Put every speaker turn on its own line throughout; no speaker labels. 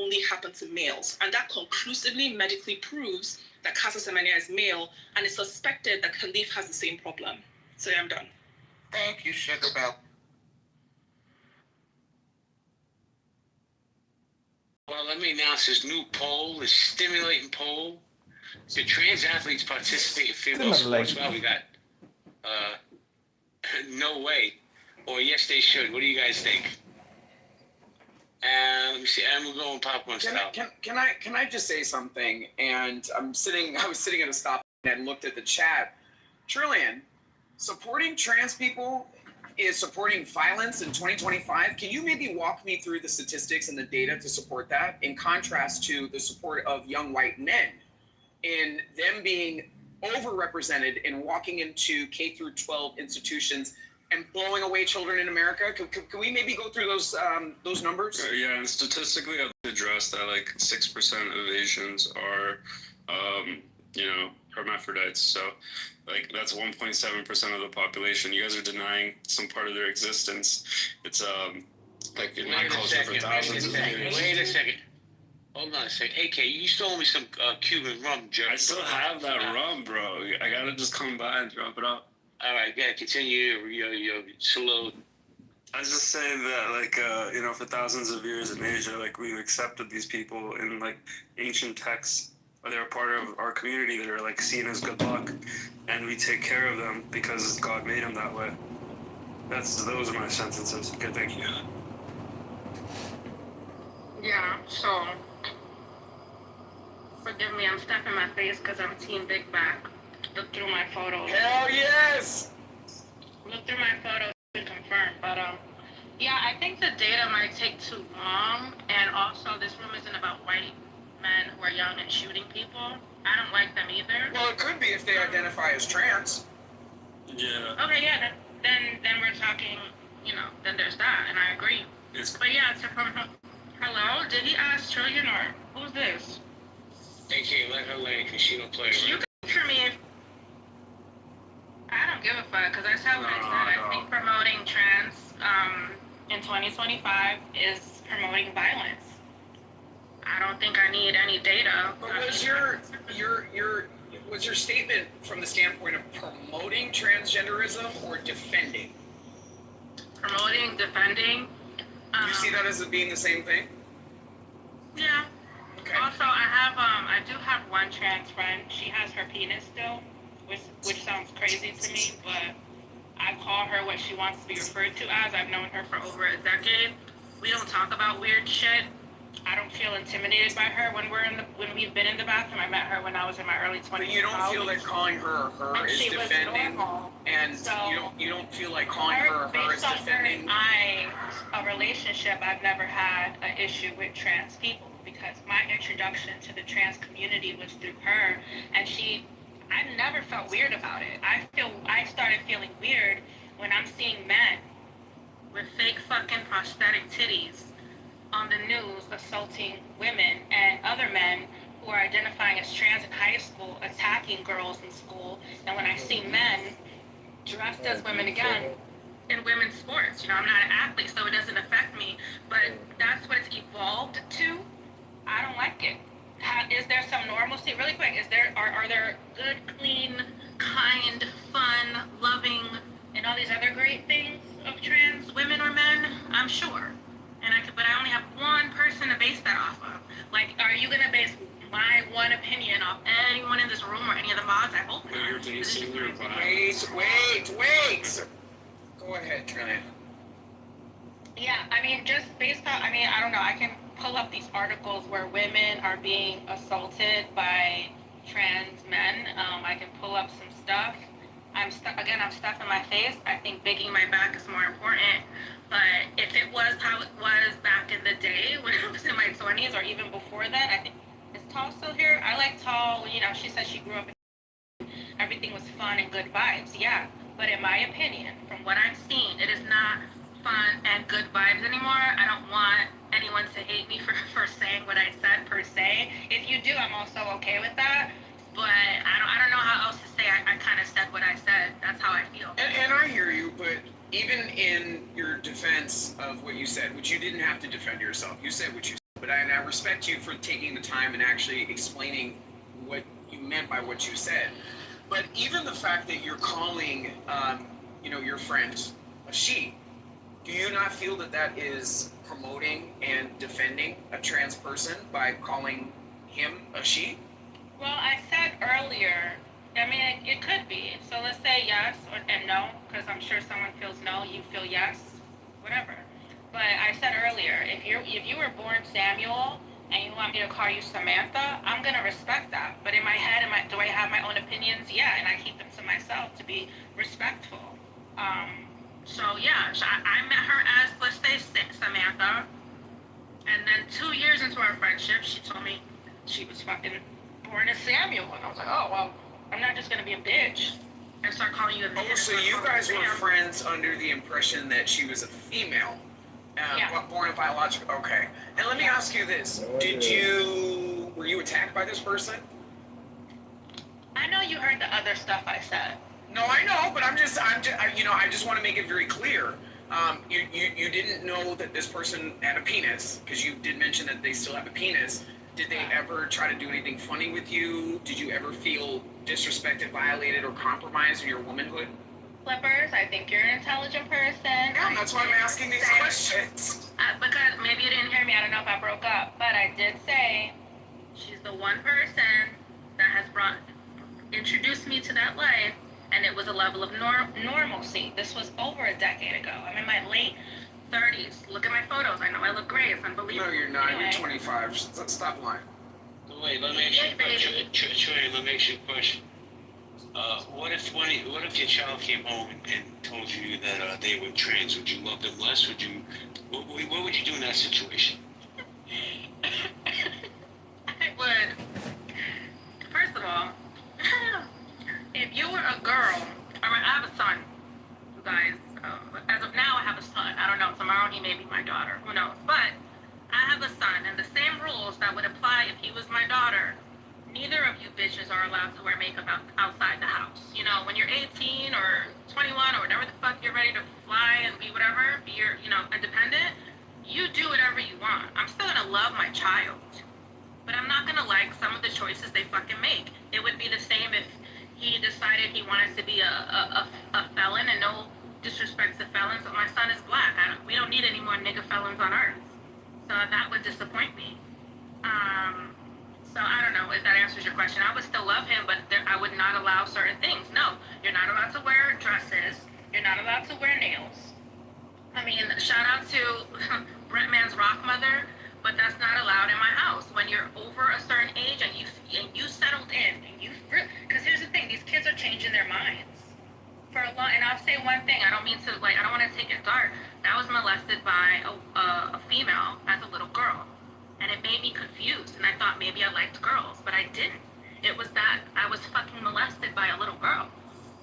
only happen to males. And that conclusively medically proves that Casa Semenya is male, and it's suspected that Khalif has the same problem. So yeah, I'm done.
Thank you, Sugar Bell.
Well, let me announce this new poll, this stimulating poll. Do trans athletes participate in female sports? Well, we got no way, or yes, they should. What do you guys think? And let me see. And we're going popcorn style.
Can I just say something? And I was sitting at a stop and looked at the chat. Trillian, supporting trans people is supporting violence in 2025. Can you maybe walk me through the statistics and the data to support that, in contrast to the support of young white men in them being overrepresented in walking into K through 12 institutions and blowing away children in America? Can we maybe go through those numbers?
Yeah, and statistically, I've addressed that like 6% of Asians are, hermaphrodites. So, like, that's 1.7% of the population. You guys are denying some part of their existence. It's like in my culture for thousands of years.
Wait a second. Hold on a second. Hey, Kay, you stole me some Cuban rum, jerk.
I still have that rum, bro. I gotta just come by and drop it off.
All right, yeah, continue your salute.
I was just saying that, for thousands of years in Asia, like, we've accepted these people in, like, ancient texts. They're a part of our community that are, like, seen as good luck, and we take care of them because God made them that way. Those are my sentences. Good, thank you.
Yeah, so, forgive me, I'm stuffing my face because I'm Team Big Back. Look through my photos.
Hell yes!
Look through my photos to confirm. But, yeah, I think the data might take too long. And also, this room isn't about white men who are young and shooting people. I don't like them either.
Well, it could be if they identify as trans.
Yeah.
Okay, yeah, then we're talking, then there's that, and I agree. But yeah, hello? Did he ask Trillian or who's this?
AK, let her lay because she don't play.
You can for me if I don't give a fuck, because I said what I said. I think promoting trans in 2025 is promoting violence. I don't think I need any data.
But was your statement from the standpoint of promoting transgenderism or defending?
Promoting, defending.
Do you see that as being the same thing?
Yeah.
Okay.
Also, I do have one trans friend. She has her penis still, which sounds crazy to me, but I call her what she wants to be referred to as. I've known her for over a decade. We don't talk about weird shit. I don't feel intimidated by her when we've been in the bathroom. I met her when I was in my early 20s.
But you don't feel that calling her is defending, and so you don't feel like calling her is defending.
A relationship, I've never had an issue with trans people because my introduction to the trans community was through her, and I never felt weird about it. I started feeling weird when I'm seeing men with fake fucking prosthetic titties on the news assaulting women and other men who are identifying as trans in high school attacking girls in school. And when I see men dressed as women again in women's sports, I'm not an athlete, so it doesn't affect me, but that's what it's evolved to. I don't like it. Is there some normalcy? Really quick, are there good, clean, kind, fun, loving, and all these other great things of trans women or men? I'm sure. But I only have one person to base that off of. Like, are you gonna base my one opinion off anyone in this room or any of the mods? I hope not.
Wait. Go ahead, Trillian.
Yeah, just based on, I don't know, I can pull up these articles where women are being assaulted by trans men. I can pull up some stuff. I'm stuffing my face. I think bigging my back is more important. But if it was how it was back in the day when I was in my 20s or even before that, I think, is Tall still here? I like Tall. She said she grew up in everything was fun and good vibes. Yeah, but in my opinion, from what I've seen, it is not fun and good vibes anymore. I don't want anyone to hate me for saying what I said per se. If you do, I'm also okay with that. But I don't know how else to say. I kind of said what I said. That's how I feel.
And I hear you, but even in your defense of what you said, which you didn't have to defend yourself, you said what you said. But but I respect you for taking the time and actually explaining what you meant by what you said. But even the fact that you're calling, your friend a she, do you not feel that that is promoting and defending a trans person by calling him a she?
Well, I said earlier, I mean, it could be. So let's say yes and no, because I'm sure someone feels no, you feel yes, whatever. But I said earlier, if you were born Samuel and you want me to call you Samantha, I'm gonna respect that. But in my head, do I have my own opinions? Yeah, and I keep them to myself to be respectful. So I met her as, let's say, Samantha, and then 2 years into our friendship, she told me she was fucking born as Samuel, and I was like, oh well, I'm not just gonna be a bitch and start calling you a man.
Oh, so you guys were friends under the impression that she was a female, born a biological. Okay, and let me ask you this: were you attacked by this person?
I know you heard the other stuff I said.
No, I know, but I just want to make it very clear. You didn't know that this person had a penis, because you did mention that they still have a penis. Did they ever try to do anything funny with you? Did you ever feel disrespected, violated, or compromised in your womanhood?
Flippers, I think you're an intelligent person.
Yeah, that's why I'm asking these questions.
Because maybe you didn't hear me, I don't know if I broke up, but I did say she's the one person that has introduced me to that life, and it was a level of normalcy. This was over a decade ago. I'm in my late 30s. Look at my photos. I know I look great. It's unbelievable.
No, you're not.
Anyway.
You're 25. Stop lying.
Wait, let me ask you a question. Trey, let me ask you a question. What if your child came home and told you that they were trans? Would you love them less? What would you do in that situation?
I would. First of all, if you were a girl, I have a son, you guys. As of now, I have a son. I don't know. Tomorrow he may be my daughter. Who knows? But I have a son, and the same rules that would apply if he was my daughter. Neither of you bitches are allowed to wear makeup outside the house. You know, when you're 18 or 21 or whatever the fuck you're ready to fly and be whatever, be your, independent, you do whatever you want. I'm still gonna love my child, but I'm not gonna like some of the choices they fucking make. It would be the same if he decided he wanted to be a felon, and no disrespect to felons, but my son is black. We don't need any more nigga felons on earth. So that would disappoint me. So I don't know if that answers your question. I would still love him, but I would not allow certain things. No, you're not allowed to wear dresses. You're not allowed to wear nails. I mean, shout out to Brent Man's rock mother, but that's not allowed in my house. When you're over a certain age and you settled in, and because here's the thing, these kids are changing their minds. For a long, and I'll say one thing, I don't want to take it dark. I was molested by a female as a little girl. And it made me confused, and I thought maybe I liked girls, but I didn't. It was that I was fucking molested by a little girl,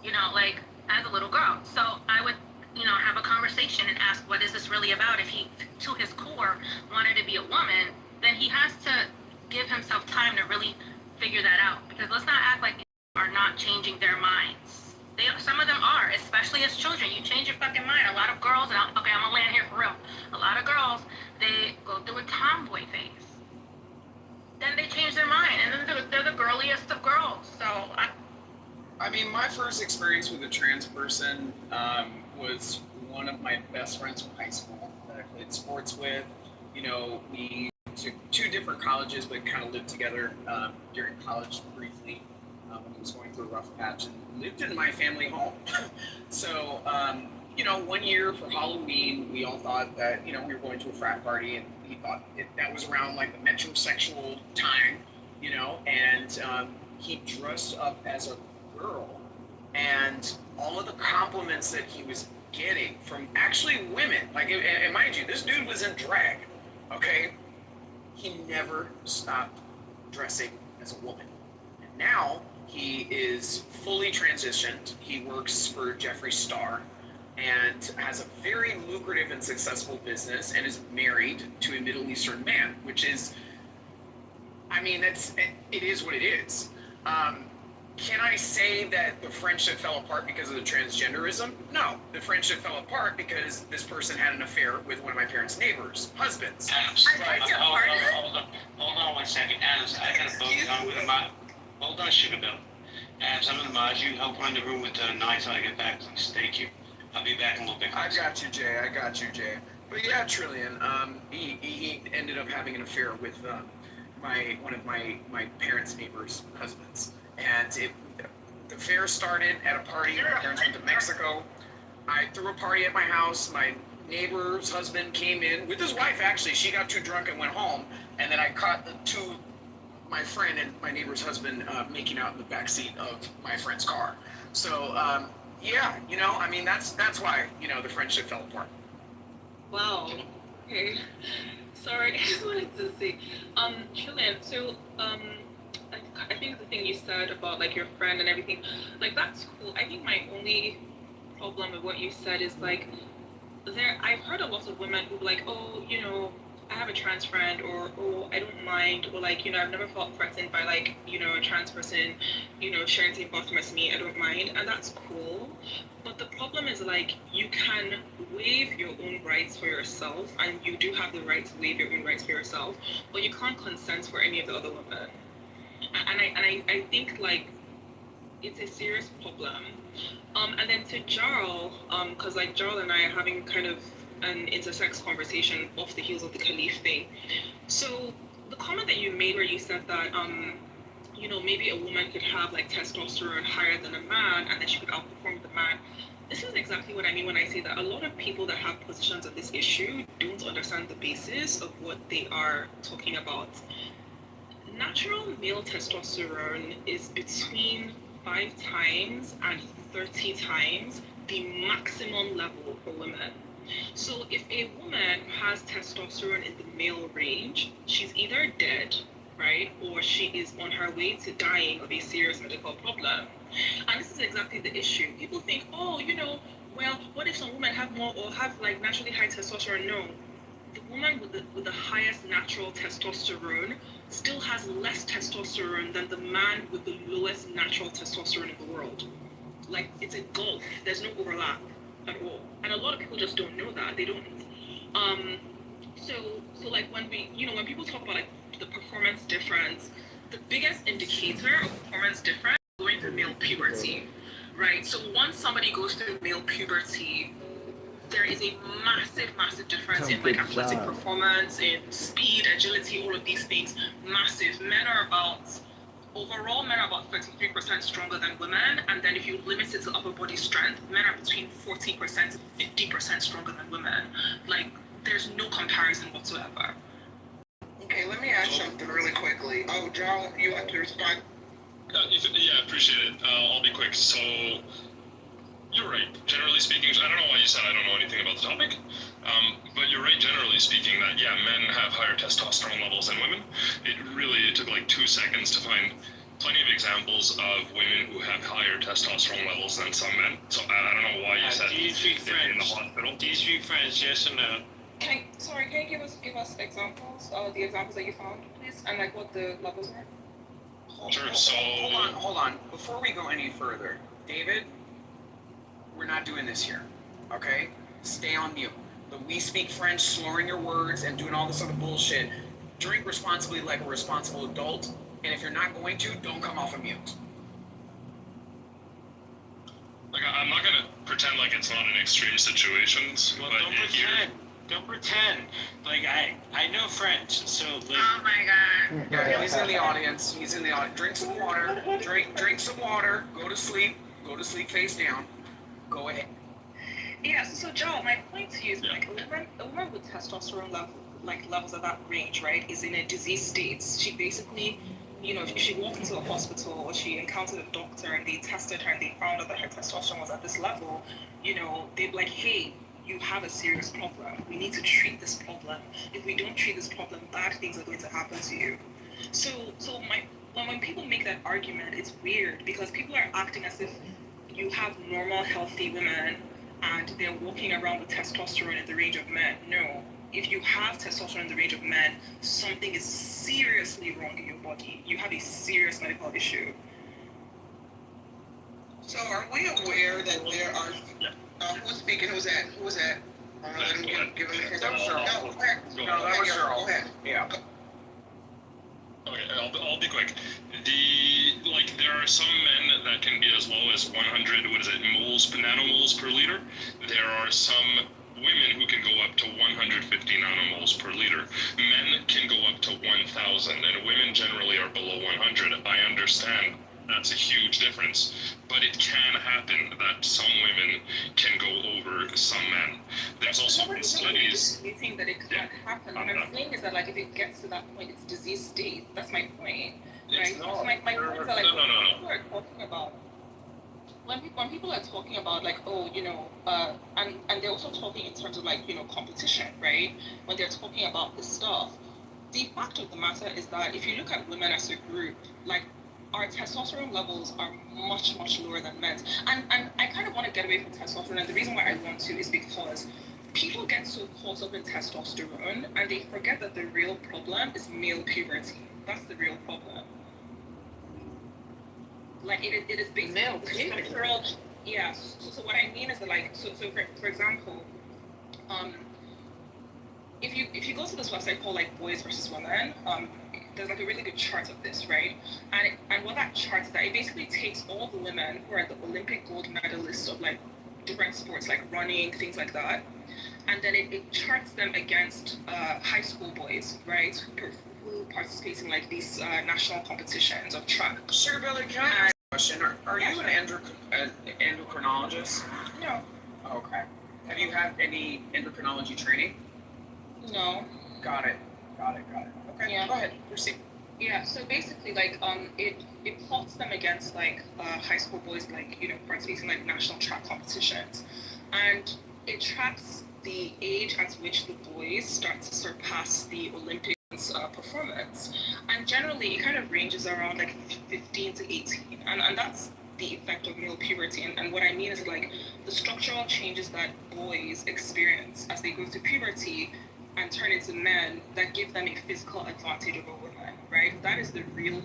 as a little girl. So I would, have a conversation and ask, what is this really about? If he, to his core, wanted to be a woman, then he has to give himself time to really figure that out. Because let's not act like they are not changing their minds. Some of them are, especially as children. You change your fucking mind. A lot of girls, I'm gonna land here for real. A lot of girls, they go through a tomboy phase. Then they change their mind, and then they're the girliest of girls. So
I mean, my first experience with a trans person was one of my best friends from high school that I played sports with. We took 2 different colleges, but kind of lived together during college briefly when he was going through a rough patch, and lived in my family home. So, one year for Halloween, we all thought that, we were going to a frat party, and he thought that was around like the metrosexual time, and he dressed up as a girl, and all of the compliments that he was getting from actually women, and mind you, this dude was in drag, okay? He never stopped dressing as a woman. And now he is fully transitioned. He works for Jeffree Star and has a very lucrative and successful business, and is married to a Middle Eastern man, which is, it is what it is. can I say that the friendship fell apart because of the transgenderism? No, the friendship fell apart because this person had an affair with one of my parents' neighbors' husbands.
Adams,
Right.
hold on 1 second. Adams, I gotta vote. I'm gonna mod. Hold on, Sugar Bill. Adams, I'm gonna mod you. Help run the room with Nye till I get back, please. Thank you. I'll be back in a little bit.
I got you, Jay. But yeah, Trillian, he ended up having an affair with one of my parents' neighbors' husbands, and the affair started at a party. My parents went to Mexico. I threw a party at my house. My neighbor's husband came in with his wife. Actually, she got too drunk and went home, and then I caught my friend and my neighbor's husband making out in the backseat of my friend's car. So yeah, I mean that's why the friendship fell apart.
Wow. Okay. Sorry, I just wanted to say, Trillian, so, I think the thing you said about, like, your friend and everything, like, that's cool. I think my only problem with what you said is, like, I've heard a lot of women who be like, oh, I have a trans friend, or, oh, I don't mind, or, like, I've never felt threatened by, like, a trans person, sharing the same bathroom as me, I don't mind, and that's cool. But the problem is, like, you can waive your own rights for yourself, and you do have the right to waive your own rights for yourself, but you can't consent for any of the other women. And I think, like, it's a serious problem. And then to Jarl, because, like, Jarl and I are having kind of an intersex conversation off the heels of the Khalif thing. So the comment that you made where you said that, maybe a woman could have, like, testosterone higher than a man and then she could outperform the man. This is exactly what I mean when I say that a lot of people that have positions on this issue don't understand the basis of what they are talking about. Natural male testosterone is between 5 times and 30 times the maximum level for women. So if a woman has testosterone in the male range, she's either dead, right, or she is on her way to dying of a serious medical problem. And this is exactly the issue. People think, oh, well, what if some women have more or have, like, naturally high testosterone? No. The woman with the highest natural testosterone still has less testosterone than the man with the lowest natural testosterone in the world. Like, it's a gulf. There's no overlap at all. And a lot of people just don't know that. They don't. So like when when people talk about, like, the performance difference, the biggest indicator of performance difference is going through male puberty, right? So once somebody goes through male puberty, there is a massive difference in, like, athletic performance, in speed, agility, all of these things. Massive. Men are about 33% stronger than women, and then if you limit it to upper body strength, men are between 40% to 50% stronger than women. Like, there's no comparison whatsoever.
Okay, let me ask something really quickly. Oh, John, you have to respond.
Yeah, appreciate it. I'll be quick. So, you're right. Generally speaking, I don't know why you said I don't know anything about the topic, but you're right. Generally speaking, that men have higher testosterone levels than women. It took like 2 seconds to find plenty of examples of women who have higher testosterone levels than some men. So I don't know why you said
do you speak French?
In the hospital.
Do you speak French? Yes or no?
Can you give us examples, the examples that you found, please, and, like, what the levels are?
Sure. So
Hold on. Before we go any further, David, we're not doing this here, okay? Stay on mute. The we speak French, slurring your words, and doing all this other bullshit. Drink responsibly like a responsible adult, and if you're not going to, don't come off of mute.
like I'm not gonna pretend like it's not in extreme situations,
Well,
but
don't pretend. Don't pretend. Like, I know French, so, like,
Oh my God.
Yeah, he's in the audience. Drink some water. Drink some water. Go to sleep. Face down. Go ahead.
Yeah, so Joe, my point to you is, like, a woman with testosterone levels at that range, right, is in a disease state. She basically, if she walked into a hospital or she encountered a doctor and they tested her and they found out that her testosterone was at this level, they'd be like, hey, you have a serious problem. We need to treat this problem. If we don't treat this problem, bad things are going to happen to you. So when people make that argument, it's weird because people are acting as if you have normal, healthy women and they're walking around with testosterone in the range of men. No. If you have testosterone in the range of men, something is seriously wrong in your body. You have a serious medical issue.
So are we aware that there are, who's speaking, who's that? Who was that? I'm gonna let him give him the
That was Cheryl.
No, go ahead.
No, that was Cheryl.
Go ahead.
Yeah.
Okay, I'll be quick. There are some men that can be as low as 100, nanomoles per liter. There are some women who can go up to 150 nanomoles per liter. Men can go up to 1,000, and women generally are below 100. I understand that's a huge difference, but it can happen that some women can go over some men. There's also been studies.
You think that it can't happen. What I'm saying is that, like, if it gets to that point, it's disease state. That's my point, right? So my point is that, like, people are talking about when people are talking about, like, oh, you know, and they're also talking in terms of, like, you know, competition, right? When they're talking about this stuff, the fact of the matter is that if you look at women as a group, like, our testosterone levels are much, much lower than men's. And I kind of want to get away from testosterone, and the reason why I want to is because people get so caught up in testosterone and they forget that the real problem is male puberty. That's the real problem. Like, it is basically
Male puberty?
Yeah, so what I mean is that, like, so for example, if you go to this website called, like, Boys versus Women, there's, like, a really good chart of this, right? And what that chart is, that it basically takes all the women who are the Olympic gold medalists of, like, different sports, like running, things like that, and then it charts them against high school boys, right, who participate in, like, these national competitions of track.
Sure, Billy, can I ask a question? Are you an endocrinologist?
No.
Okay. Have you had any endocrinology training?
No.
Got it. Okay,
Yeah.
go ahead, proceed.
Yeah, so basically, like, it plots them against, like, high school boys, like, you know, participating in, like, national track competitions, and it tracks the age at which the boys start to surpass the Olympics performance, and generally it kind of ranges around, like, 15 to 18, and that's the effect of male puberty, and what I mean is, like, the structural changes that boys experience as they go through puberty and turn into men that give them a physical advantage over women, right? That is the real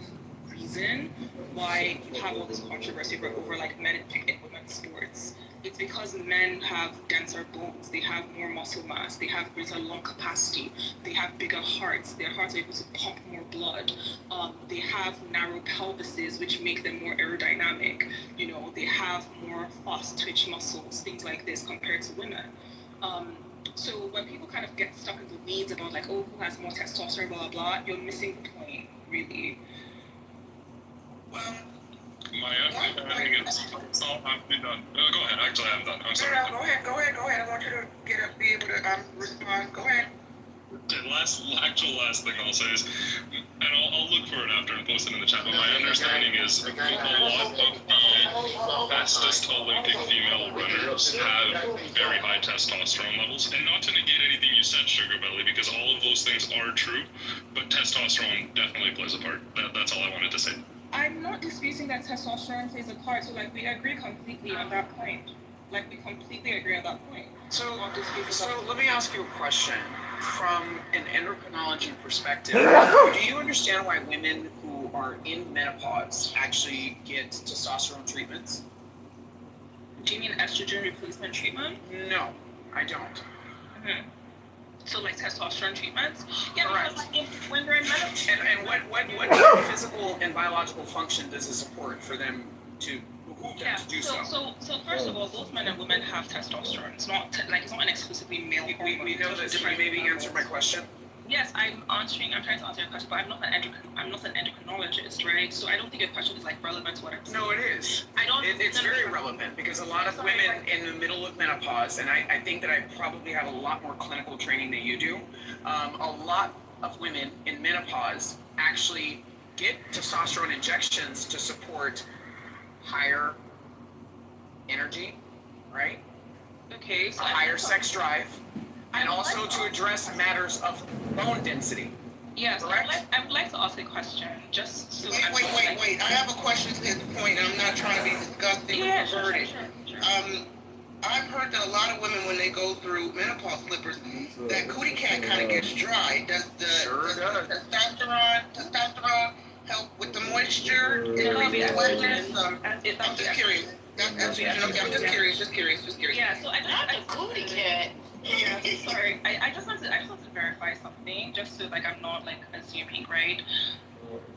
reason why you have all this controversy over, like, men in women's sports. It's because men have denser bones, they have more muscle mass, they have greater lung capacity, they have bigger hearts, their hearts are able to pump more blood, they have narrow pelvises, which make them more aerodynamic, you know, they have more fast twitch muscles, things like this compared to women. So when people kind of get stuck in the weeds about, like, oh, who has more testosterone, blah, blah, blah, you're missing the point, really.
Well,
My understanding is, I'm done. Go ahead. Actually, I'm done. I'm sorry.
no, go ahead. I want you to be able to respond. Go ahead.
The last thing I'll say is, and I'll look for it after and post it in the chat, but my understanding is a lot of the fastest Olympic female runners have very high testosterone levels. And not to negate anything you said, Sugar Belly, because all of those things are true, but testosterone definitely plays a part. That's all I wanted to say.
I'm not disputing that testosterone plays a part, so, like, we agree completely on that point. Like, we completely agree on that point.
So
Not disputing
So
that.
let me ask you a question. From an endocrinology perspective, do you understand why women who are in menopause actually get testosterone treatments?
Do you mean estrogen replacement treatment?
No, I don't.
Mm-hmm. So, like, testosterone treatments? Yeah,
Correct.
because, like, when they're in menopause.
And what physical and biological function does it support for them to do so?
So first of all, both men and women have testosterone. It's not it's not an exclusively male hormone.
We know this. Can you maybe answer my question?
Yes, I'm trying to answer your question, but I'm not an endocrinologist, right? So I don't think your question is, like, relevant to what I'm saying.
No, it is. It's very relevant because a lot of women in the middle of menopause, and I think that I probably have a lot more clinical training than you do. A lot of women in menopause actually get testosterone injections to support higher energy, right?
Okay. So
A higher sex drive, and also to address matters of bone density.
Yes,
Correct?
I would like to ask a question, just so.
Wait. I have a question to this point, and I'm not trying to be disgusting or perverted.
Sure.
I've heard that a lot of women, when they go through menopause slippers, that cootie cat kind of gets dry. Does testosterone help with the moisture?
It
Increase
helps
the wetness?
with
I'm just curious. That's okay. I'm just curious.
Yeah, so
Not the cootie cat.
Yeah, sorry. I just want to verify something, just so like I'm not like assuming, right?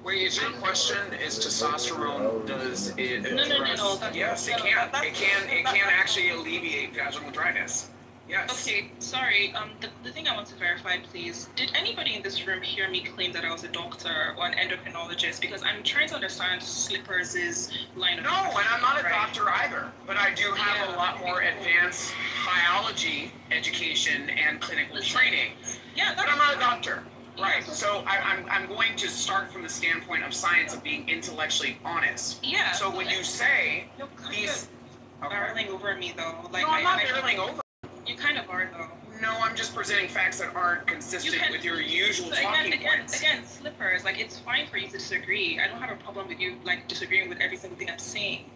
Wait, is your question, is testosterone, does it address?
No.
Yes, it can. It can actually alleviate vaginal dryness. Yes.
Okay, sorry. The thing I want to verify, please. Did anybody in this room hear me claim that I was a doctor or an endocrinologist? Because I'm trying to understand Slippers' line of.
No, and I'm not a
right?
doctor either, but I do have
Yeah.
a lot more advanced biology education and clinical training.
Yeah,
But
that's
I'm not a doctor. Right.
Yeah.
So I'm going to start from the standpoint of science, of being intellectually honest.
Yeah.
So when you say
You're kind
these,
of barreling over me though. Like
no, I'm not
I-
barreling over.
You kind of are though.
No, I'm just presenting facts that aren't consistent with your usual
So
talking points.
again, Slippers, like it's fine for you to disagree. I don't have a problem with you like disagreeing with every single thing I'm saying.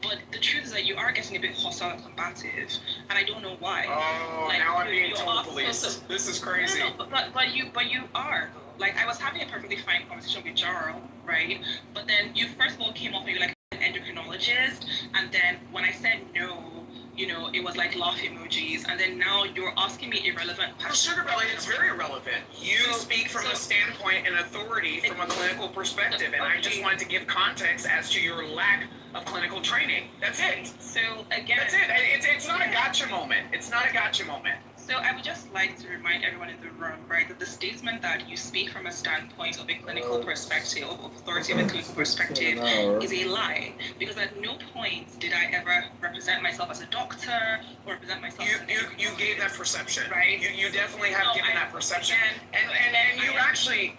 But the truth is that you are getting a bit hostile and combative, and I don't know why.
Oh,
Like,
now I'm
you-
being
you
told
are
police.
so-
This is crazy.
No, but you are though. Like I was having a perfectly fine conversation with Jarl, right? But then you first of all came off and you're like an endocrinologist, and then when I said no, you know, it was like laugh emojis, and then now you're asking me irrelevant
Well,
questions.
Sugar Belly, it's very relevant. You speak from a standpoint and authority from a clinical perspective, and I just wanted to give context as to your lack of clinical training. That's it.
So again,
That's it. It's not a gotcha moment. It's not a gotcha moment.
So I would just like to remind everyone in the room, right, that the statement that you speak from a standpoint of a clinical perspective, of authority of a clinical perspective, is a lie. Because at no point did I ever represent myself as a doctor or represent myself as
You gave that perception.
Right.
You definitely have given that perception. And you actually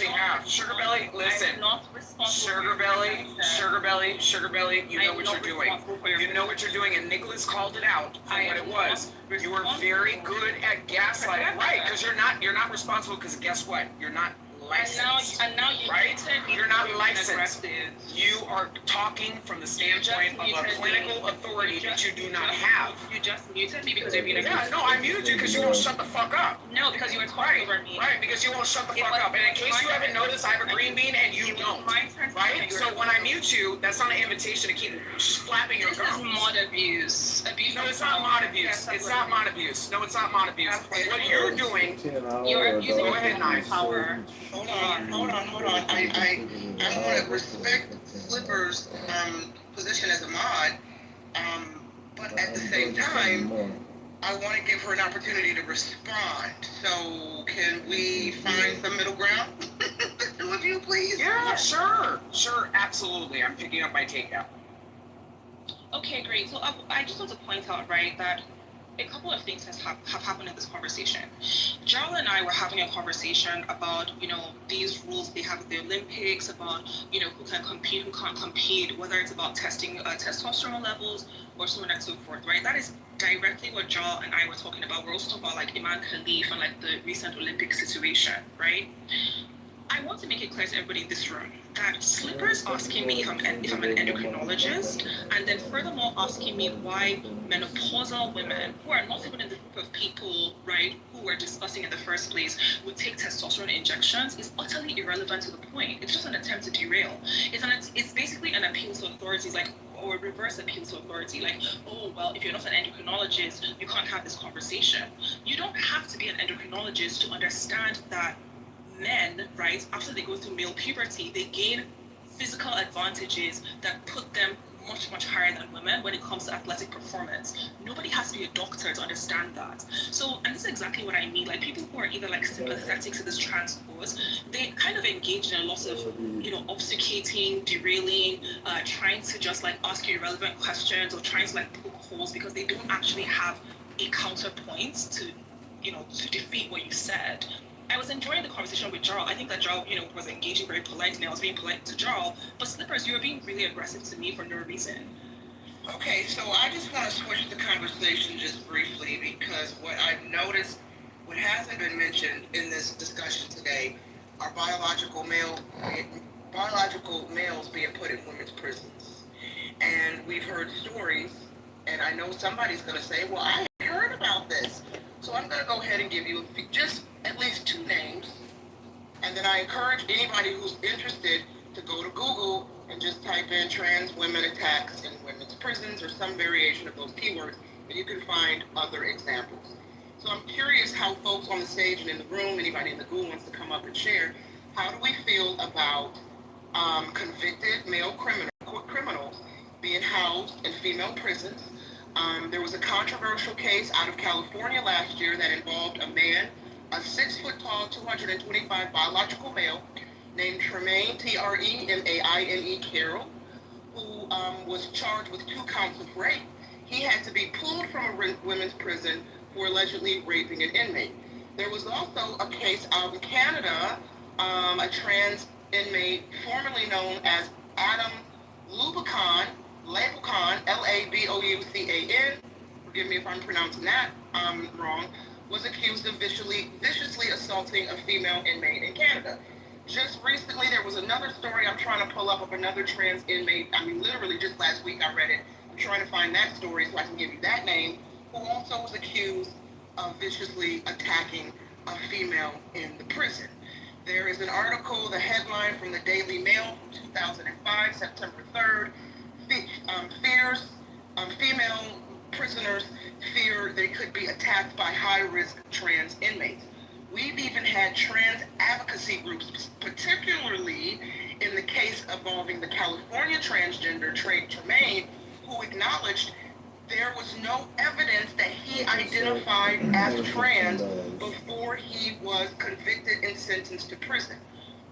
have. Sugar Belly, listen.
I'm not responsible.
Sugar Belly, you know what you're doing. You know what you're doing, and Nicholas called it out for what it was. You were very good at gaslighting, right? Because you're not responsible. Because guess what? You're not licensed.
And now you
right? You're not licensed.
Aggressive.
You are talking from the standpoint of a clinical authority that you do not have.
You just muted me because you're being aggressive.
Yeah, no, I muted you because you won't shut the fuck up.
No, because you were talking over me.
Right, because you won't shut the fuck up. And in case you haven't noticed, I have a green bean and you don't. Right? So when I mute you, that's not an invitation to keep flapping your
This
gums.
is mod abuse.
No, it's not mod abuse. It's not mod abuse. No, it's not mod abuse. What you're doing,
You're using
Go ahead, Knife.
power.
Hold on. I want to respect Slipper's position as a mod, but at the same time, I want to give her an opportunity to respond. So can we find some middle ground? The two of you, please.
yeah, sure, absolutely. I'm picking up my takeout.
Okay, great. So I just want to point out, right, that a couple of things have happened in this conversation. Jarl and I were having a conversation about, you know, these rules they have with the Olympics, about, you know, who can compete, who can't compete, whether it's about testing testosterone levels or so on and so forth, right? That is directly what Jarl and I were talking about. We're also talking about like Iman Khalif and like the recent Olympic situation, right? I want to make it clear to everybody in this room that Slipper's asking me if I'm an endocrinologist, and then furthermore asking me why menopausal women, who are not even in the group of people, right, who we're discussing in the first place, would take testosterone injections is utterly irrelevant to the point. It's just an attempt to derail. It's basically an appeal to authorities, like, or a reverse appeal to authority, like, oh, well, if you're not an endocrinologist, you can't have this conversation. You don't have to be an endocrinologist to understand that men, right, after they go through male puberty, they gain physical advantages that put them much, much higher than women when it comes to athletic performance. Nobody has to be a doctor to understand that. So, and this is exactly what I mean, like people who are either like sympathetic to this trans cause, they kind of engage in a lot of, you know, obfuscating, derailing, trying to just like ask you irrelevant questions or trying to like poke holes because they don't actually have a counterpoint to, you know, to defeat what you said. I was enjoying the conversation with Jarl. I think that Jarl, you know, was engaging very politely. I was being polite to Jarl. But Slippers, you were being really aggressive to me for no reason.
Okay, so I just want to switch the conversation just briefly because what I've noticed, what hasn't been mentioned in this discussion today, are biological males being put in women's prisons. And we've heard stories, and I know somebody's going to say, well, I heard about this. So I'm going to go ahead and give you just at least two names, and then I encourage anybody who's interested to go to Google and just type in trans women attacks in women's prisons or some variation of those keywords, and you can find other examples. So I'm curious how folks on the stage and in the room, anybody in the group wants to come up and share, how do we feel about convicted male criminals being housed in female prisons? There was a controversial case out of California last year that involved a man, a 6 foot tall, 225 biological male named Tremaine, Tremaine Carroll, who was charged with 2 counts of rape. He had to be pulled from a women's prison for allegedly raping an inmate. There was also a case out in Canada, a trans inmate formerly known as Adam Laboucan, Laboucan, forgive me if I'm pronouncing that wrong, was accused of viciously assaulting a female inmate in Canada. Just recently, there was another story I'm trying to pull up of another trans inmate. I mean, literally just last week I read it. I'm trying to find that story so I can give you that name, who also was accused of viciously attacking a female in the prison. There is an article, the headline from the Daily Mail from 2005, September 3rd, female prisoners fear they could be attacked by high-risk trans inmates. We've even had trans advocacy groups, particularly in the case involving the California transgender Tremaine, who acknowledged there was no evidence that he identified as trans before he was convicted and sentenced to prison.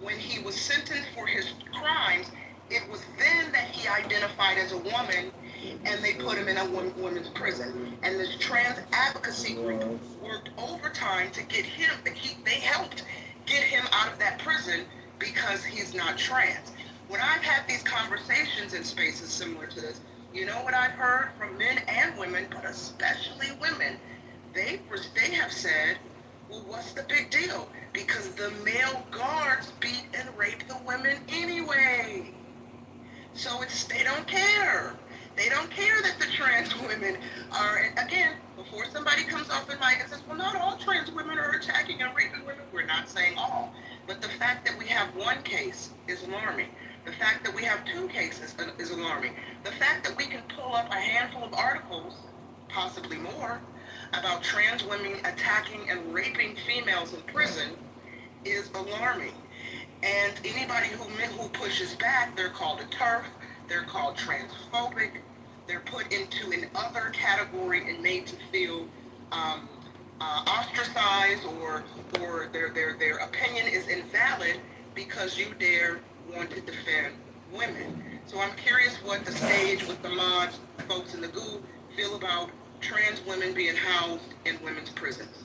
When he was sentenced for his crimes, it was then that he identified as a woman, and they put him in a women's prison. And this trans advocacy group worked overtime to get him, they helped get him out of that prison because he's not trans. When I've had these conversations in spaces similar to this, you know what I've heard from men and women, but especially women, they have said, well, what's the big deal? Because the male guards beat and rape the women anyway. So they don't care. They don't care that the trans women are, and again, before somebody comes off the mic and says, well, not all trans women are attacking and raping women. We're not saying all. But the fact that we have one case is alarming. The fact that we have 2 cases is alarming. The fact that we can pull up a handful of articles, possibly more, about trans women attacking and raping females in prison is alarming. And anybody who pushes back, they're called a TERF, they're called transphobic, they're put into an other category and made to feel ostracized, or their opinion is invalid because you dare want to defend women. So I'm curious what the stage with the mods, folks in the goo, feel about trans women being housed in women's prisons.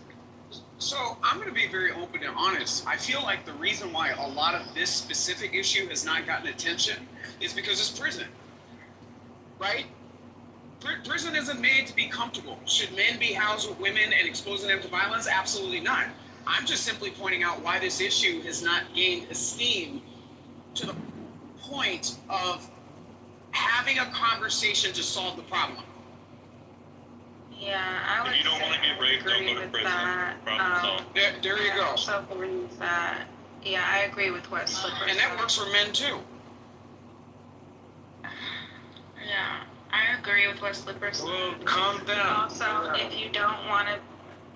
So I'm going to be very open and honest. I feel like the reason why a lot of this specific issue has not gotten attention is because it's prison, right? Prison isn't made to be comfortable. Should men be housed with women and exposing them to violence? Absolutely not. I'm just simply pointing out why this issue has not gained esteem to the point of having a conversation to solve the problem.
Yeah, I would.
If you don't want to get raped, don't go to prison. Problem solved.
There you go.
I also believe that. Yeah, I agree with what Slipper
And that works for men too.
Yeah, I agree with what Slipper said.
Well, calm down.
Also, if you don't want to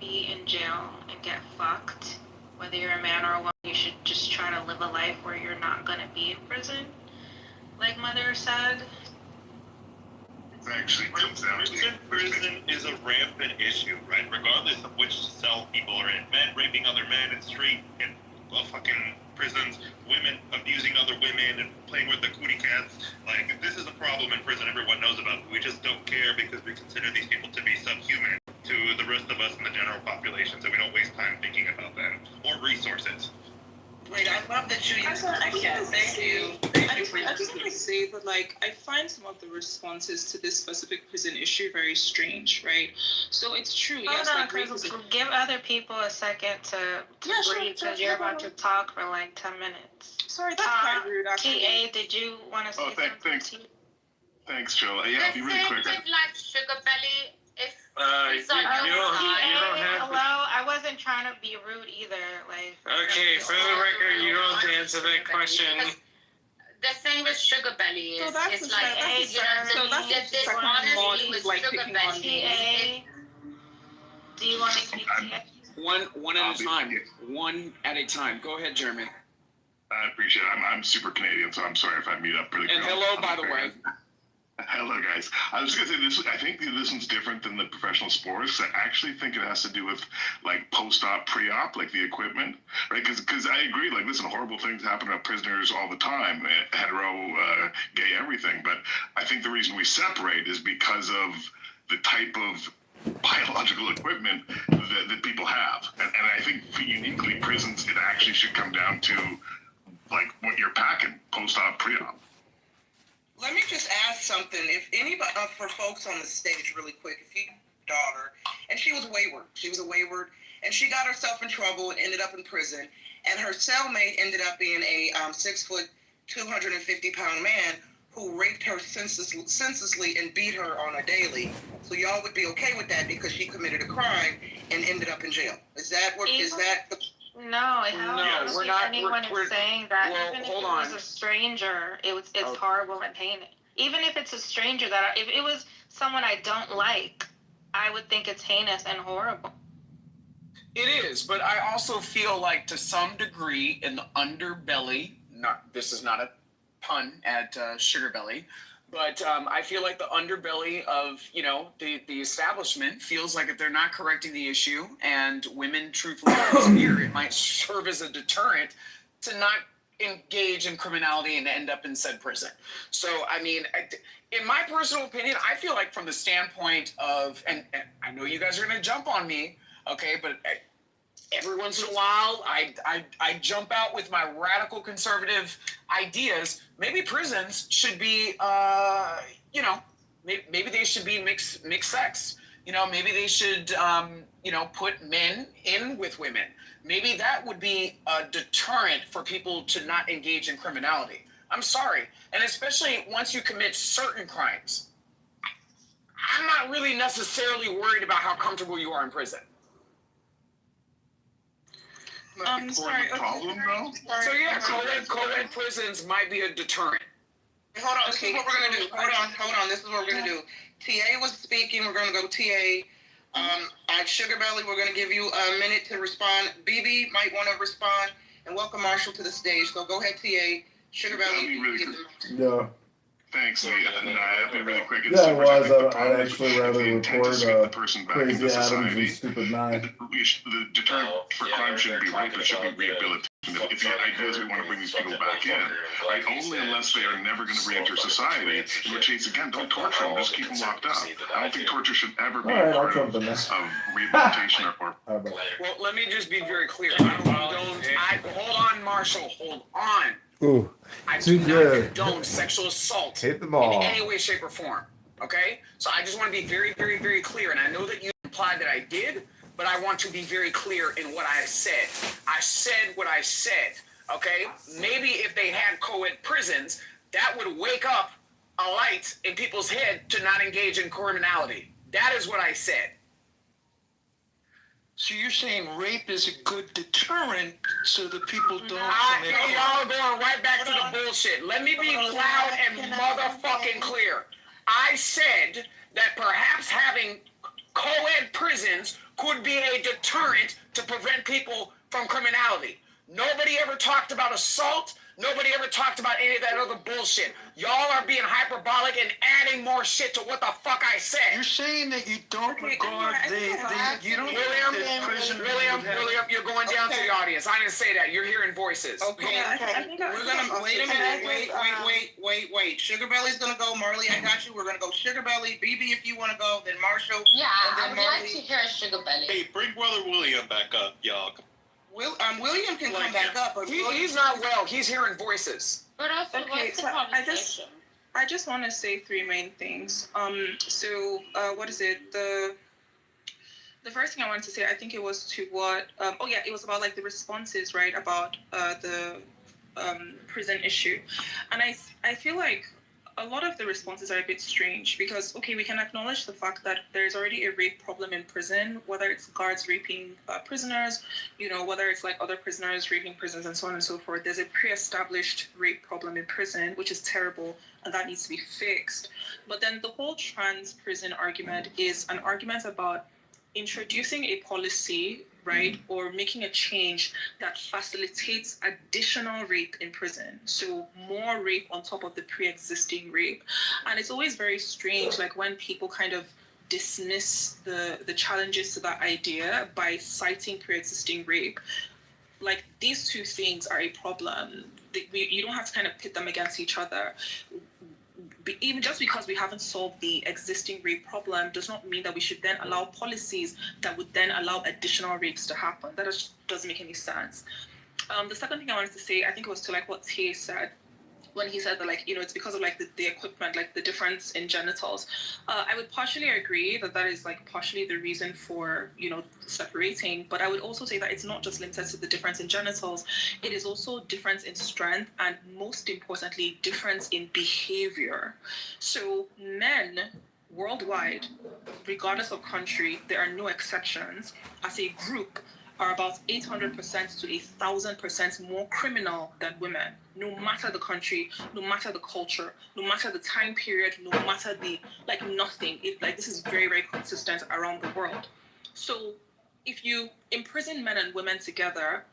be in jail and get fucked, whether you're a man or a woman, you should just try to live a life where you're not going to be in prison. Like Mother said.
Actually comes down to
Prison is a rampant issue, right? Regardless of which cell people are in. Men raping other men in the street, in fucking prisons, women abusing other women and playing with the cootie cats. Like, this is a problem in prison everyone knows about. We just don't care because we consider these people to be subhuman to the rest of us in the general population, so we don't waste time thinking about them or resources.
Wait, I love that you use
Thank you. I just
want
want to say that, like, I find some of the responses to this specific prison issue very strange, right? So it's true, yes,
Hold on,
like, racism.
give other people a second to
Yeah, sure,
breathe,
sure,
because you're
sure.
about to talk for like 10 minutes.
Sorry, that's quite rude, actually.
TA, did you want to say something?
thanks. Thanks, Joe. Yeah, I'll be really quick.
Like Sugar Belly, if
You don't have
Hello, I wasn't trying to be rude either. Like.
Okay, for the record, you don't have to answer that question.
the thing with Sugar Belly
So
is,
that's
it's
the
like,
sec- that's
hey,
the
you know,
sec- so that's the
this
second
honesty
mod
with
who's, like,
Sugar
picking on
Belly. Do you want to speak to it?
One at a time. One at a time. Go ahead, Jeremy.
I appreciate it. I'm super Canadian, so I'm sorry if I mute up pretty
And
quick.
hello, by the way.
Hello, guys. I was just gonna say this. I think this one's different than the professional sports. I actually think it has to do with like post-op, pre-op, like the equipment, right? Because I agree. Like, listen, horrible things happen to prisoners all the time, hetero, gay, everything. But I think the reason we separate is because of the type of biological equipment that people have, and I think uniquely prisons, it actually should come down to like what you're packing post-op, pre-op.
Let me just ask something. If anybody, for folks on the stage, really quick, if you daughter, and she was wayward, and she got herself in trouble and ended up in prison, and her cellmate ended up being a 6 foot, 250-pound man who raped her senselessly and beat her on a daily. So y'all would be okay with that because she committed a crime and ended up in jail. Is that what? Is that the?
No, I don't
we're
think
not.
anyone is saying that.
Well,
Even if
hold
it
on.
was a stranger, it's
Oh.
horrible and painful. Even if it's a stranger if it was someone I don't like, I would think it's heinous and horrible.
It is, but I also feel like to some degree in the underbelly, this is not a pun at Sugar Belly, but I feel like the underbelly of, the establishment feels like if they're not correcting the issue and women truthfully fear, it might serve as a deterrent to not engage in criminality and end up in said prison. So, I mean, in my personal opinion, I feel like from the standpoint of, and I know you guys are going to jump on me, okay, but every once in a while, I jump out with my radical conservative ideas. Maybe prisons should be, maybe they should be mixed sex. Maybe they should, put men in with women. Maybe that would be a deterrent for people to not engage in criminality. I'm sorry. And especially once you commit certain crimes, I'm not really necessarily worried about how comfortable you are in prison.
Sorry.
The problem, though?
So yeah, co-ed prisons might be a deterrent.
Hold on. This is what we're gonna do. Hold on. This is what we're gonna do. TA was speaking. We're gonna go TA. At Sugar Belly, we're gonna give you a minute to respond. BB might want to respond, and welcome Marshall to the stage. So go ahead, TA. Sugar Belly.
Yeah. Thanks, Lee. And I'll be really quick.
Yeah, it was. I'd actually rather record Crazy Adams and Stupid Nine.
The deterrent for crime shouldn't be rape, it should be rehabilitation. If the idea is we want to bring these people back in, right, only unless they are never going to re-enter society, in which case, again, don't torture them, just keep them locked up. I don't think torture should ever be a part of rehabilitation or...
Well, let me just be very clear. Hold on, Marshall, hold on.
Ooh,
I do not condone sexual assault
hit them all
in any way, shape, or form. Okay? So I just want to be very, very, very clear. And I know that you implied that I did, but I want to be very clear in what I said. I said what I said. Okay? Maybe if they had co-ed prisons, that would wake up a light in people's head to not engage in criminality. That is what I said.
So you're saying rape is a good deterrent so that people don't commit crime?
Y'all are going right back to the bullshit. Let me be loud and motherfucking clear. I said that perhaps having co-ed prisons could be a deterrent to prevent people from criminality. Nobody ever talked about assault. Nobody ever talked about any of that other bullshit. Y'all are being hyperbolic and adding more shit to what the fuck I said.
You're saying that you don't regard you don't
William, you're going down to the audience. I didn't say that. You're hearing voices.
Okay. We're gonna wait a minute. Wait. Sugar Belly's gonna go. Marley, I got you. We're gonna go Sugar Belly. BB, if you want to go, then Marshall.
Yeah,
and
I
then
would
Marley.
like to hear Sugar Belly.
Hey, bring Brother William back up, y'all.
William can come back up, but
He's not well. He's hearing voices.
But also,
Okay,
what's the
so
conversation?
I just want to say three main things. What is it? The first thing I wanted to say, I think it was to what, it was about like the responses, right, about the prison issue. And I feel like a lot of the responses are a bit strange because, okay, we can acknowledge the fact that there's already a rape problem in prison, whether it's guards raping prisoners, whether it's like other prisoners raping prisoners and so on and so forth. There's a pre-established rape problem in prison, which is terrible, and that needs to be fixed. But then the whole trans prison argument is an argument about introducing a policy, right, or making a change that facilitates additional rape in prison. So more rape on top of the pre-existing rape. And it's always very strange, like when people kind of dismiss the challenges to that idea by citing pre-existing rape. Like these two things are a problem. You don't have to kind of pit them against each other. Even just because we haven't solved the existing rape problem does not mean that we should then allow policies that would then allow additional rapes to happen. That just doesn't make any sense. The second thing I wanted to say, I think it was to like what Tay said when he said that, like, it's because of like the equipment, like the difference in genitals. I would partially agree that is like partially the reason for, separating, but I would also say that it's not just limited to the difference in genitals. It is also difference in strength and most importantly, difference in behavior. So men worldwide, regardless of country, there are no exceptions, as a group are about 800% to 1,000% more criminal than women, no matter the country, no matter the culture, no matter the time period, no matter the, like, nothing. This is very, very consistent around the world. So if you imprison men and women together,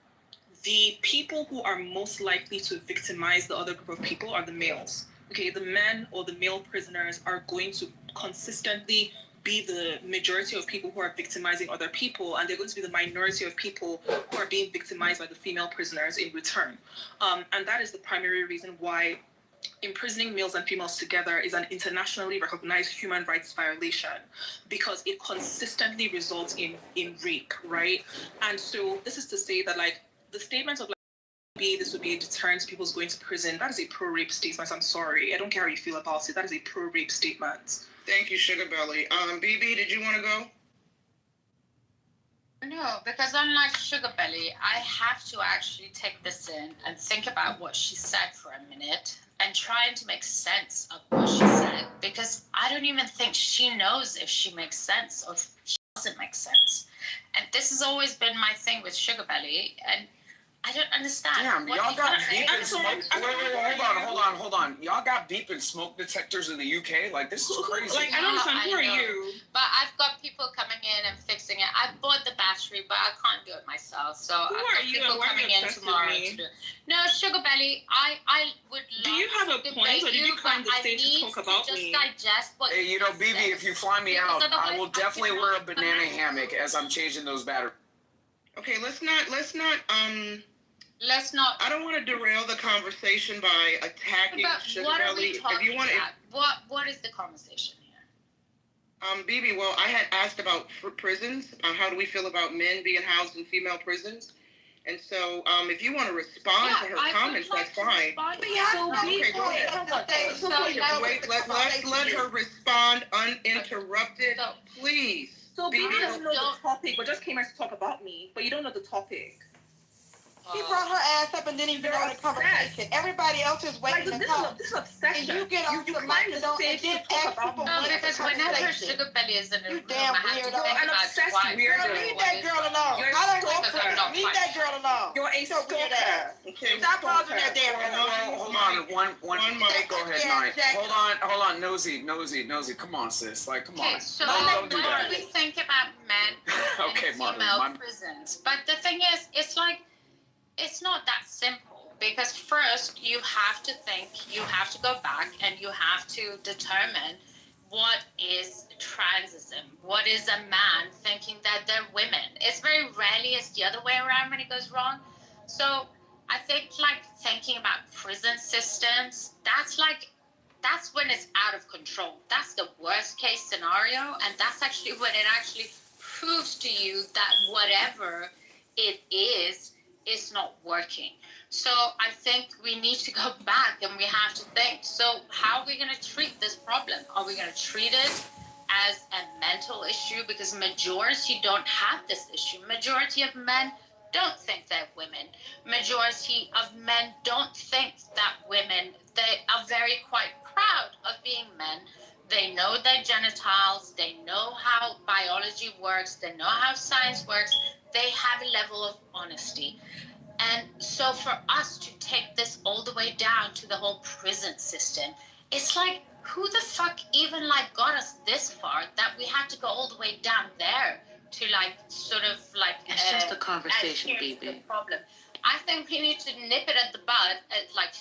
the people who are most likely to victimize the other group of people are the males. Okay, the men or the male prisoners are going to consistently be the majority of people who are victimizing other people, and they're going to be the minority of people who are being victimized by the female prisoners in return. And that is the primary reason why imprisoning males and females together is an internationally recognized human rights violation, because it consistently results in rape, right? And so this is to say that, like, the statement of like, maybe this would be a deterrent to people's going to prison, that is a pro-rape statement. I'm sorry. I don't care how you feel about it. That is a pro-rape statement.
Thank you, Sugar Belly. BB, did you want to go?
No, because unlike Sugar Belly, I have to actually take this in and think about what she said for a minute and trying to make sense of what she said, because I don't even think she knows if she makes sense or if she doesn't make sense. And this has always been my thing with Sugar Belly, and I don't understand.
Damn, y'all got beep and smoke. Wait, hold on. Y'all got beep and smoke detectors in the UK? Like, this is crazy.
Like, I don't understand. Who are you?
But I've got people coming in and fixing it. I bought the battery, but I can't do it myself. So
Who
I've
are
got
you
people
and why are
coming
you
in
obsessed with
tomorrow
me?
to do it. No, Sugar Belly, I would love
Do you have a
to
point, or did you come on the
but
stage to talk about
just
me?
digest what
Hey,
you
BB,
said.
if you fly me out,
Because
I will
otherwise
definitely
I
wear a
cannot
banana
connect.
hammock as I'm changing those batteries.
Okay, let's not
Let's not.
I don't want to derail the conversation by attacking
But
Sugar
what are
Belly.
we talking
want,
about? What is the conversation here?
BB, well, I had asked about prisons. How do we feel about men being housed in female prisons? And so, if you want to respond to her comments, that's fine. Okay, go ahead. Wait, let her respond uninterrupted, please.
So BB doesn't know the topic, but just came here to talk about me. But you don't know the topic.
He brought her ass up and didn't even know the conversation. Everybody else is waiting to talk.
This is obsession.
And you get off the mic and then ask people
No,
what is the
because whenever
conversation.
Sugar Belly is in a
You
room,
damn
I have to
weirdo.
think
You're an
about
obsessed
twice.
weirdo.
Girl, leave that girl alone.
You're a
I don't
stalker.
go for it. Leave that girl alone.
You're a
So weird
stalker.
ass.
Okay,
Stop bothering that damn girl.
Hold on, one
mic.
go ahead,
Yeah,
Mike.
exactly.
Hold on, Nosy. Come on, sis. Like, come
Okay,
on.
so
Don't do
what
that.
do we think about men
Okay,
in
Marvin,
female prisons? But the thing is, it's like, it's not that simple. Because first, you have to think, you have to go back, and you have to determine what is transism. What is a man thinking that they're women? It's very rarely it's the other way around when it goes wrong. So I think, like, thinking about prison systems, that's when it's out of control. That's the worst case scenario, and that's actually when it actually proves to you that whatever it is not working. So I think we need to go back and we have to think, so how are we going to treat this problem? Are we going to treat it as a mental issue? Because majority don't have this issue. Majority of men don't think they're women. Majority of men don't think that women, they are very quite proud being men. They know their genitals. They know how biology works. They know how science works. They have a level of honesty. And so for us to take this all the way down to the whole prison system, it's like, who the fuck even like got us this far that we have to go all the way down there to like sort of like
it's just a conversation,
adhere to the
baby.
problem. I think we need to nip it at the bud. Like,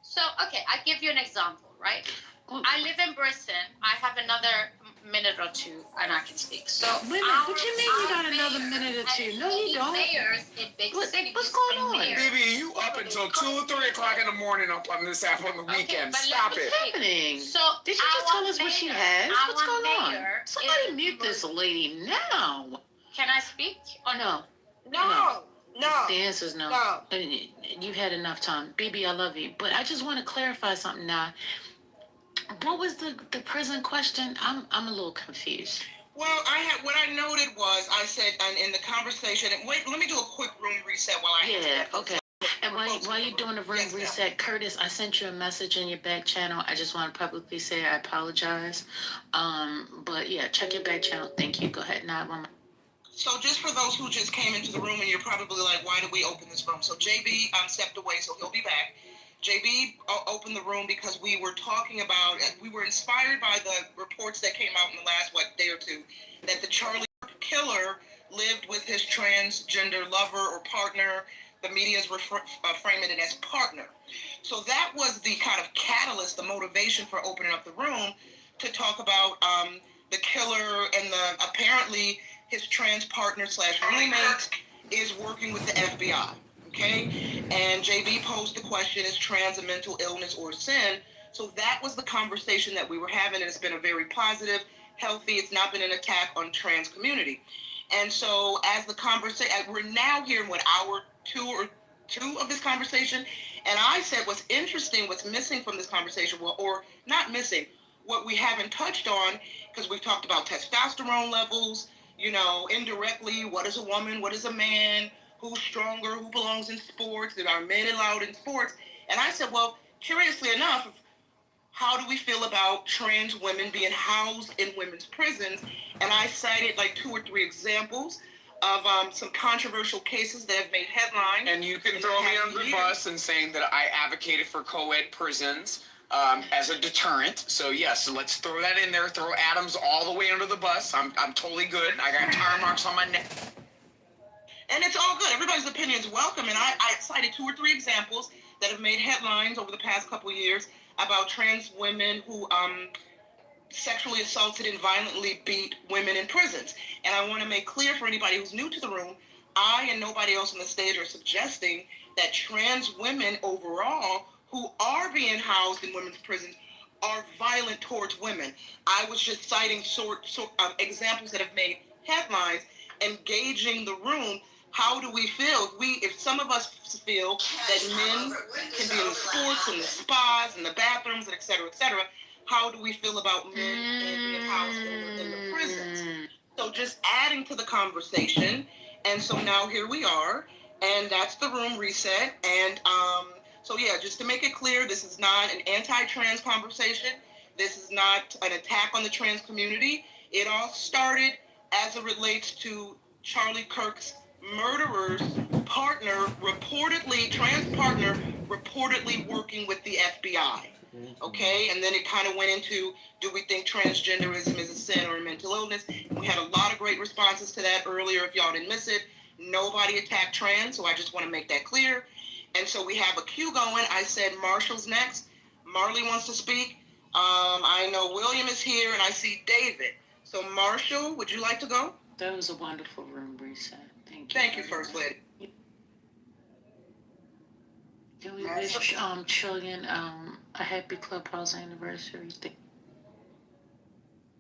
so okay, I give you an example, right? I live in Britain. I have another minute or two, and I can speak. So,
Wait a minute, what you mean you got another minute or two? No, you don't.
Mayors in big cities.
What's going on?
Baby, you up until 2 or 3 o'clock in the morning up on this app on the weekend.
but
Stop it.
What's happening?
So,
Did she just tell us what she has? What's going on? Somebody mute this lady now.
Can I speak or no?
No. No.
The answer is no.
No.
You've had enough time. BB, I love you. But I just want to clarify something now. What was the prison question? I'm a little confused.
Well, what I noted was I said in the conversation. And wait, let me do a quick room reset while I answer that.
Okay. And while you're doing the room reset, Curtis, I sent you a message in your back channel. I just want to publicly say I apologize. But yeah, check your back channel. Thank you. Go ahead.
So just for those who just came into the room and you're probably like, why did we open this room? So JB stepped away, so he'll be back. JB opened the room because we were talking about, we were inspired by the reports that came out in the last, day or two, that the Charlie killer lived with his transgender lover or partner. The media is framing it as partner. So that was the kind of catalyst, the motivation for opening up the room to talk about the killer and apparently his trans partner / roommate is working with the FBI. Okay, and JB posed the question, is trans a mental illness or sin? So that was the conversation that we were having, and it's been a very positive, healthy, it's not been an attack on trans community. And so as the conversation, we're now here in hour two of this conversation, and I said what's interesting, what's missing from this conversation, or not missing, what we haven't touched on, because we've talked about testosterone levels, indirectly, what is a woman, what is a man, who's stronger, who belongs in sports, that are men allowed in sports. And I said, well, curiously enough, how do we feel about trans women being housed in women's prisons? And I cited 2 or 3 examples of some controversial cases that have made headlines.
And you can throw me under the bus in saying that I advocated for co-ed prisons as a deterrent. So yes, let's throw that in there. Throw Adams all the way under the bus. I'm totally good. I got tire marks on my neck.
And it's all good. Everybody's opinion is welcome. And I cited 2 or 3 examples that have made headlines over the past couple of years about trans women who sexually assaulted and violently beat women in prisons. And I want to make clear for anybody who's new to the room, I and nobody else on the stage are suggesting that trans women overall who are being housed in women's prisons are violent towards women. I was just citing examples that have made headlines, engaging the room. How do we feel? If some of us feel that men can be in the sports and the spas and the bathrooms and et cetera, how do we feel about men being housed in the prisons? So just adding to the conversation. And so now here we are, and that's the room reset. And so yeah, just to make it clear, this is not an anti-trans conversation. This is not an attack on the trans community. It all started as it relates to Charlie Kirk's murderer's partner, trans partner, reportedly working with the FBI. Okay, and then it kind of went into, do we think transgenderism is a sin or a mental illness? We had a lot of great responses to that earlier. If y'all didn't miss it, nobody attacked trans, so I just want to make that clear. And so we have a queue going. I said Marshall's next. Marley wants to speak. I know William is here, and I see David. So Marshall, would you like to go?
That was a wonderful room reset. Thank you.
Thank you, First Lady.
Can we wish Trillian a happy Clubhouse anniversary?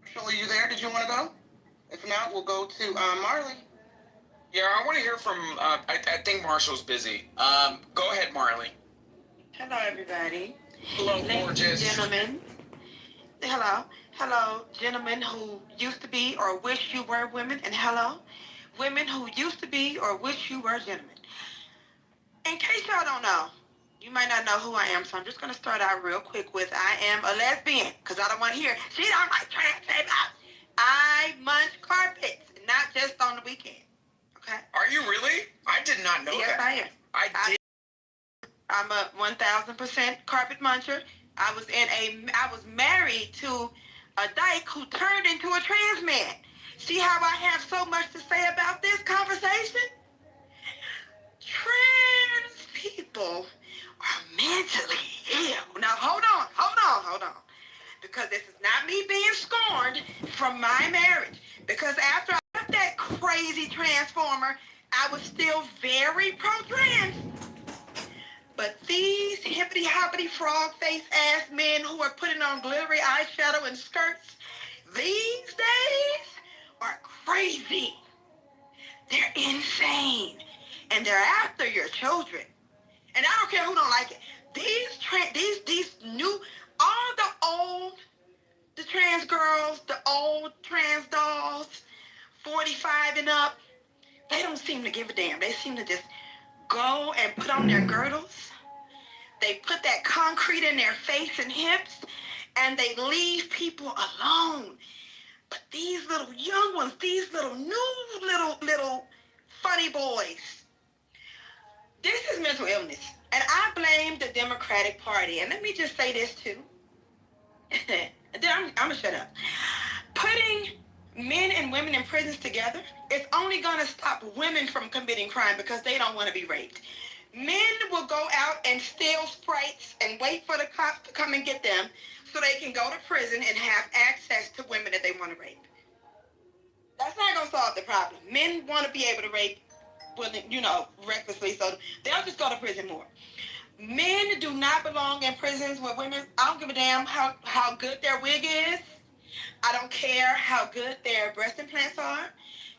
Marshall, are you there? Did you want to go? If not, we'll go to Marley.
Yeah, I want to hear from, I think Marshall's busy. Go ahead, Marley.
Hello, everybody.
Hello, gorgeous.
Gentlemen. Hello, gentlemen who used to be or wish you were women, and hello, women who used to be or wish you were gentlemen. In case y'all don't know, You might not know who I am, so I'm just going to start out real quick with I am a lesbian, because I don't want to hear, she don't like trans people. I munch carpets, not just on the weekend. Okay?
Are you really? I did not know
yes,
that.
Yes, I am. I did. I'm a 1,000% carpet muncher. I was married to a dyke who turned into a trans man. See how I have so much to say about this conversation? Trans people are mentally ill. Now, hold on. Because this is not me being scorned from my marriage. Because after I left that crazy transformer, I was still very pro-trans. But these hippity-hoppity frog-faced ass men who are putting on glittery eyeshadow and skirts these days are crazy. They're insane. And they're after your children. And I don't care who don't like it. These new, the trans girls, the old trans dolls, 45 and up, they don't seem to give a damn. They seem to just go and put on their girdles. They put that concrete in their face and hips, and they leave people alone. But these little young ones, these little new little funny boys, this is mental illness. And I blame the Democratic Party. And let me just say this too. I'm going to shut up. Putting men and women in prisons together is only going to stop women from committing crime because they don't want to be raped. Men will go out and steal Sprites and wait for the cops to come and get them so they can go to prison and have access to women that they want to rape. That's not going to solve the problem. Men want to be able to rape, recklessly, so they'll just go to prison more. Men do not belong in prisons with women. I don't give a damn how good their wig is. I don't care how good their breast implants are.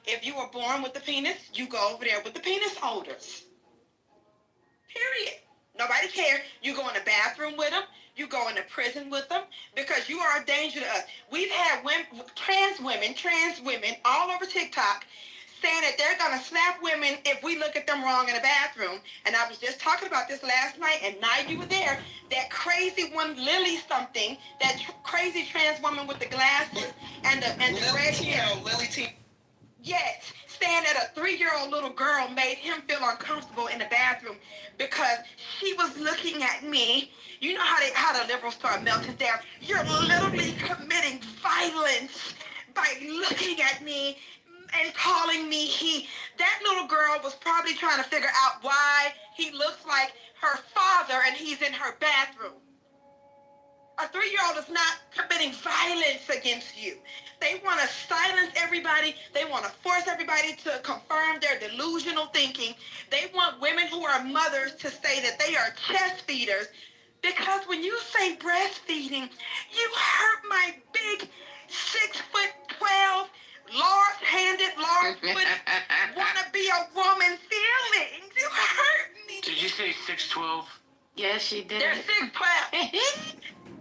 If you were born with the penis, you go over there with the penis holders. Period. Nobody cares. You go in the bathroom with them. You go into prison with them because you are a danger to us. We've had trans women all over TikTok saying that they're going to slap women if we look at them wrong in the bathroom. And I was just talking about this last night, and now you were there. That crazy one, Lily something, that crazy trans woman with the glasses and the red hair.
Lily T.
Yes, saying that a 3-year-old little girl made him feel uncomfortable in the bathroom because she was looking at me. You know how the liberals start melting down. You're literally committing violence by looking at me and calling me he. That little girl was probably trying to figure out why he looks like her father and he's in her bathroom. A 3-year-old is not committing violence against you. They want to silence everybody. They want to force everybody to confirm their delusional thinking. They want women who are mothers to say that they are chest feeders. Because when you say breastfeeding, you hurt my big 6'12", large-handed, large-footed, want to be a woman feelings. You hurt me.
Did you say 6'12"?
Yes, she did.
They're 6'12".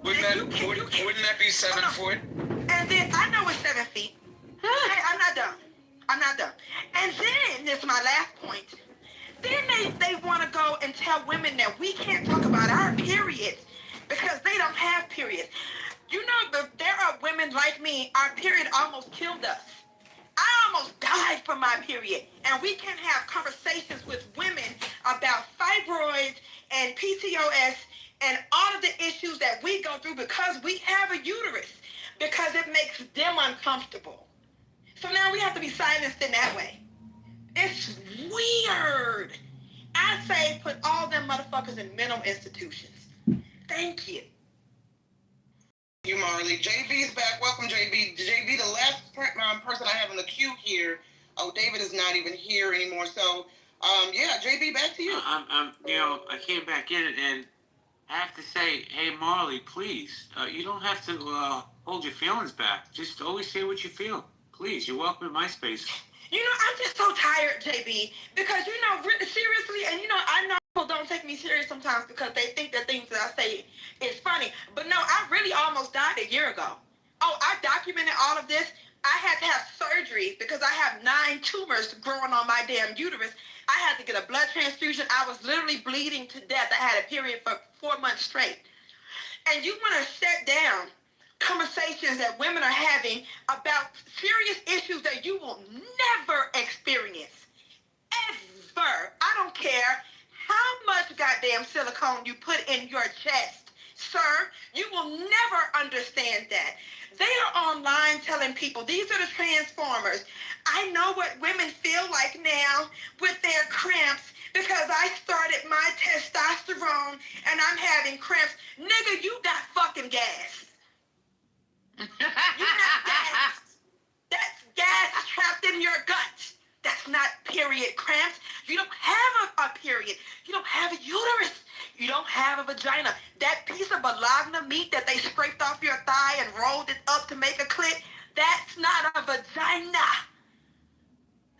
Wouldn't that be 7 foot?
And then, I know it's 7 feet. Hey, I'm not done. And then, this is my last point. Then they want to go and tell women that we can't talk about our periods because they don't have periods. You know, there are women like me, our period almost killed us. I almost died from my period. And we can't have conversations with women about fibroids and PCOS and all of the issues that we go through because we have a uterus, because it makes them uncomfortable. So now we have to be silenced in that way. It's weird. I say put all them motherfuckers in mental institutions. Thank you.
You, Marley. JB's back. Welcome, JB. JB, the last person I have in the queue here. Oh, David is not even here anymore. So, yeah, JB, back to you.
I came back in and I have to say, hey, Marley, please, you don't have to hold your feelings back. Just always say what you feel. Please, you're welcome in my space.
You know, I'm just so tired, JB, because, seriously, and, I know people don't take me serious sometimes because they think that things that I say is funny. But no, I really almost died a year ago. Oh, I documented all of this. I had to have surgery because I have 9 tumors growing on my damn uterus. I I had to get a blood transfusion. I was literally bleeding to death. I had a period for 4 months straight. And you want to shut down conversations that women are having about serious issues that you will never experience. Ever. I don't care how much goddamn silicone you put in your chest, sir. You will never understand that. They are online telling people, these are the transformers. I know what women feel like now with their cramps because I started my testosterone and I'm having cramps. Nigga, you got fucking gas. You got gas. That's gas trapped in your guts. That's not period cramps. You don't have a period. You don't have a uterus. You don't have a vagina. That piece of bologna meat that they scraped off your thigh and rolled it up to make a clit, that's not a vagina.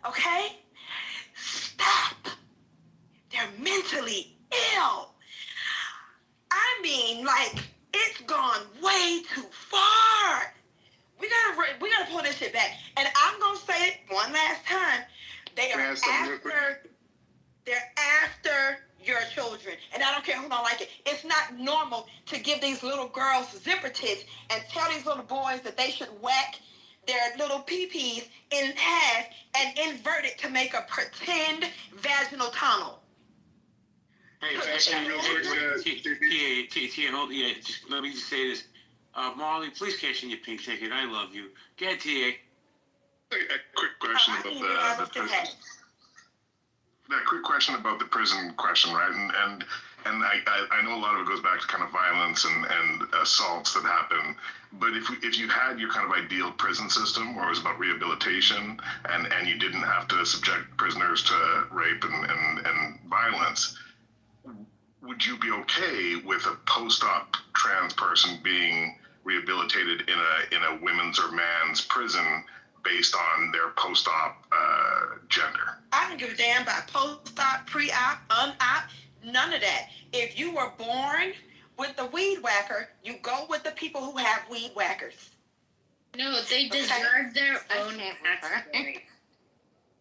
Okay? Stop. They're mentally ill. I mean, like, it's gone way too far. We gotta pull this shit back. And I'm gonna say it one last time. They're after your children. And I don't care who don't like it. It's not normal to give these little girls zipper tits and tell these little boys that they should whack their little pee-pees in half and invert it to make a pretend vaginal tunnel.
Hey, real quick, let me just say this. Marley, please cash in your pink ticket. I love you. Get TA.
A quick question about the prison. That quick question about the prison question, right? And I know a lot of it goes back to kind of violence and assaults that happen. But if you had your kind of ideal prison system where it was about rehabilitation and you didn't have to subject prisoners to rape and violence, would you be okay with a post-op trans person being rehabilitated in a women's or man's prison based on their post-op gender?
I don't give a damn about post-op, pre-op, un-op, none of that. If you were born with the weed whacker, you go with the people who have weed whackers.
No, they deserve their own category.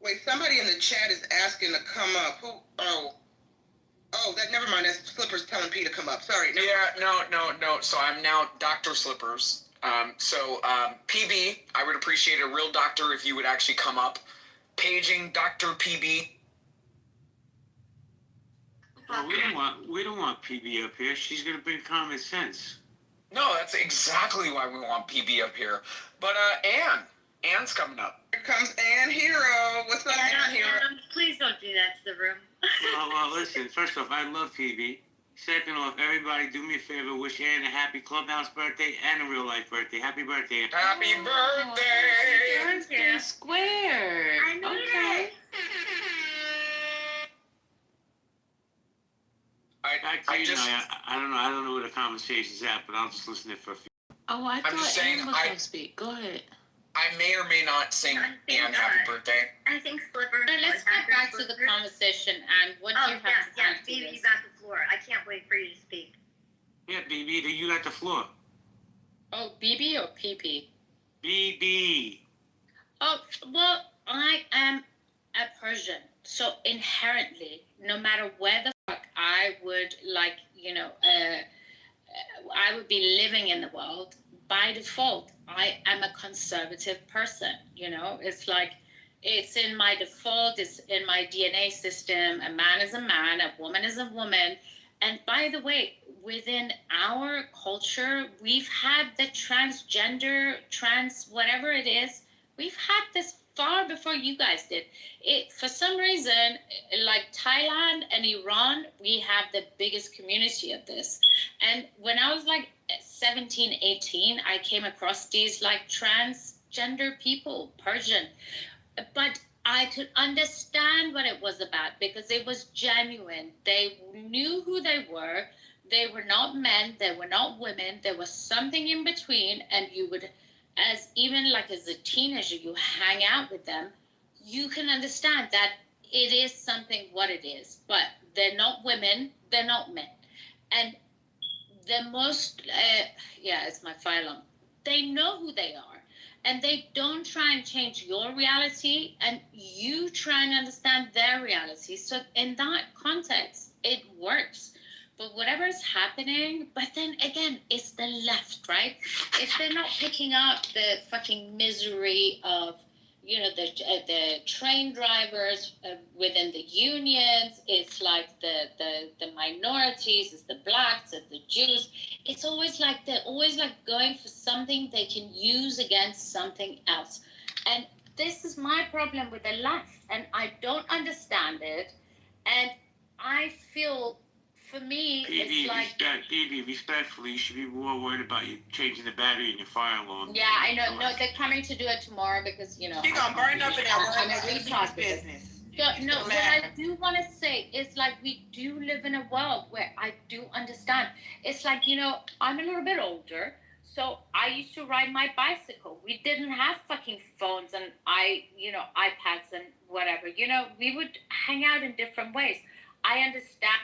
Wait, somebody in the chat is asking to come up. Who? Oh, that. Never mind. That's Slippers telling P to come up. Sorry.
No. So I'm now Dr. Slippers. PB, I would appreciate a real doctor if you would actually come up. Paging Dr. PB.
Well, we don't want PB up here. She's gonna bring common sense.
No, that's exactly why we want PB up here. But Anne's coming up.
Here comes Ann Hero. What's up, Ann Hero?
Please don't do that to the room.
Well, listen. First off, I love PB. Second off, everybody do me a favor, wish Ann a happy clubhouse birthday and a real life birthday. Happy birthday, Ann.
Happy birthday!
Birthday squared.
I know
Okay.
I don't know where the conversation's at, but I'll just listen to it for a few.
Oh, I thought Anne was going to speak. Go ahead.
I may or may not sing Anne happy birthday.
I think Slipper.
Let's get back to the conversation and what do you have to say?
Phoebe, you got the floor. I can't wait for you to speak.
Yeah, BB, you got the floor.
Oh, BB or PP?
BB.
Oh, well, I am a Persian. So inherently, no matter where the fuck I would I would be living in the world, by default, I am a conservative person. It's like, it's in my default, it's in my DNA system. A man is a man, a woman is a woman. And by the way, within our culture, we've had the transgender, whatever it is, we've had this far before you guys did. For some reason, like Thailand and Iran, we have the biggest community of this. And when I was like 17, 18, I came across these like transgender people, Persian. But I could understand what it was about because it was genuine. They knew who they were. They were not men. They were not women. There was something in between. And you would, as a teenager, you hang out with them. You can understand that it is something what it is. But they're not women. They're not men. And the most, it's my fire alarm. They know who they are. and they don't try and change your reality, and you try and understand their reality. So in that context, it works. But whatever is happening, but then again, it's the left, right? If they're not picking up the fucking misery of, the train drivers within the unions, it's like the minorities, it's the blacks, it's the Jews. It's always like they're always like going for something they can use against something else. And this is my problem with the left, and I don't understand it. And I feel, for me, it's like...
Respectfully, you should be more worried about you changing the battery in your fire alarm.
Yeah, I know. No, they're coming to do it tomorrow because,
She's gonna burn up in that
I'm business. So, no, what I do want to say is like we do live in a world where I do understand. It's like, I'm a little bit older, so I used to ride my bicycle. We didn't have fucking phones and iPads and whatever. We would hang out in different ways. I understand.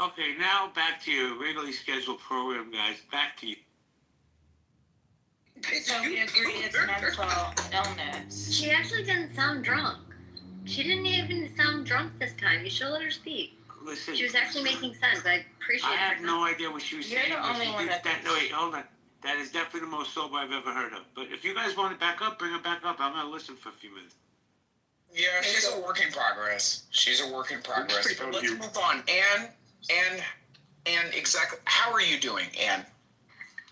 Okay, now back to your regularly scheduled program, guys. Back to you.
So we agree it's mental illness.
She actually didn't sound drunk. She didn't even sound drunk this time. You should let her speak.
Listen.
She was actually making sense. I appreciate it.
I have no idea what she was saying.
You're the only one that...
No, wait, hold on. That is definitely the most sober I've ever heard of. But if you guys want to back up, bring her back up. I'm going to listen for a few minutes.
Yeah, she's a work in progress. She's a work in progress. But let's move on. Anne, exactly. How are you doing, Anne?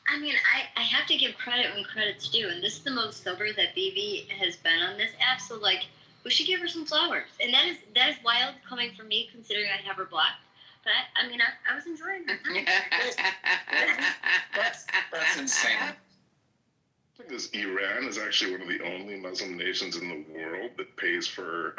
I mean, I have to give credit when credit's due, and this is the most sober that BB has been on this app. So, like, we should give her some flowers, and that is wild coming from me, considering I have her blocked. But I was enjoying it.
That's insane.
I think this Iran is actually one of the only Muslim nations in the world that pays for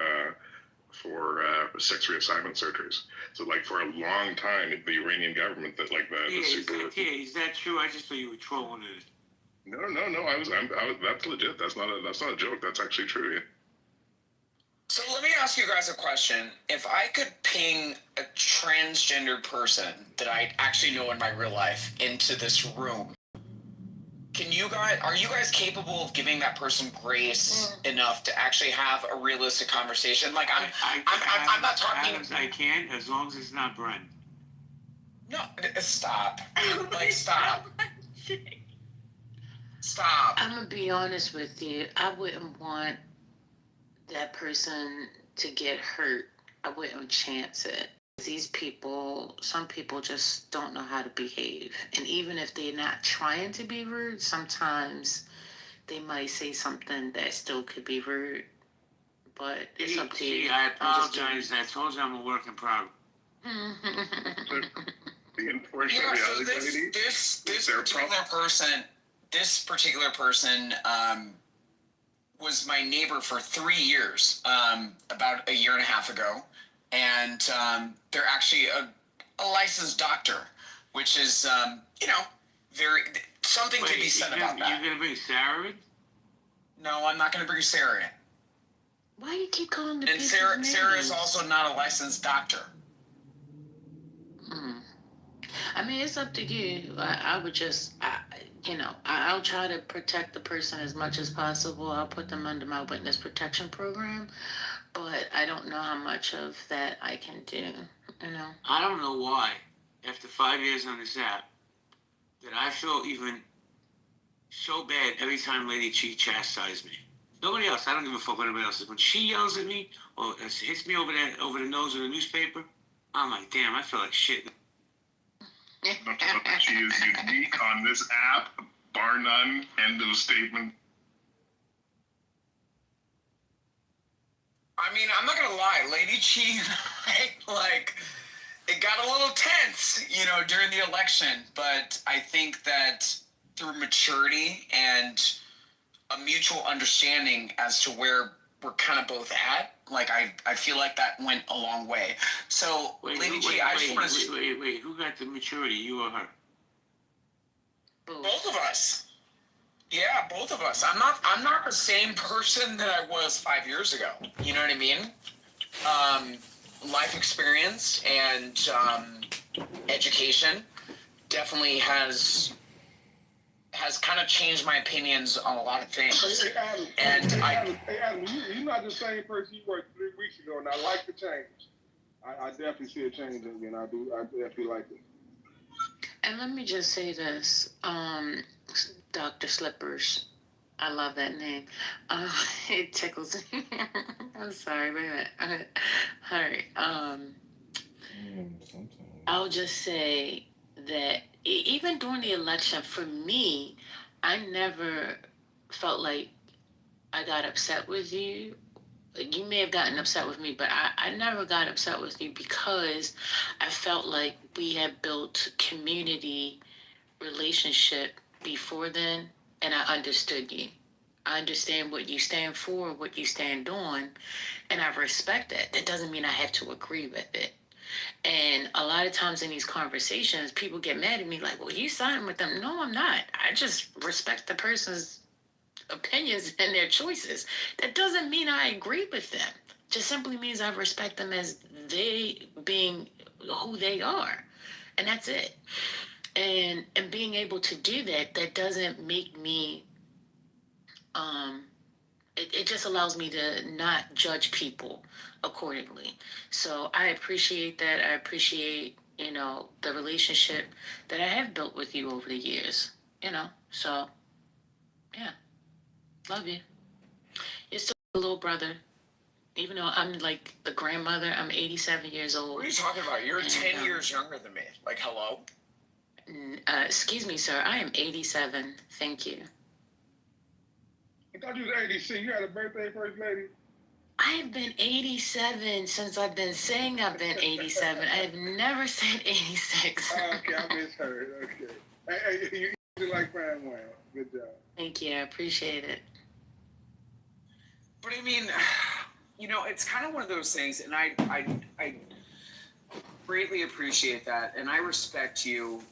sex reassignment surgeries. So, like, for a long time, the Iranian government that the super.
Is that true? I just thought you were trolling it.
No. That's legit. That's not a joke. That's actually true. Yeah.
So let me ask you guys a question. If I could ping a transgender person that I actually know in my real life into this room, are you guys capable of giving that person grace enough to actually have a realistic conversation? Like, I'm not talking.
I can, as long as it's not Brent.
No, stop. Like, stop. Stop.
I'm gonna be honest with you. I wouldn't want that person to get hurt. I wouldn't chance it. Some people just don't know how to behave. And even if they're not trying to be rude, sometimes they might say something that still could be rude. But it's up to you.
I apologize. I told you I'm a work in progress.
This particular person was my neighbor for 3 years, about a year and a half ago. And they're actually a licensed doctor, which is, very something to be said about that.
You're going to bring Sarah in?
No, I'm not going to bring Sarah in.
Why do you keep calling the
And Sarah is also not a licensed doctor.
I mean, it's up to you. I would just, I'll try to protect the person as much as possible. I'll put them under my witness protection program. But I don't know how much of that I can do,
I don't know why, after 5 years on this app, that I feel even so bad every time Lady Chi chastises me. Nobody else. I don't give a fuck what anybody else is. When she yells at me or hits me over the nose with a newspaper, I'm like, damn, I feel like shit.
She is unique on this app, bar none. End of statement.
I mean, I'm not gonna lie, Lady Chi, it got a little tense, during the election. But I think that through maturity and a mutual understanding as to where we're kind of both at, I feel like that went a long way. So, Lady Chi, I just want to...
Wait, who got the maturity, you or her?
Both of us. Yeah, both of us. I'm not the same person that I was 5 years ago. You know what I mean? Life experience and education definitely has has kind of changed my opinions on a lot of things.
Hey, Adam, you're not the same person you were 3 weeks ago, and I like the change. I definitely see a change in you, and I definitely like it.
And let me just say this, Dr. Slippers. I love that name. It tickles me. I'm sorry, wait a minute. All right. I'll just say that even during the election, for me, I never felt like I got upset with you. You may have gotten upset with me, but I never got upset with you because I felt like we had built community relationship before then, and I understood you. I understand what you stand for, what you stand on, and I respect that. That doesn't mean I have to agree with it. And a lot of times in these conversations, people get mad at me like, well, you siding with them. No, I'm not. I just respect the person's opinions and their choices. That doesn't mean I agree with them. Just simply means I respect them as they being who they are. And that's it. And being able to do that, that doesn't make me it just allows me to not judge people accordingly. So I appreciate that. I appreciate, the relationship that I have built with you over the years. So yeah, love you. You're still a little brother. Even though I'm like the grandmother, I'm 87 years old.
What are you talking about? You're 10 years younger than me. Like, hello?
Excuse me, sir. I am 87. Thank you.
I thought you was 86. You had a birthday, First Lady?
I've been 87 since I've been saying I've been 87. I have never said 86.
Okay, I misheard. Okay. Hey, you like Fran Wayne. Good job.
Thank you. I appreciate it.
But I mean, it's kind of one of those things, and I greatly appreciate that, and I respect you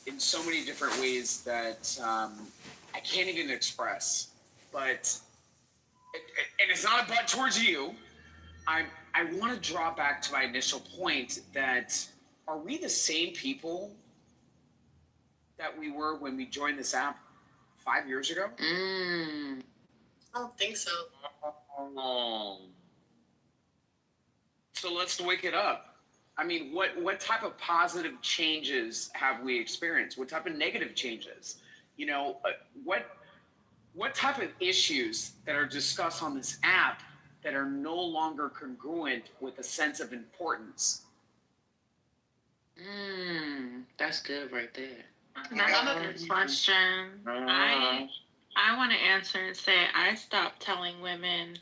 in so many different ways that I can't even express. But, and it's not a butt towards you. I want to draw back to my initial point that are we the same people that we were when we joined this app 5 years ago?
I don't think so.
So let's wake it up. I mean, what type of positive changes have we experienced? What type of negative changes? What type of issues that are discussed on this app that are no longer congruent with a sense of importance?
That's good right there.
That's a good question. I want to answer and say I stopped telling women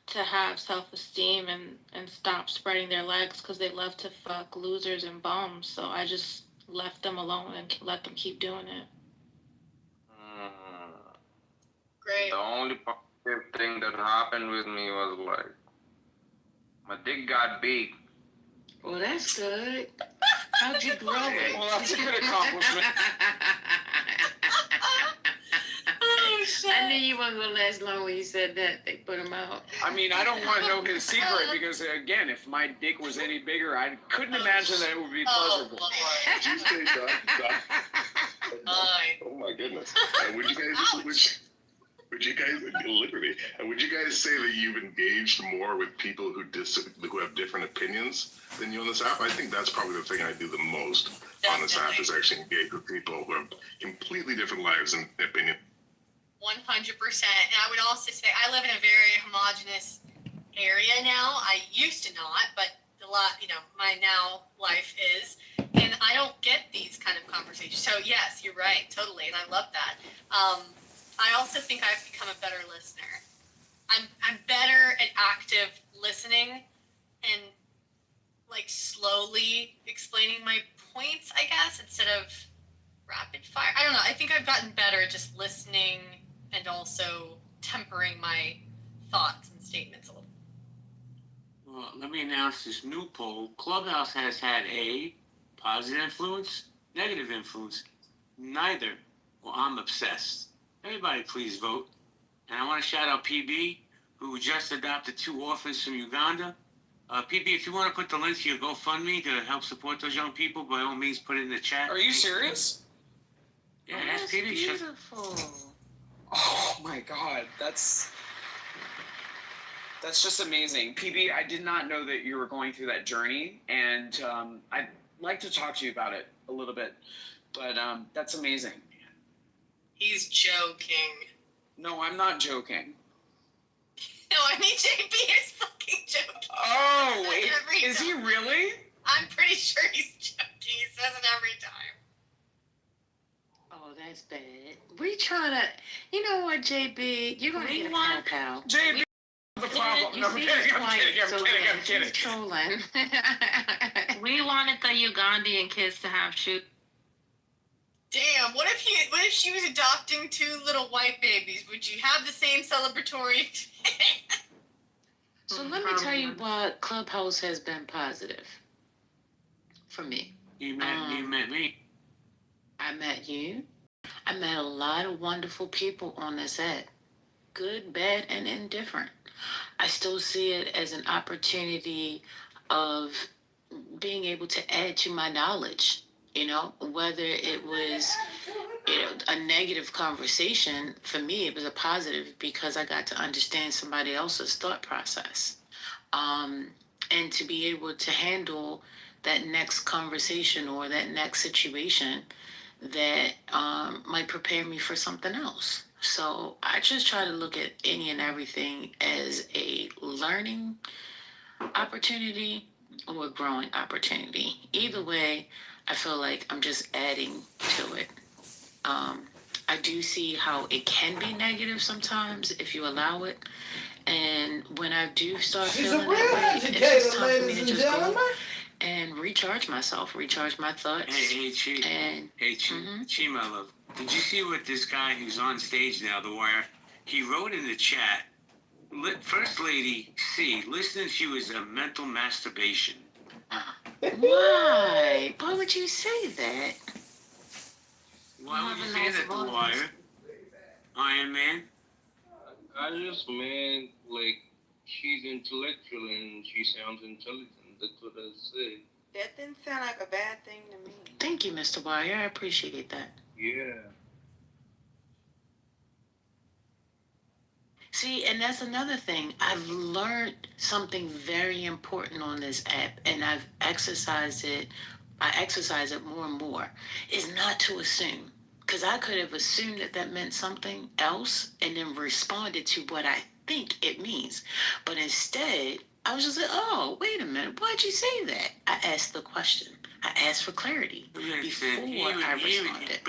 to have self-esteem and stop spreading their legs because they love to fuck losers and bums. So I just left them alone and let them keep doing it.
Great.
The only positive thing that happened with me was like my dick got big.
Well, that's good. How'd you grow it?
Well, that's a good accomplishment.
Oh, shit. I knew you weren't gonna last long when you said that. They put him out.
I mean, I don't want to know his secret because, again, if my dick was any bigger, I couldn't imagine that it would be pleasurable.
Did you say Doc? Oh my goodness! Would you guys literally? Would you guys say that you've engaged more with people who have different opinions than you on this app? I think that's probably the thing I do the most on this app is actually engage with people who have completely different lives and opinions.
100%. And I would also say I live in a very homogenous area now. I used to not, but my now life is. And I don't get these kind of conversations. So yes, you're right, totally. And I love that. I also think I've become a better listener. I'm better at active listening and like slowly explaining my points, I guess, instead of rapid fire. I don't know. I think I've gotten better at just listening and also tempering my thoughts and statements a little.
Well, let me announce this new poll. Clubhouse has had a positive influence, negative influence, neither. Well, I'm obsessed. Everybody please vote. And I want to shout out PB, who just adopted 2 orphans from Uganda. PB, if you want to put the link to your GoFundMe to help support those young people, by all means, put it in the chat.
Are you serious?
Yeah, that's beautiful.
Beautiful.
Oh my God, that's just amazing. PB, I did not know that you were going through that journey, and I'd like to talk to you about it a little bit, but that's amazing.
He's joking.
No, I'm not joking.
No, I mean JB is fucking joking.
Oh, wait, is he really?
I'm pretty sure he's joking. He says it every time.
Oh, that's bad. We trying to, you know what, JB? You're gonna get a pen pal.
JB, the problem. No, I'm kidding. I'm kidding.
Trolling.
We wanted the Ugandan kids to have shoes.
Damn, what if she was adopting 2 little white babies? Would you have the same celebratory?
So let me tell you why Clubhouse has been positive for me.
You met me.
I met you. I met a lot of wonderful people on this app. Good, bad, and indifferent. I still see it as an opportunity of being able to add to my knowledge, whether it was a negative conversation. For me, it was a positive because I got to understand somebody else's thought process, and to be able to handle that next conversation or that next situation that might prepare me for something else. So I just try to look at any and everything as a learning opportunity or a growing opportunity. Either way, I feel like I'm just adding to it. I do see how it can be negative sometimes if you allow it. And when I do start feeling that way, it's just time for me to just go and recharge myself, recharge my thoughts.
Hey, Chi, my love. Did you see what this guy who's on stage now, The Wire, he wrote in the chat, First Lady C, listening to you is a mental masturbation.
Why? Why would you say that?
Why would you say that, The Wire? Iron Man?
I just meant, like, she's intellectual and she sounds intelligent. That's what I said.
That didn't sound like a bad thing to me.
Thank you, Mr. Wire. I appreciate that.
Yeah.
See, and that's another thing. I've learned something very important on this app, and I've exercised it. I exercise it more and more, is not to assume. Because I could have assumed that meant something else and then responded to what I think it means. But instead, I was just like, oh, wait a minute. Why'd you say that? I asked the question. I asked for clarity before I responded.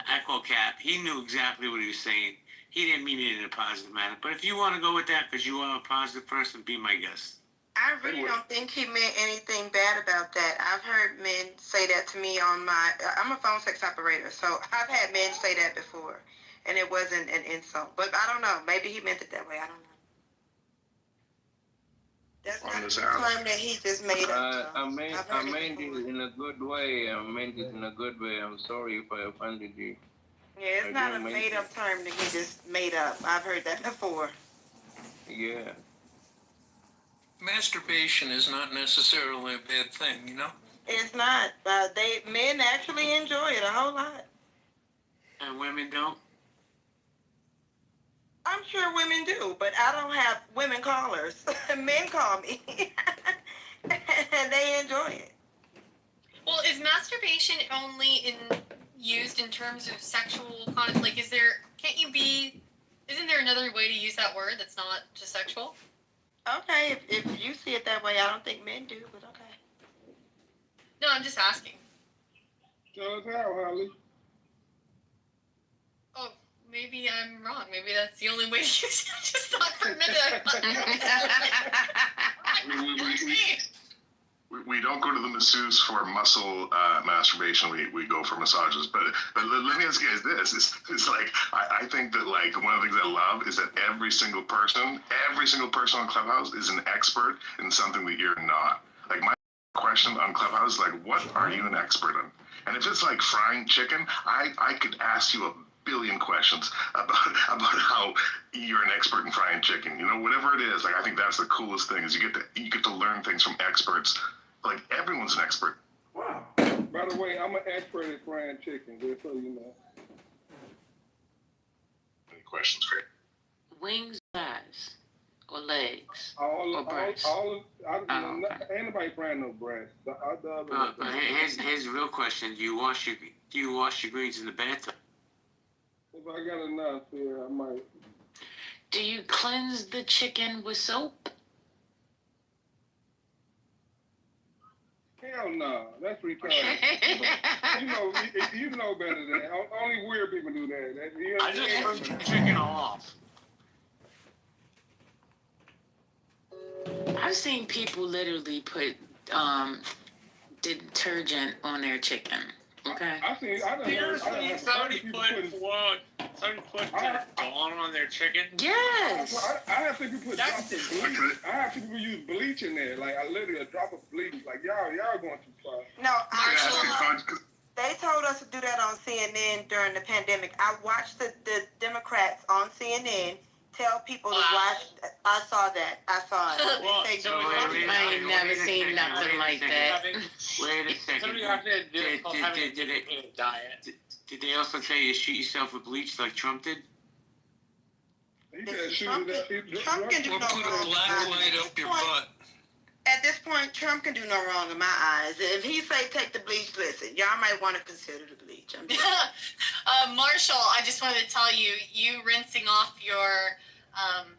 Echo cap. He knew exactly what he was saying. He didn't mean it in a positive manner. But if you want to go with that because you are a positive person, be my guest.
I really don't think he meant anything bad about that. I've heard men say that to me I'm a phone sex operator, so I've had men say that before, and it wasn't an insult. But I don't know. Maybe he meant it that way. I don't know. That's not the term that he just made up.
I meant it in a good way. I'm sorry if I offended you.
Yeah, it's not a made-up term that he just made up. I've heard that before.
Yeah.
Masturbation is not necessarily a bad thing,
It's not. Men actually enjoy it a whole lot.
And women don't?
I'm sure women do, but I don't have women callers. Men call me. And they enjoy it.
Well, is masturbation only used in terms of sexual like isn't there another way to use that word that's not just sexual?
Okay, if you see it that way, I don't think men do, but okay.
No, I'm just asking.
Tell us how, Holly.
Oh, maybe I'm wrong. Maybe that's the only way to use it. I just thought for a minute.
We don't go to the masseuse for muscle masturbation. We go for massages. But let me ask you guys this: it's like I think that like one of the things I love is that every single person on Clubhouse is an expert in something that you're not. Like my question on Clubhouse is like, what are you an expert in? And if it's like frying chicken, I could ask you a billion questions about how you're an expert in frying chicken. Whatever it is. Like I think that's the coolest thing is you get to learn things from experts. Like everyone's an expert.
Wow. By the way, I'm an expert at frying chicken, just so you know.
Any questions, Craig?
Wings, thighs, or legs,
All,
or breasts.
ain't nobody frying no breast. The other
But here's the real question: Do you wash your greens in the bathtub?
If I got enough here, I might.
Do you cleanse the chicken with soap?
Hell no, that's retarded. you know better than that. Only weird people do that.
I just put the chicken off.
I've seen people literally put detergent on their chicken. Okay.
Somebody put Dawn on their chicken.
Yes.
I have seen people drops of bleach. I have seen people use bleach in there. Like literally a drop of bleach. Like y'all going too far.
No, they told us to do that on CNN during the pandemic. I watched the Democrats on CNN tell people to wash. I saw that. I saw it.
Well,
I ain't never seen nothing like that.
Wait a second. Did they also tell you to shoot yourself with bleach like Trump did?
Trump can do no wrong. At this point, Trump can do no wrong in my eyes. If he say take the bleach, listen, y'all might want to consider the bleach.
Marshall, I just wanted to tell you, you rinsing off your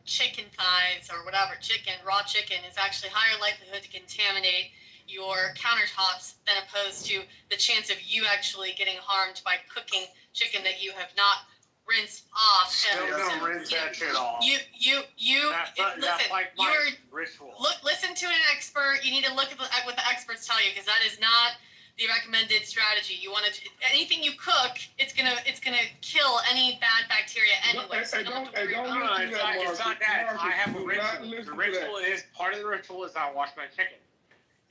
chicken thighs or whatever, raw chicken, is actually higher likelihood to contaminate your countertops than opposed to the chance of you actually getting harmed by cooking chicken that you have not rinsed off.
Still don't rinse that shit off.
Listen,
like my ritual.
Listen to an expert. You need to look at what the experts tell you, because that is not the recommended strategy. You want to anything you cook, it's gonna kill any bad bacteria anyway. So
it's not that. I have a ritual. The ritual is part of the ritual is I wash my chicken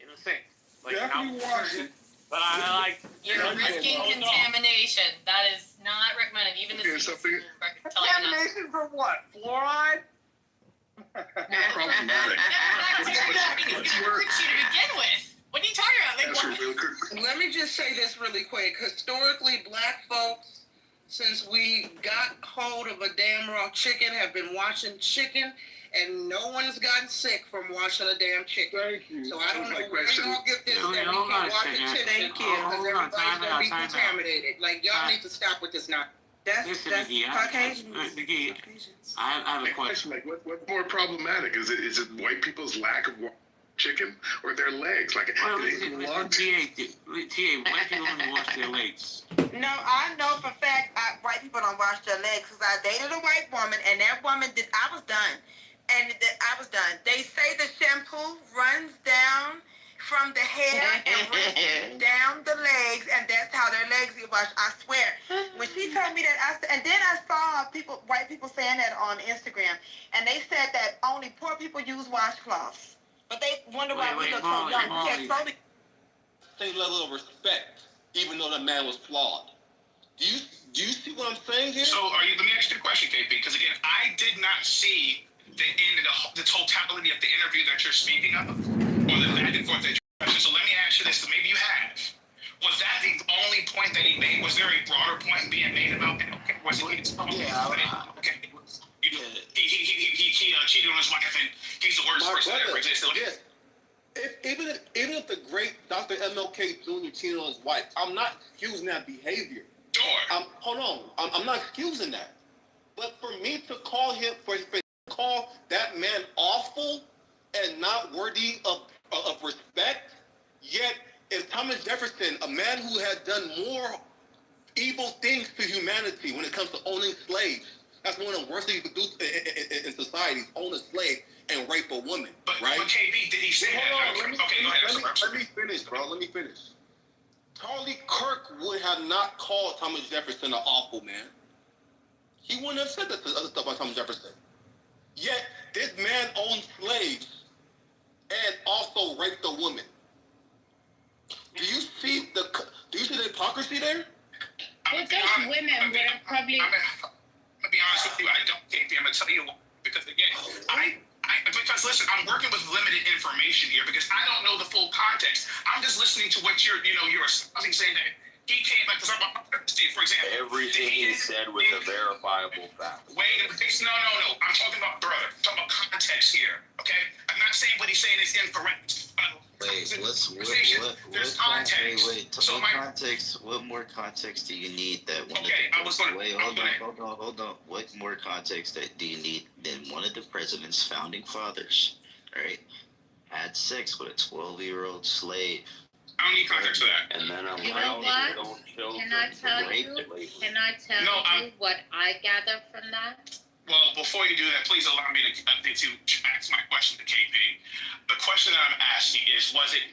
in the sink. But I like.
You're risking contamination. That is not recommended. Even the CDC
contamination for what? Fluoride?
Problematic.
It's gonna hurt you to begin with. What are you talking about?
Let me just say this really quick. Historically, black folks, since we got hold of a damn raw chicken, have been washing chicken, and no one's gotten sick from washing a damn chicken.
Thank you.
So I don't know where y'all get this that we can wash a chicken because everybody's gonna be contaminated. Like y'all need to stop with this now.
That's Caucasians.
I have a question.
Like, what's more problematic? Is it white people's lack of chicken or their legs? Like,
TA, white people don't wash their legs.
No, I know for a fact white people don't wash their legs, because I dated a white woman, and that woman did. I was done. They say the shampoo runs down from the hair and runs down the legs, and that's how their legs get washed. I swear. When she told me that, and then I saw white people saying that on Instagram, and they said that only poor people use washcloths. But they wonder why we look so young.
Same level of respect, even though that man was flawed. Do you see what I'm saying here?
So, let me ask you a question, KP, because again, I did not see the totality of the interview that you're speaking of, or the back and forth that you're question. So let me ask you this, because maybe you have. Was that the only point that he made? Was there a broader point being made about it? Okay, was it? Okay. He cheated on his wife, and he's the worst person that ever existed.
Yes. Even if the great Dr. MLK Jr. cheated on his wife, I'm not excusing that behavior.
Sure.
Hold on. I'm not excusing that. But for me to call him, for call that man awful and not worthy of respect, yet is Thomas Jefferson, a man who has done more evil things to humanity when it comes to owning slaves. That's one of the worst things you could do in society, own a slave and rape a woman, right?
But KB, did he say that?
Let me finish, bro. Let me finish. Charlie Kirk would have not called Thomas Jefferson an awful man. He wouldn't have said that other stuff about Thomas Jefferson. Yet, this man owned slaves and also raped a woman. Do you see the hypocrisy there?
But those women would have probably...
I'm going to be honest with you, I don't, KP. I'm going to tell you why. Because again, I
because listen, I'm working with limited information here because I don't know the full context. I'm just listening to what you're espousing, saying that he can't, like, because Steve, for example.
Everything he said was a verifiable fact.
Wait, no. I'm talking about brother. I'm talking about context here, okay? I'm not saying what he's saying is incorrect.
Wait,
There's context.
What more context do you need that one hold on. What more context do you need than one of the president's founding fathers, right, had sex with a 12-year-old slave?
I don't need context for that.
And then
You know what? Can I tell you what I gather from that?
Well, before you do that, please allow me to ask my question to KP. The question that I'm asking is, was it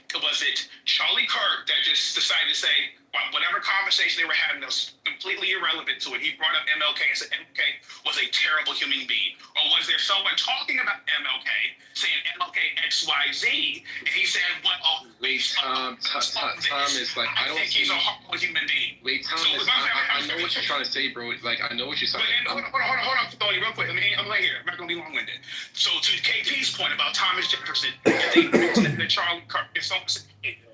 Charlie Kirk that just decided to say, well, whatever conversation they were having that was completely irrelevant to it, he brought up MLK and said MLK was a terrible human being? Or was there someone talking about MLK saying MLK XYZ, and he said, Tom
is like, I don't
think he's a horrible human being.
Wait, Tom, I know what you're trying to say, bro. Like, I know what you're saying.
Hold on, Tony, real quick. I'm right here. I'm not going to be long-winded. So to KP's point about Thomas Jefferson, the Charlie Kirk, it's almost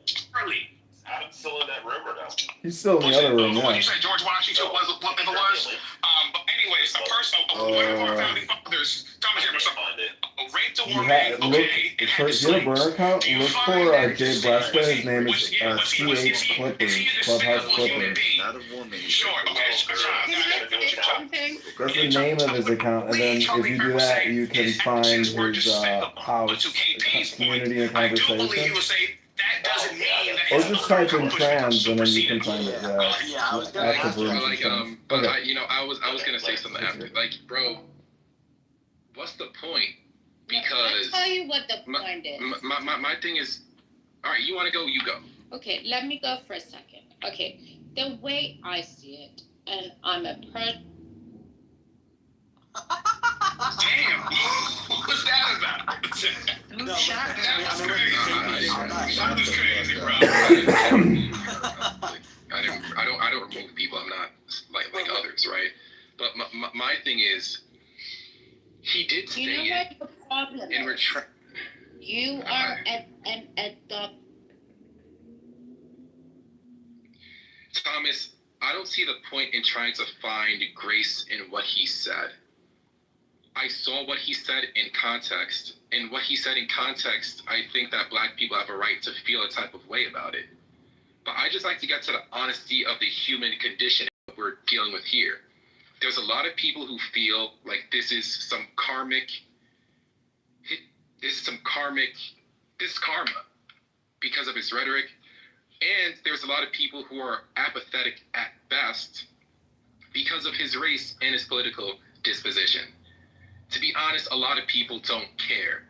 Charlie.
I'm still in that room or no?
He's still in the other room,
What
yeah.
you said George Washington was what it was. But anyways, one of our founding fathers, Thomas Jefferson, raped a woman.
Get a burner account. Look for Jay Blasco. His name is CH Clippers, Clubhouse Clippers.
Not a woman.
Sure,
That's the name of his account, and then if you do that, you can find his house, community and conversation. Or just type in trans, and then you can find it.
Yeah, I was gonna I was gonna say something after. Like, bro, what's the point? Because
I'll tell you what the point is.
My thing is, all right, you want to go, you go.
Okay, let me go for a second. Okay, the way I see it, and I'm a
Damn, what was that about? That was crazy, bro.
I don't remove people. I'm not like others, right? But my thing is, he did say it.
What the problem
and we're
you are at the
Thomas, I don't see the point in trying to find grace in what he said. I saw what he said in context. And what he said in context, I think that black people have a right to feel a type of way about it. But I just like to get to the honesty of the human condition we're dealing with here. There's a lot of people who feel like this is karma. This is karma because of his rhetoric. And there's a lot of people who are apathetic at best because of his race and his political disposition. To be honest, a lot of people don't care.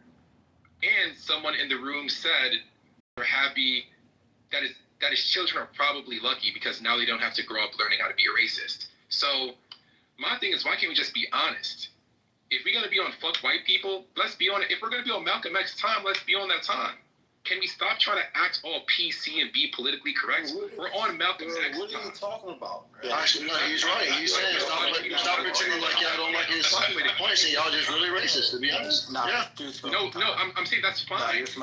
And someone in the room said they're happy that his children are probably lucky because now they don't have to grow up learning how to be a racist. So my thing is, why can't we just be honest? If we're going to be on fuck white people, let's be on it. If we're going to be on Malcolm X time, let's be on that time. Can we stop trying to act all PC and be politically correct? We're on Malcolm's X time.
What are you talking about?
Yeah,
actually, no, he's right. He's saying stop pretending like y'all don't like his side. But the point is, y'all just really racist, to be honest.
No, I'm saying that's fine. Let's do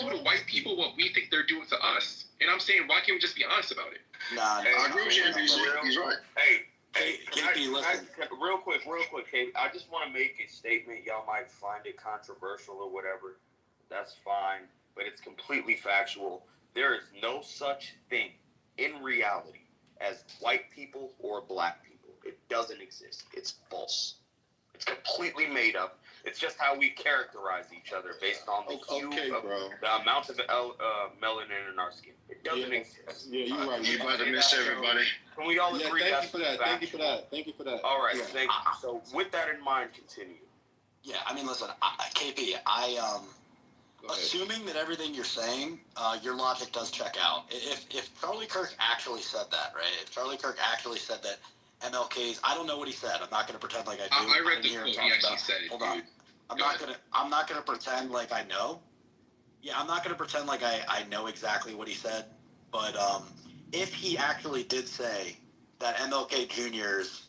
to white people what we think they're doing to us. And I'm saying, why can't we just be honest about it?
I agree with you. He's right.
Hey, listen. Real quick, Kate. I just want to make a statement. Y'all might find it controversial or whatever. That's fine, but it's completely factual. There is no such thing in reality as white people or black people. It doesn't exist. It's false. It's completely made up. It's just how we characterize each other based on the hue of the amount of melanin in our skin. It doesn't exist.
Yeah, you're right. You about to miss everybody.
Can we all agree?
Thank you for that. Thank you for that.
All right, thank you. So with that in mind, continue.
Yeah, I mean, listen, KP, assuming that everything you're saying, your logic does check out. If Charlie Kirk actually said that, right? If Charlie Kirk actually said that MLK's, I don't know what he said. I'm not going to pretend like I do.
I read the quote. He actually said it.
Hold on. I'm not going to pretend like I know. Yeah, I'm not going to pretend like I know exactly what he said. But if he actually did say that MLK Jr.'s,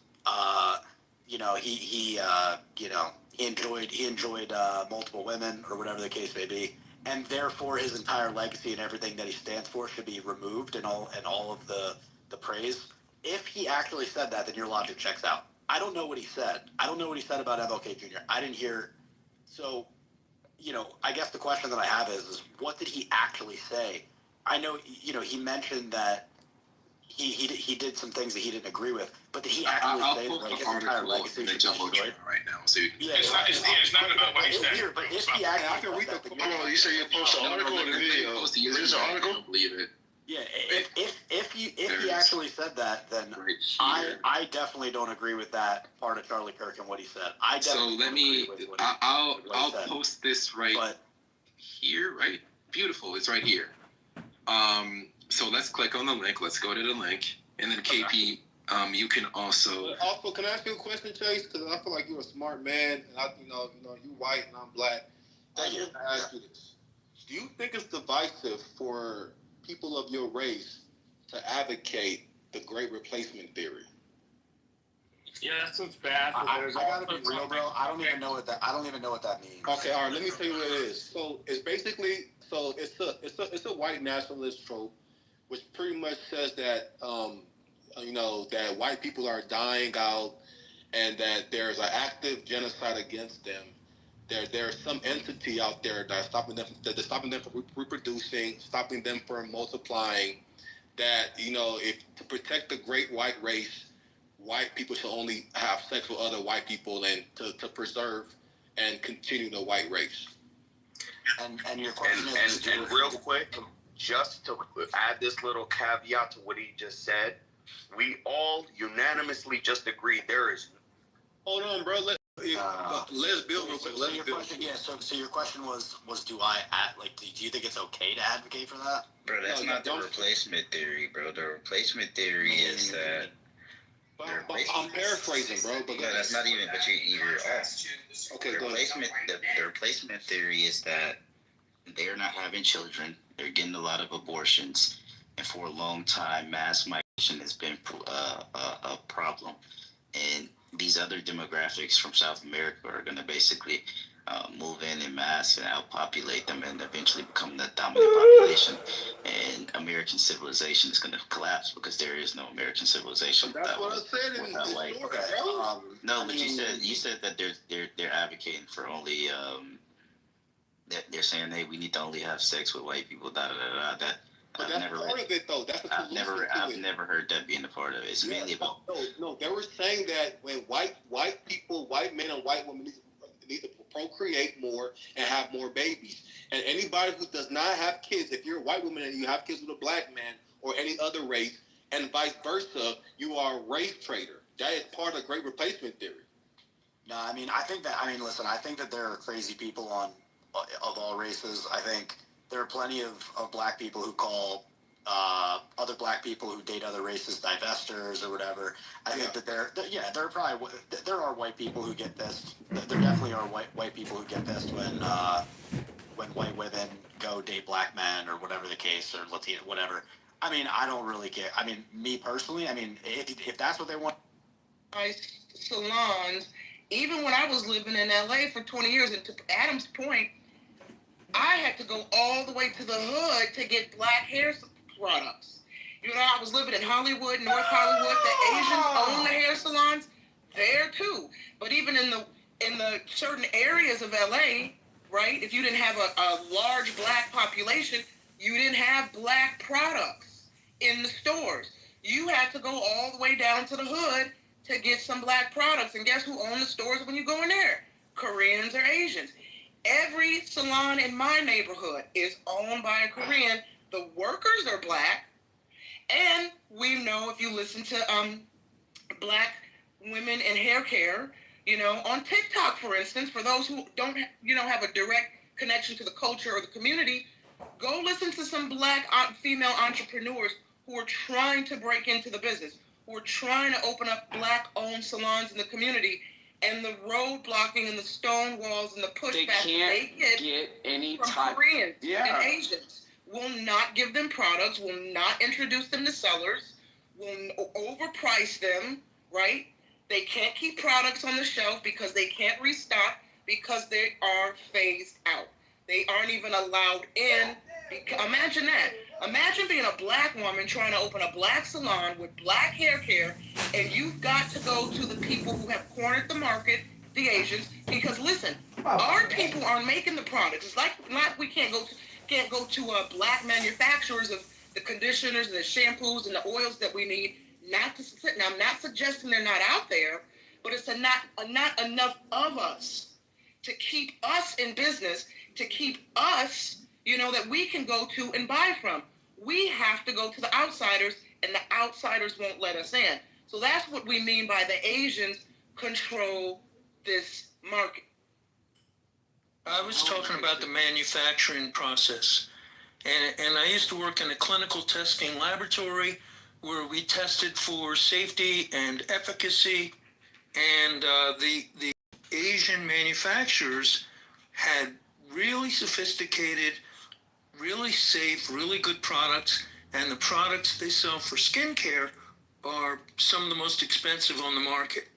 he enjoyed multiple women or whatever the case may be, and therefore his entire legacy and everything that he stands for should be removed and all of the praise. If he actually said that, then your logic checks out. I don't know what he said. I don't know what he said about MLK Jr. I didn't hear. So, I guess the question that I have is what did he actually say? I know, he mentioned that he did some things that he didn't agree with, but did he actually say that his entire legacy should be destroyed?
Right now, so you can.
It's not about what he said.
But if he actually said that,
Hold on, you say you post an article or the video? Is this an article? I don't believe it.
Yeah, if he actually said that, then I definitely don't agree with that part of Charlie Kirk and what he said.
I'll post this right here, right? Beautiful, it's right here. So let's click on the link. Let's go to the link, and then KP, you can also.
Also, can I ask you a question, Chase? Because I feel like you're a smart man, and you white and I'm black. I want to ask you this: do you think it's divisive for people of your race to advocate the Great Replacement theory?
Yeah, that sounds bad.
I gotta be real, bro. I don't even know what that means.
Okay, all right. Let me tell you what it is. So it's basically it's a white nationalist trope, which pretty much says that that white people are dying out, and that there's an active genocide against them. There's some entity out there that's stopping them from reproducing, stopping them from multiplying. That if to protect the great white race, white people should only have sex with other white people, and to preserve and continue the white race.
And your question
and real quick, just to add this little caveat to what he just said, we all unanimously just agreed there is.
Hold on, bro. Let's build real quick.
So your question was do I do you think it's okay to advocate for that?
Bro, that's not the replacement theory, bro. The replacement theory is that.
I'm paraphrasing, bro. But
no, that's not even. But you're off. Okay, the replacement theory is that they're not having children. They're getting a lot of abortions, and for a long time, mass migration has been a problem. And these other demographics from South America are going to basically move in mass and outpopulate them, and eventually become the dominant population. And American civilization is going to collapse because there is no American civilization.
That's what I said in the story, bro.
No, but you said that they're advocating for only they're saying, hey, we need to only have sex with white people. That.
But that's part of it, though. That's a solution.
I've never heard that being a part of it. It's mainly about.
No. They were saying that when white people, white men and white women need to procreate more and have more babies. And anybody who does not have kids, if you're a white woman and you have kids with a black man or any other race, and vice versa, you are a race traitor. That is part of Great Replacement theory.
No, listen, I think that there are crazy people of all races. I think there are plenty of black people who call other black people who date other races divestors or whatever. I think that there are white people who get pissed. There definitely are white people who get pissed when white women go date black men or whatever the case, or Latino, whatever. I don't really care. Me personally, if that's what they want.
Salons, even when I was living in LA for 20 years, and to Adam's point, I had to go all the way to the hood to get black hair products. I was living in Hollywood, North Hollywood. The Asians own the hair salons there too. But even in the certain areas of LA, right? If you didn't have a large black population, you didn't have black products in the stores. You had to go all the way down to the hood to get some black products. And guess who owned the stores when you go in there? Koreans or Asians. Every salon in my neighborhood is owned by a Korean. The workers are black. And we know, if you listen to black women in hair care, on TikTok, for instance, for those who don't, have a direct connection to the culture or the community, go listen to some black female entrepreneurs who are trying to break into the business, who are trying to open up black-owned salons in the community. And the road blocking and the stone walls and the pushback they get any from Koreans and Asians will not give them products, will not introduce them to sellers, will overprice them, right? They can't keep products on the shelf because they can't restock because they are phased out. They aren't even allowed in. Imagine that. Imagine being a black woman trying to open a black salon with black hair care, and you've got to go to the people who have cornered the market, the Asians, because listen, our people aren't making the products. It's like we can't go to black manufacturers of the conditioners and the shampoos and the oils that we need. Now, I'm not suggesting they're not out there, but it's not enough of us to keep us in business, to keep us, that we can go to and buy from. We have to go to the outsiders, and the outsiders won't let us in. So that's what we mean by the Asians control this market.
I was talking about the manufacturing process. And I used to work in a clinical testing laboratory where we tested for safety and efficacy. And the Asian manufacturers had really sophisticated, really safe, really good products. And the products they sell for skincare are some of the most expensive on the market.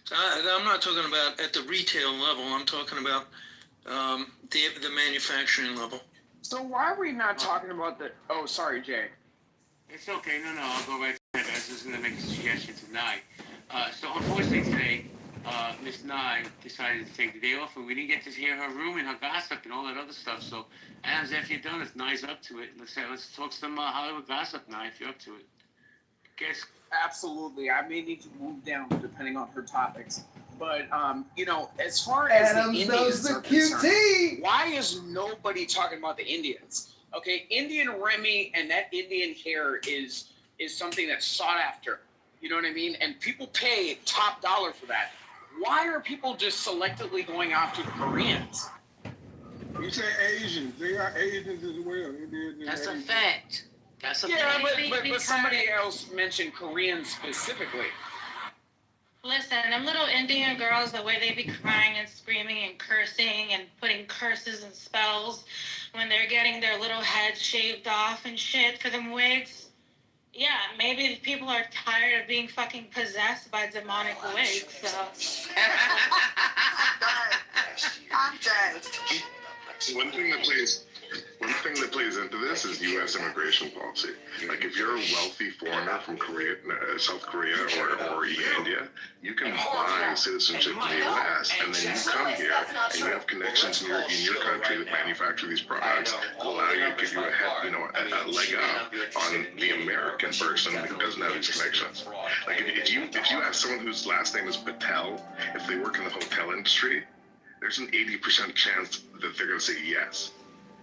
So I'm not talking about at the retail level. I'm talking about the manufacturing level.
So why are we not talking about the... Oh, sorry, Jay.
It's okay. No, I'll go right ahead. I was just going to make a suggestion tonight. So unfortunately today, Miss Nye decided to take the day off, and we didn't get to hear her room and her gossip and all that other stuff. So, Adams, after you're done, if Nye's up to it, let's talk some Hollywood gossip, Nye, if you're up to it. Guess.
Absolutely. I may need to move down depending on her topics. But, as far as
Adams
the
knows
Indians
the
are concerned,
QT.
why is nobody talking about the Indians? Okay, Indian Remy and that Indian hair is something that's sought after. You know what I mean? And people pay top dollar for that. Why are people just selectively going after the Koreans?
You say Asians. They are Asians as well.
That's a fact. That's a
yeah,
fact.
but somebody else mentioned Koreans specifically.
Listen, them little Indian girls, the way they be crying and screaming and cursing and putting curses and spells when they're getting their little heads shaved off and shit for them wigs. Yeah, maybe people are tired of being fucking possessed by demonic wigs, so.
I'm dead.
One thing that plays into this is U.S. immigration policy. Like, if you're a wealthy foreigner from Korea, South Korea, or India, you can buy citizenship in the U.S. and then you come here and you have connections in your country that manufacture these products that allow you to give you a leg up on the American person who doesn't have these connections. Like, if you ask someone whose last name is Patel, if they work in the hotel industry, there's an 80% chance that they're going to say yes.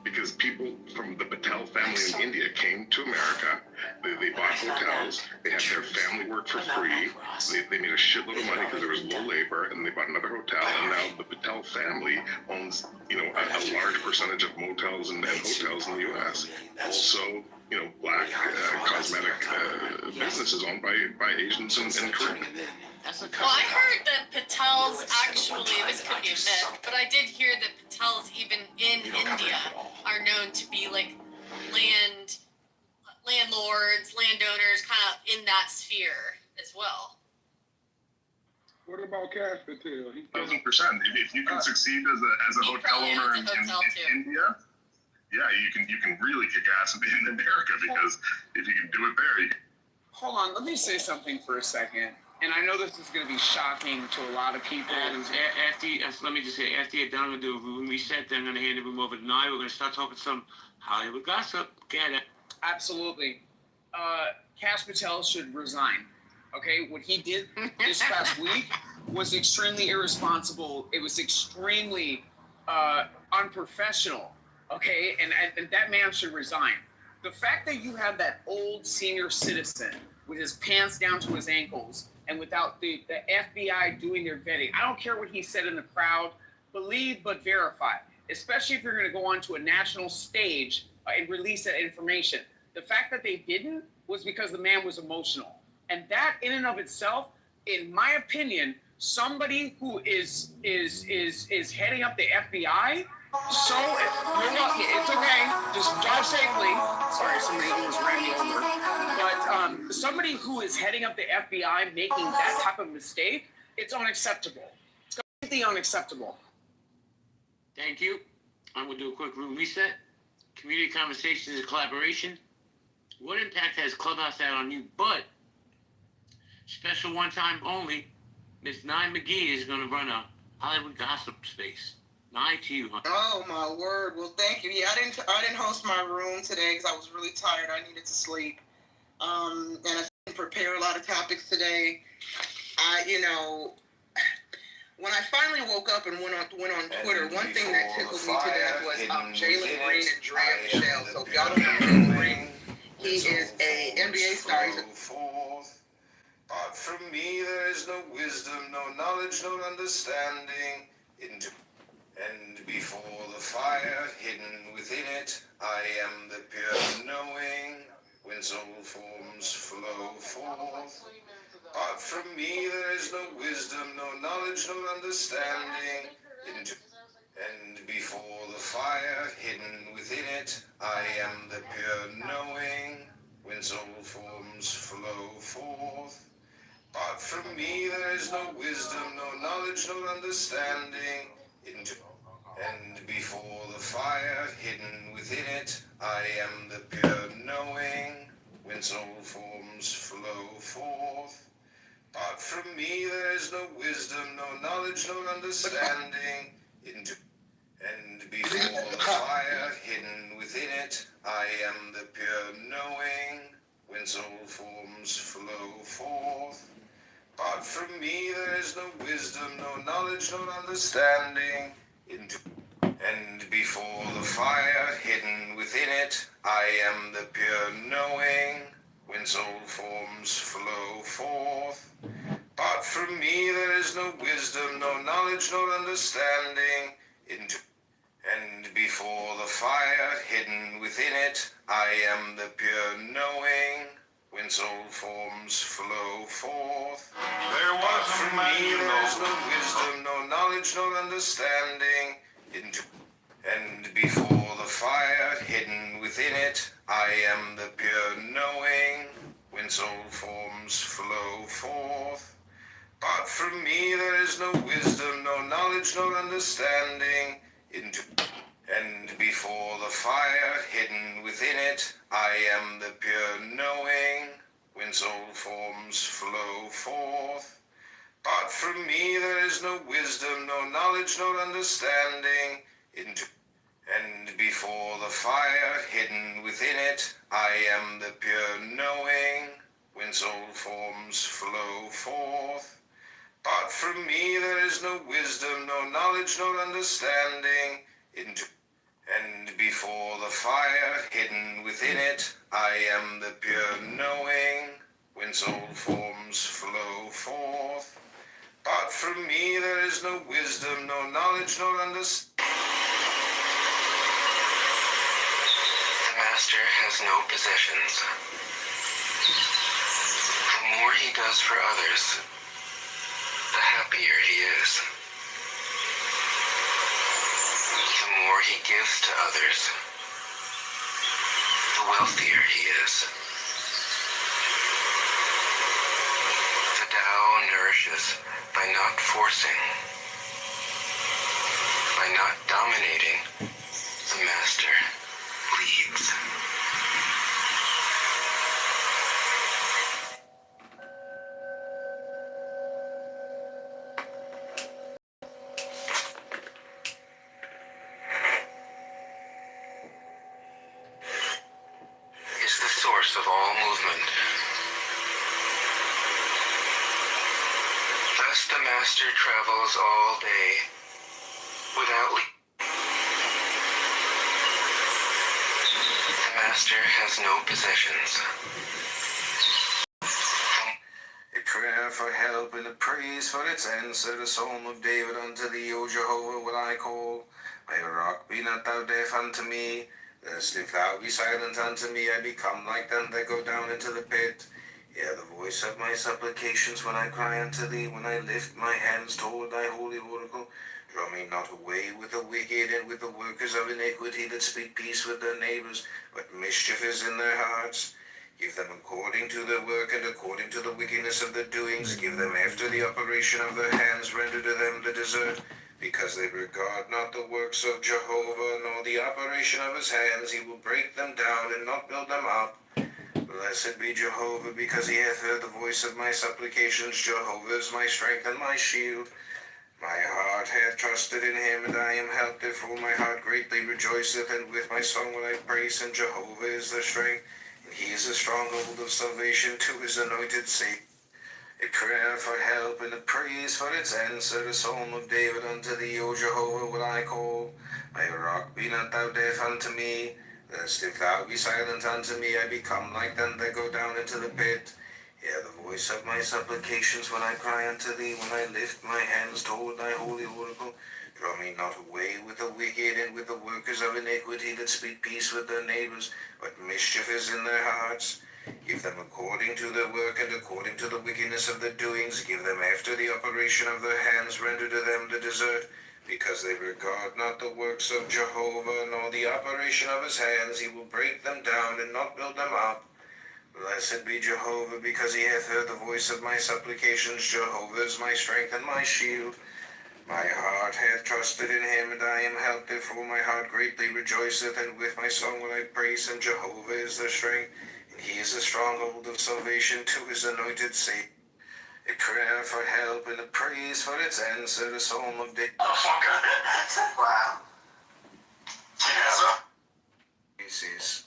Because people from the Patel family in India came to America, they bought hotels, they had their family work for free, they made a shitload of money because there was low labor, and they bought another hotel, and now the Patel family owns, a large percentage of motels and hotels in the U.S. Also, black cosmetic businesses owned by Asians and Koreans.
Well, I heard that Patels actually, this could be a myth, but I did hear that Patels even in India are known to be like landlords, landowners, kind of in that sphere as well.
What about Cash Patel?
1,000%. If you can succeed as a hotel owner in India, yeah, you can really kick ass in America, because if you can do it there, you can.
Hold on, let me say something for a second. And I know this is going to be shocking to a lot of people.
Let me just say, after you're done with the room reset, then I'm going to hand the room over to Nye. We're going to start talking some Hollywood gossip. Get it?
Absolutely. Cash Patel should resign. Okay? What he did this past week was extremely irresponsible. It was extremely unprofessional. Okay? And that man should resign. The fact that you have that old senior citizen with his pants down to his ankles, and without the FBI doing their vetting. I don't care what he said in the crowd. Believe but verify, especially if you're going to go onto a national stage and release that information. The fact that they didn't was because the man was emotional. And that in and of itself, in my opinion, somebody who is heading up the FBI, so you're lucky. It's okay. Just drive safely. Sorry, somebody was ran me over. But somebody who is heading up the FBI making that type of mistake, it's unacceptable. It's completely unacceptable.
Thank you. I'm going to do a quick room reset. Community conversations and collaboration. What impact has Clubhouse had on you? But special one time only, Miss Nye McGee is going to run a Hollywood gossip space. Nye, to you, huh?
Oh my word! Well, thank you. Yeah, I didn't host my room today because I was really tired. I needed to sleep. And I didn't prepare a lot of topics today. When I finally woke up and went on Twitter, one thing that tickled me to death was Jalen Green and Drea Michelle. So if y'all don't know Jalen Green, he is a NBA star.
Apart from me, there is no wisdom, no knowledge, no understanding. And before the fire hidden within it, I am the pure knowing. When soul forms flow forth. Apart from me, there is no wisdom, no knowledge, no understanding. And before the fire hidden within it, I am the pure knowing. When soul forms flow forth. Apart from me, there is no wisdom, no knowledge, no understanding. And before the fire hidden within it, I am the pure knowing. When soul forms flow forth. Apart from me, there is no wisdom, no knowledge, no understanding. And before the fire hidden within it, I am the pure knowing. When soul forms flow forth. Apart from me, there is no wisdom, no knowledge, no understanding. And before the fire hidden within it, I am the pure knowing. When soul forms flow forth. Apart from me, there is no wisdom, no knowledge, no understanding. And before the fire hidden within it, I am the pure knowing. When soul forms flow forth. Apart from me, there is no wisdom, no knowledge, no understanding. And before the fire hidden within it, I am the pure knowing. When soul forms flow forth. Apart from me, there is no wisdom, no knowledge, no understanding. And before the fire hidden within it, I am the pure knowing. When soul forms flow forth. Apart from me, there is no wisdom, no knowledge, no understanding. And before the fire hidden within it, I am the pure knowing. When soul forms flow forth. Apart from me, there is no wisdom, no knowledge, no understanding. And before the fire hidden within it, I am the pure knowing. When soul forms flow forth. Apart from me, there is no wisdom, no knowledge, no understanding.
The master has no possessions. The more he does for others, the happier he is. The more he gives to others, the wealthier he is. The Tao nourishes by not forcing, by not dominating. The master leads. Is the source of all movement. Thus the master travels all day without leaving. The master has no possessions.
A prayer for help and a praise for its answer. The Psalm of David unto thee, O Jehovah, will I call. My rock, be not thou deaf unto me. Lest if thou be silent unto me, I become like them that go down into the pit. Hear the voice of my supplications when I cry unto thee, when I lift my hands toward thy holy oracle. Draw me not away with the wicked and with the workers of iniquity that speak peace with their neighbors, but mischief is in their hearts. Give them according to their work and according to the wickedness of their doings. Give them after the operation of their hands. Render to them the desert. because they regard not the works of Jehovah, nor the operation of his hands. He will break them down and not build them up. Blessed be Jehovah, because he hath heard the voice of my supplications. Jehovah is my strength and my shield. My heart hath trusted in him, and I am helped. Therefore my heart greatly rejoiceth, and with my song will I praise him. Jehovah is the strength, and he is the stronghold of salvation to his anointed Savior. A prayer for help and a praise for its answer. The psalm of David unto thee, O Jehovah, will I call. My rock, be not thou deaf unto me, lest if thou be silent unto me, I become like them that go down into the pit. Hear the voice of my supplications when I cry unto thee, when I lift my hands toward thy holy oracle. Draw me not away with the wicked and with the workers of iniquity that speak peace with their neighbors, but mischief is in their hearts. Give them according to their work and according to the wickedness of their doings. Give them after the operation of their hands. Render to them the desert, because they regard not the works of Jehovah, nor the operation of his hands. He will break them down and not build them up. Blessed be Jehovah, because he hath heard the voice of my supplications. Jehovah is my strength and my shield. My heart hath trusted in him, and I am helped. Therefore my heart greatly rejoiceth, and with my song will I praise him. Jehovah is the strength, and he is the stronghold of salvation to his anointed Savior. A prayer for help and a praise for its answer. The psalm of David. Wow. Species.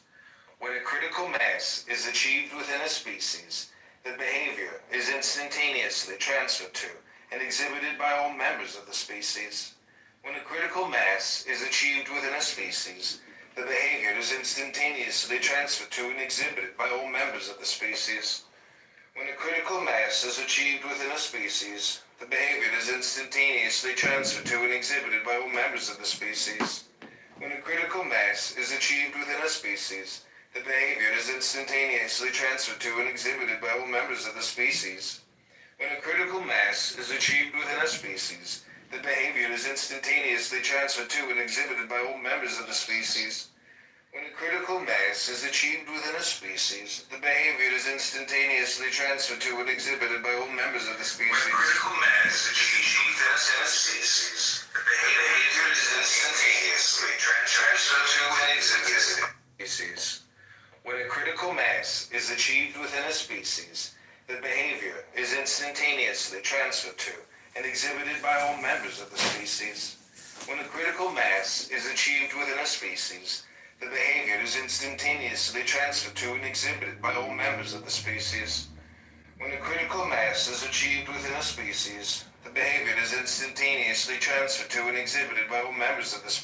When a critical mass is achieved within a species, the behavior is instantaneously transferred to and exhibited by all members of the species. When a critical mass is achieved within a species, the behavior is instantaneously transferred to and exhibited by all members of the species. When a critical mass is achieved within a species, the behavior is instantaneously transferred to and exhibited by all members of the species. When a critical mass is achieved within a species, the behavior is instantaneously transferred to and exhibited by all members of the species. When a critical mass is achieved within a species, the behavior is instantaneously transferred to and exhibited by all members of the species. When a critical mass is achieved within a species, the behavior is instantaneously transferred to and exhibited by all members of the species. When a critical mass is achieved within a species, the behavior is instantaneously transferred to and exhibited by all members of the species. When a critical mass is achieved within a species, the behavior is instantaneously transferred to and exhibited by all members of the species. When a critical mass is achieved within a species, the behavior is instantaneously transferred to and exhibited by all members of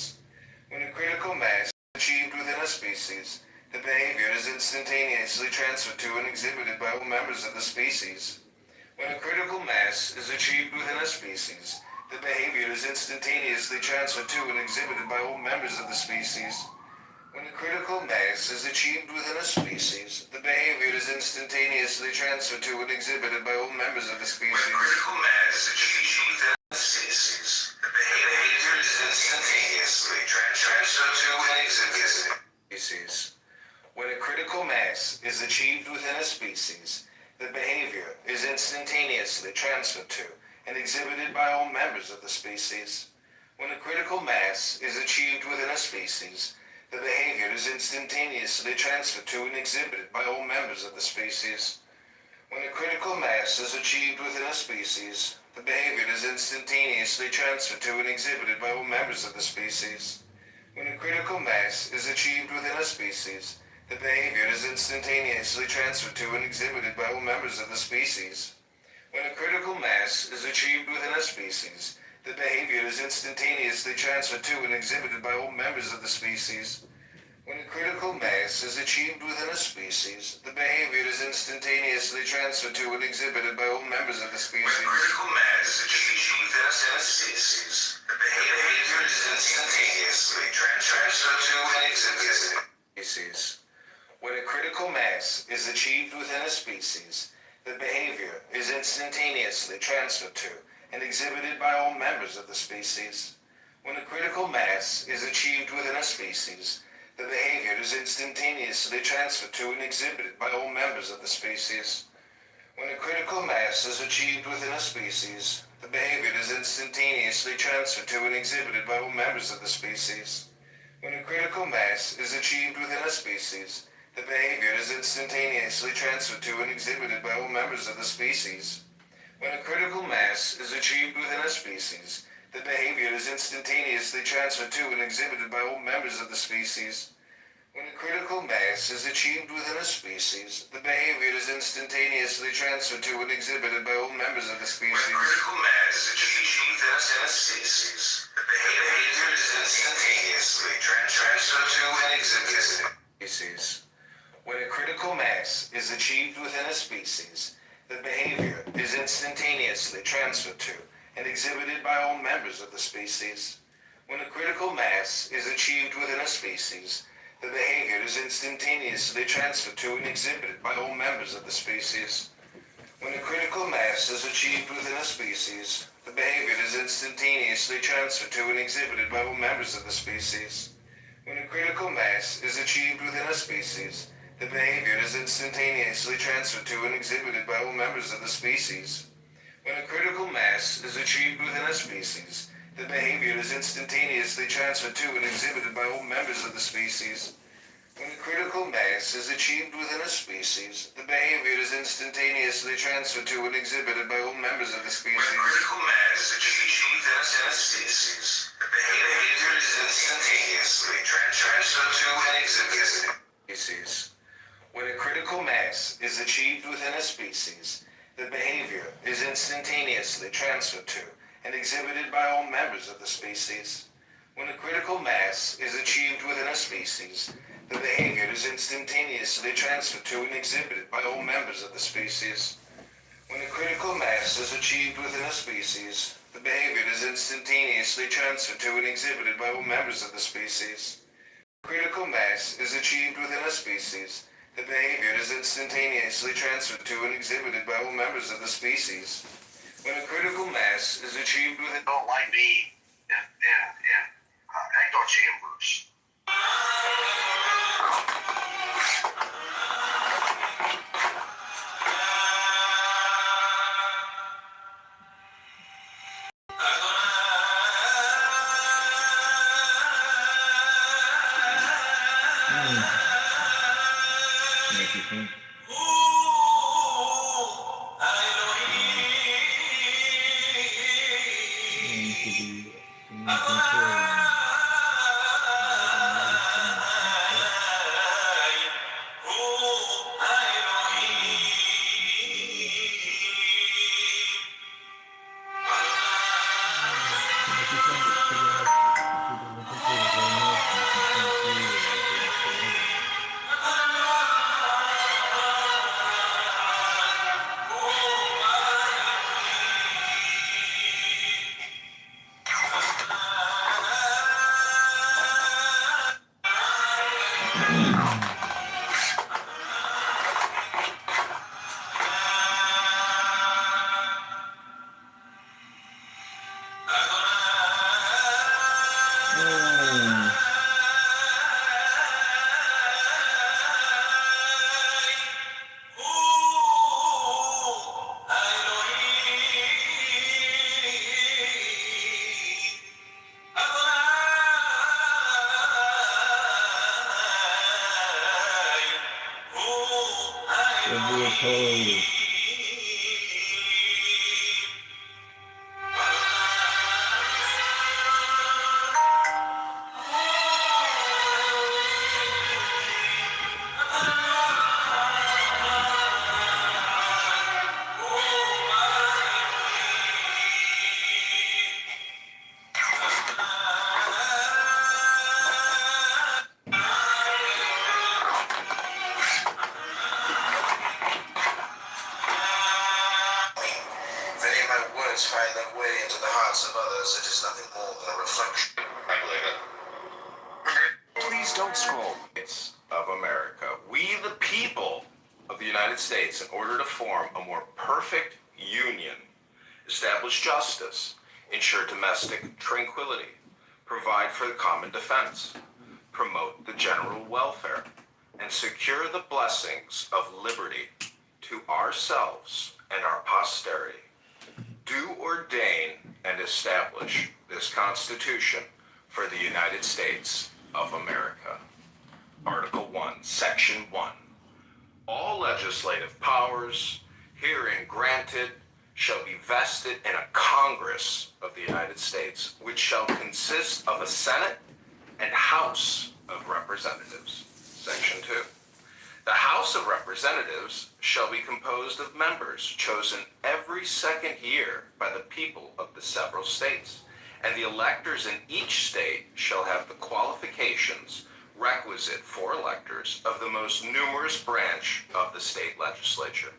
the species. When a critical mass is achieved within a species, the behavior is instantaneously transferred to and exhibited by all members of the species. When a critical mass is achieved within a species, the behavior is instantaneously transferred to and exhibited by all members of the species. When a critical mass is achieved within a species, the behavior is instantaneously transferred to and exhibited by all members of the species. When a critical mass is achieved within a species, the behavior is instantaneously transferred to and exhibited by all members of the species. When a critical mass is achieved within a species, the behavior is instantaneously transferred to and exhibited by species. When a critical mass is achieved within a species, the behavior is instantaneously transferred to and exhibited by all members of the species. When a critical mass is achieved within a species, the behavior is instantaneously transferred to and exhibited by all members of the species. When a critical mass is achieved within a species, the behavior is instantaneously transferred to and exhibited by all members of the species. When a critical mass is achieved within a species, the behavior is instantaneously transferred to and exhibited by all members of the species. When a critical mass is achieved within a species, the behavior is instantaneously transferred to and exhibited by all members of the species. When a critical mass is achieved within a species, the behavior is instantaneously transferred to and exhibited by all members of the species. When a critical mass is achieved within a species, the behavior is instantaneously transferred to and exhibited by species. When a critical mass is achieved within a species, the behavior is instantaneously transferred to and exhibited by all members of the species. When a critical mass is achieved within a species, the behavior is instantaneously transferred to and exhibited by all members of the species. When a critical mass mass is achieved within a species, the behavior is instantaneously transferred to and exhibited by all members of the species. When a critical mass is achieved within a species, the behavior is instantaneously transferred to and exhibited by all members of the species. When a critical mass is achieved within a species, the behavior is instantaneously transferred to and exhibited by all members of the species. When a critical mass is achieved within a species, the behavior is instantaneously transferred to and exhibited by all members of the species. When a critical mass is achieved within a species, the behavior is instantaneously transferred to and exhibited by species. When a critical mass is achieved within a species, the behavior is instantaneously transferred to and exhibited by all members of the species. When a critical mass is achieved within a species, the behavior is instantaneously transferred to and exhibited by all members of the species. When a critical mass is achieved within a species, the behavior is instantaneously transferred to and exhibited by all members of the species. When a critical mass is achieved within a species, the behavior is instantaneously transferred to and exhibited by all members of the species. When a critical mass is achieved within a species, the behavior is instantaneously transferred to and exhibited by all members of the species. When a critical mass is achieved within a species, the behavior is instantaneously transferred to and exhibited by all members of the species. When a critical mass is achieved within a species, the behavior is instantaneously transferred to and exhibited by species. When a critical mass is achieved within a species, the behavior is instantaneously transferred to and exhibited by all members of the species. When a critical mass is achieved within a species, the behavior is instantaneously transferred to and exhibited by all members of the species. When a critical mass is achieved within a species, the behavior is instantaneously transferred to and exhibited by all members of the species. Critical mass is achieved within a species, the behavior is instantaneously transferred to and exhibited by all members of the species. When a critical mass is achieved within...
Don't like me in echo chambers.
Make you think.
Find their way into the hearts of others, it is nothing more than a reflection. Please don't scroll. It's of America. We, the people of the United States, in order to form a more perfect union, establish justice, ensure domestic tranquility, provide for the common defense, promote the general welfare, and secure the blessings of liberty to ourselves and our posterity, do ordain and establish this Constitution for the United States of America. Article 1, Section 1. All legislative powers herein granted shall be vested in a Congress of the United States, which shall consist of a Senate and House of Representatives. Section 2. The House of Representatives shall be composed of members chosen every second year by the people of the several states, and the electors in each state shall have the qualifications requisite for electors of the most numerous branch of the state legislature.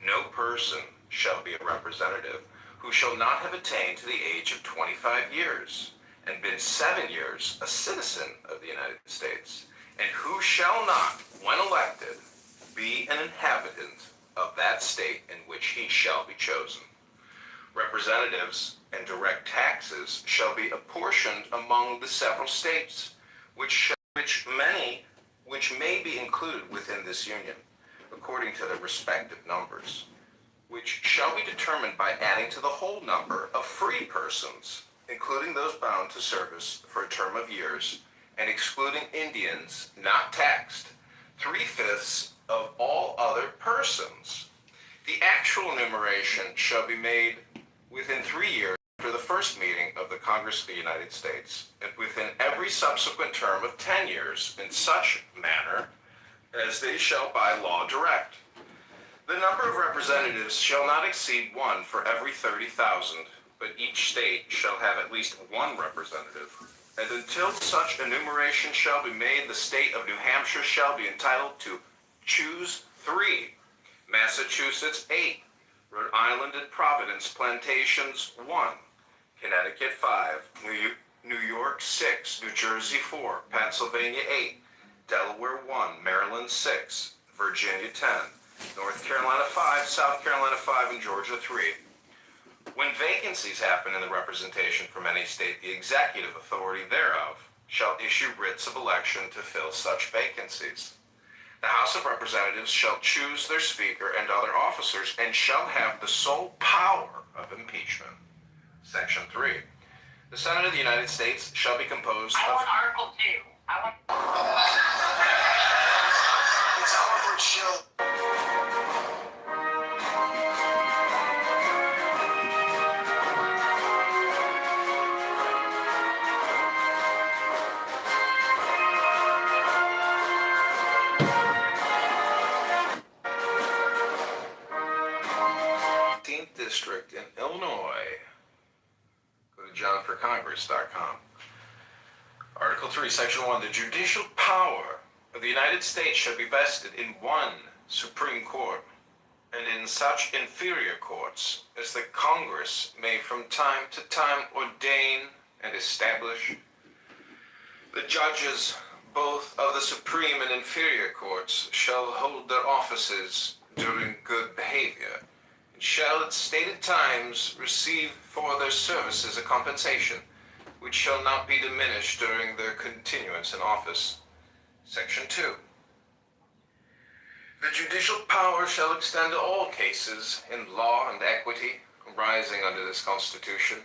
No person shall be a representative who shall not have attained to the age of 25 years and been 7 years a citizen of the United States, and who shall not, when elected, be an inhabitant of that state in which he shall be chosen. Representatives and direct taxes shall be apportioned among the several states, which may be included within this union, according to their respective numbers, which shall be determined by adding to the whole number of free persons, including those bound to service for a term of years, and excluding Indians not taxed, 3/5 of all other persons. The actual enumeration shall be made within 3 years after the first meeting of the Congress of the United States, and within every subsequent term of 10 years, in such manner as they shall by law direct. The number of representatives shall not exceed 1 for every 30,000, but each state shall have at least 1 representative. And until such enumeration shall be made, the state of New Hampshire shall be entitled to choose 3, Massachusetts 8, Rhode Island and Providence plantations 1, Connecticut 5, New York 6, New Jersey 4, Pennsylvania 8, Delaware 1, Maryland 6, Virginia 10, North Carolina 5, South Carolina 5, and Georgia 3. When vacancies happen in the representation from any state, the executive authority thereof shall issue writs of election to fill such vacancies. The House of Representatives shall choose their speaker and other officers, and shall have the sole power of impeachment. Section 3. The Senate of the United States shall be composed of...
Article 2.
It's Harvard show. District in Illinois. Go to johnforcongress.com. Article 3, Section 1. The judicial power of the United States shall be vested in 1 Supreme Court, and in such inferior courts as the Congress may from time to time ordain and establish. The judges, both of the Supreme and inferior courts, shall hold their offices during good behavior, shall at stated times receive for their services a compensation, which shall not be diminished during their continuance in office. Section 2. The judicial power shall extend to all cases in law and equity arising under this Constitution,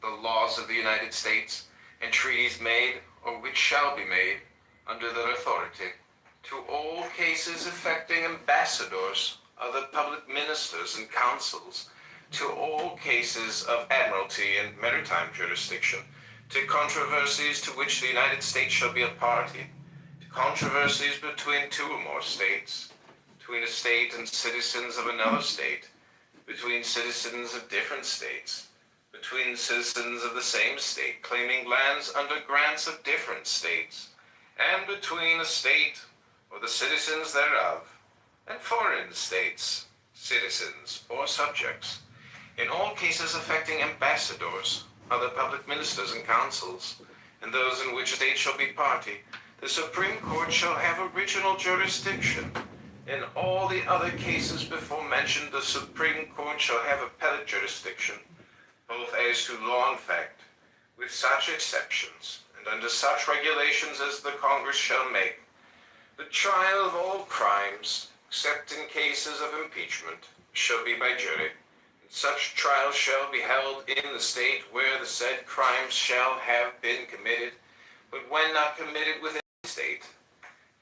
the laws of the United States, and treaties made or which shall be made under their authority, to all cases affecting ambassadors, other public ministers and councils, to all cases of admiralty and maritime jurisdiction, to controversies to which the United States shall be a party, to controversies between 2 or more states, between a state and citizens of another state, between citizens of different states, between citizens of the same state claiming lands under grants of different states, and between a state or the citizens thereof and foreign states, citizens, or subjects, in all cases affecting ambassadors, other public ministers and councils, and those in which a state shall be party, the Supreme Court shall have original jurisdiction. In all the other cases before mentioned, the Supreme Court shall have appellate jurisdiction, both as to law and fact, with such exceptions, and under such regulations as the Congress shall make. The trial of all crimes, except in cases of impeachment, shall be by jury. And such trial shall be held in the state where the said crimes shall have been committed, but when not committed within the state,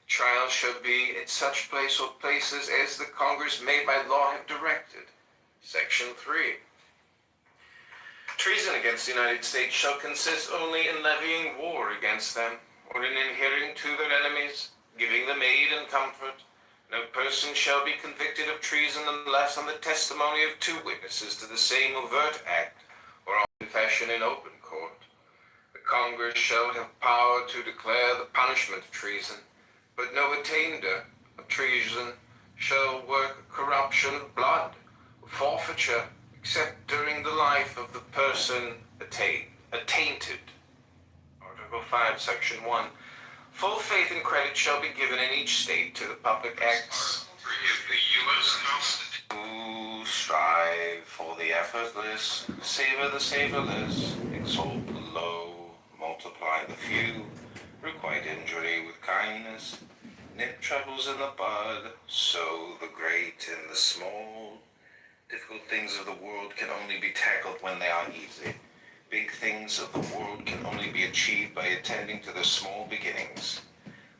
trial shall be at such place or places as the Congress may by law have directed. Section 3. Treason against the United States shall consist only in levying war against them, or in adhering to their enemies, giving them aid and comfort. No person shall be convicted of treason unless on the testimony of 2 witnesses to the same overt act, or on confession in open court. The Congress shall have power to declare the punishment of treason, but no attainder of treason shall work corruption of blood, or forfeiture, except during the life of the person attainted. Article 5, Section 1. Full faith and credit shall be given in each state to the public acts. Who strive for the effortless, savor the savorless, exalt the low, multiply the few, requite injury with kindness, nip troubles in the bud, sow the great in the small. Difficult things of the world can only be tackled when they are easy. Big things of the world can only be achieved by attending to the small beginnings.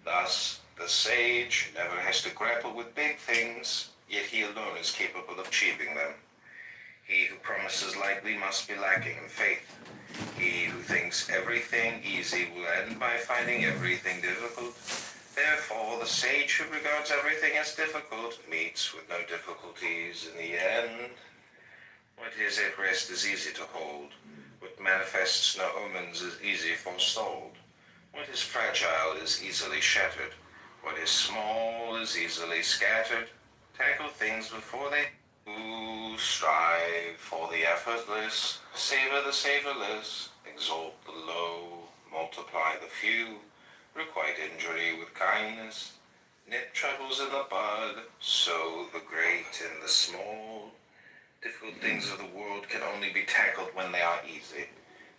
Thus, the sage never has to grapple with big things, yet he alone is capable of achieving them. He who promises lightly must be lacking in faith. He who thinks everything easy will end by finding everything difficult. Therefore, the sage who regards everything as difficult meets with no difficulties in the end. What is at rest is easy to hold. What manifests no omens is easy forestalled. What is fragile is easily shattered. What is small is easily scattered. Tackle things before they do. Strive for the effortless. Savor the savorless. Exalt the low. Multiply the few. Requite injury with kindness. Nip troubles in the bud. Sow the great in the small. Difficult things of the world can only be tackled when they are easy.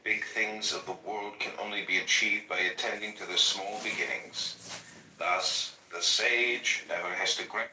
Big things of the world can only be achieved by attending to the small beginnings. Thus, the sage never has to grasp.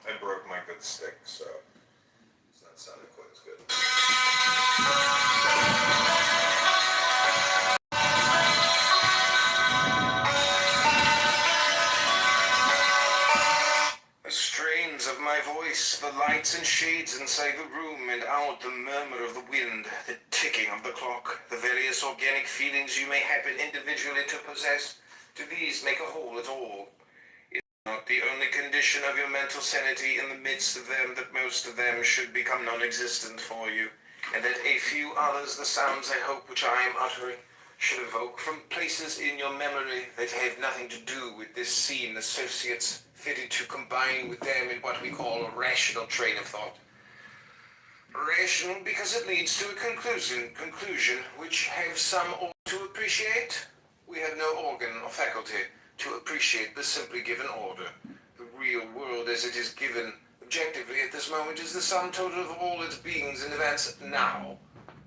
I broke my good stick, so it's not sounding quite as good. The strains of my voice, the lights and shades inside the room, and out the murmur of the wind, the ticking of the clock, the various organic feelings you may happen individually to possess, do these make a whole at all? Not the only condition of your mental sanity in the midst of them that most of them should become non-existent for you, and that a few others, the sounds I hope which I am uttering, should evoke from places in your memory that have nothing to do with this scene associates fitted to combine with them in what we call a rational train of thought. Rational because it leads to a conclusion which have some ought to appreciate. We have no organ or faculty to appreciate the simply given order. The real world as it is given objectively at this moment is the sum total of all its beings and events now.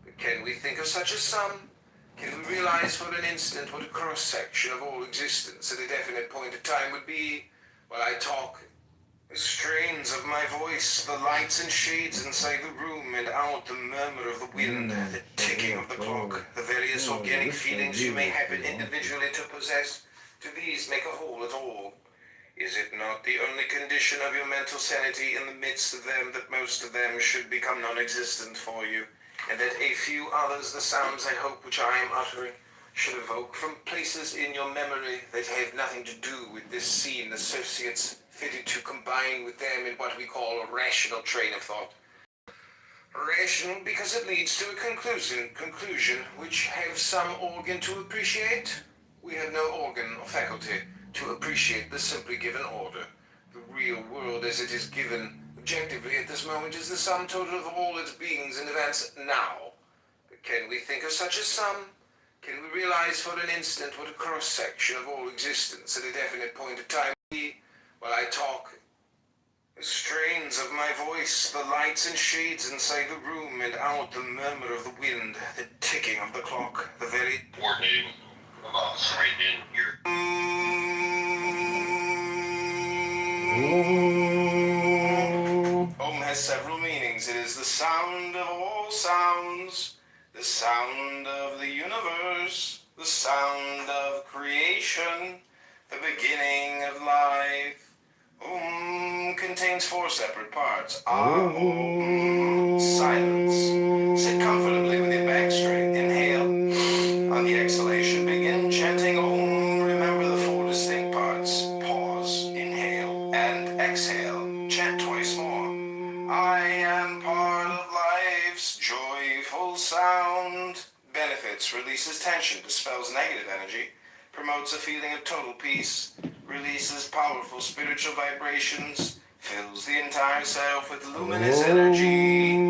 But can we think of such a sum? Can we realize for an instant what a cross-section of all existence at a definite point of time would be? While I talk, the strains of my voice, the lights and shades inside the room, and out the murmur of the wind, the ticking of the clock, the various organic feelings you may happen individually to possess, do these make a whole at all? Is it not the only condition of your mental sanity in the midst of them that most of them should become non-existent for you, and that a few others, the sounds I hope which I am uttering, should evoke from places in your memory that have nothing to do with this scene associates fitted to combine with them in what we call a rational train of thought. Rational because it leads to a conclusion which have some organ to appreciate. We have no organ or faculty to appreciate the simply given order. The real world as it is given objectively at this moment is the sum total of all its beings and events now. But can we think of such a sum? Can we realize for an instant what a cross-section of all existence at a definite point of time would be? While I talk, the strains of my voice, the lights and shades inside the room, and out the murmur of the wind, the ticking of the clock, the very
Coordinating right in here.
Om has several meanings. It is the sound of all sounds, the sound of the universe, the sound of creation, the beginning of life. Contains four separate parts. Silence. Sit comfortably with your back straight. Inhale. On the exhalation, begin chanting Om. Remember the four distinct parts. Pause. Inhale. And exhale. Chant twice more. I am part of life's joyful sound. Benefits. Releases tension. Dispels negative energy. Promotes a feeling of total peace. Releases powerful spiritual vibrations, fills the entire self with luminous energy.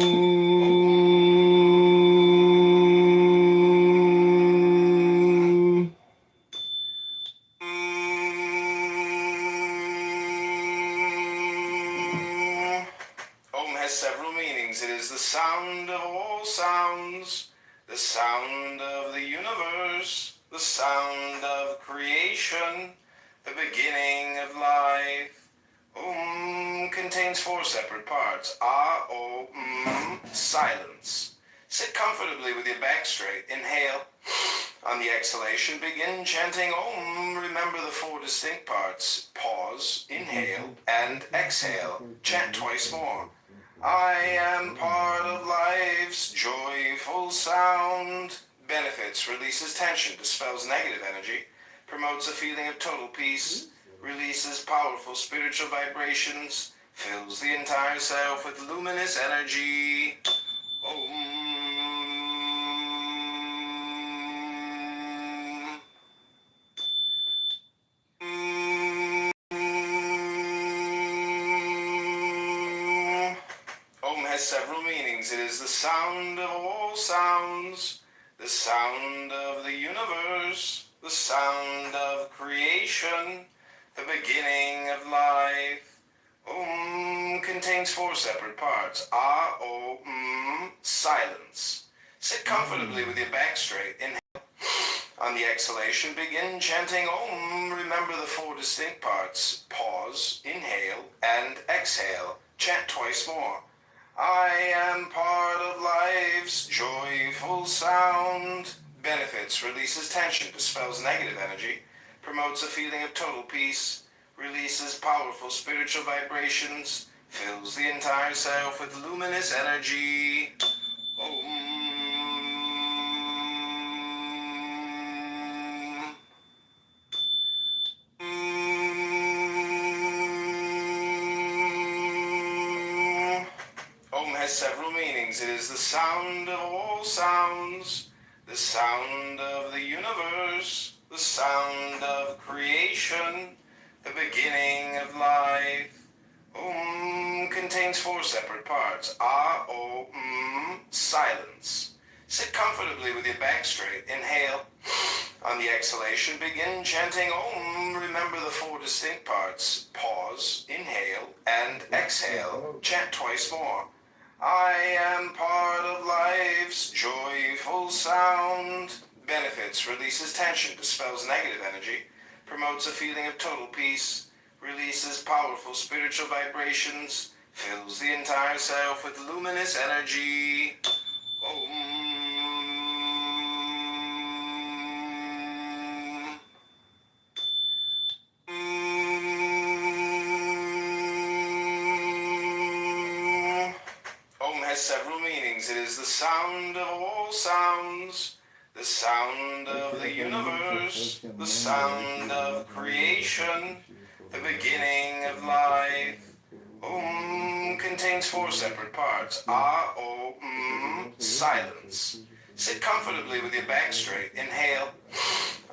Om has several meanings. It is the sound of all sounds, the sound of the universe, the sound of creation, the beginning of life. Contains four separate parts. Silence. Sit comfortably with your back straight. Inhale. On the exhalation, begin chanting Om. Remember the four distinct parts. Pause. Inhale. And exhale. Chant twice more. I am part of life's joyful sound. Benefits. Releases tension. Dispels negative energy. Promotes a feeling of total peace, releases powerful spiritual vibrations, fills the entire self with luminous energy. Om. Om has several meanings. It is the sound of all sounds, the sound of the universe, the sound of creation, the beginning of life. Contains four separate parts. Silence. Sit comfortably with your back straight. Inhale. On the exhalation, begin chanting Om. Remember the four distinct parts. Pause. Inhale. And exhale. Chant twice more. I am part of life's joyful sound. Benefits. Releases tension. Dispels negative energy. Promotes a feeling of total peace. Releases powerful spiritual vibrations. Fills the entire self with luminous energy. Om. Om has several meanings. It is the sound of all sounds, the sound of the universe, the sound of creation, the beginning of life. Contains 4 separate parts. Silence. Sit comfortably with your back straight. Inhale. On the exhalation, begin chanting Om. Remember the 4 distinct parts. Pause, inhale, and exhale. Chant twice more. I am part of life's joyful sound. Benefits, releases tension, dispels negative energy, promotes a feeling of total peace, releases powerful spiritual vibrations, fills the entire self with luminous energy. Om. Om has several meanings. It is the sound of all sounds, the sound of the universe, the sound of creation, the beginning of life. Contains 4 separate parts. Silence. Sit comfortably with your back straight. Inhale.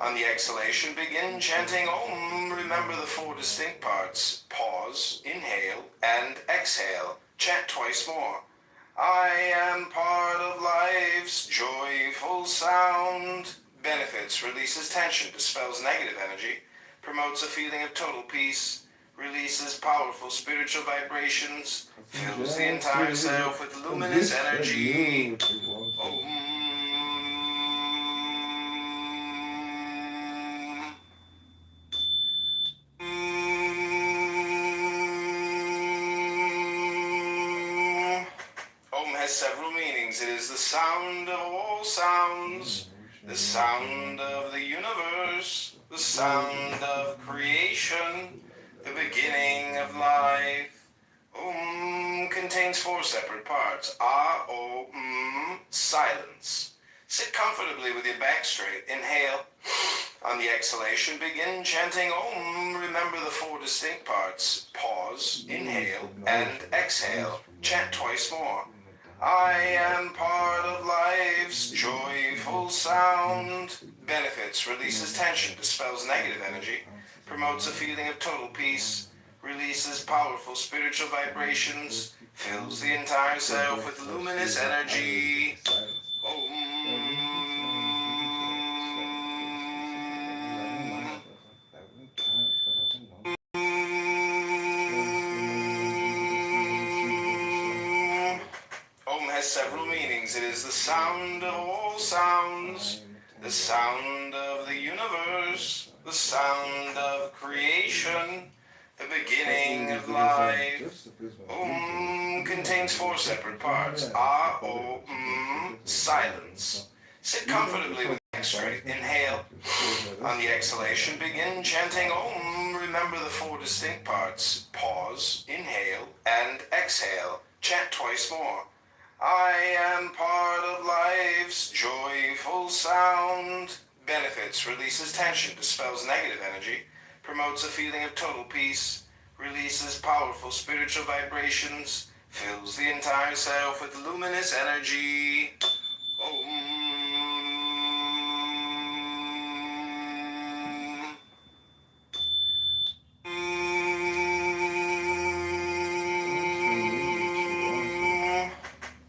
On the exhalation, begin chanting Om. Remember the 4 distinct parts. Pause, inhale, and exhale. Chant twice more. I am part of life's joyful sound. Benefits, releases tension, dispels negative energy, promotes a feeling of total peace, releases powerful spiritual vibrations, fills the entire self with luminous energy. Om. Om has several meanings. It is the sound of all sounds, the sound of the universe, the sound of creation, the beginning of life. Contains 4 separate parts. Silence. Sit comfortably with your back straight. Inhale. On the exhalation, begin chanting Om. Remember the 4 distinct parts. Pause, inhale, and exhale. Chant twice more. I am part of life's joyful sound. Benefits, releases tension, dispels negative energy, promotes a feeling of total peace, releases powerful spiritual vibrations, fills the entire self with luminous energy. Om. Om has several meanings. It is the sound of all sounds, the sound of the universe, the sound of creation, the beginning of life. Contains 4 separate parts. Silence. Sit comfortably with your back straight. Inhale. On the exhalation, begin chanting Om. Remember the 4 distinct parts. Pause, inhale, and exhale. Chant twice more. I am part of life's joyful sound. Benefits, releases tension, dispels negative energy, promotes a feeling of total peace, releases powerful spiritual vibrations, fills the entire self with luminous energy. Om.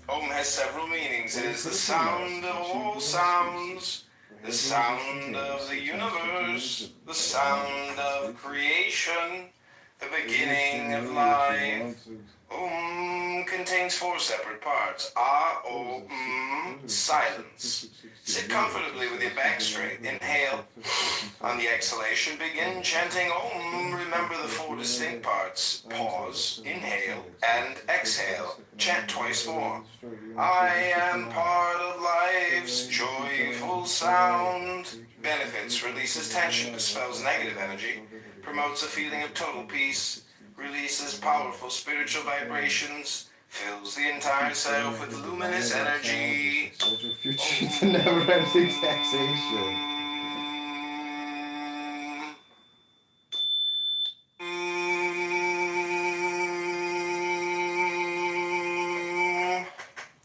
Om has several meanings. It is the sound of all sounds, the sound of the universe, the sound of creation, the beginning of life. Contains 4 separate parts. Silence. Sit comfortably with your back straight. Inhale. On the exhalation, begin chanting Om. Remember the 4 distinct parts. Pause, inhale, and exhale. Chant twice more. I am part of life's joyful sound. Benefits, releases tension, dispels negative energy, promotes a feeling of total peace, releases powerful spiritual vibrations, fills the entire self with luminous energy.
Soldier future to never-ending taxation.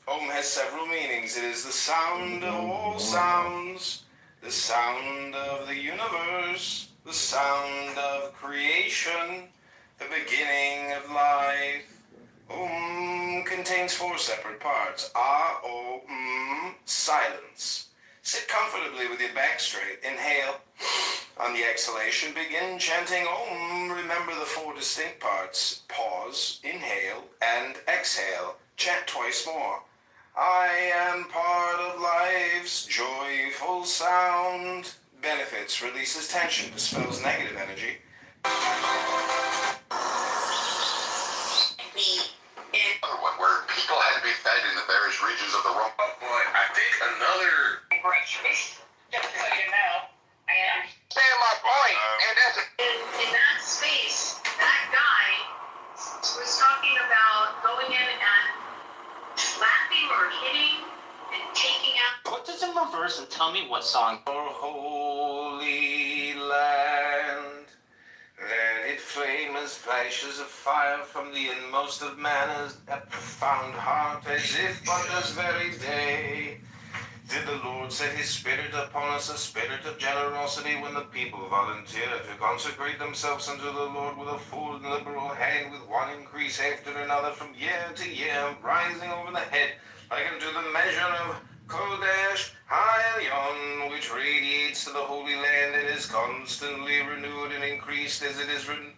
Om has several meanings. beings. It is the sound of all sounds, the sound of the universe, the sound of creation, the beginning of life. Contains 4 separate parts. Silence. Sit comfortably with your back straight. Inhale. On the exhalation, begin chanting Om. Remember the 4 distinct parts. Pause, inhale, and exhale. Chant twice more. I am part of life's joyful sound. Benefits, releases tension, dispels negative energy.
Where people had to be fed in the various regions of the Rome.
Oh boy, I think another...
Just so you know, and saying my point, and that's in that space, that guy was talking about going in and slapping or hitting and taking out.
Put this in reverse and tell me what song.
Our holy land, let it flame as flashes of fire from the inmost of man's profound heart, as if but this very day did the Lord set his spirit upon us, a spirit of generosity, when the people volunteered to consecrate themselves unto the Lord with a full and liberal hand, with one increase after another from year to year, rising over the head like unto the measure of Kodesh Halion, which radiates to the Holy Land and is constantly renewed and increased, as it is written,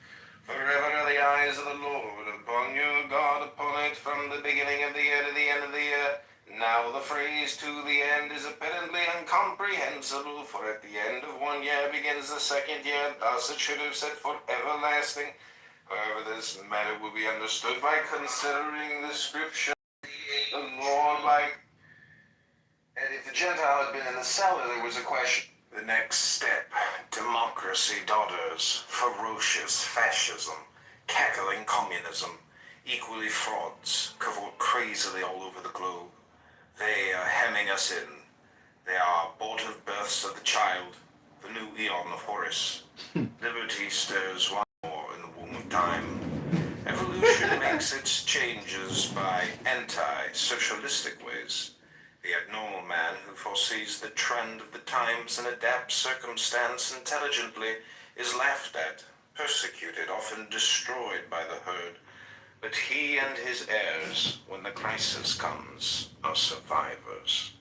forever are the eyes of the Lord upon your God, upon it from the beginning of the year to the end of the year. Now the phrase to the end is apparently incomprehensible, for at the end of 1 year begins the 2nd year, thus it should have said for everlasting. However, this matter will be understood by considering the scripture. The Lord, like... And if the Gentile had been in the cellar, there was a question. The next step, democracy daughters, ferocious fascism, cackling communism, equally frauds, cavort crazily all over the globe. They are hemming us in. They are abortive births of the child, the new eon of Horus. Liberty stirs one more in the womb of time. Evolution makes its changes by anti-socialistic ways. The abnormal man who foresees the trend of the times and adapts circumstance intelligently is laughed at, persecuted, often destroyed by the herd. But he and his heirs, when the crisis comes, are survivors.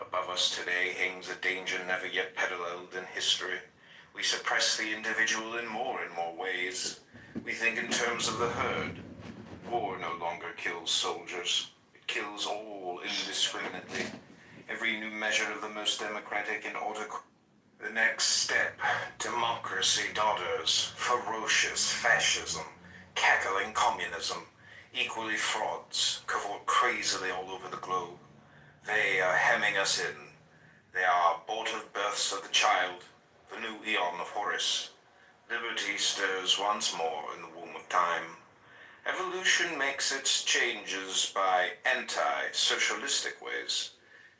Above us today hangs a danger never yet paralleled in history. We suppress the individual in more and more ways. We think in terms of the herd. War no longer kills soldiers. It kills all indiscriminately. Every new measure of the most democratic and autocratic. The next step, democracy daughters, ferocious fascism, cackling communism, equally frauds, cavort crazily all over the globe. They are hemming us in. They are abortive births of the child, the new eon of Horus. Liberty stirs once more in the womb of time. Evolution makes its changes by anti-socialistic ways.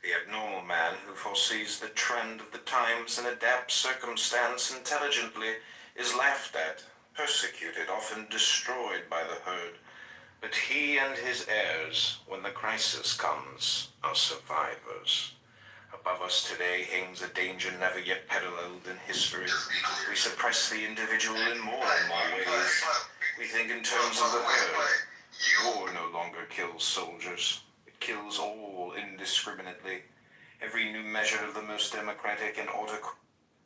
The abnormal man who foresees the trend of the times and adapts circumstance intelligently is laughed at, persecuted, often destroyed by the herd. But he and his heirs, when the crisis comes, are survivors. Above us today hangs a danger never yet paralleled in history. We suppress the individual in more and more ways. We think in terms of the herd. War no longer kills soldiers. It kills all indiscriminately. Every new measure of the most democratic and autocratic.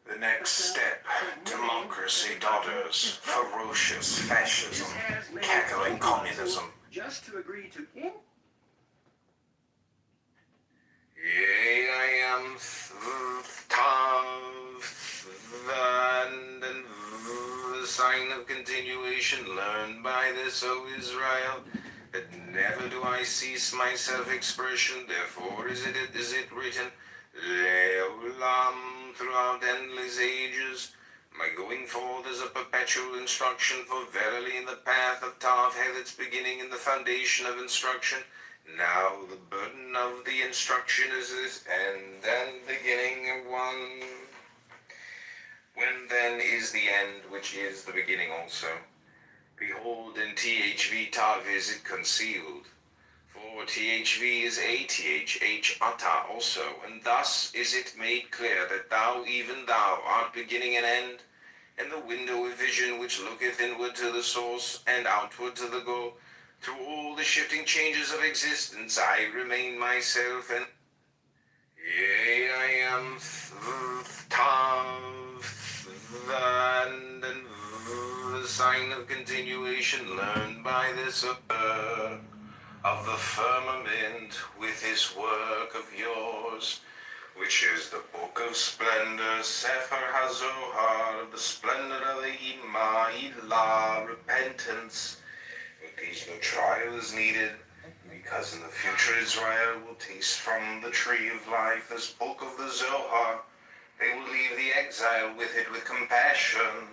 The next step, democracy daughters, ferocious fascism, cackling communism.
Just to agree to
Yea, I am and the sign of continuation learned by this, O Israel, that never do I cease my self-expression, therefore is it written, Leolam, throughout endless ages. My going forth is a perpetual instruction, for verily in the path of Tav hath its beginning in the foundation of instruction. Now the burden of the instruction is this, and then beginning of one. When then is the end, which is the beginning also? Behold, in THV Tav is it concealed. For For THV is ATHH ata also, and thus is it made clear that thou, even thou, art beginning and end, and the window of vision which looketh inward to the source and outward to the goal. Through all the shifting changes of existence, I remain myself, and yea, I am and the sign of continuation learned by this of the firmament with this work of yours, which is the book of splendor, Sefer HaZohar, the splendor of the Ilah, repentance. With these no trial is needed, because in the future Israel will taste from the tree of life, this book of the Zohar. They will leave the exile with it with compassion.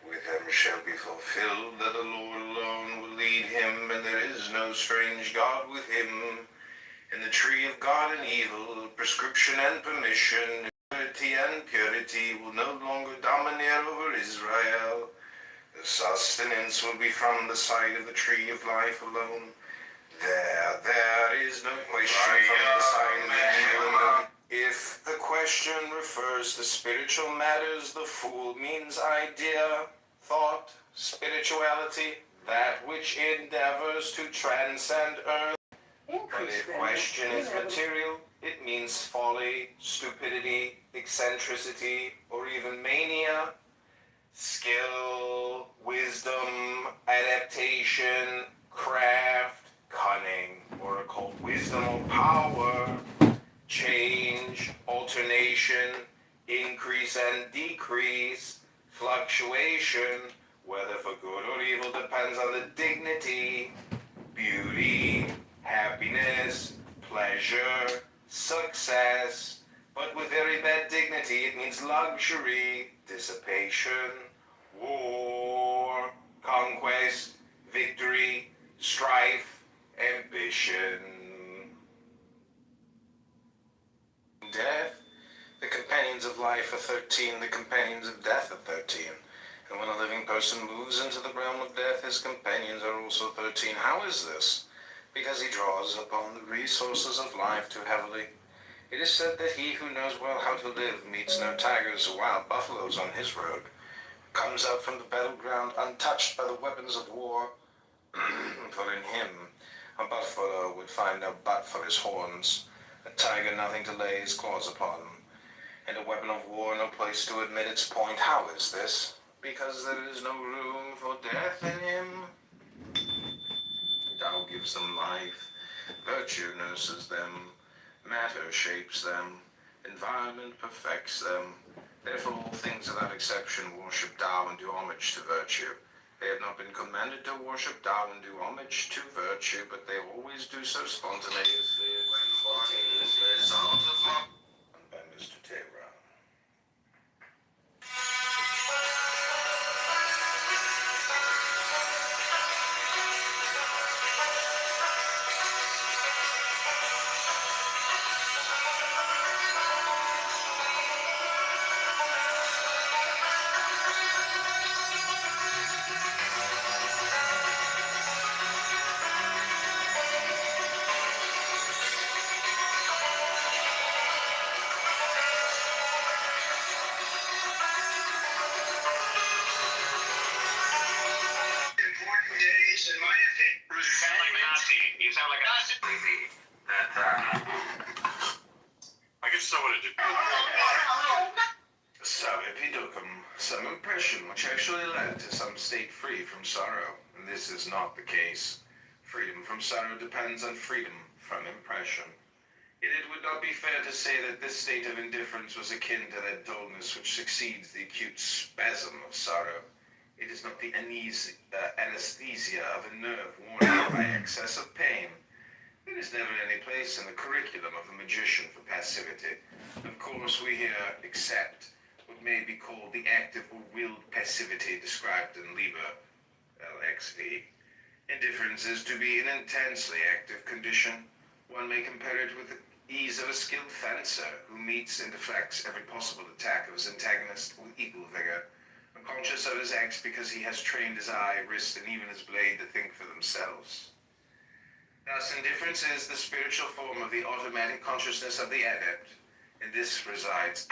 With them shall be fulfilled that the Lord alone will lead him, and there is no strange God with him. In the tree of God and evil, prescription and permission, liberty and purity will no longer domineer over Israel. The sustenance will be from the side of the tree of life alone. There is no question from the side of evil. If the question refers to spiritual matters, the fool means idea, thought, spirituality, that which endeavors to transcend earth. But if question is material, it means folly, stupidity, eccentricity, or even mania. Skill, wisdom, adaptation, craft, cunning, or occult wisdom or power, change, alternation, increase and decrease, fluctuation, whether for good or evil, depends on the dignity, beauty, happiness, pleasure, success. But with very bad dignity, it means luxury, dissipation, war, conquest, victory, strife, ambition. Death. The companions of life are 13, the companions of death are 13. And when a living person moves into the realm of death, his companions are also 13. How is this? Because he draws upon the resources of life too heavily. It is said that he who knows well how to live meets no tigers or wild buffaloes on his road, comes out from the battleground untouched by the weapons of war. For in him, a buffalo would find no butt for his horns, a tiger nothing to lay his claws upon, and a weapon of war no place to admit its point. How is this? Because there is no room for death in him. Tao gives them life, virtue nurses them, matter shapes them, environment perfects them. Therefore all things without exception worship Tao and do homage to virtue. They have not been commanded to worship Tao and do homage to virtue, but they always do so spontaneously. By Mr. Taylor.
You sound like I guess so what it did.
Some impression which actually led to some state free from sorrow. And this is not the case. Freedom from sorrow depends on freedom from impression. Yet it would not be fair to say that this state of indifference was akin to that dullness which succeeds the acute spasm of sorrow. It is not the anesthesia of a nerve worn out by excess of pain. There is never any place in the curriculum of a magician for passivity. Of course, we here accept what may be called the active or willed passivity described in Liber LXV. Indifference is to be an intensely active condition. One may compare it with the ease of a skilled fencer who meets and deflects every possible attack of his antagonist with equal vigor, unconscious of his acts because he has trained his eye, wrist, and even his blade to think for themselves. Thus, indifference is the spiritual form of the automatic consciousness of the adept. In this resides.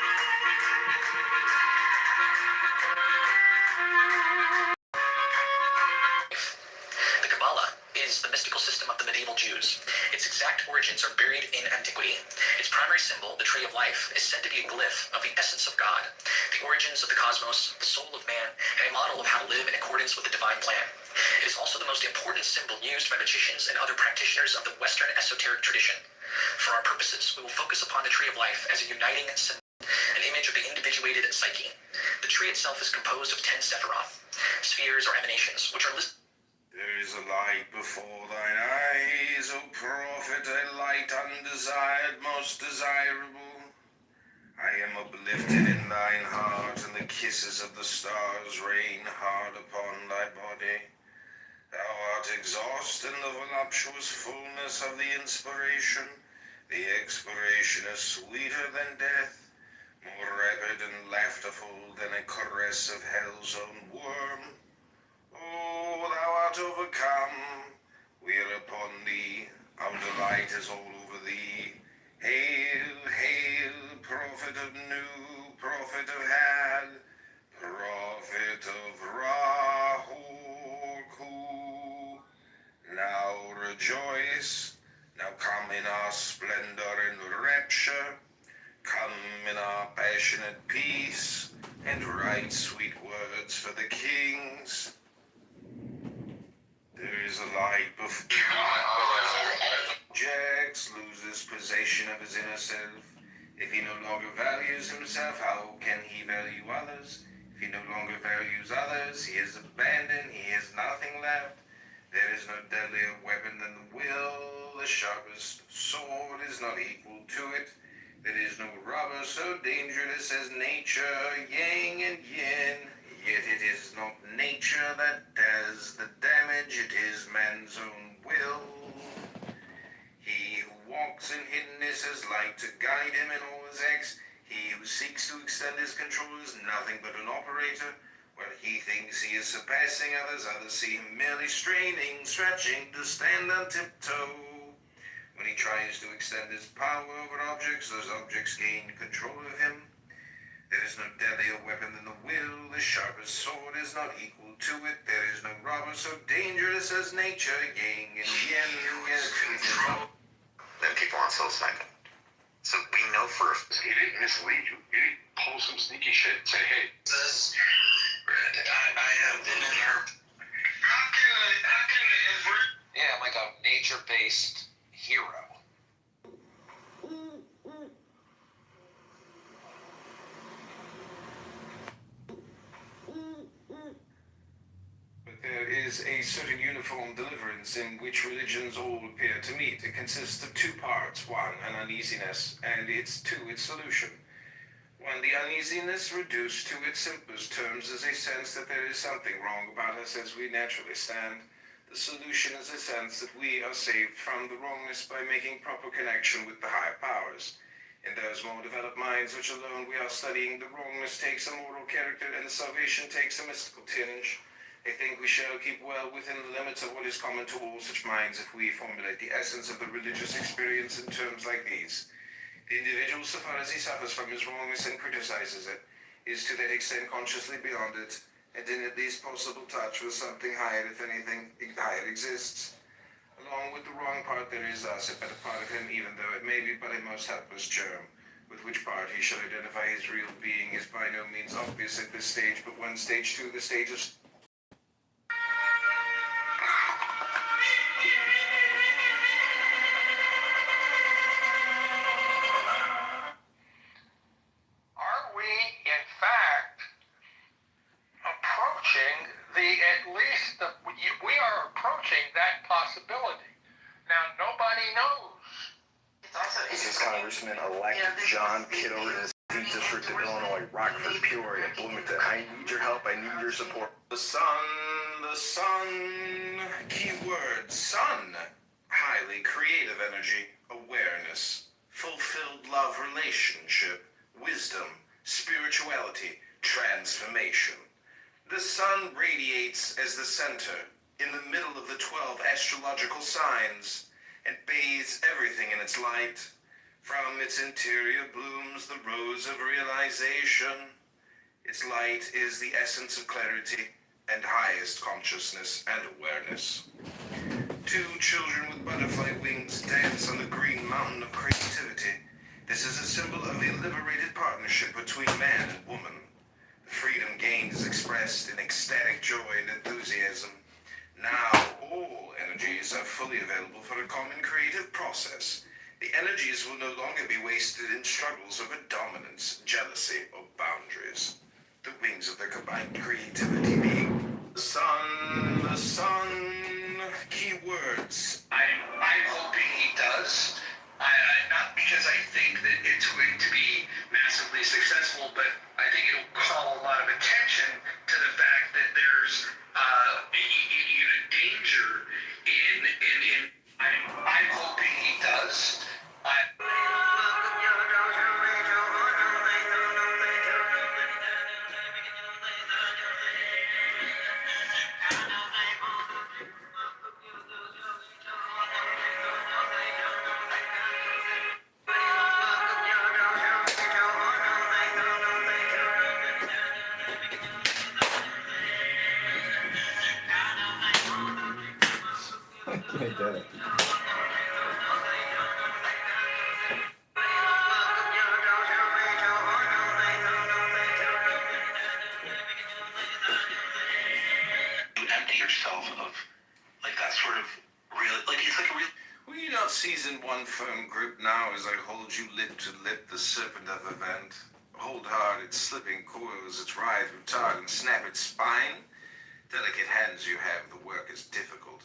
The Kabbalah is the mystical system of the medieval Jews. Its exact origins are buried in antiquity. Its primary symbol, the Tree of Life, is said to be a glyph of the essence of God, the origins of the cosmos, the soul of man, and a model of how to live in accordance with the divine plan. It is also the most important symbol used by magicians and other practitioners of the Western esoteric tradition. For our purposes, we will focus upon the Tree of Life as a uniting symbol, an image of the individuated psyche. The tree itself is composed of 10 sephiroth, spheres or emanations, which are listed.
There is a light before thine eyes, O prophet, a light undesired, most desirable. I am uplifted in thine heart, and the kisses of the stars rain hard upon thy body. Thou art exhaust in the voluptuous fullness of the inspiration. The expiration is sweeter than death, more rapid and laughterful than a caress of hell's own worm. Oh, thou art overcome, we are upon thee, our delight is all over thee. Hail, hail, prophet of Nu, prophet of Had, prophet of Rahu. Now rejoice, now come in our splendor and rapture, come in our passionate peace, and write sweet words for the kings. There is a light before Jax loses possession of his inner self. If he no longer values himself, how can he value others? If he no longer values others, he is abandoned, he has nothing left. There is no deadlier weapon than the will. The sharpest sword is not equal to it. There is no robber so dangerous as nature, yang and yin. Yet it is not nature that does the damage, it is man's own will. He who walks in hiddenness has light to guide him in all his acts. He who seeks to extend his control is nothing but an operator. While he thinks he is surpassing others, others see him merely straining, stretching to stand on tiptoe. When he tries to extend his power over objects, those objects gain control of him. There is no deadlier weapon than the will. The sharpest sword is not equal to it. There is no robber so dangerous as nature. Yang and yin, yes, it is not.
Than people on psilocybin. So we know for
He didn't mislead you. He didn't pull some sneaky shit and say, hey.
this. I have been in her.
How can I
Yeah, I'm like a nature-based hero.
But there is a certain uniform deliverance in which religions all appear to meet. It consists of two parts. One, an uneasiness, and its solution. One, the uneasiness reduced to its simplest terms is a sense that there is something wrong about us as we naturally stand. The solution is a sense that we are saved from the wrongness by making proper connection with the higher powers. In those more developed minds which alone we are studying, the wrongness takes a moral character and the salvation takes a mystical tinge. I think we shall keep well within the limits of what is common to all such minds if we formulate the essence of the religious experience in terms like these. The individual, so far as he suffers from his wrongness and criticizes it, is to that extent consciously beyond it, and in at least possible touch with something higher, if anything higher exists. Along with the wrong part there is thus a better part of him, even though it may be but a most helpless germ, with which part he shall identify his real being is by no means obvious at this stage, but when stage 2, the stage of
Are we, in fact, approaching we are approaching that possibility. Now, nobody knows.
This is Congressman-elect John Kitover in the 8th District of Illinois, Rockford, Peoria, Bloomington. I need your help. I need your support.
the sun, keyword sun, highly creative energy, awareness, fulfilled love relationship, wisdom, spirituality, transformation. The sun radiates as the center, in the middle of the 12 astrological signs. and bathes everything in its light. From its interior blooms the rose of realization. Its light is the essence of clarity and highest consciousness and awareness. Two children with butterfly wings dance on the green mountain of creativity. This is a symbol of the liberated partnership between man and woman. The freedom gained is expressed in ecstatic joy and enthusiasm. Now all energies are fully available for a common creative process. The energies will no longer be wasted in struggles over dominance, jealousy, or boundaries. The wings of their combined creativity being the sun, keywords.
I'm hoping he does. Not because I think that it's going to be massively successful, but I think it'll call a lot of attention to the fact that there's danger in. I'm hoping he does.
I can't get it.
You empty yourself of like that sort of real, like it's like a real.
Will you not seize in one firm grip now as I hold you lip to lip, the serpent of event? Hold hard its slipping coils, its writhe, retard, and snap its spine. Delicate hands you have, the work is difficult.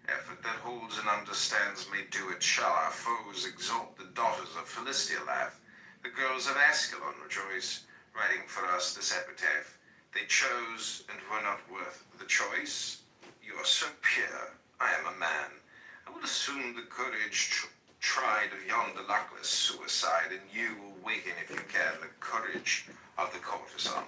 Effort that holds and understands may do it. Shall our foes exalt the daughters of Philistia laugh? The girls of Ascalon rejoice, writing for us this epitaph. They chose and were not worth the choice. You are so pure, I am a man. I will assume the courage tried of yonder luckless suicide, and you awaken, if you can, the courage of the courtesan.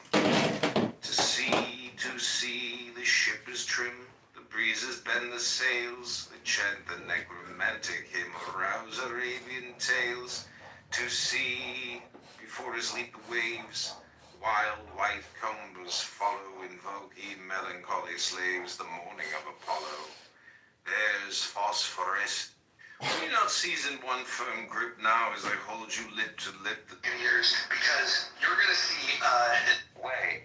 To sea, the ship is trim, the breezes bend the sails, they chant the necromantic hymn, arouse Arabian tales. To sea, before us leap the waves, wild white combers follow, invoke ye melancholy slaves, the morning of Apollo. There's phosphorus. Will you not seize in one firm grip now as I hold you lip to lip?
Years, because you're going to see way.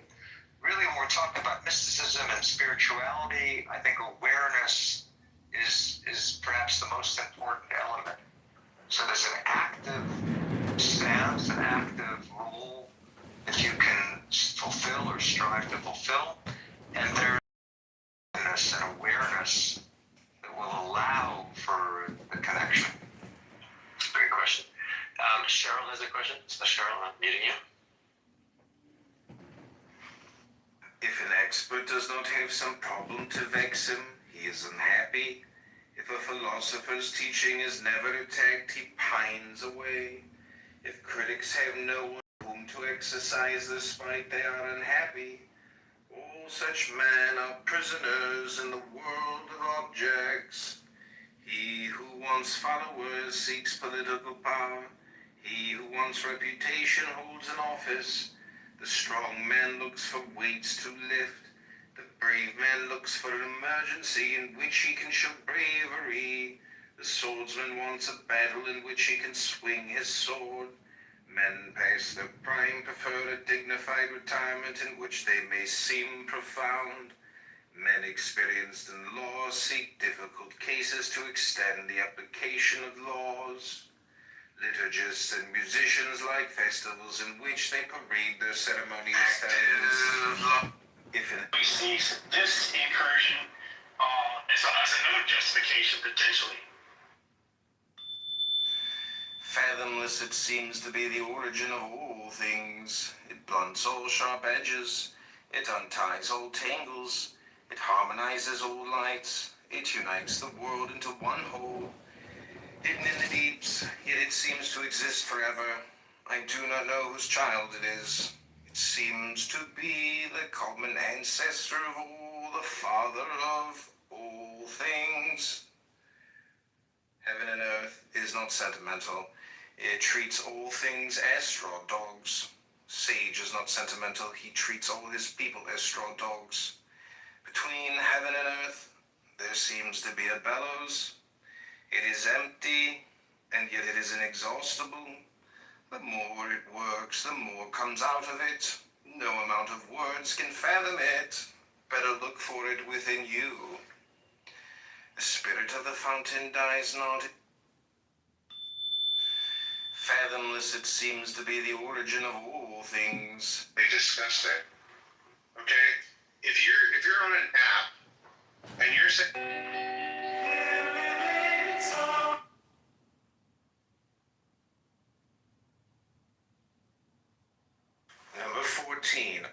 Really, when we're talking about mysticism and spirituality, I think awareness is perhaps the most important element. So there's an active stance, an active role that you can fulfill or strive to fulfill, and there's an awareness that will allow for the connection. It's a great question. Cheryl has a question. Cheryl, I'm muting you.
If an expert does not have some problem to vex him, he is unhappy. If a philosopher's teaching is never attacked, he pines away. If critics have no one whom to exercise their spite, they are unhappy. All such men are prisoners in the world of objects. He who wants followers seeks political power. He who wants reputation holds an office. The strong man looks for weights to lift. The brave man looks for an emergency in which he can show bravery. The swordsman wants a battle in which he can swing his sword. Men past their prime prefer a dignified retirement in which they may seem profound. Men experienced in law seek difficult cases to extend the application of laws. Liturgists and musicians like festivals in which they parade their ceremonial standards.
We see this incursion as another justification, potentially.
Fathomless it seems to be the origin of all things. It blunts all sharp edges. It unties all tangles. It harmonizes all lights. It unites the world into one whole. Hidden in the deeps, yet it seems to exist forever. I do not know whose child it is. It seems to be the common ancestor of all, the father of all things. Heaven not sentimental. It treats all things as straw dogs. Sage is not sentimental. He treats all his people as straw dogs. Between heaven and earth, there seems to be a bellows. It is empty, and yet it is inexhaustible. The more it works, the more comes out of it. No amount of words can fathom it. Better look for it within you. The spirit of the fountain dies not. Fathomless it seems to be the origin of all things.
They discuss that. Okay? If you're on an app and you're saying
Number 14.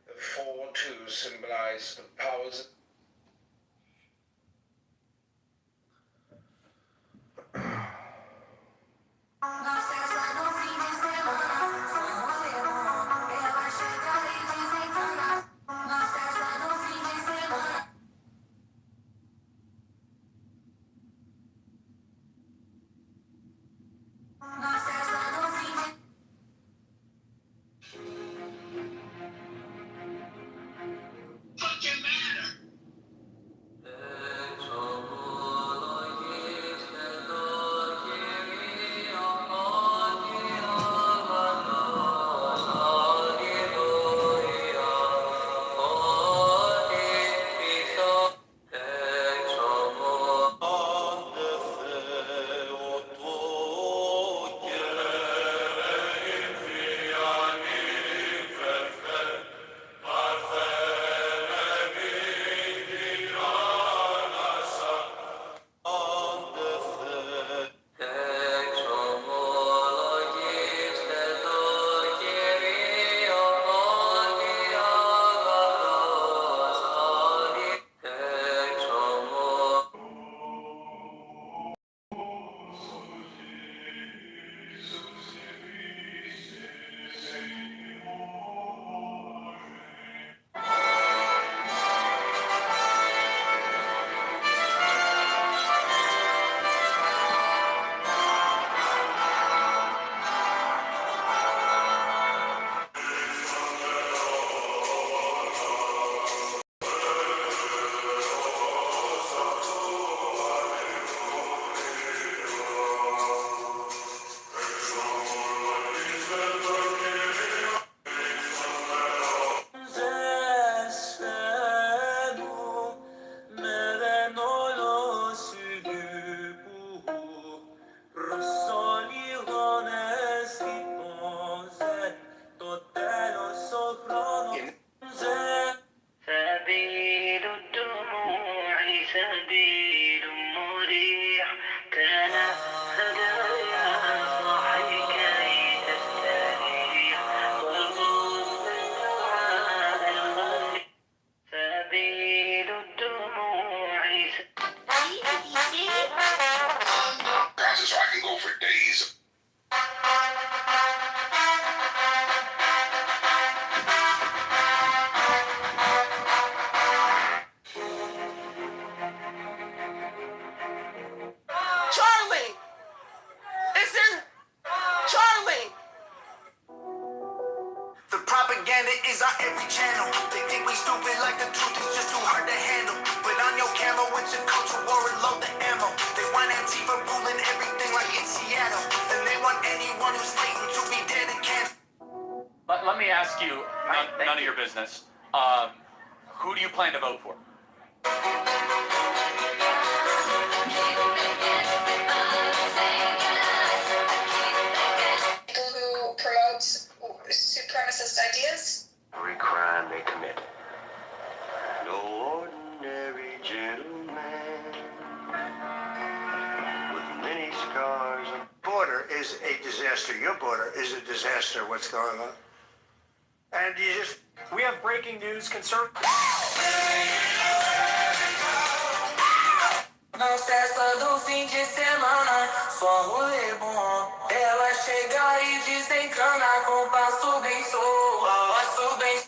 The 4-2 symbolize the powers.
so I can go for days.
Charlie! Is there... Charlie! The propaganda is on every channel. They think we stupid like the truth is just too hard to handle. But on your camera, it's a culture war and load the ammo. They want Antifa ruling everything like it's Seattle. And they want anyone who's blatant to be dead and can't.
Let me ask you, none of your business. Who do you plan to vote for?
People who promote supremacist ideas.
Every crime they commit. No ordinary gentleman with many scars.
Border is a disaster. Your border is a disaster. What's going on? And we have breaking news concerning.
Não cessa do fim de semana, só rolê bom. Ela chega e desencana com passo bem soa, passo bem.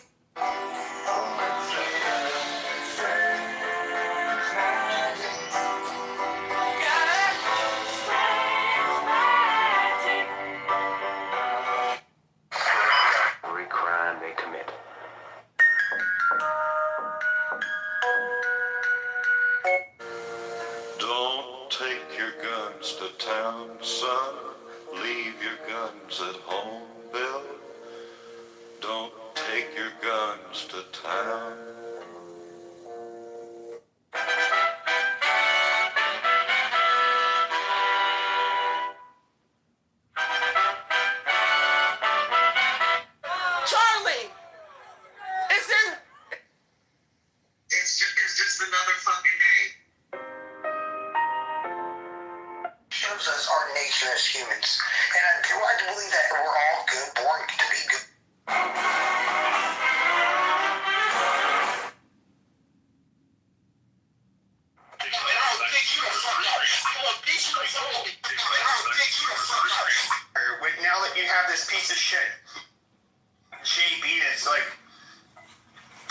guns to town, son. Leave your guns at home, Bill. Don't take your guns to town.
Charlie! Is there... It's just another fucking day.
Shows us our nature as humans. And I do like to believe that we're all good, born to be good.
Now that you have this piece of shit, JB, that's like,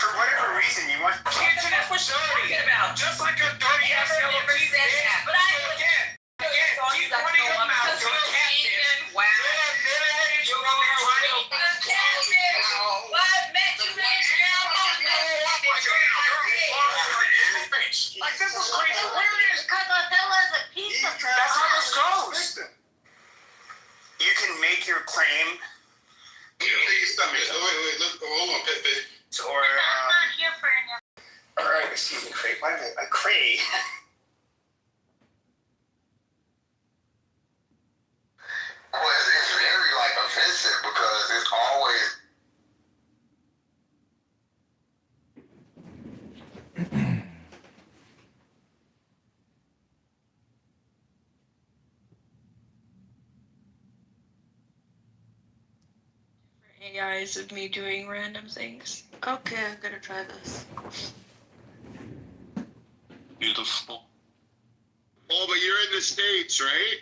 for whatever reason, you want to get to this facility about, just like a dirty ass yellow piece of shit. But I again, keep running your mouth. You're a catfish. Wow. You're a catfish. What met you like this is crazy. Where is?
Because Othello's a piece of
That's how this goes. You can make your claim.
Please stop it. Wait, look, hold on, Pepe.
Or,
I'm not here for an
alright, excuse me, Cray. Why am I Cray?
Well, it's very, like, offensive because it's always...
AIs of me doing random things. Okay, I'm gonna try this.
Beautiful.
Oh, but you're in the States, right?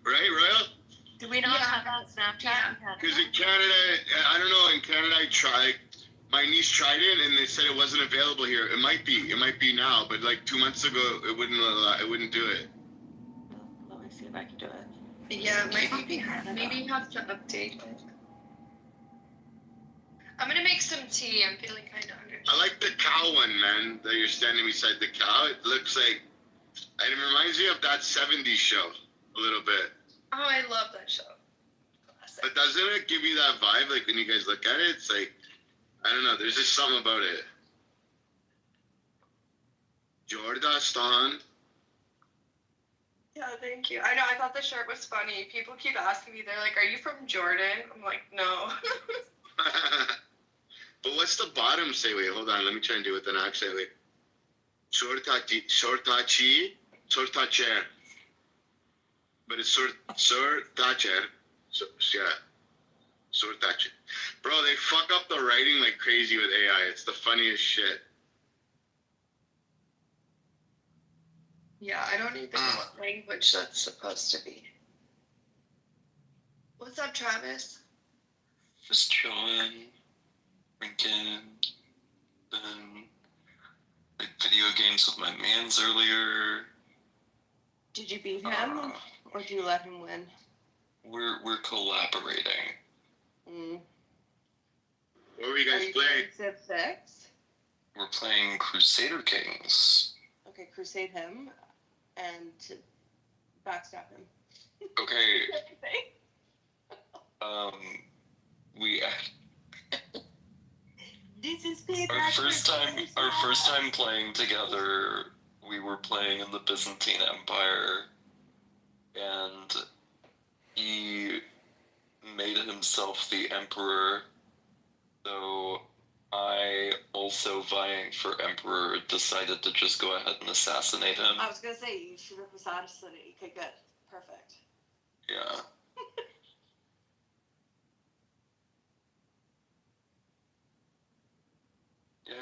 Right, Royal?
Do we not have that Snapchat?
Because in Canada, I don't know, in Canada I tried, my niece tried it and they said it wasn't available here. It might be now, but like 2 months ago, it wouldn't do it.
Let me see if I can do it. Yeah, maybe you have to update it. I'm gonna make some tea. I'm feeling kind of hungry.
I like the cow one, man, that you're standing beside the cow. It looks like, it reminds me of that 70s show a little bit.
Oh, I love that show. Classic.
But doesn't it give you that vibe, like when you guys look at it, it's like, I don't know, there's just something about it. Jordastan.
Yeah, thank you. I know, I thought the shirt was funny. People keep asking me, they're like, are you from Jordan? I'm like, no.
But what's the bottom say? Wait, hold on. Let me try and do it with an accent. Wait. Sortache. But it's Sortache. So, yeah. Sortache. Bro, they fuck up the writing like crazy with AI. It's the funniest shit.
Yeah, I don't even know what language that's supposed to be. What's up, Travis?
Just chilling, drinking, then played video games with my mans earlier.
Did you beat him, or did you let him win?
We're collaborating.
What were you guys playing?
Civ 6?
We're playing Crusader Kings.
Okay, crusade him and to backstab him.
Okay. We
This is
our first time playing together, we were playing in the Byzantine Empire, and he made himself the emperor, so I, also vying for emperor, decided to just go ahead and assassinate him.
I was gonna say, you should have assassinated. Okay, good. Perfect.
Yeah.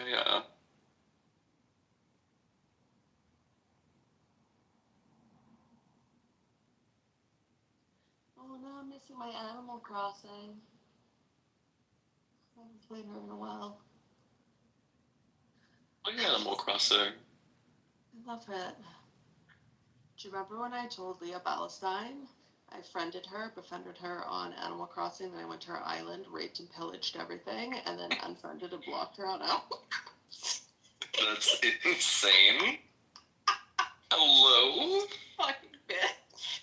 Yeah.
Oh, now I'm missing my Animal Crossing. I haven't played her in a while.
Animal Crossing.
I love it. Do you remember when I told Leah Balestine? I friended her, befriended her on Animal Crossing, then I went to her island, raped and pillaged everything, and then unfriended and blocked her on Animal Crossing.
That's insane. Hello?
Fucking bitch.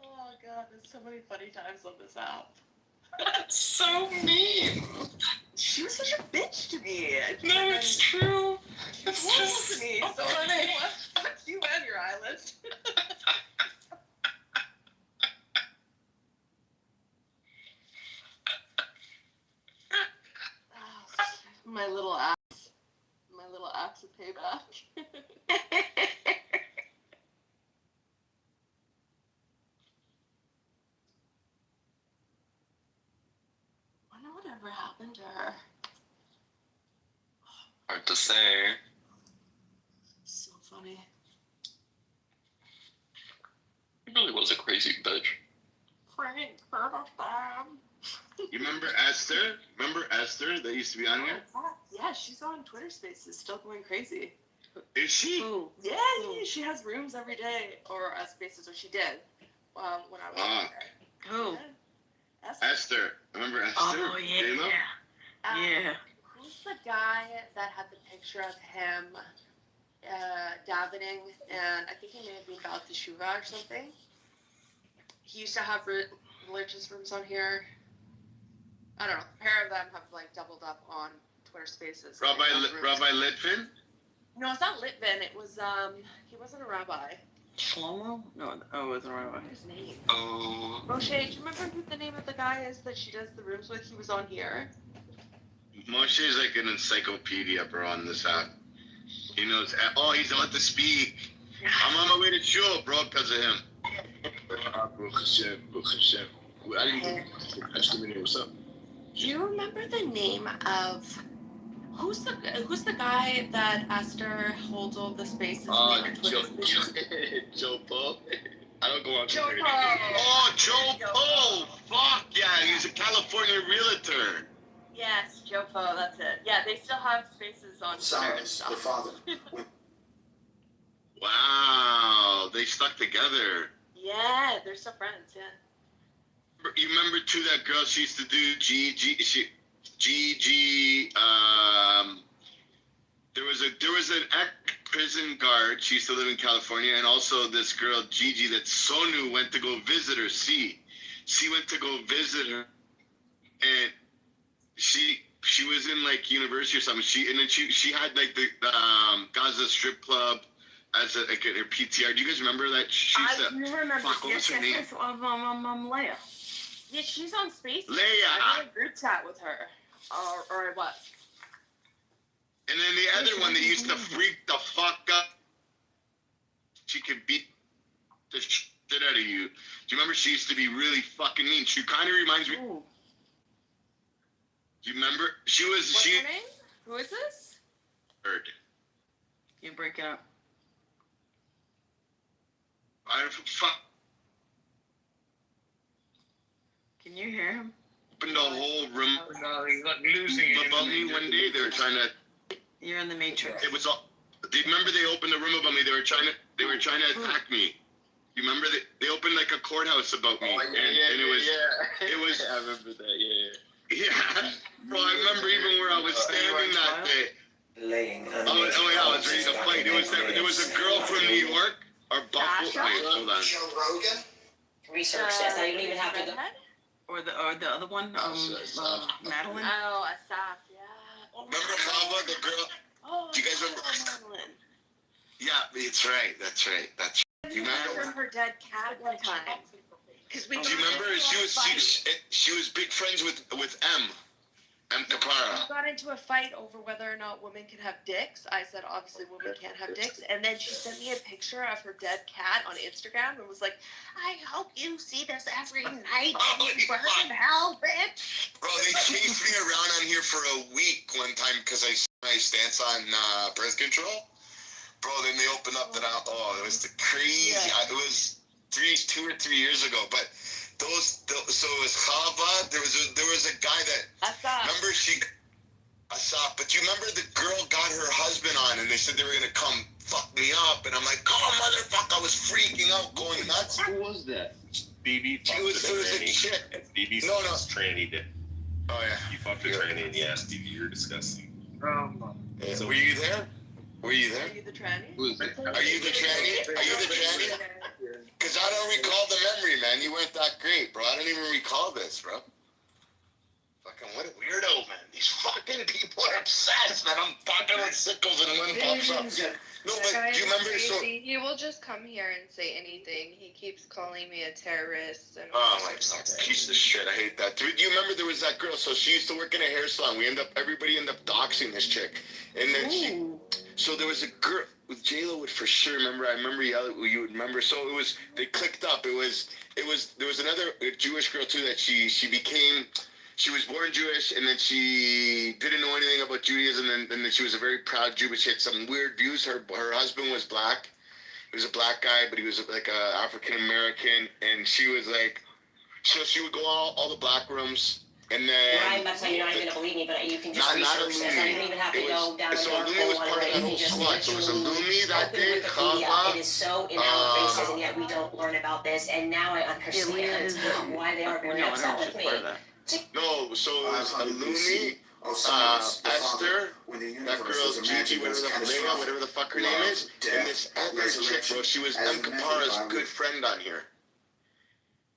Oh god, there's so many funny times on this app.
That's so mean.
She was such a bitch to me.
No, it's true. It's
Horrible
just
to me. So when I left you and your island. My little axe of payback. I wonder whatever happened to her.
hard to say.
So funny.
He really was a crazy bitch.
Frank, Birdstam.
You remember Esther? Remember Esther that used to be on here?
Yeah, she's on Twitter Spaces, still going crazy.
Is she?
Yeah, she has rooms every day, or Spaces, or she did. When I was there.
Who?
Yeah.
Esther. Remember Esther?
Oh, yeah.
J-Lo?
Yeah.
Who's the guy that had the picture of him davening, and I think he may have been about the Shuva or something? He used to have religious rooms on here. I don't know. A pair of them have like doubled up on Twitter Spaces.
Rabbi Litvin?
No, it's not Litvin. It was he wasn't a rabbi.
Shlomo? No, it wasn't a rabbi.
What's his name?
Oh.
Moshe, do you remember who the name of the guy is that she does the rooms with? He was on here.
Moshe is like an encyclopedia, bro, on this app. He knows. Oh, he's about to speak. I'm on my way to shul, bro, because of him.
Baruch Hashem. I didn't even catch the video. What's up?
Do you remember the name of who's the guy that Esther holds all the spaces?
Joe Poe. I don't go on
Joe
Twitter.
Poe.
Oh, Joe Poe. Fuck yeah, he's a California realtor.
Yes, Joe Poe. That's it. Yeah, they still have spaces on Twitter and stuff.
The father.
Wow, they stuck together.
Yeah, they're still friends. Yeah.
You remember too that girl she used to do Gigi. There was an ex-prison guard. She used to live in California, and also this girl Gigi that Sonu went to go visit her. She went to go visit her, and she was in like university or something. She had like the Gaza strip club as a, like her PTR. Do you guys remember that?
I remember.
Fuck, what was her name?
Leia.
Yeah, she's on Spaces.
Leia.
I had a group chat with her, or what?
And then the other one that used to freak the fuck up. She could beat the shit out of you. Do you remember she used to be really fucking mean? She kind of reminds me.
Ooh.
Do you remember? What's
her name? Who is this?
Heard.
You break it up.
Fuck.
Can you hear him?
Opened the whole room.
No, he's not losing it.
About me one day, they were trying to.
You're in the Matrix.
It was all. Do you remember they opened the room about me? They were trying to attack me. You remember they opened like a courthouse about me, and it was. It was.
I remember that. Yeah.
Yeah, bro. I remember even where I was standing that day.
Laying.
Oh yeah, I was ready to fight. There was a girl from New York or Buffalo. Wait, hold on.
Joe Rogan?
Research this. I don't even have to go.
Or the other one, Madeline.
Oh, Asaf. Yeah. Oh,
Remember Chava, the girl?
Oh,
Do you guys remember?
Madeline.
Yeah, that's right. That's right. You remember?
Her dead cat one time.
Do you remember? She was big friends with M Kapara.
We got into a fight over whether or not women can have dicks. I said obviously women can't have dicks, and then she sent me a picture of her dead cat on Instagram and was like, "I hope you see this every night and you burn in hell, bitch."
Bro, they chased me around on here for a week one time because I my stance on birth control. Bro, then they opened up that out. Oh, it was the crazy. Yeah. It was 2 or 3 years ago, but. So it was Chava. There was a guy that remember Asaf. But you remember the girl got her husband on, and they said they were gonna come fuck me up, and I'm like, oh motherfucker, I was freaking out, going nuts.
Who was that? BB.
It was a chick.
BB.
No.
Tranny did.
Oh yeah.
You fucked a tranny, and yes, BB, you're disgusting.
Were you there? Were you there?
Are you the tranny?
Are you the tranny? Are you the tranny? Because I don't recall the memory, man. You weren't that great, bro. I don't even recall this, bro. Fucking what a weirdo, man. These fucking people are obsessed, man. I'm talking with sickles and one pops up. No, but do you remember? So,
He will just come here and say anything. He keeps calling me a terrorist. And
oh my god, piece of shit. I hate that. Do you remember there was that girl? So she used to work in a hair salon. Everybody ended up doxing this chick, and then so there was a girl with J-Lo would for sure remember. I remember you would remember. So they clicked up. There was another Jewish girl too that she became. She was born Jewish, and then she didn't know anything about Judaism, and then she was a very proud Jew, but she had some weird views. Her husband was black. He was a black guy, but he was like a African American, and she was like, so she would go all the black rooms, and then.
Ryan, that's how you're not even gonna believe me, but you can just research this. I didn't even have to go down
so
a dark
Lumi was
hole
part of
on it.
that
You
whole
can just
squad. So it was a Lumi that day,
Wikipedia. It is so in our faces, and yet we don't learn about this. And now I understand why they are very upset with me.
No, so it was Alumi, Esther, that girl's Gigi, whatever the fuck her name is, and this other chick, bro, she was M. Kapara's good friend on here.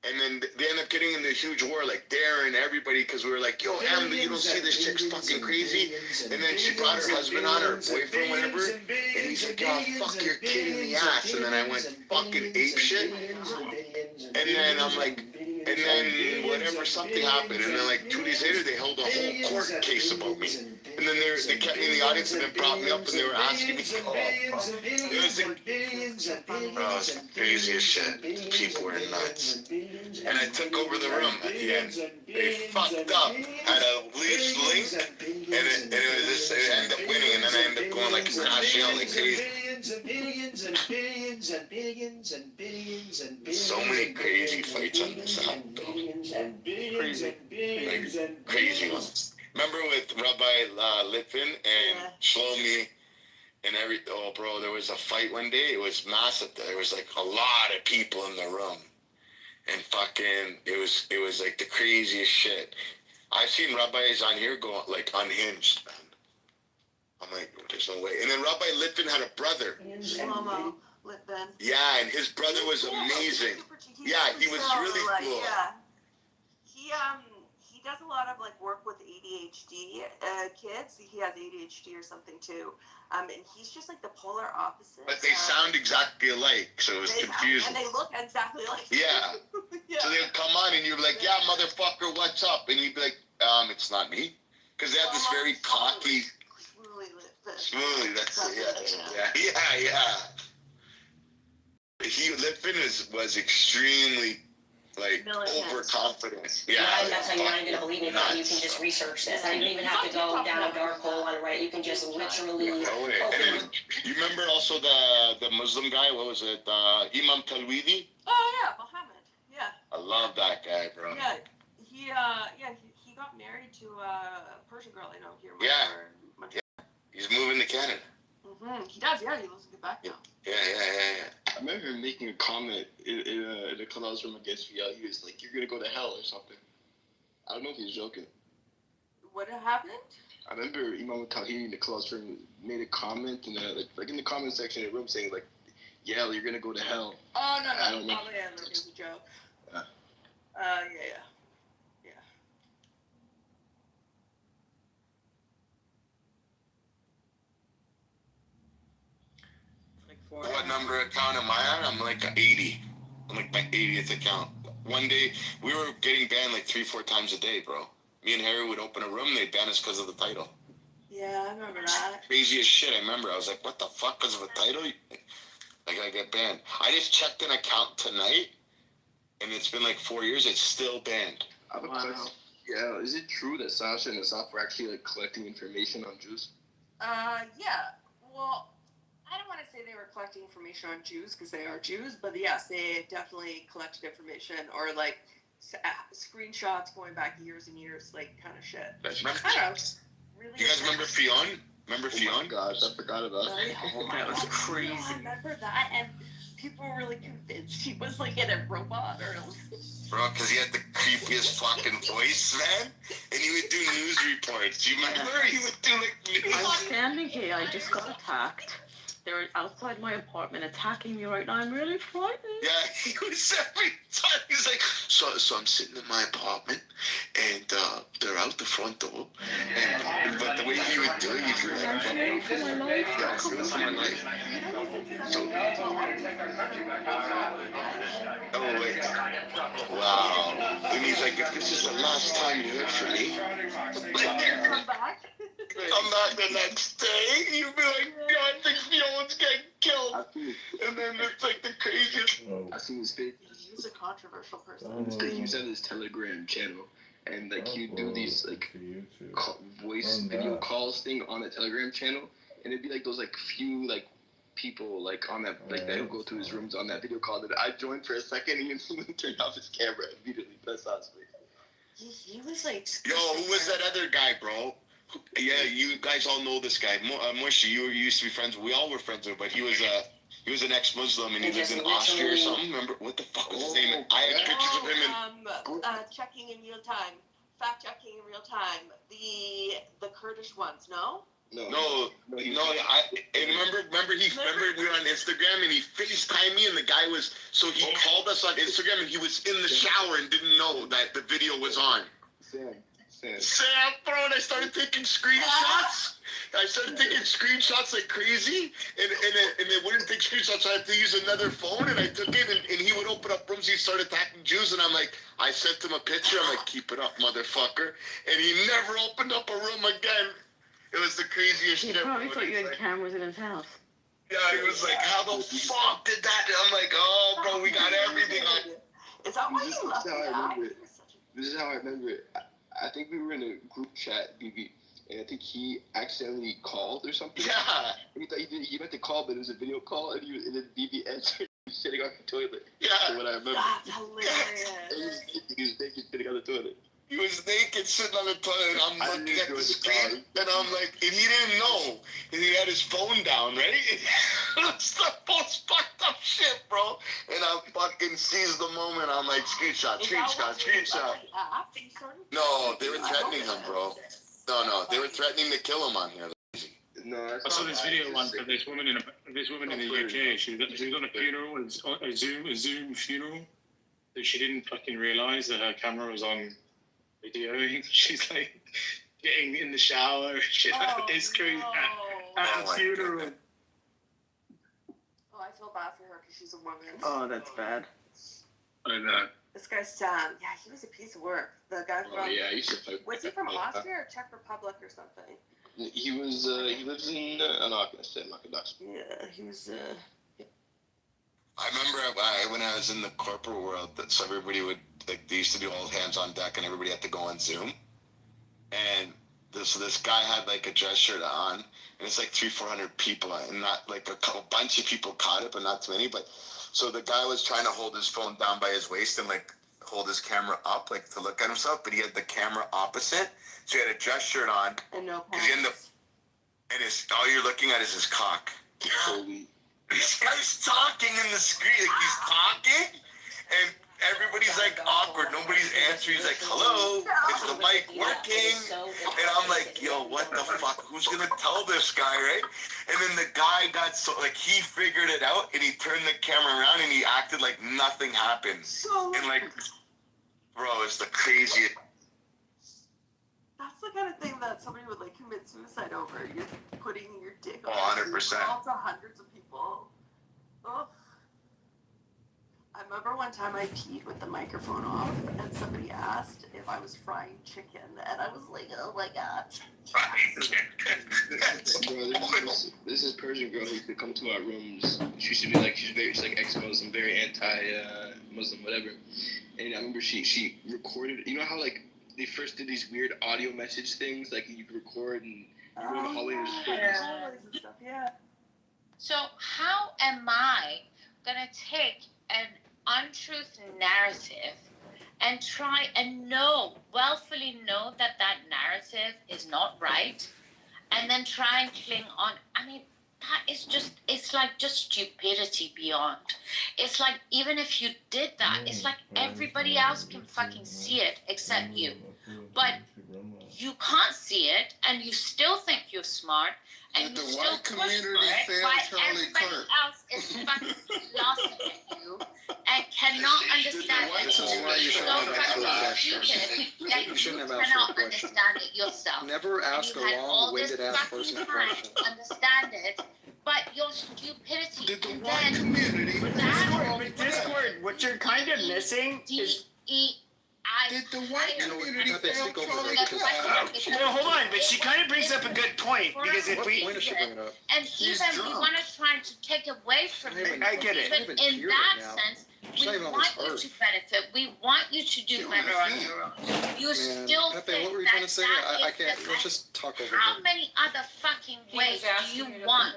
And then they end up getting in this huge war, like Darren, everybody, because we were like, yo, Em, you don't see this chick's fucking crazy? And then she brought her husband on, her boyfriend, whatever, and he's like, oh, fuck your kid in the ass. And then I went fucking ape shit. And then I'm like, and then whatever, something happened. And then like 2 days later, they held a whole court case about me. And then they kept me in the audience and then brought me up and they were asking me, it was crazy as shit. People were nuts. And I took over the room at the end. They fucked up at a loose link, and it was just, it ended up winning, and then I ended up going like crashing out like crazy. So many crazy fights on this app, though. Crazy ones. Remember with Rabbi Litvin and Shlomi and oh bro, there was a fight one day. It was massive. There was like a lot of people in the room. And fucking, it was like the craziest shit. I've seen rabbis on here go like unhinged, man. I'm like, there's no way. And then Rabbi Litvin had a brother.
Shlomo Litvin.
Yeah, and his brother was amazing. Yeah, he was really cool.
Yeah. He does a lot of like work with ADHD kids. He has ADHD or something too. And he's just like the polar opposite.
But they sound exactly alike, so it was confusing.
And they look exactly like.
Yeah. So they'd come on and you'd be like, yeah, motherfucker, what's up? And he'd be like, it's not me. Because they have this very cocky. Smoothly, that's it. Yeah. Litvin was extremely like overconfident. Yeah.
Ryan, that's how you're not even gonna believe me, but you can just research this. I didn't even have to go down a dark hole on Reddit. You can just literally.
You remember also the Muslim guy? What was it? Imam Talwidi?
Oh yeah, Muhammad. Yeah.
I love that guy, bro.
Yeah, he got married to a Persian girl I know here.
Yeah. He's moving to Canada.
He does. Yeah, he lives in Quebec now.
Yeah.
I remember him making a comment in the clubhouse room against me. He was like, "You're gonna go to hell" or something. I don't know if he's joking.
What happened?
I remember Imam Tahiri in the clubhouse room made a comment in like in the comment section of the room saying like, "Yeah, you're gonna go to hell."
Oh no,
I don't know.
Probably it was a joke.
Yeah.
Yeah.
What number account am I on? I'm like 80. I'm like my 80th account. One day, we were getting banned like 3-4 times a day, bro. Me and Harry would open a room, they'd ban us because of the title.
Yeah, I remember that.
Crazy as shit, I remember. I was like, what the fuck, because of a title? Like, I get banned. I just checked an account tonight, and it's been like 4 years, it's still banned.
I have a question. Yeah, is it true that Sasha and Asaf were actually like collecting information on Jews?
Yeah. Well, I don't want to say they were collecting information on Jews because they are Jews, but yes, they definitely collected information or like screenshots going back years and years, like kind of shit. I don't know. Really.
You guys remember Fionn? Remember Fionn?
Oh my gosh, I forgot about that.
Oh, that was crazy. I remember that, and people were really convinced he was like in a robot or
Bro, because he had the creepiest fucking voice, man. And he would do news reports. You remember? He would do like news
standing here. I just got attacked. They're outside my apartment attacking me right now. I'm really frightened.
Yeah, he was every time. He's like, so I'm sitting in my apartment, and they're out the front door, but the way he would do it, you'd be like,
I'm fearing for my life.
yeah, fearing for my life. So, oh wait, wow. And he's like, if this is the last time you heard from me,
Come back.
come back the next day, you'd be like, God thinks no one's getting killed. And then it's like the craziest.
I seen his face.
He's a controversial person.
He was on his Telegram channel, and like he would do these like voice video calls thing on the Telegram channel, and it'd be like those like few like people like on that like that would go to his rooms on that video call. That I joined for a second, and he turned off his camera immediately. That's how his face.
He was like.
Yo, who was that other guy, bro? Yeah, you guys all know this guy. Moishi, you used to be friends. We all were friends with him, but he was an ex-Muslim and he lived in Austria or something. Remember what the fuck was his name? I have pictures of him in.
Checking in real time, fact checking in real time. The Kurdish ones, no.
No. I remember we were on Instagram and he FaceTimed me and the guy was he called us on Instagram and he was in the shower and didn't know that the video was on. Sam, bro, and I started taking screenshots. Like crazy, and it wouldn't take screenshots. So I had to use another phone, and I took it, and he would open up rooms. He started attacking Jews, and I'm like, I sent him a picture. I'm like, keep it up, motherfucker. And he never opened up a room again. It was the craziest shit.
He probably thought you had cameras in his house.
Yeah, he was like, how the fuck did that? I'm like, oh, bro, we got everything on.
Is that why you left me?
This is how I remember it. I think we were in a group chat, BB, and I think he accidentally called or something.
Yeah.
And he thought he meant to call, but it was a video call, and then BB answered. He was sitting on the toilet.
Yeah.
That's what I remember.
That's hilarious.
He was naked sitting on the toilet.
He was naked sitting on the toilet, and I'm looking at the screen, and I'm like, and he didn't know, and he had his phone down, right? It's the most fucked up shit, bro. And I fucking seized the moment. I'm like, screenshot. No, they were threatening him, bro. No, they were threatening to kill him on here.
No,
I saw this video once of this woman in the UK. She was on a funeral, a Zoom funeral. So she didn't fucking realize that her camera was on videoing. She's like getting in the shower. Shit, it's crazy at a funeral.
Oh, I feel bad for her because she's a woman.
Oh, that's bad.
I know.
This guy's Sam. Yeah, he was a piece of work. The guy from.
Oh yeah, I used to play.
Was he from Austria or Czech Republic or something?
He was. He lives in. I'm not gonna say. I'm not gonna.
Yeah, he was.
I remember when I was in the corporate world, that so everybody would like they used to do all hands on deck, and everybody had to go on Zoom. And this guy had like a dress shirt on, and it's like 300-400 people, and not like a bunch of people caught it, but not too many. But so the guy was trying to hold his phone down by his waist and like hold his camera up, like to look at himself, but he had the camera opposite, so he had a dress shirt on,
and no
pants. And all you're looking at is his cock. This guy's talking in the screen, like he's talking, and everybody's like awkward. Nobody's answering. He's like, hello, is the mic working? And I'm like, yo, what the fuck? Who's gonna tell this guy, right? And then the guy got he figured it out, and he turned the camera around, and he acted like nothing happened. And like, bro, it's the craziest.
That's the kind of thing that somebody would like commit suicide over. You're putting your dick on
100%.
to hundreds of people. Oh. I remember one time I peed with the microphone off, and somebody asked if I was frying chicken, and I was like, "Oh my god!"
This is Persian girl who used to come to our rooms. She used to be like, she's like ex-Muslim, very anti-Muslim, whatever. And I remember she recorded. You know how like they first did these weird audio message things, like you could record and you go in the hallway and
stuff. Yeah.
So how am I gonna take an untruth narrative and try and willfully know that narrative is not right, and then try and cling on? I mean, that is it's like just stupidity beyond. It's like, even if you did that, it's like everybody else can fucking see it except you. But you can't see it, and you still think you're smart, and
Did
you
the
still
white
push
community
for it,
fail
while
Charlie
everybody
Kirk?
else is fucking laughing at you and cannot understand it.
This is why you
So
shouldn't have asked her
fucking
questions.
stupid that
You
you
shouldn't have asked her
cannot
questions.
understand it yourself.
Never ask a
And you had all this
long-winded ass
fucking
person a
time
question.
to understand it, but your stupidity
Did the
and
white
then
community
Discord, what you're kind of missing is.
Did the white community
Pepe,
fail
speak over
Charlie
her,
Kirk?
because-
Well, hold on, but she kind of brings up a good point because if
What
we.
point is she bringing up?
and
She's
even we
drunk.
want to try to take away from you.
I get it.
Even
She's not even
in
here
that
right now.
sense,
She's not
we
even on
want
this
you
earth.
to benefit. We want you to do better on your own. You
Man,
still
Pepe,
think
what were you
that
trying to say?
that
I
is
can't.
the
Let's
best.
just talk over
How
her.
many other fucking ways do you want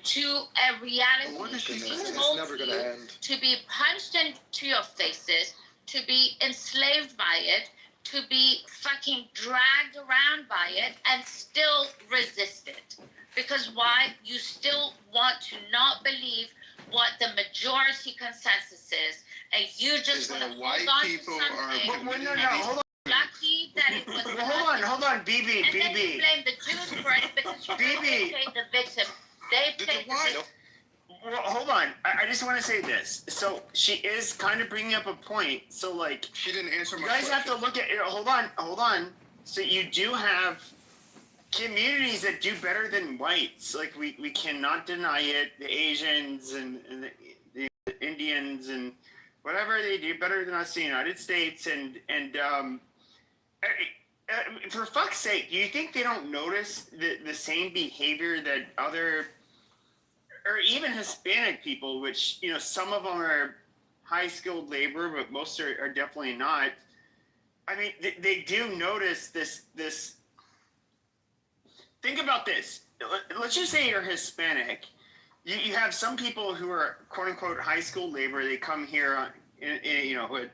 to a reality to be
It's
told
never
to
gonna
you,
end.
to be punched into your faces, to be enslaved by it, to be fucking dragged around by it, and still resist it? Because why? You still want to not believe what the majority consensus is, and you just want to hold
white
on to
people are
something.
No, hold on.
Lucky that it was.
Hold on, BB,
And then you
BB.
blame the Jews for it because you know they
BB.
played the victim. They played the victim.
Well, hold on. I just want to say this. So she is kind of bringing up a point. So like,
She didn't answer
you
my
guys
question.
have to look at. Hold on. So you do have communities that do better than whites. Like we cannot deny it. The Asians and the Indians and whatever, they do better than us in the United States. And for fuck's sake, do you think they don't notice the same behavior that other, or even Hispanic people, which, you know, some of them are high skilled labor, but most are definitely not. I mean, they do notice this. Think about this. Let's just say you're Hispanic. You have some people who are quote unquote high school labor. They come here on, in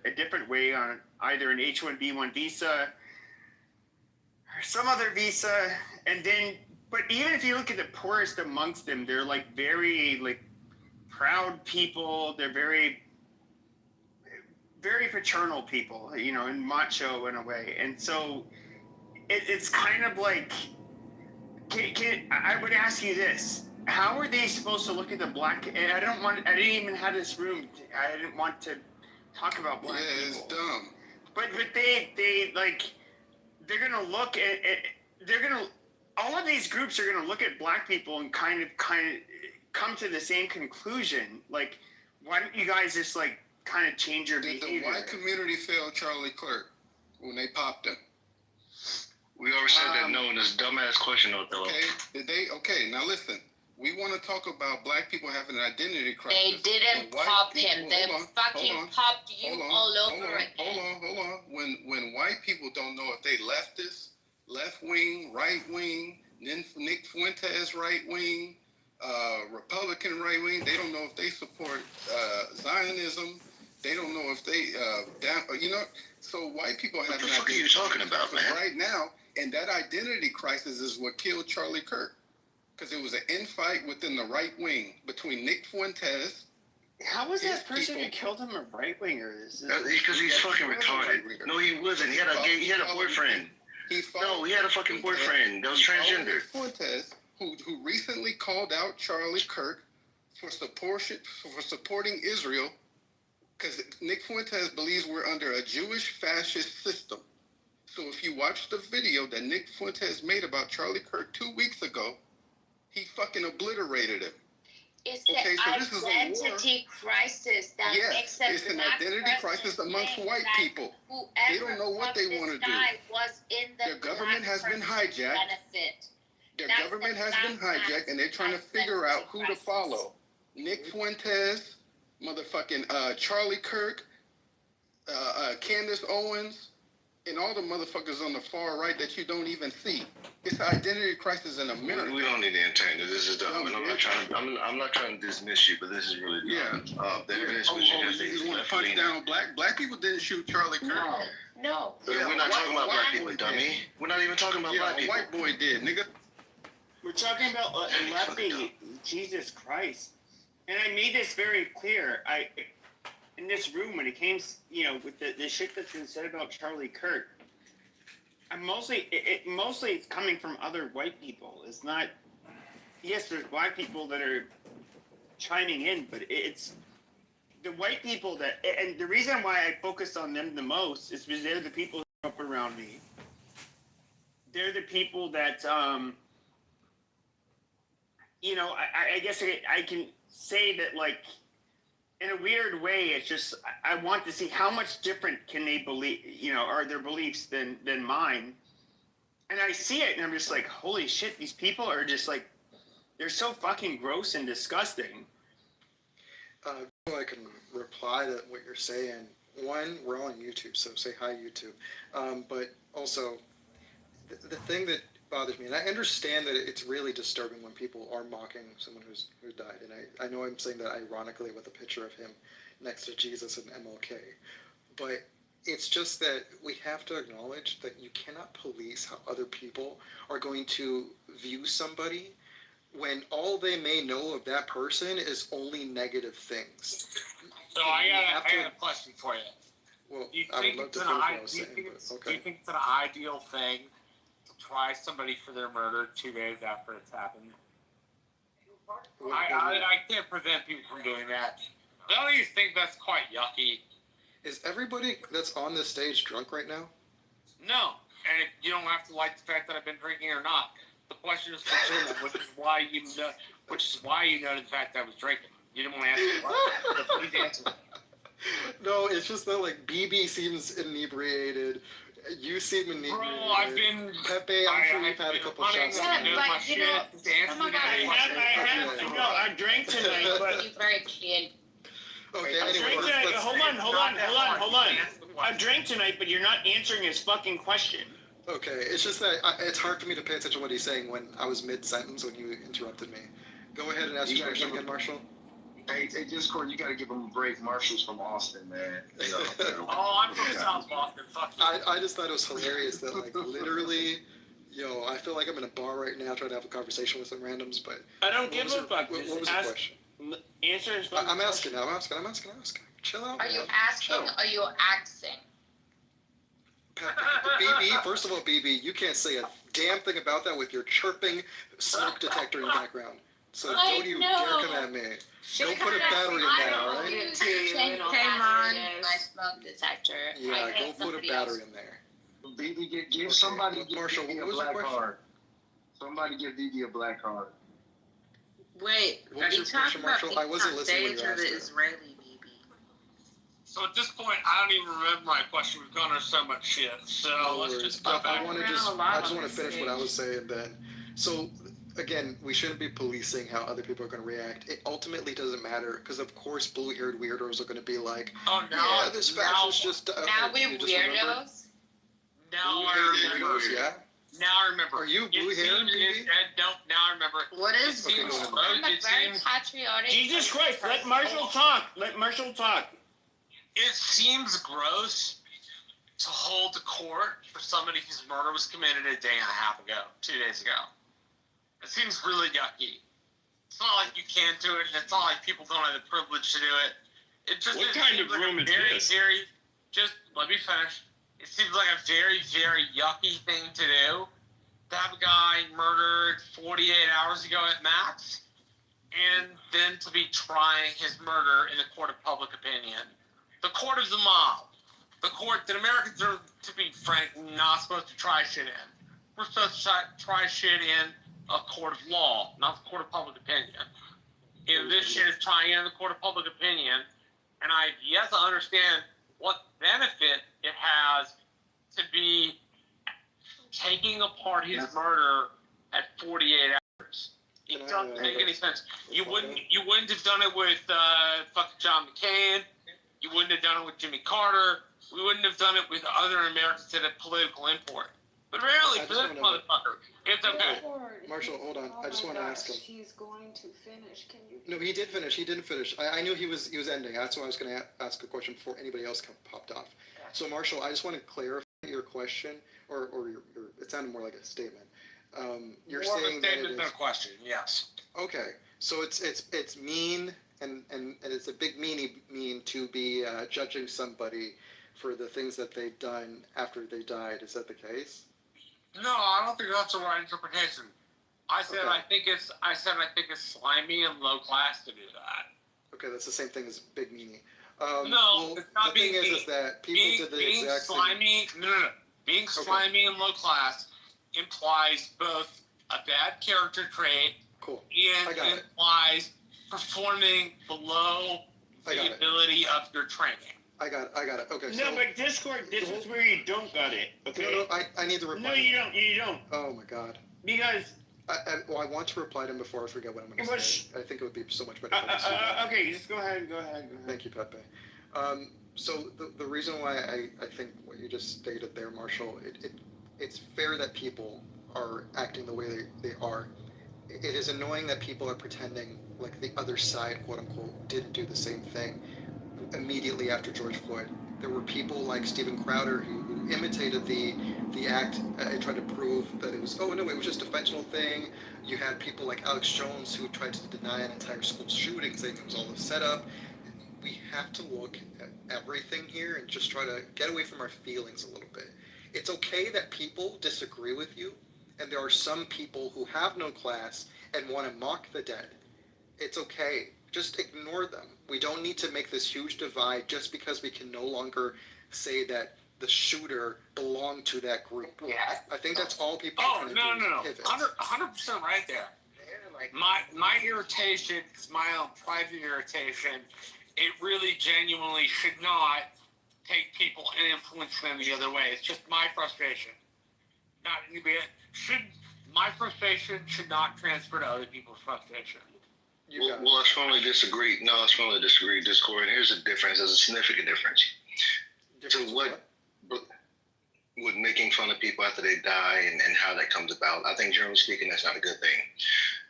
a different way on either an H-1B1 visa or some other visa, and then. But even if you look at the poorest amongst them, they're like very like proud people. They're very, very paternal people, you know, and macho in a way. And so it's kind of like. I would ask you this: how are they supposed to look at the black? And I didn't even have this room. I didn't want to talk about black people.
Yeah, it's dumb.
But they like, they're gonna look at they're gonna, all of these groups are gonna look at black people and kind of come to the same conclusion. Like, why don't you guys just like kind of change your behavior?
Did the white community fail Charlie Kirk when they popped him?
We already said that no in this dumbass question, Othello.
Okay, did they? Okay, now listen. We want to talk about black people having an identity crisis.
They didn't pop him. They fucking popped you all over again.
Hold on. When white people don't know if they leftist, left wing, right wing, then Nick Fuentes right wing, Republican right wing, they don't know if they support Zionism. They don't know if they So white people have.
What the fuck are you talking about, man?
Right now, and that identity crisis is what killed Charlie Kirk. Because it was an infight within the right wing between Nick Fuentes.
How was that person who killed him a right winger?
Because he's fucking retarded. No, he wasn't. He had a boyfriend. He had a fucking boyfriend that was transgender.
Fuentes, who recently called out Charlie Kirk for supporting Israel, because Nick Fuentes believes we're under a Jewish fascist system. So if you watch the video that Nick Fuentes made about Charlie Kirk 2 weeks ago, he fucking obliterated him.
It's the identity crisis that makes a
it's an identity crisis amongst white people. They don't know what they want to do.
Was in
their government has been hijacked. Their government has been hijacked, and they're trying to figure out who to follow. Nick Fuentes, motherfucking Charlie Kirk, Candace Owens, and all the motherfuckers on the far right that you don't even see. It's an identity crisis in America.
We don't need to entertain this. This is dumb. And I'm not trying to dismiss you, but this is really dumb. The evidence which
you want to punch down black people didn't shoot Charlie Kirk.
No.
We're not talking about black people, dummy. We're not even talking about black people.
White boy did, nigga.
We're talking about lefty. Jesus Christ. And I made this very clear. In this room, when it came, with the shit that's been said about Charlie Kirk, mostly it's coming from other white people. It's not
yes, there's black people that are chiming in, but it's the white people that, and the reason why I focused on them the most is because they're the people who grew up around me. They're the people that, you know, I guess I can say that, like, in a weird way, it's just, I want to see how much different can they believe, you know, are their beliefs than mine. And I see it and I'm just like, holy shit, these people are just like, they're so fucking gross and disgusting.
I can reply to what you're saying. One, we're on YouTube, so say hi, YouTube. But also, the thing that bothers me, and I understand that it's really disturbing when people are mocking someone who died, and I know I'm saying that ironically with a picture of him next to Jesus and MLK, but it's just that we have to acknowledge that you cannot police how other people are going to view somebody when all they may know of that person is only negative things.
So I got a question for you.
Well,
Do you
I would
think
love to
it's
finish
an
what I was
do you
saying,
think
but
it's
okay.
do you think it's an ideal thing to try somebody for their murder 2 days after it's happened? I can't prevent people from doing that. Don't you think that's quite yucky?
Is everybody that's on this stage drunk right now?
No, and you don't have to like the fact that I've been drinking or not. The question is legitimate, which is why you know the fact that I was drinking. You didn't want to ask me why. So please answer.
No, it's just that like BB seems inebriated. You seem inebriated.
Bro, I've been.
Pepe, I'm sure you've had a couple shots.
Yeah, but you know, oh my God,
I drank tonight, but
he's very clean.
Okay,
I drank tonight. Hold on. I drank tonight, but you're not answering his fucking question.
Okay, it's just that it's hard for me to pay attention to what he's saying when I was mid-sentence when you interrupted me. Go ahead and ask your question again, Marshall.
Hey, Discord, you gotta give him a break. Marshall's from Austin, man.
Oh, I'm from South Boston. Fuck you.
I just thought it was hilarious that, like, literally, I feel like I'm in a bar right now trying to have a conversation with some randoms, but...
I don't give a fuck.
What was the question?
Answer his fucking
I'm asking. Chill out,
Are you
man.
asking or are you asking?
BB, first of all, BB, you can't say a damn thing about that with your chirping smoke detector in the background. So don't you dare come at me. Don't put a battery in there, all right?
My smoke detector.
Yeah, go put a battery in there.
BB, give somebody
Marshall,
DD
what
a
was the
black
question?
card. Somebody give DD a black card.
Wait,
What
are
was
you
your
talking
question,
about
Marshall?
being
I wasn't
on
listening when
stage
you
or the
asked it.
Israeli BB?
So at this point, I don't even remember my question. We've gone over so much shit. So
No
let's
worries.
just go back.
I want to finish what I was saying then. So, again, we shouldn't be policing how other people are going to react. It ultimately doesn't matter because, of course, blue-haired weirdos are going to be like, yeah, this fashion's just...
Now we're weirdos?
Now I remember.
Yeah?
Now I remember.
Are you blue-haired, BB?
No, now I remember.
What is
Okay, go ahead.
I'm a very patriotic.
Jesus Christ, let Marshall talk. Let Marshall talk.
It seems gross to hold a court for somebody whose murder was committed a day and a half ago, 2 days ago. It seems really yucky. It's not like you can't do it, and it's not like people don't have the privilege to do it. It just
What kind of room is this?
Just let me finish. It seems like a very, very yucky thing to do. To have a guy murdered 48 hours ago at max, and then to be trying his murder in the court of public opinion. The court of the mob. The court that Americans are, to be frank, not supposed to try shit in. We're supposed to try shit in a court of law, not the court of public opinion. And this shit is trying in the court of public opinion, and I've yet to understand what benefit it has to be taking apart his murder at 48 hours. It doesn't make any sense. You wouldn't have done it with fucking John McCain. You wouldn't have done it with Jimmy Carter. We wouldn't have done it with other Americans that had political import. But really, for this motherfucker, it's okay.
Marshall, hold on. I just want to ask him.
He's going to finish. Can you?
No, he did finish. He didn't finish. I knew he was ending. That's why I was going to ask a question before anybody else popped off. So, Marshall, I just want to clarify your question, or your it sounded more like a statement. You're
More
saying
of a statement
that
than a question, yes.
Okay, so it's mean and it's a big mean to be judging somebody for the things that they've done after they died. Is that the case?
No, I don't think that's the right interpretation. I said
Okay.
I think it's slimy and low class to do that.
Okay, that's the same thing as big meanie.
No,
well,
it's not
the thing
being
is that people did the
being
exact same.
slimy. No. Being slimy and low class implies both a bad character trait
Cool.
and
I got it.
implies performing below the ability of your training.
I got it. Okay,
No, but Discord, this is where you don't got it. Okay.
No, I need to reply.
No, you don't. You don't.
Oh my god.
Because.
I want to reply to him before I forget what I'm going to say. I think it would be so much better. If I just do that.
Okay, just go ahead.
Thank you, Pepe. So the reason why I think what you just stated there, Marshall, it's fair that people are acting the way they are. It is annoying that people are pretending like the other side, quote unquote, didn't do the same thing immediately after George Floyd. There were people like Steven Crowder who imitated the act and tried to prove that it was, it was just a fentanyl thing. You had people like Alex Jones who tried to deny an entire school shooting, saying it was all a setup. We have to look at everything here and just try to get away from our feelings a little bit. It's okay that people disagree with you, and there are some people who have no class and want to mock the dead. It's okay. Just ignore them. We don't need to make this huge divide just because we can no longer say that the shooter belonged to that group.
Yeah.
I think that's all people
Oh,
are trying
no.
to do. Pivot.
100% right there. My irritation is my own private irritation. It really genuinely should not take people and influence them the other way. It's just my frustration. My frustration should not transfer to other people's frustration.
Well, I strongly disagree. No, I strongly disagree, Discord. And here's the difference. There's a significant difference. With making fun of people after they die and how that comes about, I think generally speaking, that's not a good thing.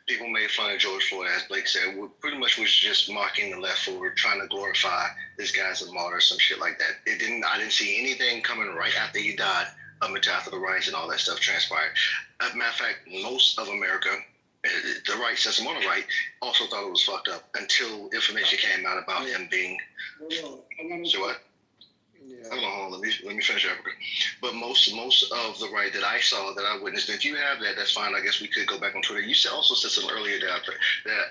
People made fun of George Floyd, as Blake said. Pretty much was just mocking the left for trying to glorify this guy's a martyr, some shit like that. I didn't see anything coming right after he died, up until after the riots and all that stuff transpired. As a matter of fact, most of America, the right, since I'm on the right, also thought it was fucked up until information came out about him being. So what? Hold on, let me finish Africa. But most of the right that I saw, that I witnessed, if you have that, that's fine. I guess we could go back on Twitter. You also said something earlier that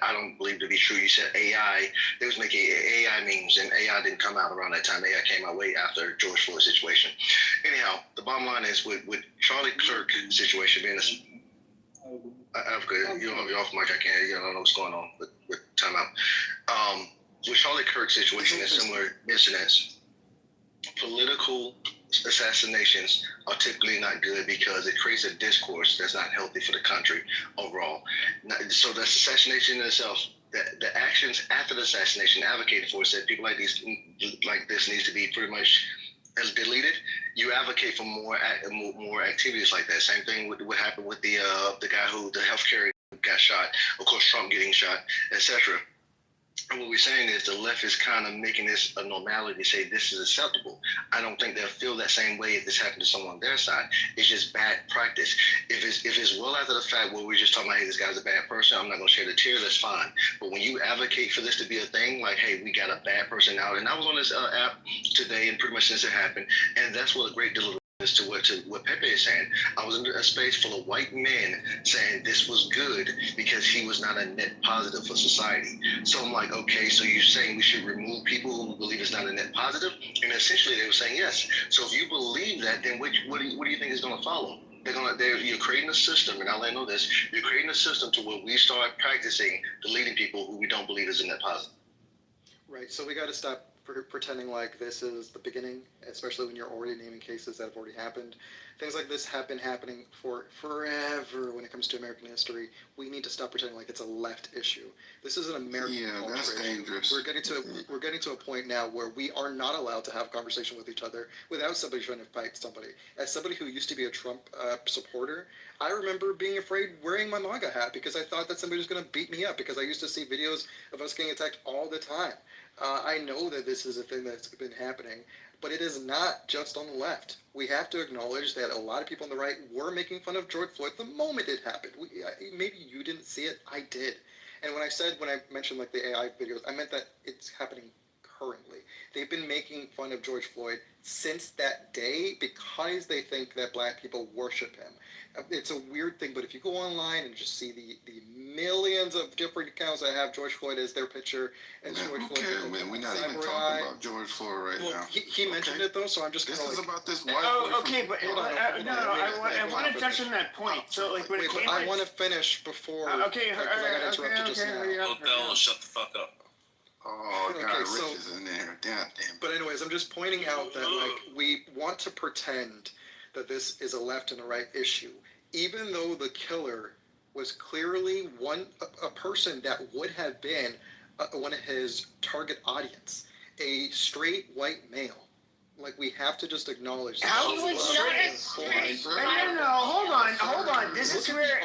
I don't believe to be true. You said AI. They was making AI memes, and AI didn't come out around that time. AI came out way after George Floyd situation. Anyhow, the bottom line is with Charlie Kirk situation being Africa, you're off mic. I don't know what's going on with timeout. With Charlie Kirk situation and similar incidents, political assassinations are typically not good because it creates a discourse that's not healthy for the country overall. So the assassination in itself, the actions after the assassination advocated for, said people like this needs to be pretty much deleted. You advocate for more activities like that. Same thing with what happened with the guy who the healthcare got shot. Of course, Trump getting shot, etc. And what we're saying is the left is kind of making this a normality, say this is acceptable. I don't think they'll feel that same way if this happened to someone on their side. It's just bad practice. If it's well after the fact where we're just talking about, hey, this guy's a bad person, I'm not going to shed a tear, that's fine. But when you advocate for this to be a thing, like, hey, we got a bad person out, and I was on this app today and pretty much since it happened, and that's what a great deal of to what Pepe is saying. I was in a space full of white men saying this was good because he was not a net positive for society. So I'm like, okay, so you're saying we should remove people who believe it's not a net positive? And essentially they were saying yes. So if you believe that, then what do you think is going to follow? You're creating a system, and I'll let you know this, you're creating a system to where we start practicing deleting people who we don't believe is a net positive.
Right, so we got to stop pretending like this is the beginning, especially when you're already naming cases that have already happened. Things like this have been happening for forever when it comes to American history. We need to stop pretending like it's a left issue. This is an American culture
that's
issue.
dangerous.
We're getting to a point now where we are not allowed to have a conversation with each other without somebody trying to fight somebody. As somebody who used to be a Trump supporter, I remember being afraid wearing my MAGA hat because I thought that somebody was going to beat me up because I used to see videos of us getting attacked all the time. I know that this is a thing that's been happening, but it is not just on the left. We have to acknowledge that a lot of people on the right were making fun of George Floyd the moment it happened. Maybe you didn't see it, I did. And when I mentioned like the AI videos, I meant that it's happening currently. They've been making fun of George Floyd since that day because they think that black people worship him. It's a weird thing, but if you go online and just see the millions of different accounts that have George Floyd as their picture, and George Floyd,
man, we're not even
cyber
talking
eye.
about George Floyd right
Well,
now.
he mentioned it though, so I'm just
This
kind
is
of like.
about this white
Oh,
boy
okay, but I want to touch on that point. So, like, when it came,
I want to finish before.
Okay,
because I got interrupted just now.
Hotel, shut the fuck up.
Oh, God,
Okay,
Rich
so-
is in there. Damn.
But anyways, I'm just pointing out that like we want to pretend that this is a left and a right issue, even though the killer was clearly a person that would have been one of his target audience, a straight white male. Like, we have to just acknowledge that.
How would straight? No, hold on. This is where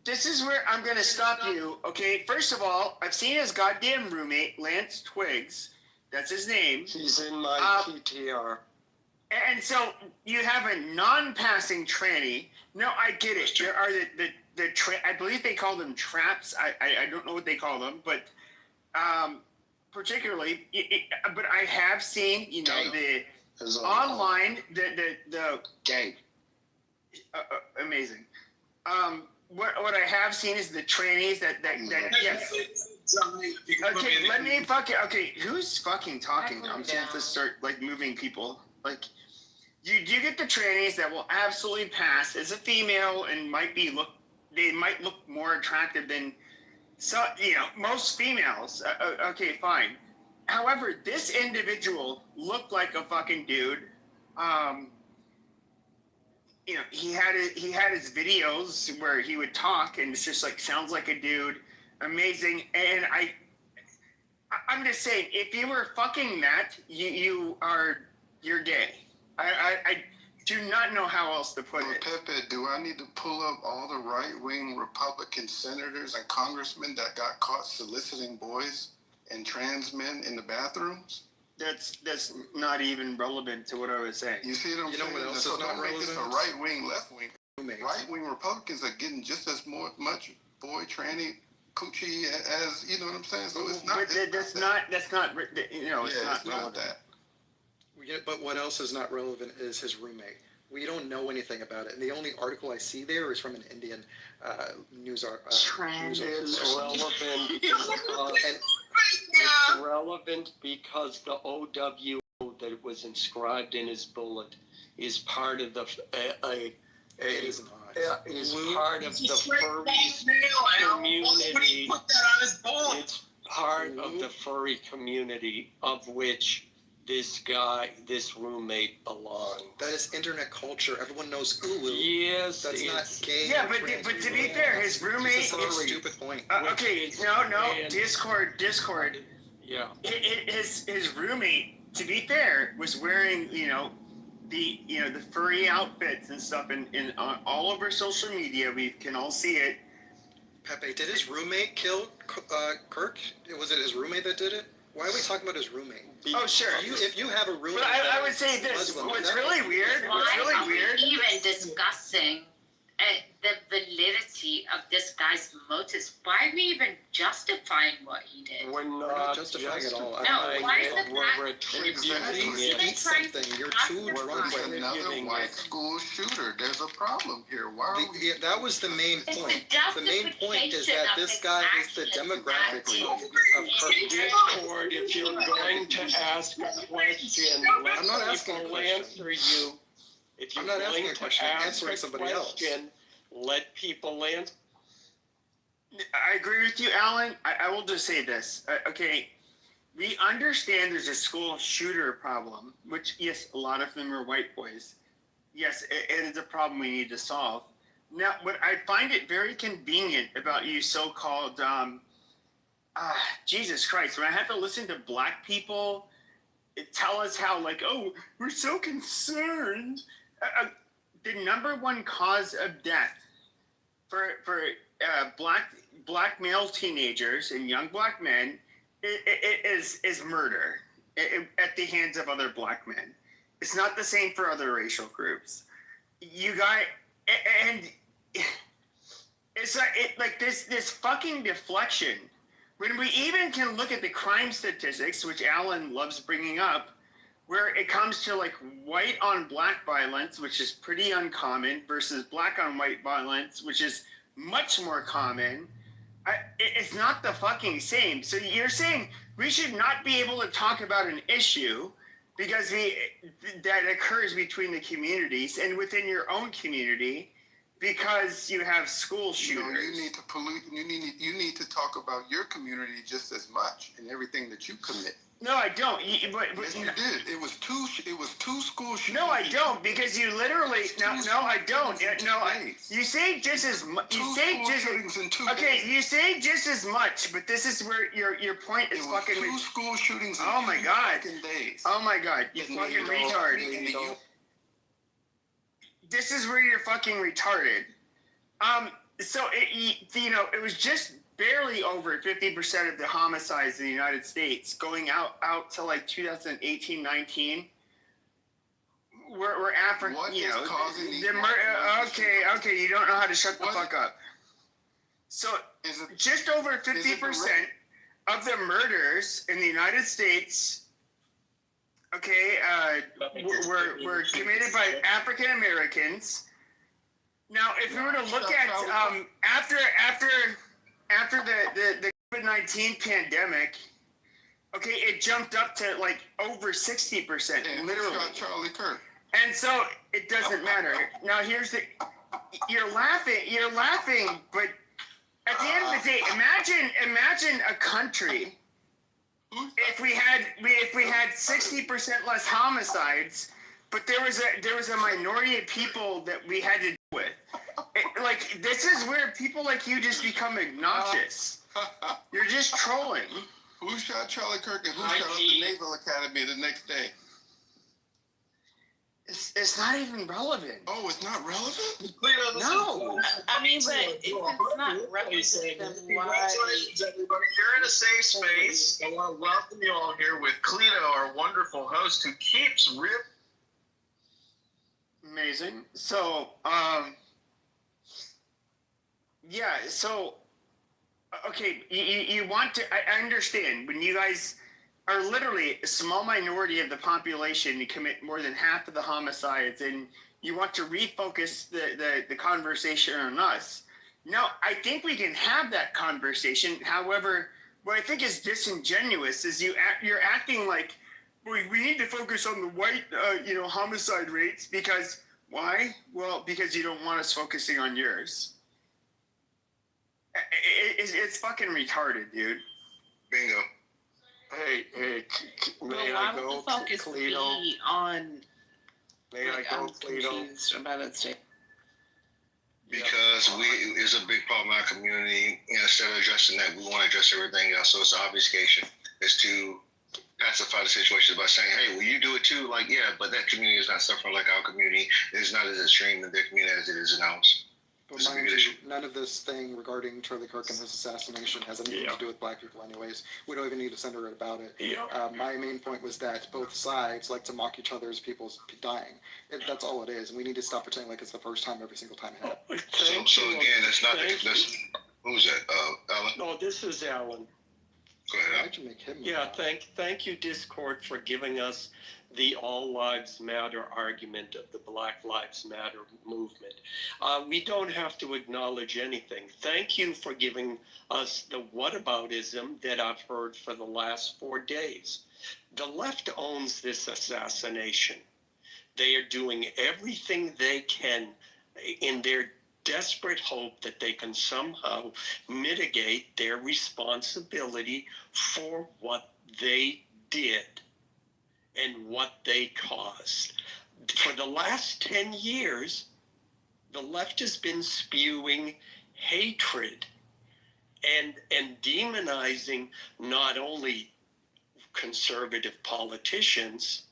This is where I'm gonna stop you. Okay, first of all, I've seen his goddamn roommate, Lance Twiggs. That's his name.
He's in my PTR.
And so you have a non-passing tranny. No, I get it. There are I believe they call them traps. I don't know what they call them, but particularly, but I have seen, you know, the online, the
gang.
Amazing. What I have seen is the trannies that yes. Okay, let me okay, who's fucking talking? I'm supposed to start like moving people. Like you get the trannies that will absolutely pass as a female and they might look more attractive than most females. Okay, fine. However, this individual looked like a fucking dude. He had his videos where he would talk and it's just like sounds like a dude. Amazing. And I'm just saying, if you were fucking that, you're gay. I do not know how else to put it.
Pepe, do I need to pull up all the right-wing Republican senators and congressmen that got caught soliciting boys and trans men in the bathrooms?
That's not even relevant to what I was saying.
You see what I'm saying?
What else
So
is not
don't make this a
relevant?
right-wing, left-wing. Right-wing Republicans are getting just as much boy tranny coochie as, you know what I'm saying? So it's not.
But that's not it's not relevant.
That.
Yeah, but what else is not relevant is his roommate. We don't know anything about it, and the only article I see there is from an Indian news article.
It's relevant because the OW that was inscribed in his bullet is part of the is part of the furry community. It's part of the furry community of which this roommate belongs.
That is internet culture. Everyone knows Ulu.
Yes,
that's not gay.
Yeah, but to be fair, his roommate.
This is a stupid point.
Okay, no, Discord.
Yeah.
His roommate, to be fair, was wearing the furry outfits and stuff on all over social media. We can all see it.
Pepe, did his roommate kill Kirk? Was it his roommate that did it? Why are we talking about his roommate?
Oh, sure.
If you have a roommate,
but I would say this. What's really weird?
Why are we even discussing the validity of this guy's motives? Why are we even justifying what he did?
We're not
justifying it all.
No, why is it
we're attributing it.
Eat something. You're too drunk.
Another white school shooter. There's a problem here. Why are we?
Yeah, that was the main point. The main point is that this guy is the demographic of
Discord. If you're going to ask a question, let
I'm not asking a
people
question.
answer you. If you're
I'm not asking
going
a question. I'm
to ask
answering
a
somebody else.
question, let people answer.
I agree with you, Alan. I will just say this. Okay, we understand there's a school shooter problem, which, yes, a lot of them are white boys. Yes, it is a problem we need to solve. Now, what I find it very convenient about you so-called, Jesus Christ, when I have to listen to black people tell us how, like, oh, we're so concerned. The number one cause of death for black male teenagers and young black men is murder at the hands of other black men. It's not the same for other racial groups. You guys, and it's like this fucking deflection when we even can look at the crime statistics, which Alan loves bringing up, where it comes to like white on black violence, which is pretty uncommon, versus black on white violence, which is much more common, it's not the fucking same. So you're saying we should not be able to talk about an issue because that occurs between the communities and within your own community because you have school shooters.
No, you need to pollute. You need to talk about your community just as much and everything that you commit.
No, I don't. But
yes, you did. It was two school shootings.
No, I don't, because you literally. No, I don't. No, you say just as much. You say just. Okay, you say just as much, but this is where your point is fucking.
Two school shootings.
Oh my god.
Days.
Oh my god, you fucking retard. This is where you're fucking retarded. So it was just barely over 50% of the homicides in the United States going out to like 2018-19 were African.
What is causing these
okay, you don't know how to shut the fuck up. So just over 50% of the murders in the United States, were committed by African Americans. Now, if we were to look at after the COVID-19 pandemic, it jumped up to like over 60%, literally.
Shot Charlie Kirk.
And so it doesn't matter. Now you're laughing, but at the end of the day, imagine a country if we had 60% less homicides, but there was a minority of people that we had to deal with. This is where people like you just become obnoxious. You're just trolling.
Who shot Charlie Kirk and who shot up the Naval Academy the next day?
It's not even relevant.
Oh, it's not relevant?
No.
I mean, but if it's not relevant, then why?
Congratulations, everybody. You're in a safe space. I want to welcome you all here with Cleo, our wonderful host, who keeps
Amazing. So, you want to, I understand, when you guys are literally a small minority of the population, you commit more than half of the homicides, and you want to refocus the conversation on us. No, I think we can have that conversation. However, what I think is disingenuous is you're acting like we need to focus on the white homicide rates because why? Well, because you don't want us focusing on yours. It's fucking retarded, dude.
Bingo.
Hey, may I go, Cleo? May I go, Cleo?
About it, Steve.
Because it's a big problem in our community. Instead of addressing that, we want to address everything else. So it's obfuscation. It's to pacify the situation by saying, hey, will you do it too? Like, yeah, but that community is not suffering like our community. It is not as extreme in their community as it is in ours.
But mind you, none of this thing regarding Charlie Kirk and his assassination has anything to do with black people anyways. We don't even need to center it about it. My main point was that both sides like to mock each other as people dying. That's all it is. And we need to stop pretending like it's the first time every single time it happens.
So again, it's not who's that? Alan?
No, this is Alan.
Go ahead.
Why'd you make him?
Yeah, thank you, Discord, for giving us the All Lives Matter argument of the Black Lives Matter movement. We don't have to acknowledge anything. Thank you for giving us the whataboutism that I've heard for the last 4 days. The left owns this assassination. They are doing everything they can in their desperate hope that they can somehow mitigate their responsibility for what they did and what they caused. For the last 10 years, the left has been spewing hatred and demonizing not only conservative politicians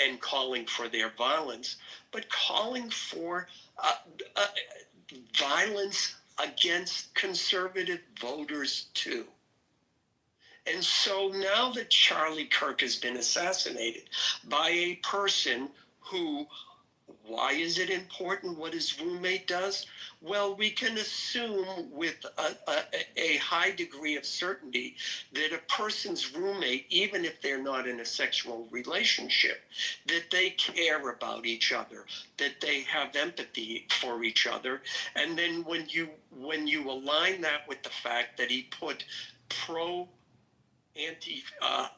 and calling for their violence, but calling for violence against conservative voters too. And so now that Charlie Kirk has been assassinated by a person who Why is it important what his roommate does? Well, we can assume with a high degree of certainty that a person's roommate, even if they're not in a sexual relationship, that they care about each other, that they have empathy for each other. And then when you align that with the fact that he put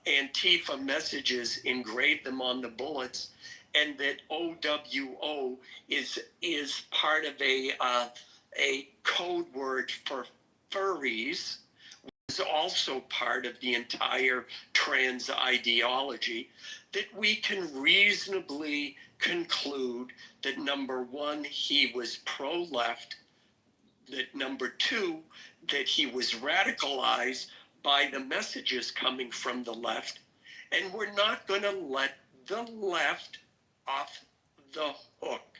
Antifa messages, engraved them on the bullets, and that OWO is part of a code word for furries, which is also part of the entire trans ideology, that we can reasonably conclude that number one, he was pro-left, that number two, that he was radicalized by the messages coming from the left, and we're not going to let the left off the hook.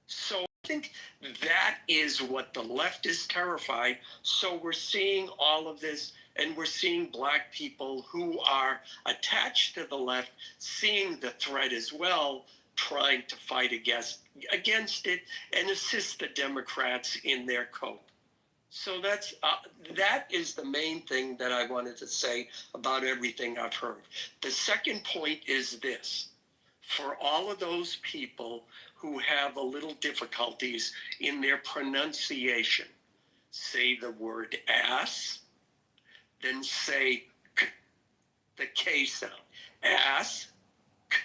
So I think that is what the left is terrified. So we're seeing all of this, and we're seeing black people who are attached to the left seeing the threat as well, trying to fight against it and assist the Democrats in their cope. So that is the main thing that I wanted to say about everything I've heard. The second point is this. For all of those people who have a little difficulties in their pronunciation, say the word ass, then say k, the K sound. Ass, k,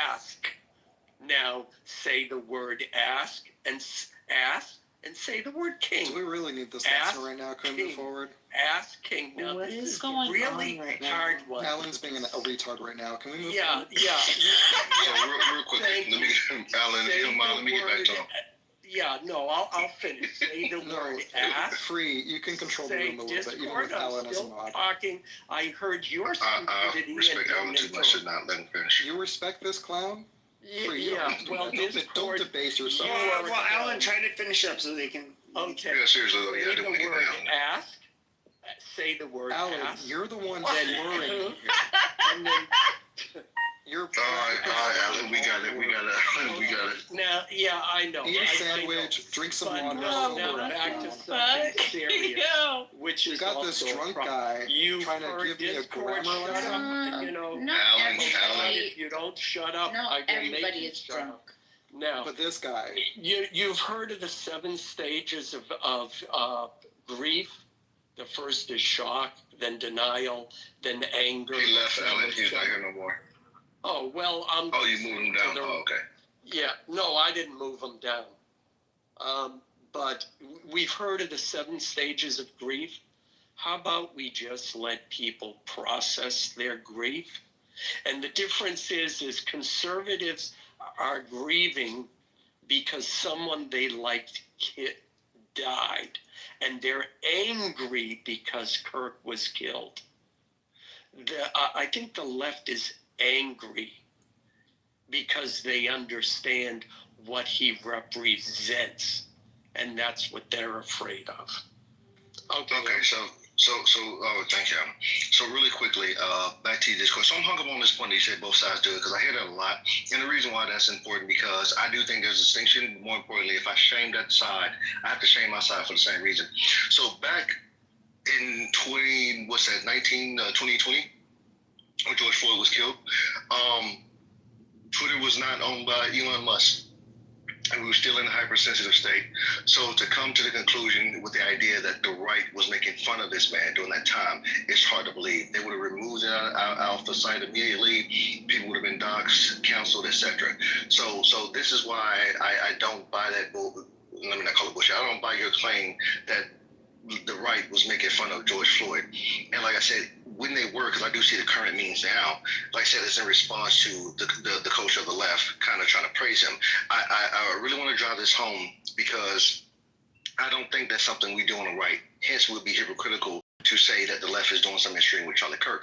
ask. Now say the word ask and say the word king.
Do we really need this lesson right now? Can we move forward?
Ask king. Now
What
this
is
is
going
really
on right now?
hard one.
Alan's being a retard right now. Can we move
Yeah,
forward?
yeah.
So real quick,
Thank
let me get Alan, if you don't mind, let me get back to him.
Yeah, no, I'll finish. Say the word ask.
Free, you can control the room a little bit, even with Alan as a mod.
Talking. I heard your
I
stupidity.
respect Alan too much to not let him finish.
You respect this clown? Free,
Yeah, well,
don't debase yourself.
Well, Alan, try to finish up so they can.
Okay.
Yeah, seriously though,
Say
yeah,
the word ask. Say the word
Alan,
ask.
you're the one
Then
slurring.
and then
You're
all right, Alan, we got it.
now, yeah, I know.
Eat a
I
sandwich,
know.
drink some
But
water.
now back to something serious, which
You
is
got this
also a
drunk
problem.
guy
You've
trying to
heard
give me a
Discord,
grammar
shut
lesson.
up, you know.
Not
Alan,
everybody.
If you don't shut up,
Not
I will make
everybody
you
is
shut
drunk.
up. Now,
But this guy,
you've heard of the 7 stages of grief. The first is shock, then denial, then anger.
He left, Alan. He's not here no more.
Oh, well,
Oh, you moved him down. Oh, okay.
Yeah, no, I didn't move him down. But we've heard of the 7 stages of grief. How about we just let people process their grief? And the difference is conservatives are grieving because someone they liked died. And they're angry because Kirk was killed. I think the left is angry because they understand what he represents, and that's what they're afraid of. Okay,
so thank you, Alan. So really quickly, back to this question. So I'm hung up on this point that you said both sides do it because I hear that a lot. And the reason why that's important because I do think there's a distinction. More importantly, if I shame that side, I have to shame my side for the same reason. So back in 2020, when George Floyd was killed, Twitter was not owned by Elon Musk. And we were still in a hypersensitive state. So to come to the conclusion with the idea that the right was making fun of this man during that time, it's hard to believe. They would have removed it out the site immediately. People would have been doxxed, counseled, etc. So this is why I don't buy that bull. Let me not call it bullshit. I don't buy your claim that the right was making fun of George Floyd. And like I said, when they were, because I do see the current memes now, like I said, it's in response to the coach of the left kind of trying to praise him. I really want to drive this home because I don't think that's something we do on the right. Hence, it would be hypocritical to say that the left is doing something extreme with Charlie Kirk.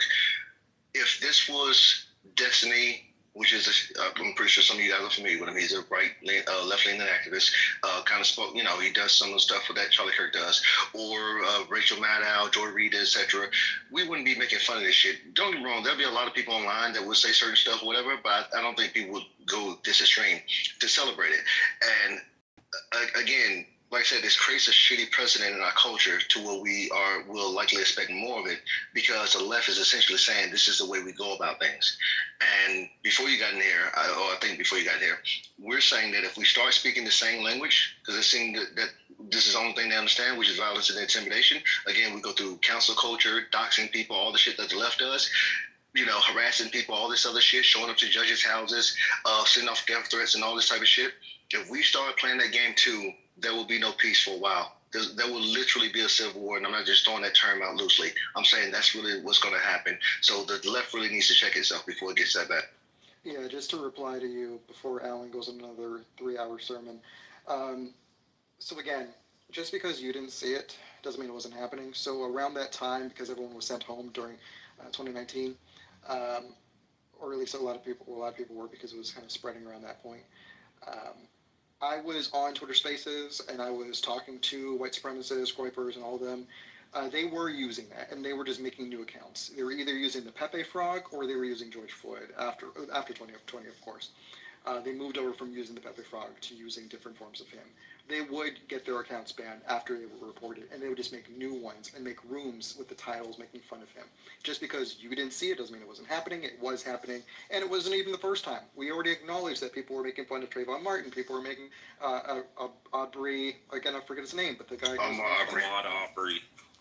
If this was destiny which is, I'm pretty sure some of you guys are familiar with him. He's a left-leaning activist. Kind of spoke, he does some of the stuff that Charlie Kirk does, or Rachel Maddow, Joy Reid, etc. We wouldn't be making fun of this shit. Don't get me wrong. There'll be a lot of people online that would say certain stuff, whatever, but I don't think people would go this extreme to celebrate it. And again, like I said, this creates a shitty precedent in our culture to where will likely expect more of it, because the left is essentially saying this is the way we go about things. And before you got in here, I think before you got here, we're saying that if we start speaking the same language, because it seems that this is the only thing they understand, which is violence and intimidation. Again, we go through cancel culture, doxing people, all the shit that the left does. Harassing people, all this other shit, showing up to judges' houses, sending off death threats and all this type of shit. If we start playing that game too, there will be no peace for a while. There will literally be a civil war, and I'm not just throwing that term out loosely. I'm saying that's really what's going to happen. So the left really needs to check itself before it gets that bad.
Yeah, just to reply to you before Alan goes on another 3-hour sermon. So again, just because you didn't see it doesn't mean it wasn't happening. So around that time, because everyone was sent home during 2019, or at least a lot of people were, because it was kind of spreading around that point. I was on Twitter Spaces, and I was talking to white supremacists, Groypers, and all of them. They were using that, and they were just making new accounts. They were either using the Pepe Frog, or they were using George Floyd after 2020, of course. They moved over from using the Pepe Frog to using different forms of him. They would get their accounts banned after they were reported, and they would just make new ones and make rooms with the titles making fun of him. Just because you didn't see it doesn't mean it wasn't happening. It was happening, and it wasn't even the first time. We already acknowledged that people were making fun of Trayvon Martin. People were making Aubrey, again, I forget his name, but the guy...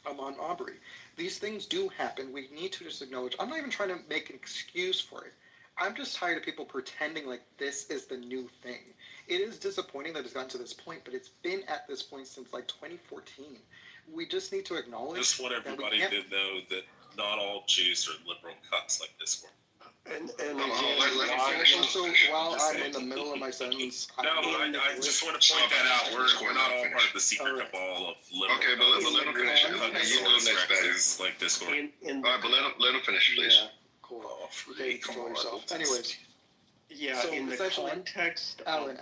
Ahmaud Arbery. These things do happen. We need to just acknowledge. I'm not even trying to make an excuse for it. I'm just tired of people pretending like this is the new thing. It is disappointing that it's gotten to this point, but it's been at this point since like 2014. We just need to acknowledge.
Just want everybody to know that not all Jews are liberal cucks like this one.
And also, while I'm in the middle of my sentence,
I just want to point that out. We're not all part of the secret cabal of liberal.
Okay, but let him finish. You go next, Batty.
Like Discord.
All right, but let him finish, please.
Yeah, cool. Okay, control yourself. Anyways.
Yeah,
so
in the context
Alan,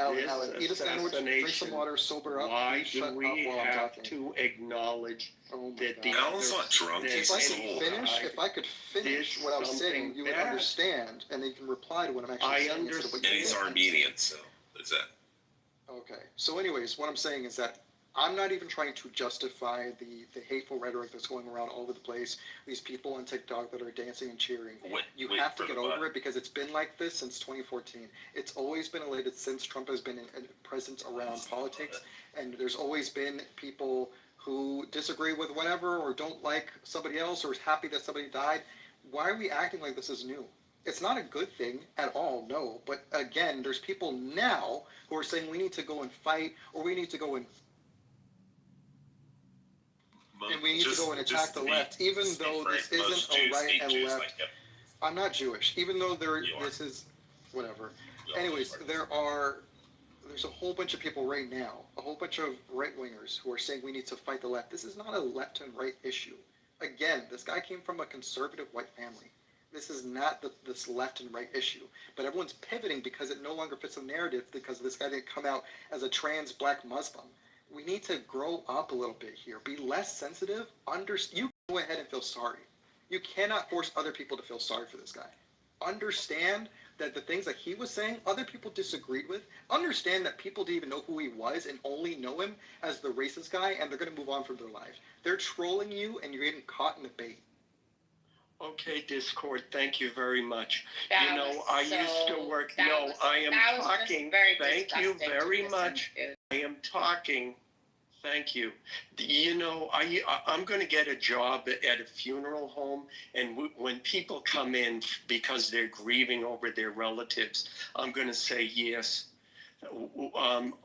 eat a sandwich, drink some water, sober up.
Why do we have to acknowledge that the
Alan's not drunk, he's
If I could finish what I was saying, you would understand, and then you can reply to what I'm actually saying.
And he's Armenian, so there's that.
Okay, so anyways, what I'm saying is that I'm not even trying to justify the hateful rhetoric that's going around all over the place. These people on TikTok that are dancing and cheering. You have to get over it, because it's been like this since 2014. It's always been elated since Trump has been in presence around politics. And there's always been people who disagree with whatever, or don't like somebody else, or is happy that somebody died. Why are we acting like this is new? It's not a good thing at all, no. But again, there's people now who are saying we need to go and fight, or we need to go and we need to go and attack the left, even though this isn't a right and left. I'm not Jewish, even though this is whatever. Anyways, there's a whole bunch of people right now, a whole bunch of right-wingers who are saying we need to fight the left. This is not a left and right issue. Again, this guy came from a conservative white family. This is not this left and right issue. But everyone's pivoting because it no longer fits the narrative, because this guy didn't come out as a trans black Muslim. We need to grow up a little bit here. Be less sensitive. You go ahead and feel sorry. You cannot force other people to feel sorry for this guy. Understand that the things that he was saying, other people disagreed with. Understand that people didn't even know who he was and only know him as the racist guy, and they're going to move on from their lives. They're trolling you, and you're getting caught in the bait.
Okay, Discord, thank you very much.
I
used to work. I am talking. Thank you very much. I am talking. Thank you. I'm going to get a job at a funeral home, and when people come in because they're grieving over their relatives, I'm going to say, yes,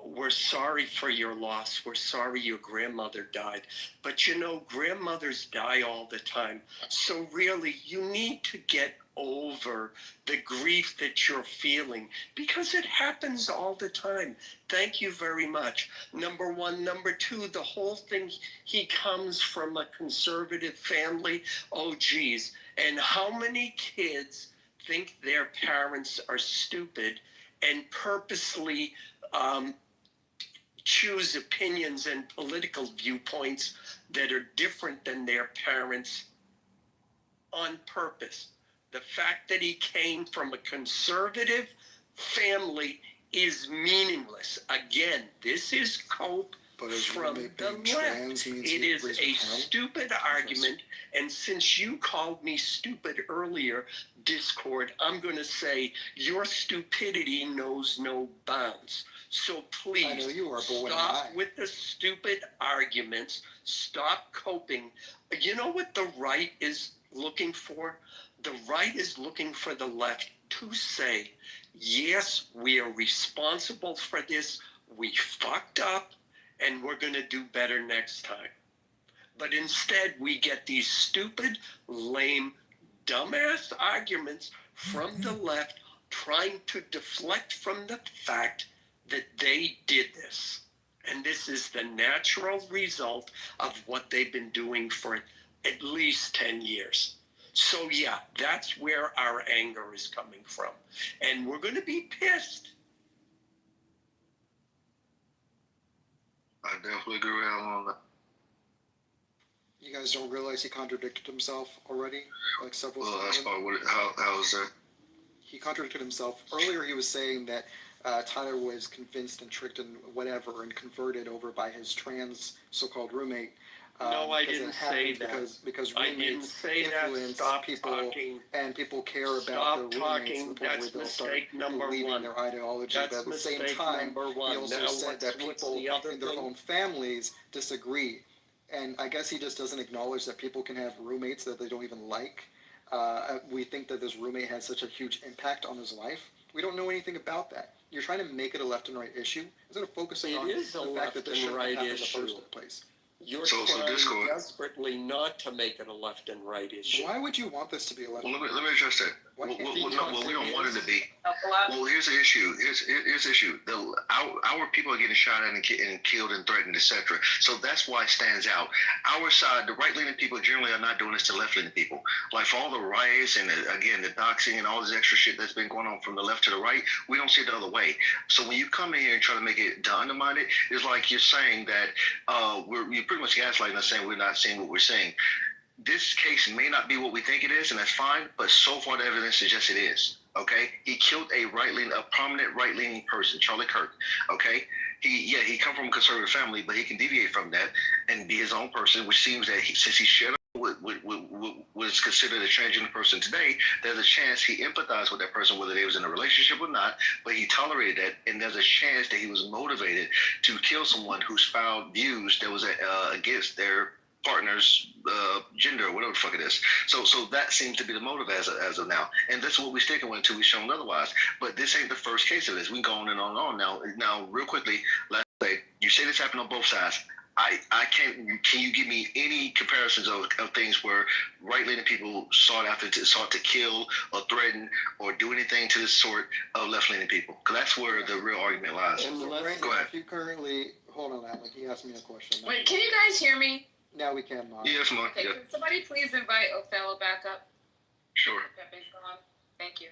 we're sorry for your loss. We're sorry your grandmother died. But grandmothers die all the time. So really, you need to get over the grief that you're feeling, because it happens all the time. Thank you very much. Number one. Number two, the whole thing, he comes from a conservative family. Oh, geez. And how many kids think their parents are stupid and purposely choose opinions and political viewpoints that are different than their parents on purpose. The fact that he came from a conservative family is meaningless. Again, this is cope from the left. It is a stupid argument, and since you called me stupid earlier, Discord, I'm going to say your stupidity knows no bounds. So please, stop with the stupid arguments. Stop coping. You know what the right is looking for? The right is looking for the left to say, yes, we are responsible for this. We fucked up, and we're going to do better next time. But instead, we get these stupid, lame, dumbass arguments from the left trying to deflect from the fact that they did this. And this is the natural result of what they've been doing for at least 10 years. So yeah, that's where our anger is coming from. And we're going to be pissed.
I definitely agree with Alan on that.
You guys don't realize he contradicted himself already, like several times?
Well, that's part what. How is that?
He contradicted himself. Earlier, he was saying that Tyler was convinced and tricked and whatever and converted over by his trans so-called roommate.
No, I didn't say that.
Because
I didn't
roommates
say
influence
that. Stop
people,
talking.
and people care about
Stop
their roommates
talking.
to the point
That's
where they'll start
mistake number
believing
one.
their ideology.
That's
But at the same
mistake
time,
number one.
he also
Now,
said that
what's
people
the other
in their
thing?
own families disagree. And I guess he just doesn't acknowledge that people can have roommates that they don't even like. We think that this roommate has such a huge impact on his life. We don't know anything about that. You're trying to make it a left and right issue instead of focusing on the fact that this shouldn't have happened in the first place.
You're trying desperately not to make it a left and right issue.
Why would you want this to be a left and right issue?
Let me address that. Well, we don't want it to be. Well, here's the issue. Here's the issue. Our people are getting shot at and killed and threatened, etc. So that's why it stands out. Our side, the right-leaning people generally are not doing this to left-leaning people. Like for all the riots and the doxing and all this extra shit that's been going on from the left to the right, we don't see it the other way. So when you come in here and try to make it to undermine it, it's like you're saying that you're pretty much gaslighting us, saying we're not seeing what we're saying. This case may not be what we think it is, and that's fine, but so far the evidence suggests it is, okay? He killed a prominent right-leaning person, Charlie Kirk, okay? He come from a conservative family, but he can deviate from that and be his own person, which seems that since he shared what is considered a transgender person today, there's a chance he empathized with that person, whether they was in a relationship or not, but he tolerated that, and there's a chance that he was motivated to kill someone who espoused views that was against their partner's gender or whatever the fuck it is. So that seems to be the motive as of now, and that's what we're sticking with until we're shown otherwise. But this ain't the first case of this. We can go on and on and on. Now, real quickly, let's say you say this happened on both sides. I can't. Can you give me any comparisons of things where right-leaning people sought to kill or threaten or do anything to the sort of left-leaning people? Because that's where the real argument lies.
So, Brandon,
go ahead.
if you currently hold on, Alan, he asked me a question.
Wait, can you guys hear me?
Now we can, Mom.
Yes, Mom.
Okay, can somebody please invite Othello back up?
Sure.
Pepe's gone. Thank you.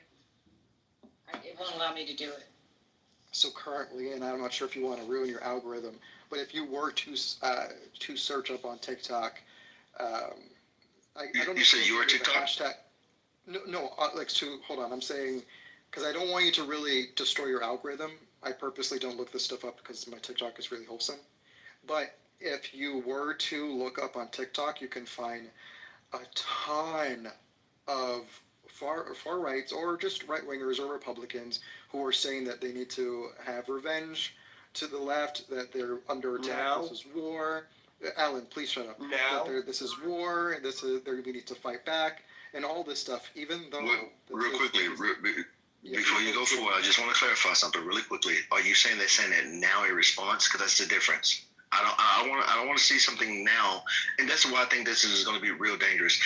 It won't allow me to do it.
So currently, and I'm not sure if you want to ruin your algorithm, but if you were to search up on TikTok, I don't know.
You say you were TikTok?
Hashtag, no, hold on. I'm saying, because I don't want you to really destroy your algorithm. I purposely don't look this stuff up because my TikTok is really wholesome. But if you were to look up on TikTok, you can find a ton of far rights or just right wingers or Republicans who are saying that they need to have revenge to the left, that they're under attack.
Now,
this is war. Alan, please shut up.
Now,
that this is war. We need to fight back, and all this stuff. Even though
real quickly, before you go forward, I just want to clarify something really quickly. Are you saying they're saying that now in response? Because that's the difference. I don't want to see something now, and that's why I think this is going to be real dangerous.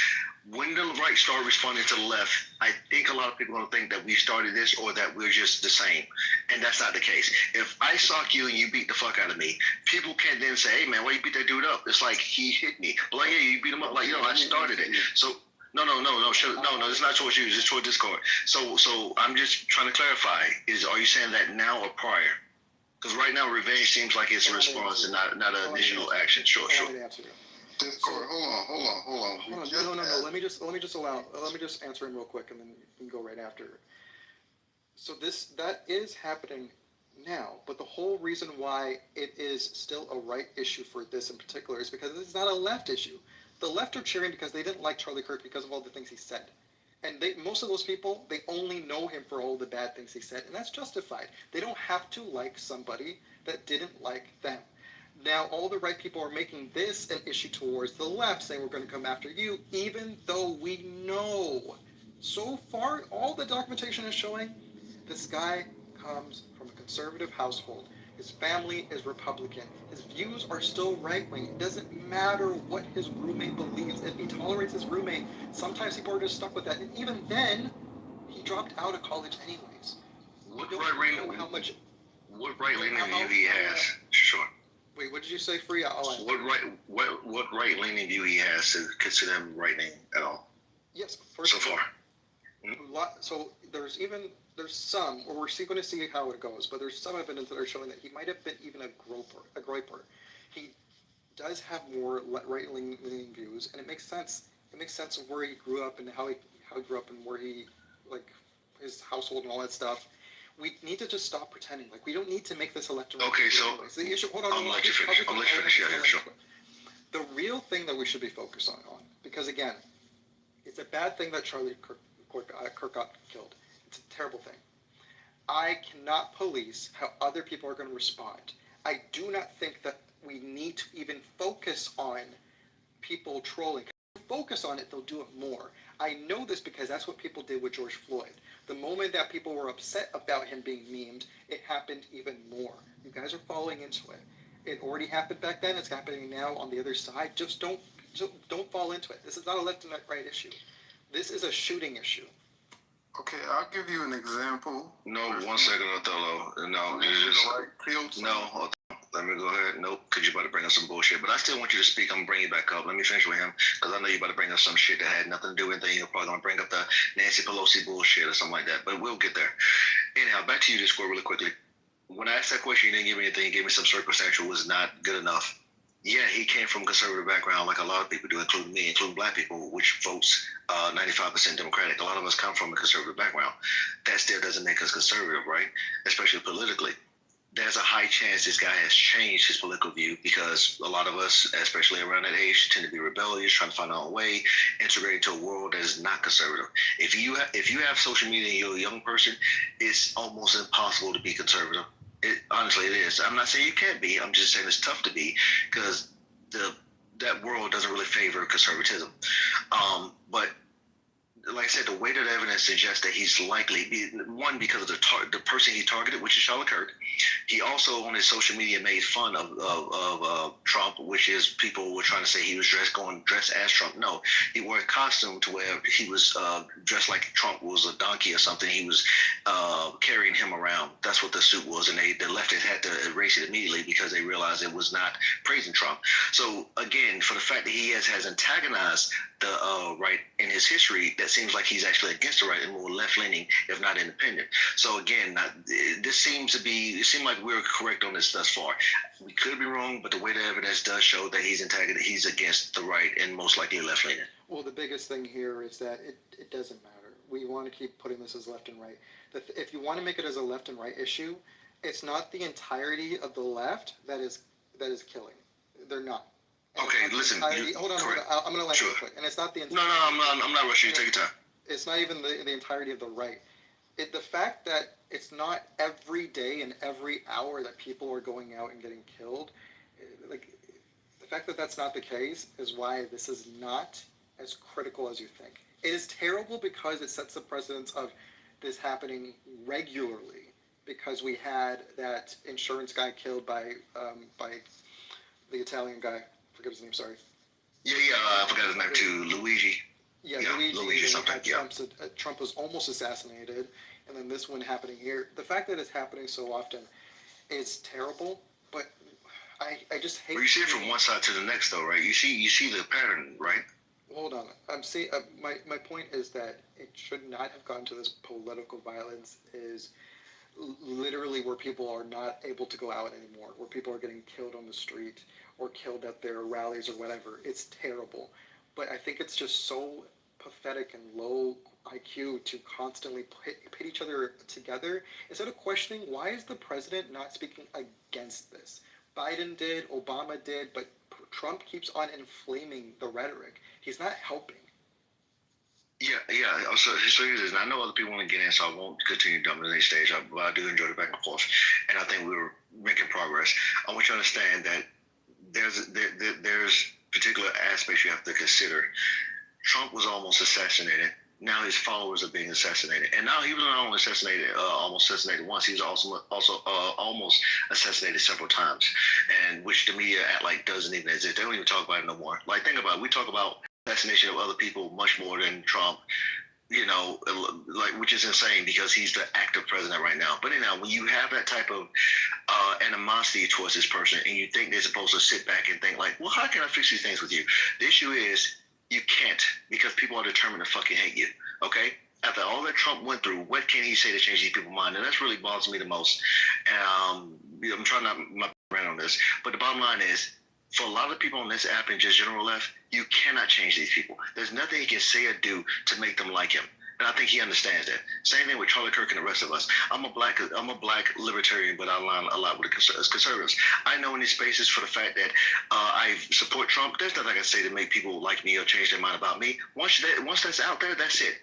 When the right start responding to the left, I think a lot of people are going to think that we started this or that we're just the same, and that's not the case. If I sock you and you beat the fuck out of me, people can't then say, "Hey man, why you beat that dude up?" It's like he hit me. Like, yeah, you beat him up. Like, I started it. So No. It's not towards you. It's toward Discord. So I'm just trying to clarify. Are you saying that now or prior? Because right now, revenge seems like it's a response and not an initial action. Sure.
Discord. Hold on.
No. Let me just answer him real quick, and then you can go right after. So that is happening now, but the whole reason why it is still a right issue for this in particular is because it's not a left issue. The left are cheering because they didn't like Charlie Kirk because of all the things he said. And most of those people, they only know him for all the bad things he said, and that's justified. They don't have to like somebody that didn't like them. Now, all the right people are making this an issue towards the left, saying we're going to come after you, even though we know. So far, all the documentation is showing this guy comes from a conservative household. His family is Republican. His views are still right-wing. It doesn't matter what his roommate believes. If he tolerates his roommate, sometimes people are just stuck with that. And even then, he dropped out of college anyways.
What right-leaning view he has? Sure.
Wait, what did you say, Free?
What right-leaning view he has to consider him right-leaning at all?
Yes,
so far.
So there's some, or we're going to see how it goes, but there's some evidence that are showing that he might have been even a groyper. He does have more right-leaning views, and it makes sense. It makes sense of where he grew up and how he grew up and where he, like, his household and all that stuff. We need to just stop pretending. Like, we don't need to make this a left and right.
Okay, so
the issue. Hold on.
I'll let you finish. Yeah, sure.
The real thing that we should be focused on, because again, it's a bad thing that Charlie Kirk got killed. It's a terrible thing. I cannot police how other people are going to respond. I do not think that we need to even focus on people trolling. If we focus on it, they'll do it more. I know this because that's what people did with George Floyd. The moment that people were upset about him being memed, it happened even more. You guys are falling into it. It already happened back then. It's happening now on the other side. Just don't fall into it. This is not a left and right issue. This is a shooting issue.
Okay, I'll give you an example.
No, 1 second, Othello. No, let me go ahead. Nope, because you're about to bring up some bullshit. But I still want you to speak. I'm going to bring you back up. Let me finish with him, because I know you're about to bring up some shit that had nothing to do with anything. You're probably going to bring up the Nancy Pelosi bullshit or something like that. But we'll get there. Anyhow, back to you, Discord, really quickly. When I asked that question, you didn't give me anything. You gave me some circumstantial was not good enough. Yeah, he came from a conservative background like a lot of people do, including me, including black people, which votes 95% Democratic. A lot of us come from a conservative background. That still doesn't make us conservative, right? Especially politically. There's a high chance this guy has changed his political view because a lot of us, especially around that age, tend to be rebellious, trying to find our own way, integrate into a world that is not conservative. If you have social media and you're a young person, it's almost impossible to be conservative. Honestly, it is. I'm not saying you can't be. I'm just saying it's tough to be because that world doesn't really favor conservatism. But like I said, the weight of the evidence suggests that he's likely, one, because of the person he targeted, which is Charlie Kirk. He also, on his social media, made fun of Trump, which is people were trying to say he was dressed as Trump. No, he wore a costume to where he was dressed like Trump was a donkey or something. He was carrying him around. That's what the suit was, and the leftists had to erase it immediately because they realized it was not praising Trump. So again, for the fact that he has antagonized the right in his history, that seems like he's actually against the right and more left-leaning, if not independent. So again, it seemed like we're correct on this thus far. We could be wrong, but the way the evidence does show that he's against the right and most likely left-leaning.
Well, the biggest thing here is that it doesn't matter. We want to keep putting this as left and right. If you want to make it as a left and right issue, it's not the entirety of the left that is killing. They're not.
Okay, listen.
Hold on. I'm going to let you quick. And it's not the entirety.
No, I'm not rushing you. Take your time.
It's not even the entirety of the right. The fact that it's not every day and every hour that people are going out and getting killed, like the fact that that's not the case is why this is not as critical as you think. It is terrible because it sets the precedence of this happening regularly, because we had that insurance guy killed by the Italian guy. I forget his name. Sorry.
Yeah. I forgot his name too. Luigi.
Yeah, Luigi something. Trump was almost assassinated, and then this one happening here. The fact that it's happening so often is terrible, but I just hate.
Well, you see it from one side to the next, though, right? You see the pattern, right?
hold on. I'm saying my point is that it should not have gone to this political violence. Is literally where people are not able to go out anymore, where people are getting killed on the street or killed at their rallies or whatever. It's terrible. But I think it's just so pathetic and low IQ to constantly pit each other together instead of questioning why is the president not speaking against this. Biden did, Obama did, but Trump keeps on inflaming the rhetoric. He's not helping.
Yeah. So here's this, and I know other people want to get in, so I won't continue dominating stage. But I do enjoy the back and forth, and I think we were making progress. I want you to understand that there's particular aspects you have to consider. Trump was almost assassinated. Now his followers are being assassinated, and now he was not only assassinated, almost assassinated once. He was also almost assassinated several times, and which the media act like doesn't even exist. They don't even talk about it no more. Like, think about it. We talk about assassination of other people much more than Trump, like, which is insane because he's the active president right now. But anyhow, when you have that type of animosity towards this person and you think they're supposed to sit back and think like, well, how can I fix these things with you? The issue is you can't, because people are determined to fucking hate you, okay? After all that Trump went through, what can he say to change these people's mind? And that's really bothers me the most. I'm trying not to rant on this, but the bottom line is, for a lot of people on this app and just general left, you cannot change these people. There's nothing he can say or do to make them like him. And I think he understands that. Same thing with Charlie Kirk and the rest of us. I'm a black libertarian, but I align a lot with the conservatives. I know in these spaces for the fact that I support Trump. There's nothing I can say to make people like me or change their mind about me. Once that's out there, that's it.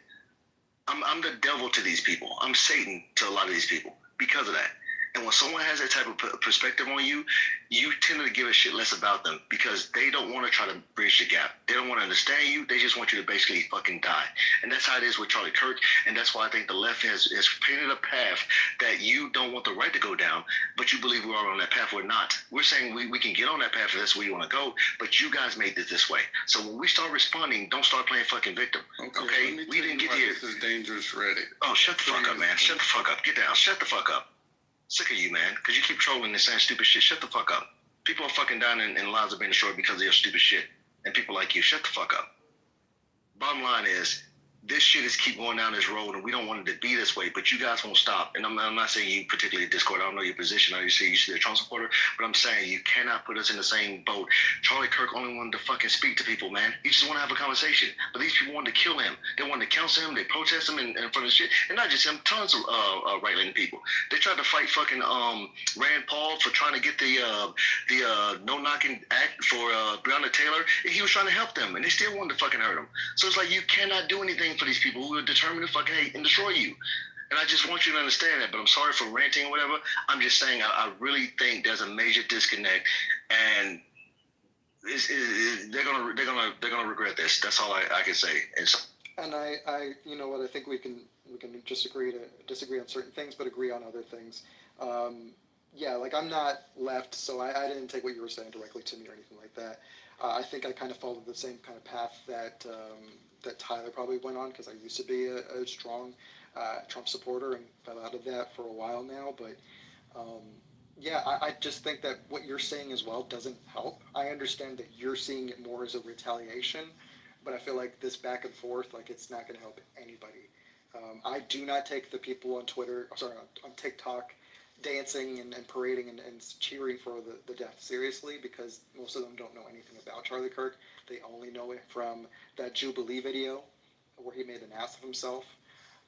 I'm the devil to these people. I'm Satan to a lot of these people because of that. And when someone has that type of perspective on you, you tend to give a shit less about them because they don't want to try to bridge the gap. They don't want to understand you. They just want you to basically fucking die. And that's how it is with Charlie Kirk. And that's why I think the left has painted a path that you don't want the right to go down, but you believe we are on that path. We're not. We're saying we can get on that path if that's where you want to go, but you guys made this way. So when we start responding, don't start playing fucking victim. Okay? We didn't get here.
This is dangerous, ready.
Oh, shut the fuck up, man. Shut the fuck up. Get down. Shut the fuck up. Sick of you, man, because you keep trolling and saying stupid shit. Shut the fuck up. People are fucking dying and lives are being destroyed because of your stupid shit. And people like you, shut the fuck up. Bottom line is, this shit is keep going down this road, and we don't want it to be this way, but you guys won't stop. And I'm not saying you particularly Discord. I don't know your position. I see you a Trump supporter, but I'm saying you cannot put us in the same boat. Charlie Kirk only wanted to fucking speak to people, man. He just want to have a conversation. But these people wanted to kill him. They wanted to counsel him. They protest him in front of shit. And not just him, tons of right-wing people. They tried to fight fucking Rand Paul for trying to get the no-knocking act for Breonna Taylor. And he was trying to help them, and they still wanted to fucking hurt him. So it's like you cannot do anything for these people who are determined to fucking hate and destroy you. And I just want you to understand that, but I'm sorry for ranting or whatever. I'm just saying I really think there's a major disconnect, and they're gonna regret this. That's all I can say.
And I you know what, I think we can just disagree on certain things, but agree on other things. Yeah, like I'm not left, so I didn't take what you were saying directly to me or anything like that. I think I kind of followed the same kind of path that Tyler probably went on, because I used to be a strong Trump supporter and fell out of that for a while now. But yeah, I just think that what you're saying as well doesn't help. I understand that you're seeing it more as a retaliation, but I feel like this back and forth, like, it's not going to help anybody. I do not take the people on on TikTok dancing and parading and cheering for the death seriously, because most of them don't know anything about Charlie Kirk. They only know it from that Jubilee video where he made an ass of himself.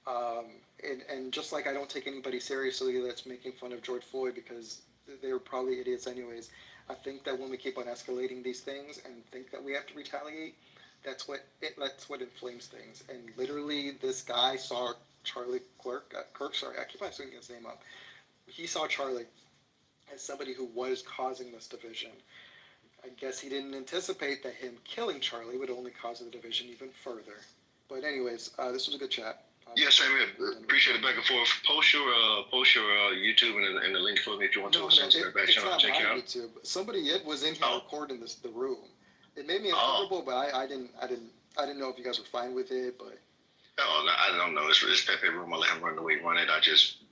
And just like I don't take anybody seriously that's making fun of George Floyd, because they're probably idiots anyways. I think that when we keep on escalating these things and think that we have to retaliate, that's what inflames things. And literally, this guy saw Charlie Kirk. I keep on saying his name up. He saw Charlie as somebody who was causing this division. I guess he didn't anticipate that him killing Charlie would only cause the division even further. But anyways, this was a good chat.
Yes, same here. Appreciate it back and forth. Post your YouTube and the link for me if you want to.
It's not check my YouTube. Somebody was in here recording the room. It made me uncomfortable, but I didn't know if you guys were fine with it. But
Oh, no, I don't know. It's Pepe room. I let him run the way he run it.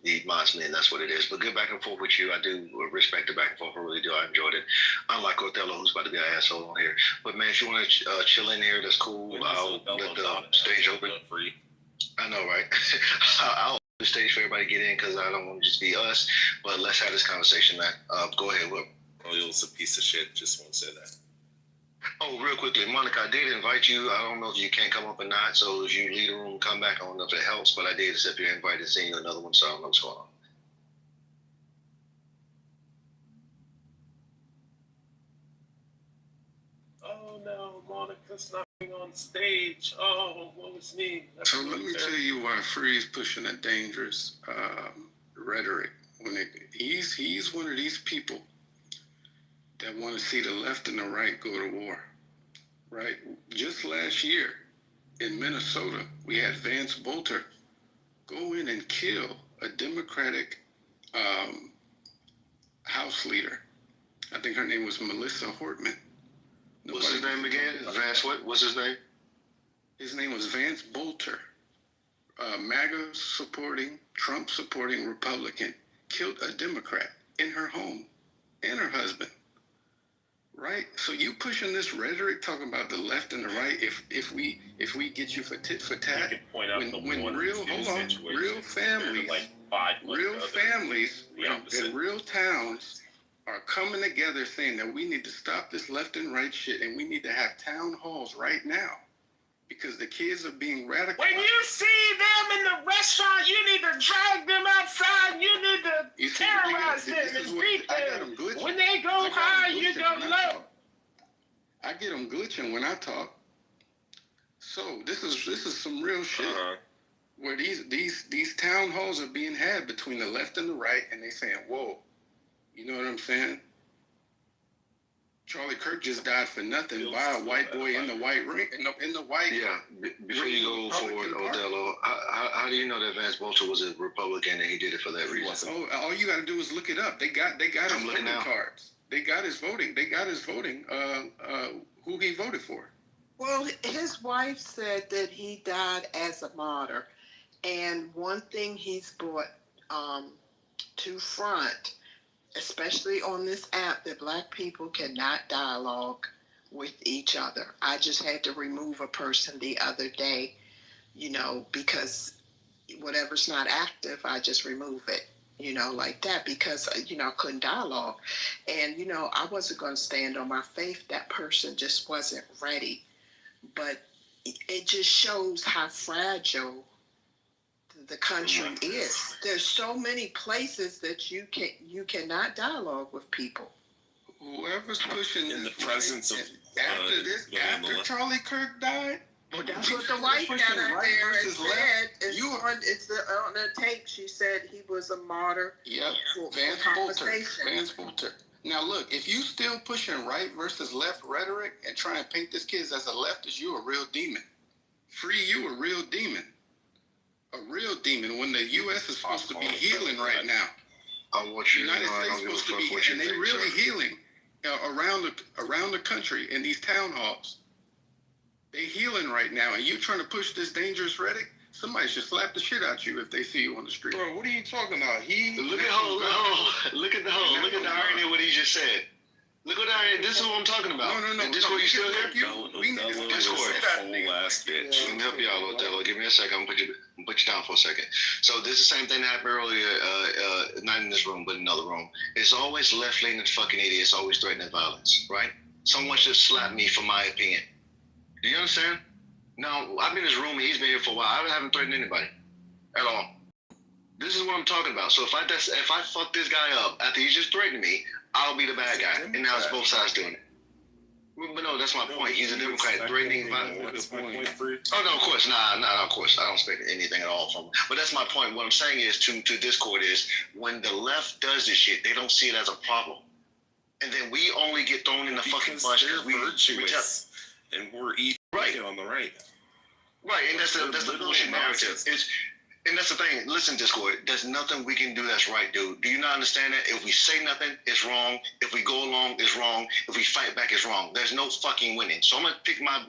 He mods me, and that's what it is. But good back and forth with you. I do respect the back and forth. I really do. I enjoyed it. Unlike Othello, who's about to be an asshole on here. But man, if you want to chill in here, that's cool. I'll let the stage open.
Free.
I know, right? I'll open the stage for everybody to get in because I don't want to just be us. But let's have this conversation, man. Go ahead, Will.
Oh, it was a piece of shit. Just want to say that.
Oh, real quickly, Monica, I did invite you. I don't know if you can come up or not. So if you leave the room, come back. I don't know if it helps, but I did accept your invite and send you another one. So I don't know what's going on.
Oh no, Monica's not on stage. Oh, what was me?
So let me tell you why Free is pushing a dangerous rhetoric. He's one of these people that want to see the left and the right go to war. Right? Just last year in Minnesota, we had Vance Bolter go in and kill a Democratic House leader. I think her name was Melissa Hortman.
What's his name again? Vance what? What's his name?
His name was Vance Bolter. MAGA supporting, Trump supporting Republican killed a Democrat in her home and her husband. Right? So you pushing this rhetoric talking about the left and the right. If we get you for tit for tat, when real families in real towns are coming together saying that we need to stop this left and right shit and we need to have town halls right now because the kids are being radicalized.
When you see them in the restaurant, you need to drag them outside. You need to terrorize them and beat them. When they go high, you go low.
I get them glitching when I talk. So this is some real shit. Where these town halls are being had between the left and the right, and they saying, "Whoa," you know what I'm saying? Charlie Kirk just died for nothing by a white boy in the white ring, in the white.
Yeah. Before you go forward, Othello, how do you know that Vance Bolter was a Republican and he did it for that reason?
Oh, all you got to do is look it up. They got his voting cards. They got his voting. Who he voted for.
Well, his wife said that he died as a martyr, and one thing he's brought to front, especially on this app, that Black people cannot dialogue with each other. I just had to remove a person the other day, because whatever's not active, I just remove it, like that, because, I couldn't dialogue. And, I wasn't going to stand on my faith. That person just wasn't ready. But it just shows how fragile the country is. There's so many places that you cannot dialogue with people.
Whoever's pushing
in the presence of
after Charlie Kirk died.
Well, that's what the wife got out there and said. It's on the tape. She said he was a martyr.
Yep. Vance Bolter. Now look, if you still pushing right versus left rhetoric and try and paint this kid as a leftist, you a real demon. Free, you a real demon. A real demon when the U.S. is supposed to be healing right now.
I want you
United States supposed to be, and they really healing around the country in these town halls. They healing right now, and you trying to push this dangerous rhetoric? Somebody should slap the shit out you if they see you on the street.
Bro, what are you talking about? Look at the irony of what he just said. Look what irony. This is what I'm talking about.
No.
Discord, you still here?
Discord. Whole ass bitch.
Let me help you out, Othello. Give me a second. I'm gonna put you down for a second. So this is the same thing that happened earlier, not in this room, but in another room. It's always left-leaning fucking idiots always threatening violence, right? Someone should slap me for my opinion. Do you understand? Now, I've been in this room and he's been here for a while. I haven't threatened anybody at all. This is what I'm talking about. So if I fuck this guy up after he just threatened me, I'll be the bad guy. And now it's both sides doing it. But no, that's my point. He's a Democrat threatening violence. Oh, no, of course. Nah, of course. I don't expect anything at all from him. But that's my point. What I'm saying is to Discord is when the left does this shit, they don't see it as a problem. And then we only get thrown in the fucking bus because we're virtuous. And we're evil on the right. Right, and that's the bullshit narrative. And that's the thing. Listen, Discord, there's nothing we can do that's right, dude. Do you not understand that? If we say nothing, it's wrong. If we go along, it's wrong. If we fight back, it's wrong. There's no fucking winning. So I'm gonna pick my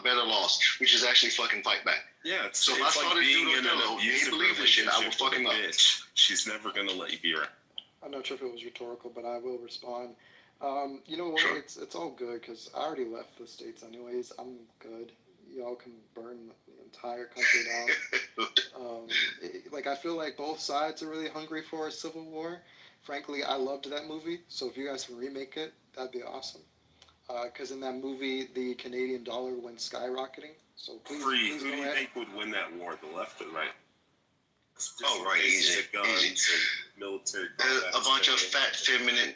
better loss, which is actually fucking fight back.
Yeah, it's,
so if
it's
I
like
started
being
doing
in an
Othello,
abusive
believe this shit, I will
relationship
fuck
with
him
a
up.
bitch. She's never gonna let you be around.
I'm not sure if it was rhetorical, but I will respond. You know what?
Sure.
It's all good because I already left the States anyways. I'm good. Y'all can burn the entire country down. I feel like both sides are really hungry for a civil war. Frankly, I loved that movie. So if you guys can remake it, that'd be awesome. Because in that movie, the Canadian dollar went skyrocketing. So please,
Free.
please
Who
go
do you
ahead.
think would win that war, the left or the right?
Oh, right, easy,
Guns
easy.
and military.
A bunch of fat feminine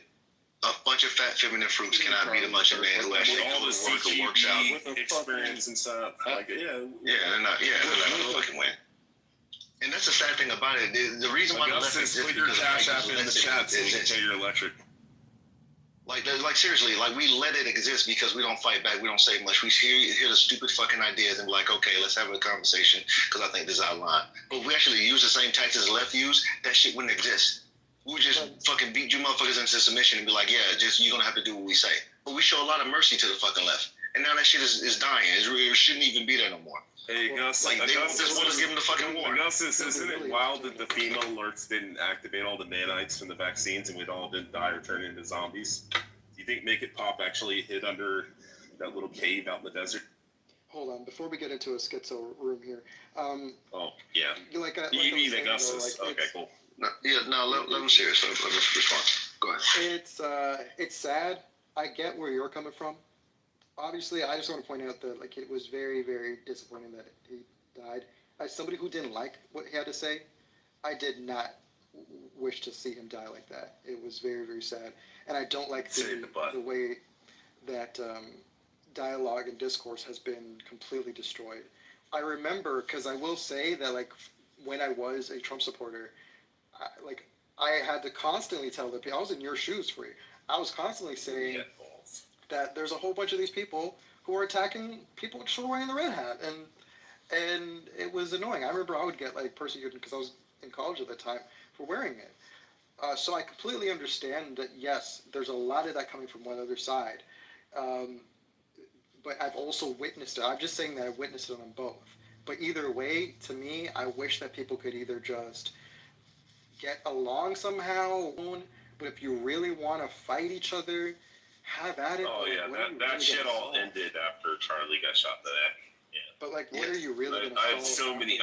fruits cannot beat a bunch of men who actually
all the
works out.
CGB experience and stuff. Like,
they're not gonna fucking win. And that's the sad thing about it. The reason why the left
Augustus,
exists
put your
because
cash
of
app in the chat so we can pay your electric.
Like seriously, like we let it exist because we don't fight back, we don't say much. We hear the stupid fucking ideas and be like, okay, let's have a conversation because I think this is our line. But if we actually use the same tactics the left use, that shit wouldn't exist. We would just fucking beat you motherfuckers into submission and be like, yeah, just you're gonna have to do what we say. But we show a lot of mercy to the fucking left, and now that shit is dying. It shouldn't even be there no more.
Hey, Augustus,
Like they just want to give them the fucking war.
Augustus, isn't it wild that the female alerts didn't activate all the nanites from the vaccines and we'd all didn't die or turn into zombies? Do you think Make It Pop actually hid under that little cave out in the desert?
Hold on, before we get into a schizo room here.
Oh, yeah.
Like I
You
was
mean
saying,
Augustus.
though, like,
Okay,
it's-
cool.
Let them serious. Let me respond. Go ahead.
It's sad. I get where you're coming from. Obviously, I just want to point out that like it was very, very disappointing that he died. As somebody who didn't like what he had to say, I did not wish to see him die like that. It was very, very sad, and I don't like the way that dialogue and discourse has been completely destroyed. I remember, because I will say that like when I was a Trump supporter, I had to constantly tell the people, I was in your shoes, Free. I was constantly saying that there's a whole bunch of these people who are attacking people just for wearing the red hat, and it was annoying. I remember I would get like persecuted because I was in college at the time for wearing it. So I completely understand that yes, there's a lot of that coming from one other side, but I've also witnessed it. I'm just saying that I've witnessed it on both. But either way, to me, I wish that people could either just get along somehow, but if you really want to fight each other, have at it.
Oh, yeah, that shit all ended after Charlie got shot in the neck. Yeah.
But like, what are you really going to
I have so many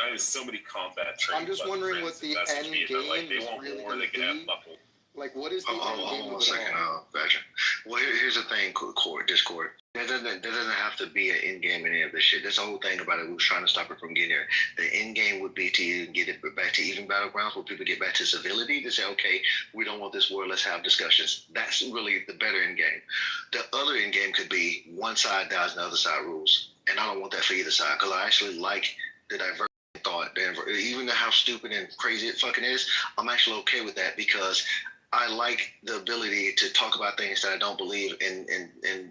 combat trained.
I'm just wondering what the end game
like, they
is
want
really
war,
going
they
to
can have
be.
buckle.
Like, what is the end game
Hold on
of
a second,
it all?
Badger. Well, here's the thing, Discord. That doesn't have to be an end game in any of this shit. That's the whole thing about it. We was trying to stop it from getting there. The end game would be to get it back to even battlegrounds where people get back to civility to say, okay, we don't want this war. Let's have discussions. That's really the better end game. The other end game could be one side dies and the other side rules. And I don't want that for either side because I actually like the diversity thought. Even how stupid and crazy it fucking is, I'm actually okay with that because I like the ability to talk about things that I don't believe and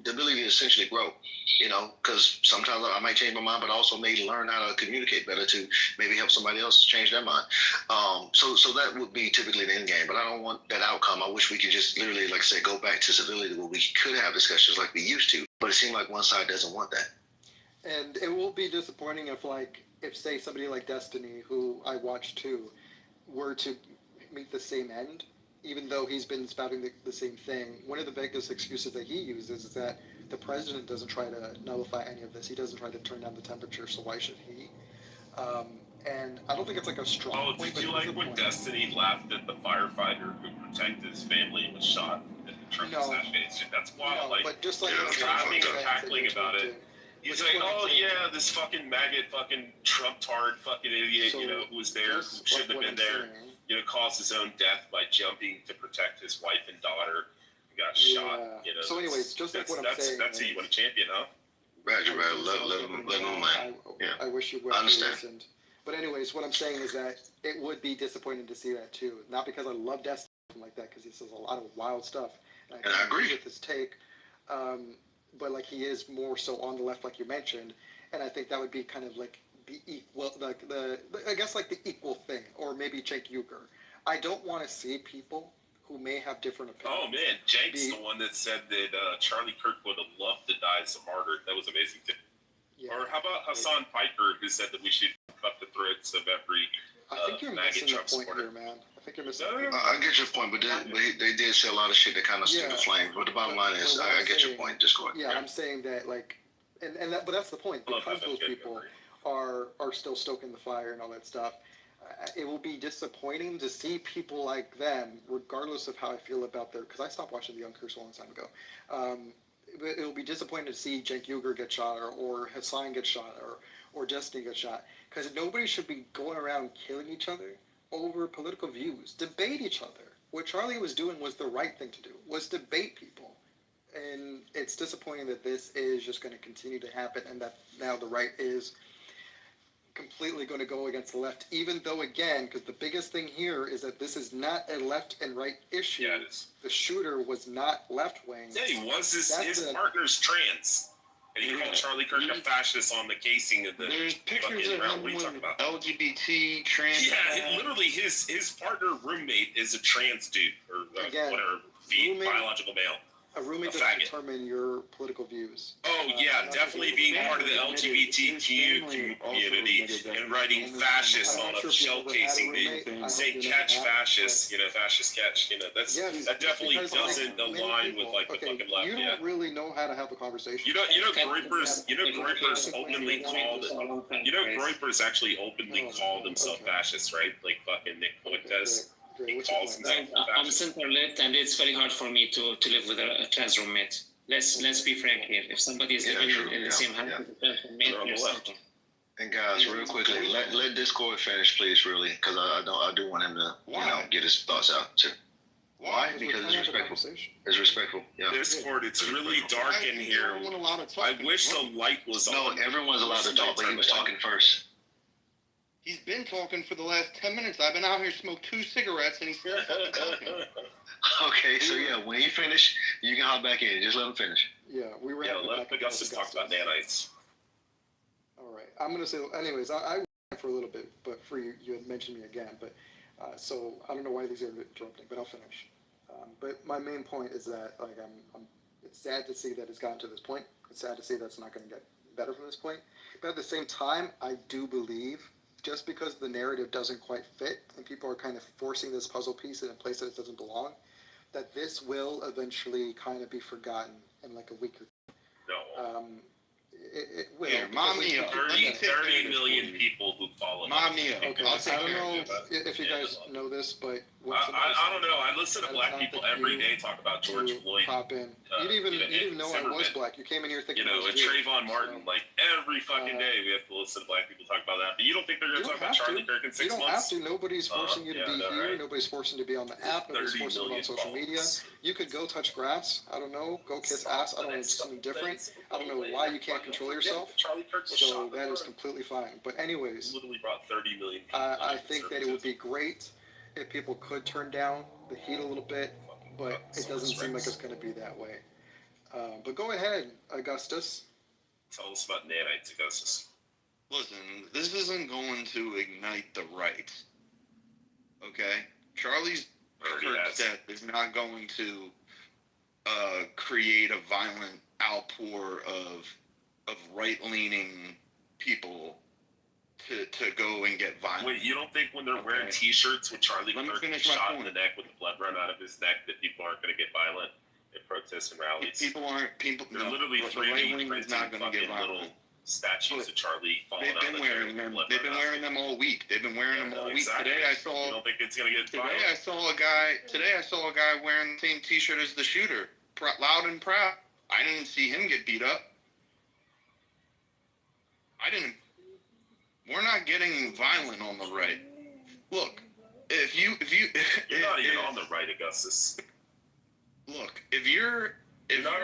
the ability to essentially grow, because sometimes I might change my mind, but also maybe learn how to communicate better to maybe help somebody else change their mind. So that would be typically the end game, but I don't want that outcome. I wish we could just literally, like I said, go back to civility where we could have discussions like we used to, but it seemed like one side doesn't want that.
And it will be disappointing if say somebody like Destiny, who I watched too, were to meet the same end. Even though he's been spouting the same thing, one of the biggest excuses that he uses is that the president doesn't try to nullify any of this. He doesn't try to turn down the temperature, so why should he? And I don't think it's like a strong point.
Did you like when Destiny laughed at the firefighter who protected his family and was shot at the Trump assassination? That's wild.
But just like
laughing and cackling about it. He's like, oh yeah, this fucking maggot, fucking Trump tard, fucking idiot, who was there, who shouldn't have been there. Caused his own death by jumping to protect his wife and daughter. He got shot.
So, anyways, just like what I'm saying.
That's who you want to champion, huh?
Roger, let him mind.
I wish you would have listened. But anyways, what I'm saying is that it would be disappointing to see that too. Not because I love Destiny like that, because he says a lot of wild stuff. And I agree with his take. But like he is more so on the left, like you mentioned. And I think that would be kind of like the equal, like the I guess like the equal thing, or maybe Jake Euchre. I don't want to see people who may have different opinions.
Oh man, Jake's the one that said that Charlie Kirk would have loved to die as a martyr. That was amazing too.
Yeah.
Or how about Hassan Piker, who said that we should cut the throats of every
I think you're missing the point here, man. I think you're missing.
I get your point, but they did say a lot of shit that kind of stood the flame. But the bottom line is, I get your point. Just go ahead.
Yeah, I'm saying that like, but that's the point, because those people are still stoking the fire and all that stuff. It will be disappointing to see people like them, regardless of how I feel about their. Because I stopped watching The Young Turks a long time ago. It will be disappointing to see Cenk Uygur get shot, or Hassan get shot, or Destiny get shot. Because nobody should be going around killing each other over political views. Debate each other. What Charlie was doing was the right thing to do. Was debate people. And it's disappointing that this is just going to continue to happen, and that now the right is completely going to go against the left, even though, again, because the biggest thing here is that this is not a left and right issue.
Yeah, it is.
The shooter was not left-wing.
Yeah, he was. His partner's trans. And he called Charlie Kirk a fascist on the casing of the fucking round. What are you talking about?
LGBT trans.
Yeah, literally his partner roommate is a trans dude, or whatever, biological male.
A roommate doesn't determine your political views.
Oh yeah, definitely being part of the LGBTQ community and writing fascist on a shell casing. They say catch fascists, fascist catch. That definitely doesn't align with like the fucking left.
You don't really know how to have a conversation.
Groyper's openly called. Groyper's actually openly called himself fascist, right? Like fucking Nick Fuentes. He calls himself
I'm center left, and it's very hard for me to live with a trans roommate. Let's be frank here. If somebody is living in the same house with a trans roommate, there's something.
And guys, real quickly, let Discord finish, please, really, because I do want him to get his thoughts out too. Why? Because it's respectful. It's respectful. Yeah.
Discord, it's really dark in here. I wish the light was on.
No, everyone's allowed to talk, but he was talking first.
He's been talking for the last 10 minutes. I've been out here smoked 2 cigarettes, and he's still fucking talking.
Okay, so yeah, when he finish, you can hop back in. Just let him finish.
Yeah, we were.
Yeah, let Augustus talk about nanites.
All right, I'm gonna say. Anyways, I for a little bit, but for you had mentioned me again. But so I don't know why these are interrupting, but I'll finish. But my main point is that like it's sad to see that it's gotten to this point. It's sad to see that's not going to get better from this point. But at the same time, I do believe, just because the narrative doesn't quite fit and people are kind of forcing this puzzle piece in a place that it doesn't belong, that this will eventually kind of be forgotten in like a week or two.
No.
It will.
Here, mommy,
30 million people who follow.
Mommy,
okay. I don't know if you guys know this, but
I don't know. I listen to black people every day talk about George Floyd.
Pop in. You didn't even know I was black. You came in here thinking.
And Trayvon Martin. Like every fucking day, we have to listen to black people talk about that. But you don't think they're going to talk about Charlie Kirk in 6 months?
You don't have to. Nobody's forcing you to be here. Right. Nobody's forcing you to be on the app. Nobody's forcing you on social media. You could go touch grass. I don't know. Go kiss ass. I don't know. Something different. I don't know why you can't control yourself. So that is completely fine. But anyways,
literally brought 30 million people.
I think that it would be great if people could turn down the heat a little bit, but it doesn't seem like it's going to be that way. But go ahead, Augustus.
Tell us about nanites, Augustus.
Listen, this isn't going to ignite the right. Okay? Charlie's Kirk's death is not going to create a violent outpour of right-leaning people to go and get violent.
Wait, you don't think when they're wearing T-shirts with Charlie Kirk shot in the neck with the blood run out of his neck that people aren't going to get violent in protests and rallies? They're literally 3D printing fucking little statues of Charlie falling out of the
them. They've been wearing them all week. They've been wearing them all week.
Exactly.
Today I saw.
You don't think it's going to get violent?
Today I saw a guy wearing the same T-shirt as the shooter, loud and proud. I didn't see him get beat up. We're not getting violent on the right. Look,
you're not even on the right, Augustus.
Look, you're
not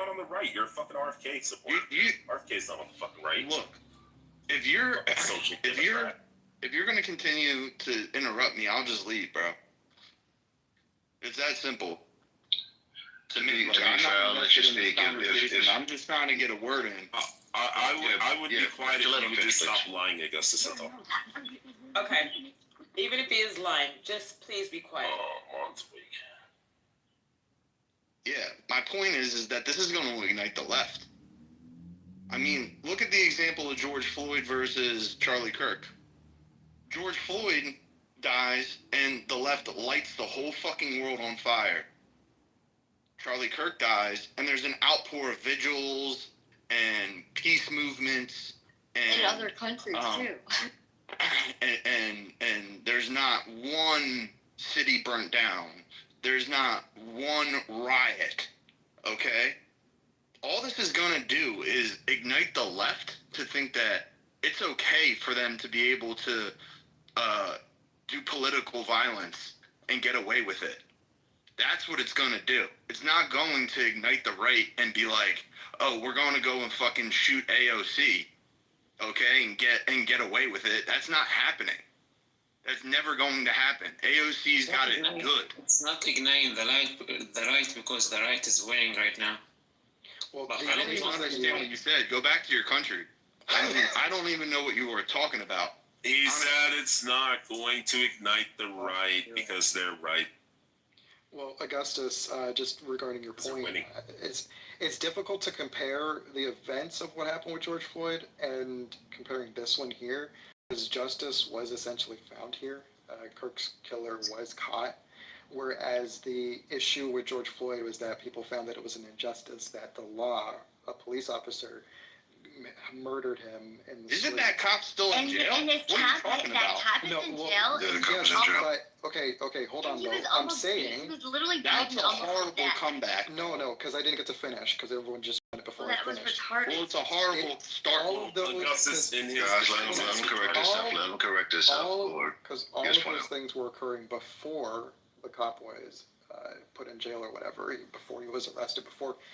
on the right. You're a fucking RFK supporter. RFK's not on the fucking right.
Look, if you're gonna continue to interrupt me, I'll just leave, bro. It's that simple. To me, I'm just trying to get a word in.
I would be quiet if you would just stop lying, Augustus. That's all.
Okay. Even if he is lying, just please be quiet.
Mon's weak.
Yeah, my point is that this is going to ignite the left. I mean, look at the example of George Floyd versus Charlie Kirk. George Floyd dies, and the left lights the whole fucking world on fire. Charlie Kirk dies, and there's an outpour of vigils and peace movements. And,
in other countries, too.
And there's not one city burnt down. There's not one riot, okay? All this is going to do is ignite the left to think that it's okay for them to be able to do political violence and get away with it. That's what it's going to do. It's not going to ignite the right and be like, oh, we're going to go and fucking shoot AOC, okay, and get away with it. That's not happening. That's never going to happen. AOC's got it good.
It's not igniting the right because the right is winning right now.
Well, I don't even understand what you said. Go back to your country. I don't even know what you were talking about.
He said it's not going to ignite the right because they're right.
Well, Augustus, just regarding your point, it's difficult to compare the events of what happened with George Floyd and comparing this one here, because justice was essentially found here. Kirk's killer was caught, whereas the issue with George Floyd was that people found that it was an injustice that the law, a police officer, murdered him.
Isn't that cop still in jail?
And his cop is in jail.
Okay, hold on,
He
though.
was
I'm
almost,
saying
he was literally
that's
beaten
a
almost to
horrible
death.
comeback.
No, because I didn't get to finish, because everyone just went it before
Well,
I
that was
finished.
retarded.
Well, it's a horrible start.
All of those,
Augustus in his
Guys, let him correct himself. Let him correct himself.
because all of those things were occurring before the cop was put in jail or whatever, before he was arrested,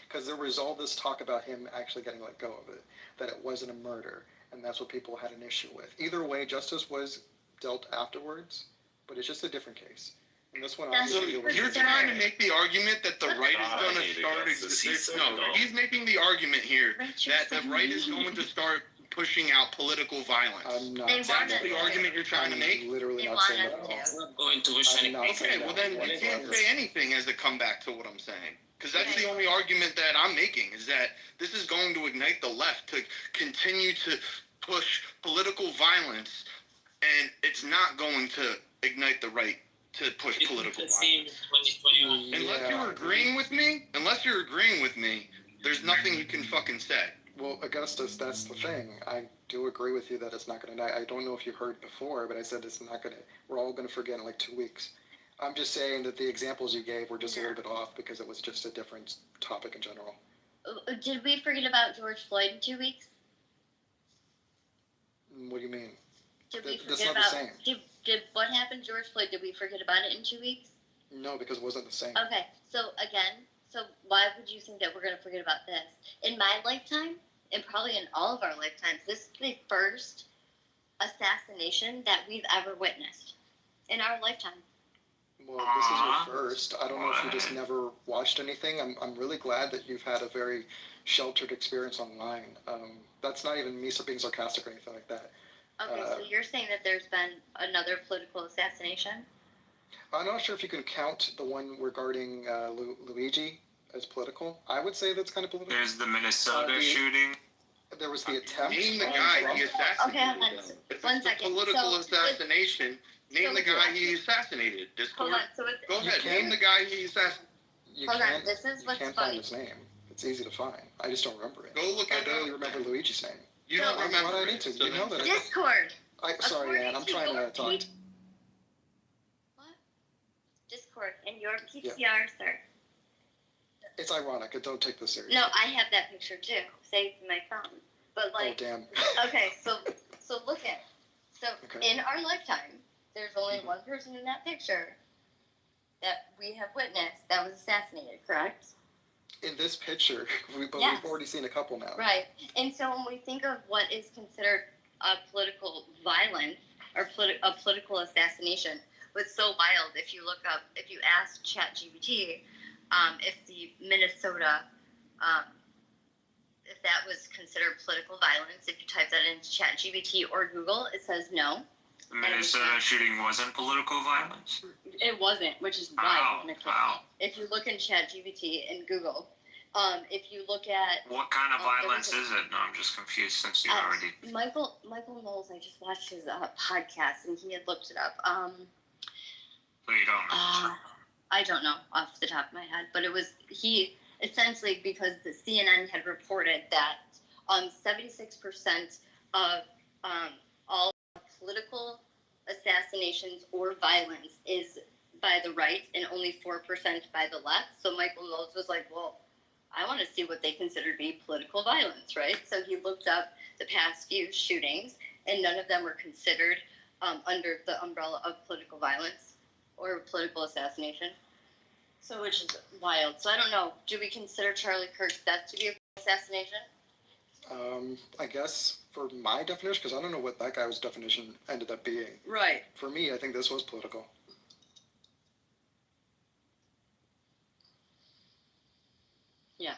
because there was all this talk about him actually getting let go of it, that it wasn't a murder, and that's what people had an issue with. Either way, justice was dealt afterwards, but it's just a different case. And this one obviously
You're trying to make the argument that the right is going to start existing. No, he's making the argument here that the right is going to start pushing out political violence.
I'm not.
That's the argument you're trying to make?
Literally not saying that at all.
It's not going to wish any.
Okay, well then you can't say anything as a comeback to what I'm saying. Because that's the only argument that I'm making, is that this is going to ignite the left to continue to push political violence, and it's not going to ignite the right to push political violence. Unless you're agreeing with me, there's nothing you can fucking say.
Well, Augustus, that's the thing. I do agree with you that it's not going to. I don't know if you heard before, but I said it's not going to. We're all going to forget in like 2 weeks. I'm just saying that the examples you gave were just a little bit off because it was just a different topic in general.
Did we forget about George Floyd in 2 weeks?
What do you mean?
Did we
That's
forget
not
about?
the same.
Did what happened to George Floyd? Did we forget about it in 2 weeks?
No, because it wasn't the same.
Okay, so why would you think that we're going to forget about this? In my lifetime, and probably in all of our lifetimes, this is the first assassination that we've ever witnessed in our lifetime.
Well, this is your first. I don't know if you just never watched anything. I'm really glad that you've had a very sheltered experience online. That's not even me being sarcastic or anything like that.
Okay, so you're saying that there's been another political assassination?
I'm not sure if you can count the one regarding Luigi as political. I would say that's kind of political.
There's the Minnesota shooting.
There was the attempt.
Name the guy he assassinated.
Okay, hold on.
If
One
it's a
second.
political assassination, name the guy he assassinated.
Hold on. So it's,
Go ahead, name the guy he assassinated.
Hold on. This is what's
can't
funny.
find his name. It's easy to find. I just don't remember it.
Go look at it.
I barely remember Luigi's name.
You don't remember.
Why do I need to? You know that.
Discord.
Sorry, Ann. I'm trying to talk.
What? Discord and your PCR, sir.
It's ironic. Don't take this seriously.
No, I have that picture too, saved in my phone. But like,
oh damn.
Okay, so look at. So in our lifetime, there's only one person in that picture that we have witnessed that was assassinated. Correct?
In this picture, we've already seen a couple now.
Right. And so when we think of what is considered political violence or a political assassination, what's so wild, if you ask ChatGPT, if the Minnesota if that was considered political violence. If you type that into ChatGPT or Google, it says no.
The Minnesota shooting wasn't political violence?
It wasn't, which is
Wow,
why.
wow.
If you look in ChatGPT and Google, if you look at
What kind of violence is it? No, I'm just confused since you already...
Michael Knowles, I just watched his podcast and he had looked it up.
So you don't know?
I don't know off the top of my head, but it was essentially because the CNN had reported that 76% of all political assassinations or violence is by the right and only 4% by the left. So Michael Knowles was like, well, I want to see what they consider to be political violence, right? So he looked up the past few shootings, and none of them were considered under the umbrella of political violence or political assassination. So, which is wild. So I don't know. Do we consider Charlie Kirk's death to be an assassination?
I guess for my definition, because I don't know what that guy's definition ended up being.
Right.
For me, I think this was political.
Yeah.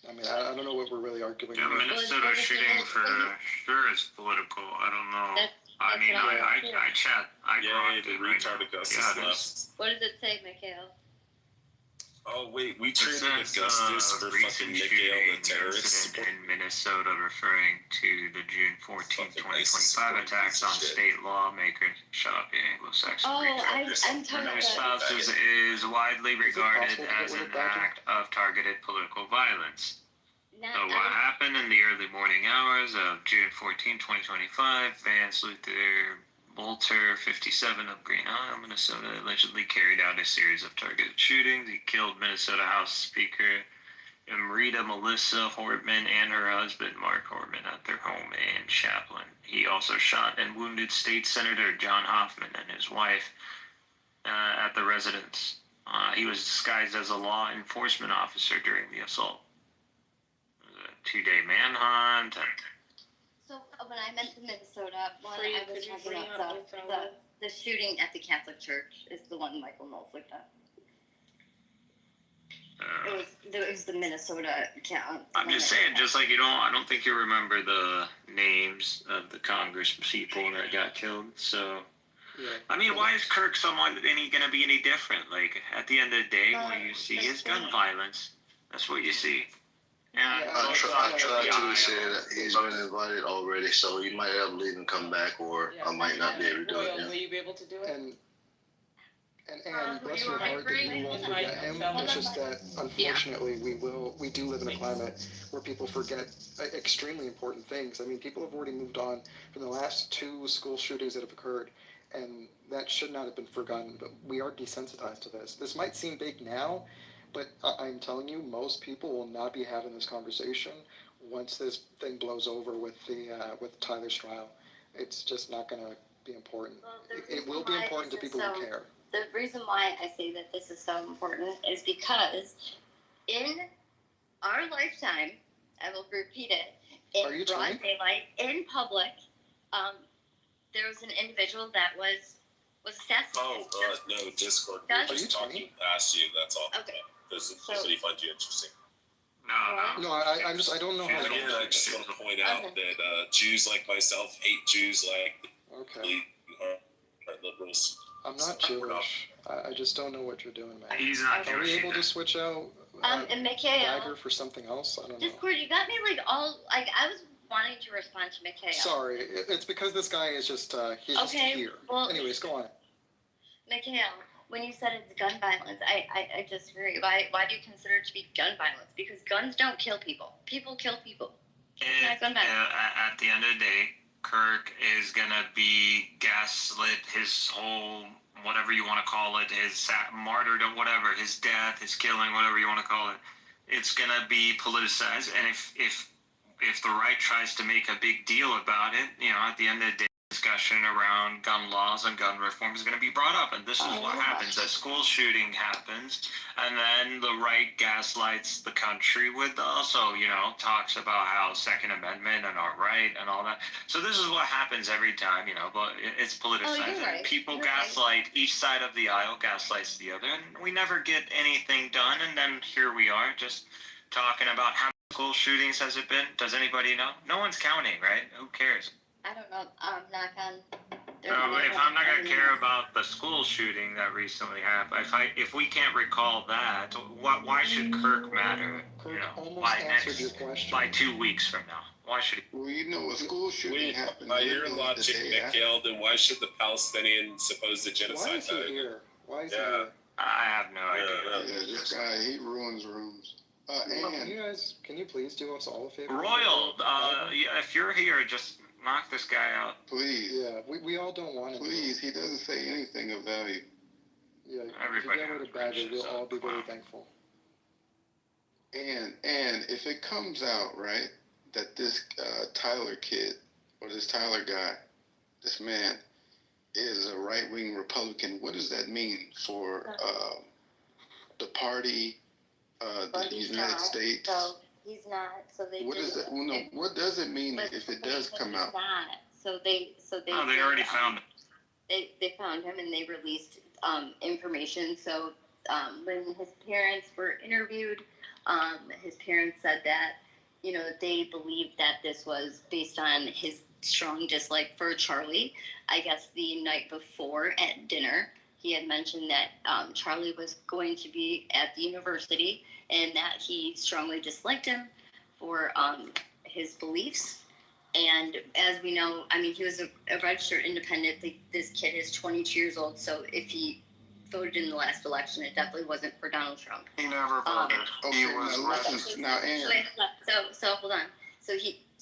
I mean, I don't know what we're really arguing
The
about.
Minnesota shooting for sure is political. I don't know. I mean, I
Yay, the retarded Augustus left.
What does it say, Mikhail?
Oh wait, we traded Augustus for fucking Mikhail the terrorist.
In Minnesota, referring to the June 14, 2025 attacks on state lawmakers. Shut up, you Anglo-Saxon.
I'm talking about
spouses is widely regarded as an act of targeted political violence. So what happened in the early morning hours of June 14, 2025, Vance Luther Bolter, 57 of Green Isle, Minnesota, allegedly carried out a series of targeted shootings. He killed Minnesota House Speaker Amrita Melissa Hortman and her husband Mark Hortman at their home in Chaplin. He also shot and wounded State Senator John Hoffman and his wife at the residence. He was disguised as a law enforcement officer during the assault. It was a 2-day manhunt.
So when I meant to Minnesota, I was talking about the shooting at the Catholic Church is the one Michael Knowles looked at. It was the Minnesota account.
I'm just saying, just like I don't think you remember the names of the Congress people that got killed. So, I mean, why is Kirk someone going to be any different? Like, at the end of the day, what you see is gun violence. That's what you see.
I tried to say that he's been invited already, so he might have to leave and come back, or I might not be able to do it.
Will you be able to do it?
And bless your heart that you won't forget him. It's just that unfortunately we do live in a climate where people forget extremely important things. I mean, people have already moved on from the last 2 school shootings that have occurred, and that should not have been forgotten. But we are desensitized to this. This might seem big now, but I'm telling you, most people will not be having this conversation once this thing blows over with Tyler's trial. It's just not going to be important. It will be important to people who care.
The reason why I say that this is so important is because in our lifetime, I will repeat it, in broad daylight, in public, there was an individual that was assassinated.
Oh God, no, Discord. We're just talking past you. That's all. Okay. Because we find you interesting.
No, I don't know how.
Again, I just want to point out that Jews like myself hate Jews like are liberals.
I'm not Jewish. I just don't know what you're doing, man.
He's not Jewish.
Are we able to switch out
and Mikhail,
Dagger for something else? I don't know.
Discord, you got me I was wanting to respond to Mikhail.
Sorry, it's because this guy is just he's just here.
Well,
anyways, go on.
Mikhail, when you said it's gun violence, I disagree. Why do you consider it to be gun violence? Because guns don't kill people. People kill people. It's not gun violence.
At the end of the day, Kirk is gonna be gaslit his whole, whatever you want to call it, his martyrdom, whatever, his death, his killing, whatever you want to call it. It's gonna be politicized, and if the right tries to make a big deal about it, at the end of the day, discussion around gun laws and gun reform is going to be brought up, and this is what happens. A school shooting happens, and then the right gaslights the country with also, talks about how Second Amendment and our right and all that. So this is what happens every time, but it's politicized.
Right.
People gaslight each side of the aisle, gaslights the other, and we never get anything done, and then here we are just talking about how school shootings has it been? Does anybody know? No one's counting, right? Who cares?
I don't know. Knock on.
So if I'm not gonna care about the school shooting that recently happened, if we can't recall that, why should Kirk matter?
Kirk
You know,
almost
by
answered your question.
by 2 weeks from now, why should?
Well, you know, a school shooting happened.
By your
literally
logic,
the day
Nick
after.
Gale, then why should the Palestinian supposed
Why
genocide
is he here? Why is he
Yeah.
here?
I have no idea.
Yeah, this guy, he ruins rooms.
Can you guys, can you please do us all a favor?
Royal, yeah, if you're here, just knock this guy out.
Please.
Yeah, we all don't want him.
Please, he doesn't say anything of value.
Yeah, if you
Everybody
get rid of Badger, we'll all be very thankful.
And if it comes out, right, that this Tyler kid, or this Tyler guy, this man, is a right-wing Republican, what does that mean for the party, the United States?
So he's not. So they.
What is that? Well, no. What does it mean if it does come out?
He's not. So they.
Oh, they already found him.
They found him and they released information. So when his parents were interviewed, his parents said that they believed that this was based on his strong dislike for Charlie. I guess the night before at dinner, he had mentioned that Charlie was going to be at the university and that he strongly disliked him for his beliefs. And as we know, I mean, he was a registered independent. This kid is 22 years old, so if he voted in the last election, it definitely wasn't for Donald Trump.
He never voted. He was
listen, now, Aaron.
So hold on. So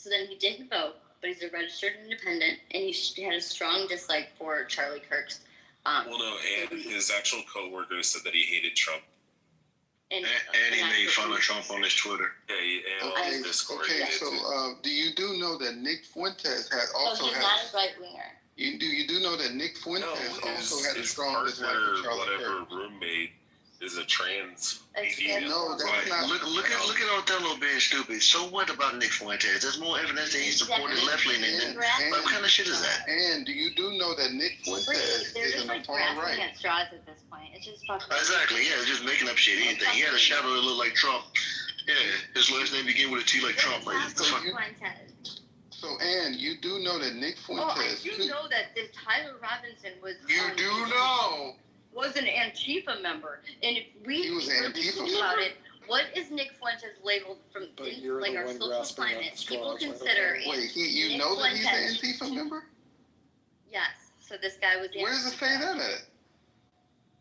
then he didn't vote, but he's a registered independent, and he had a strong dislike for Charlie Kirk's.
Well, no, and his actual co-workers said that he hated Trump.
And
he made fun of Trump on his Twitter.
Yeah,
Okay,
his Discord.
okay, so do you know that Nick Fuentes had also
he's
had?
not a right winger.
You do know that Nick Fuentes also had a
his
strong dislike
partner,
for Charlie
whatever
Kirk.
roommate, is a trans
It's
female.
No, that's not.
Look at Othello being stupid. So what about Nick Fuentes? There's more evidence that he supported left-leaning. What kind of shit is that?
And do you know that Nick Fuentes
They're
is
just
in the
like
far
grasping
right?
at straws at this point. It's just fucking.
Exactly, yeah, just making up shit, anything. He had a shadow that looked like Trump. Yeah, his last name began with a T like Trump. Like,
Fuentes.
So, Ann, you do know that Nick Fuentes.
Oh, I do know that this Tyler Robinson was.
You do know.
Was an Antifa member, and if we
He was an
really
Antifa
think about it, what is Nick Fuentes labeled from
you're
like
the
our
one
social
grasping at
climate?
straws,
People
right?
consider.
Wait, you
Nick
know that he's an
Fuentes-
Antifa member?
Yes. So this guy was.
Where does it say that at?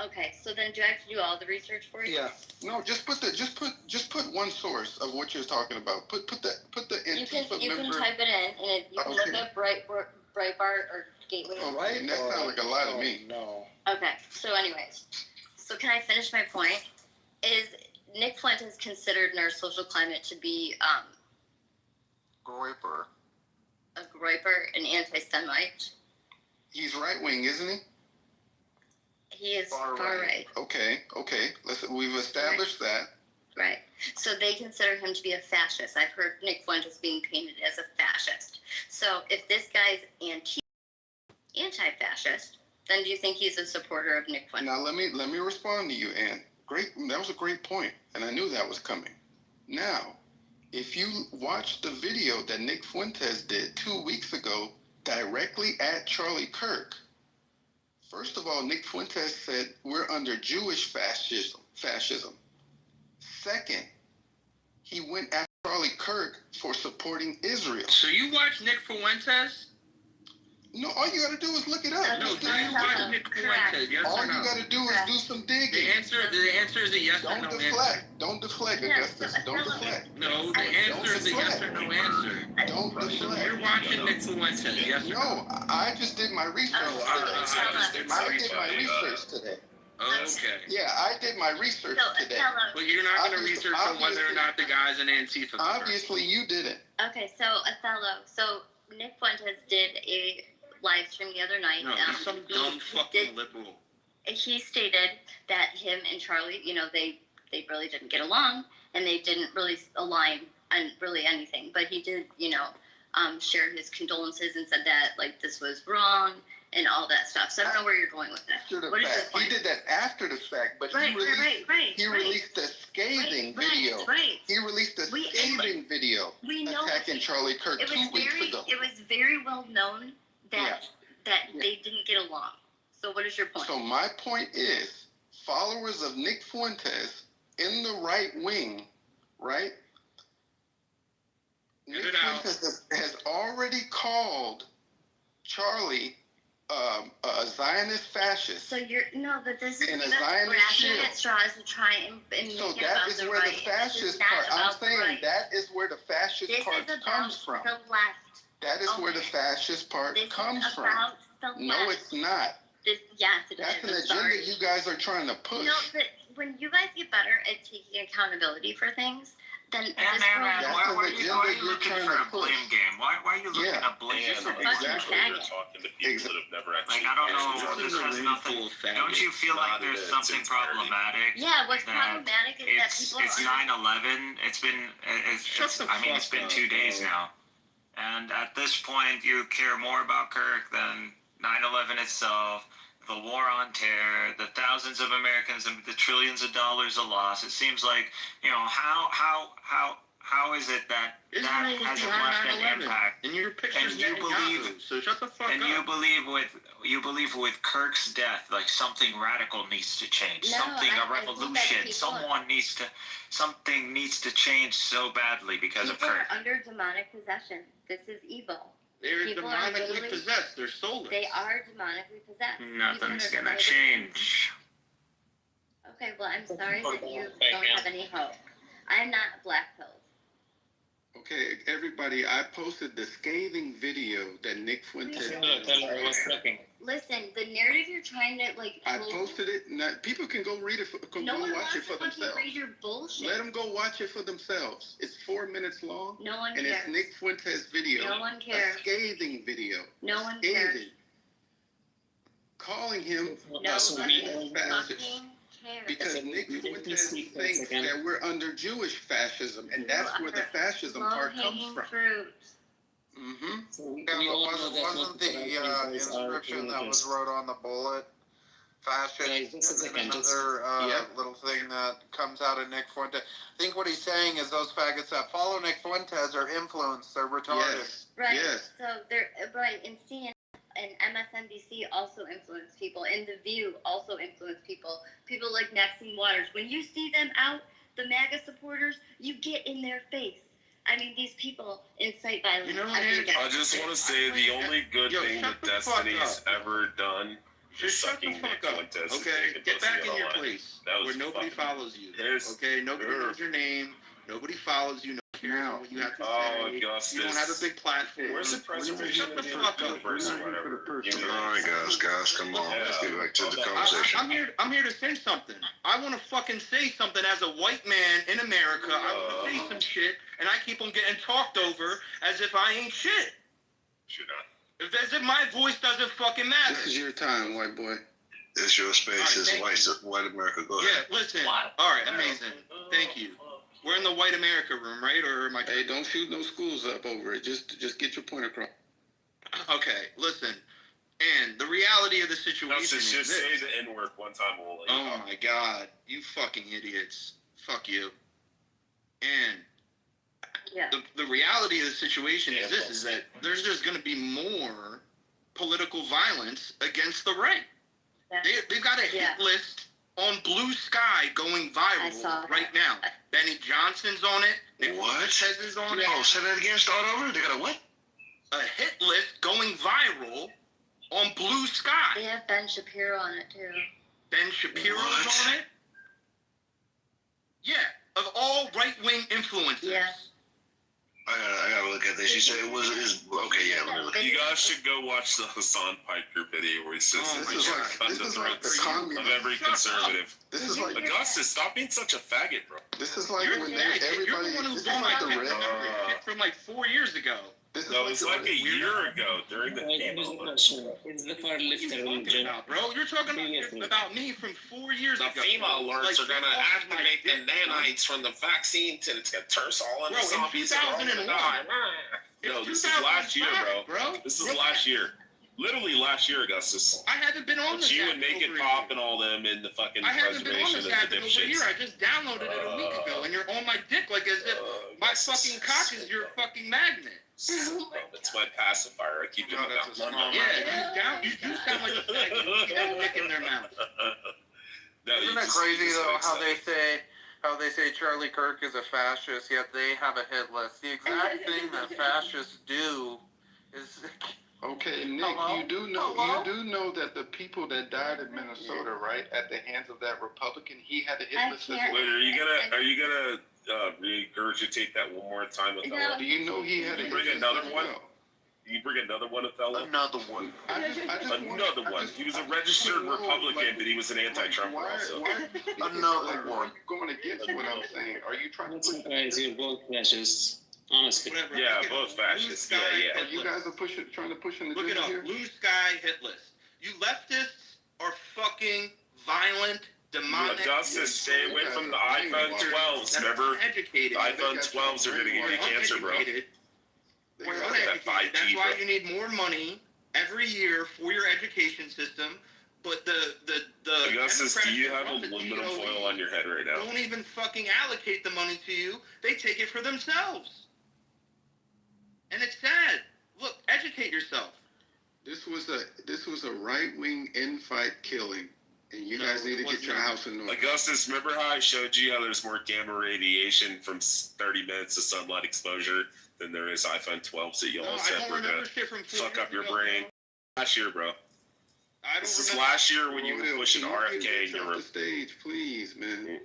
Okay, so then do I have to do all the research for you?
Yeah. No, just put one source of what you're talking about. Put the Antifa
You can
member.
type it in, and you can look up Breitbart or Gateway.
Oh, right? That sounds like a lie to me.
No.
Okay, so anyways, so can I finish my point? Is Nick Fuentes considered in our social climate to be
Groiper.
a groiper, an anti-Semite?
He's right wing, isn't he?
He is far right.
Okay. We've established that.
Right. So they consider him to be a fascist. I've heard Nick Fuentes being painted as a fascist. So if this guy's anti-fascist, then do you think he's a supporter of Nick Fuentes?
Now let me respond to you, Ann. Great, that was a great point, and I knew that was coming. Now, if you watch the video that Nick Fuentes did 2 weeks ago directly at Charlie Kirk, first of all, Nick Fuentes said we're under Jewish fascism. Second, he went after Charlie Kirk for supporting Israel.
So you watch Nick Fuentes?
No, all you gotta do is look it up.
No, do you watch Nick Fuentes? Yes
All
or no?
you gotta do is do some digging.
The answer is a yes or no answer.
Don't deflect, Augustus. Don't deflect.
No, the answer is a yes or no answer.
Don't deflect.
You're watching Nick Fuentes, yes or no?
No, I just did my research today. I did my research today.
Okay.
Yeah, I did my research today.
But you're not going to research on whether or not the guy's an Antifa member.
Obviously, you didn't.
Okay, so Othello. So Nick Fuentes did a live stream the other night.
No, he's some dumb fucking liberal.
He stated that him and Charlie, they really didn't get along, and they didn't really align on really anything. But he did, share his condolences and said that this was wrong, and all that stuff. So I don't know where you're going with that.
After the
What is your
fact.
point?
He did that after the fact, but
Right,
he released
right.
released a scathing video.
Right.
He released a scathing video
We know
attacking Charlie Kirk
it
2
was
weeks
very
ago.
it was very well known that they didn't get along. So what is your point?
So my point is, followers of Nick Fuentes in the right wing, right? Nick Fuentes has already called Charlie a Zionist fascist.
So you're but this is
And a
that's
Zionist
grasping
shield.
at straws to try and make
So
it
that
about
is
the
where
right.
the fascist
This is not
part. I'm
about the
saying
right.
that is where the fascist
This
part
is about
comes from.
the left.
That is where the fascist part
This
comes
is
from.
about the
No,
left.
it's not.
Yes, it
That's
is.
an
I'm
agenda
sorry.
you guys are trying to push.
No, but when you guys get better at taking accountability for things, then this
Man,
will
why are you looking for a blame game? Why are you looking at blame?
And exactly, you're talking to people that have never actually.
Like, I don't know, this has nothing. Don't you feel like there's something problematic?
Yeah, what's
that
problematic is that people
it's 9/11. It's been it's been 2 days now, and at this point, you care more about Kirk than 9/11 itself. The war on terror, the thousands of Americans, and the trillions of dollars of loss. It seems like, how is it that that hasn't left an impact?
And your pictures
And you believe,
so shut the fuck
and
up.
you believe with Kirk's death, like something radical needs to change,
No,
something,
I
a
think that
revolution,
people-
something needs to change so badly because of
people
Kirk.
are under demonic possession. This is evil.
They're
People are
demonically
literally-
possessed. They're soulless.
They are demonically possessed.
Nothing's
People are
gonna
demonically-
change.
Okay, well, I'm sorry that you don't have any hope. I'm not black pilled.
Okay, everybody, I posted the scathing video that Nick Fuentes.
Listen, the narrative you're trying to
I posted it. People can go read it.
No one
watch
wants
it for
to fucking
themselves.
read your bullshit.
Let them go watch it for themselves. It's 4 minutes long.
No one
and
cares.
it's Nick Fuentes' video.
No one cares.
A scathing video.
No one
Scathing.
cares.
Calling him
No
a
one
fascist.
fucking cares.
Because Nick Fuentes thinks that we're under Jewish fascism, and that's where the fascism part comes
Low-hanging
from.
fruit.
Wasn't the inscription that was wrote on the bullet fascist? And then another little thing that comes out of Nick Fuentes. I think what he's saying is those faggots that follow Nick Fuentes are influenced. They're retarded.
Yes.
Right. So they're right, and CNN and MSNBC also influence people, and The View also influence people. People like Maxine Waters. When you see them out, the MAGA supporters, you get in their face. I mean, these people incite violence. every day.
I just want to say the only good thing that Destiny's ever done is sucking Nick Fuentes.
Okay, get back in your place where nobody follows you. Okay, nobody knows your name. Nobody follows you. Nobody cares what you have to say.
Augustus.
You don't have a big platform.
Where's the preservation of the universe or whatever?
All right, guys, come on. Let's get back to the conversation.
I'm here to say something. I want to fucking say something as a white man in America. I want to say some shit, and I keep on getting talked over as if I ain't shit.
Should I?
As if my voice doesn't fucking matter.
This is your time, white boy. It's your space. It's white America. Go ahead.
Yeah, listen. All right, amazing. Thank you. We're in the white America room, right? Or am I?
Hey, don't shoot no schools up over it. Just get your point across.
Okay, listen. And the reality of the situation is
Just
this.
say the N-word one time only.
Oh my God, you fucking idiots! Fuck you. And the reality of the situation is this: is that there's just going to be more political violence against the right. They've got a hit list on Blue Sky going viral right now. Benny Johnson's on it. Nick Fuentes is on it.
Oh, say that again. Start over. They got a what?
A hit list going viral on Blue Sky.
They have Ben Shapiro on it too.
Ben Shapiro's on it? Yeah, of all right-wing influencers.
Yeah.
I gotta look at this. You said it was okay. Yeah, let me look.
You guys should go watch the Hassan Piker video where he says
this is like the
of every conservative.
This is like
Augustus, stop being such a faggot, bro.
This is like
You're
when
the
everybody.
one who's
This is
on
like
my
the red.
shit from like 4 years ago.
No, it was like a year ago during the
It's the far lifter religion.
Bro, you're talking about me from 4 years
the
ago.
female alerts are gonna activate the nanites from the vaccine to turn us all into zombies.
In 2001.
No, this is last year, bro. This is last year. Literally last year, Augustus.
I haven't been on
It's
this
you
app
and Naked
over a
Pop
year.
and all them in the fucking
I haven't been on
reservation
this
and
app
the
in over a year.
dipshits.
I just downloaded it a week ago, and you're on my dick like as if my fucking cock is your fucking magnet.
It's my pacifier. I keep it in my mouth.
Yeah, you do sound like a faggot who keeps a dick in their mouth.
No,
Isn't it crazy though how they say Charlie Kirk is a fascist, yet they have a hit list. The exact thing that fascists do is.
Okay, Nick,
Hello?
you do know that the people that died in Minnesota, right, at the hands of that Republican, he had a hit list as well.
Wait, are you gonna regurgitate that one more time, Othello?
Do you know he had a hit
Bring
list
another
as
one?
well?
You bring another one, Othello?
Another one.
Another one. He was a registered Republican, but he was an anti-Trumper also.
Another one.
Going against what I'm saying. Are you trying to push?
You're both fascists. Honestly.
Yeah, both fascists. Yeah.
You guys are trying to push an
Look
agenda
it up.
here?
Blue Sky hit list. You leftists are fucking violent, demonic.
Augustus, stay away from the iPhone 12s. Remember, the iPhone 12s are gonna give you cancer, bro.
We're uneducated. That's why you need more money every year for your education system. But the
Augustus, do you have
Democrats
aluminum
that run the
foil on your head right now?
don't even fucking allocate the money to you. They take it for themselves. And it's sad. Look, educate yourself.
This was a right-wing infight killing, and you guys need to get your house in order.
Augustus, remember how I showed you how there's more gamma radiation from 30 minutes of sunlight exposure than there is iPhone 12s that you all said were gonna fuck up your brain? Last year, bro. This is last year when you were pushing RFK in your room.
Stage, please, man.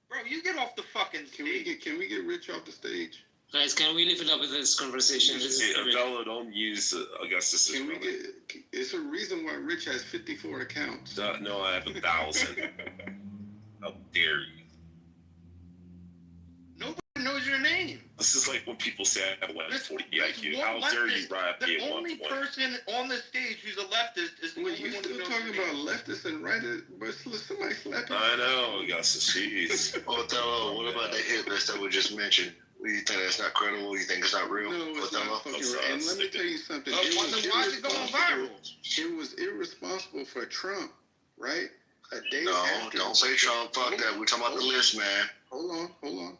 Bro, you get off the fucking stage.
Can we get Rich off the stage?
Guys, can we leave it up with this conversation?
Hey, Othello, don't use Augustus's
Can we
brother.
It's a reason why Rich has 54 accounts.
No, I have 1,000. How dare you?
Nobody knows your name.
This is like when people say I have a 140 IQ.
one
How dare you
leftist-
rap me
The
at
only
120?
person on the stage who's a leftist is the
Well,
only
you
one
still
who knows
talking
your
about
name.
leftists and rightist, but somebody slapping.
I know, Augustus. Jeez.
Othello, what about the hit list that we just mentioned? You think that's not credible? You think it's not real?
No, it's
Othello?
not fucking real. And let me tell you something.
Why is it going viral?
It was irresponsible for Trump, right? A day
No,
after.
don't say Trump. Fuck that. We're talking about the list, man.
Hold on.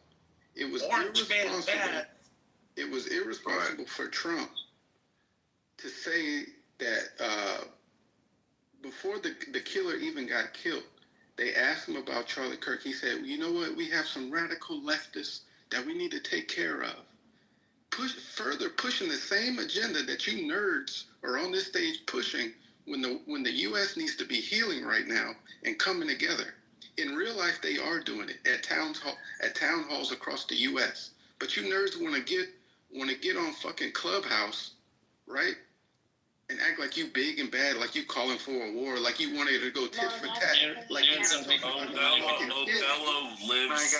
It was
Orange man
irresponsible.
bad.
It was irresponsible for Trump to say that before the killer even got killed, they asked him about Charlie Kirk. He said, you know what? We have some radical leftists that we need to take care of. Pushing the same agenda that you nerds are on this stage pushing when the U.S. needs to be healing right now and coming together. In real life, they are doing it at town halls across the U.S. But you nerds want to get on fucking Clubhouse, right? And act like you big and bad, like you calling for a war, like you wanted to go tit for tat, like you
Othello lives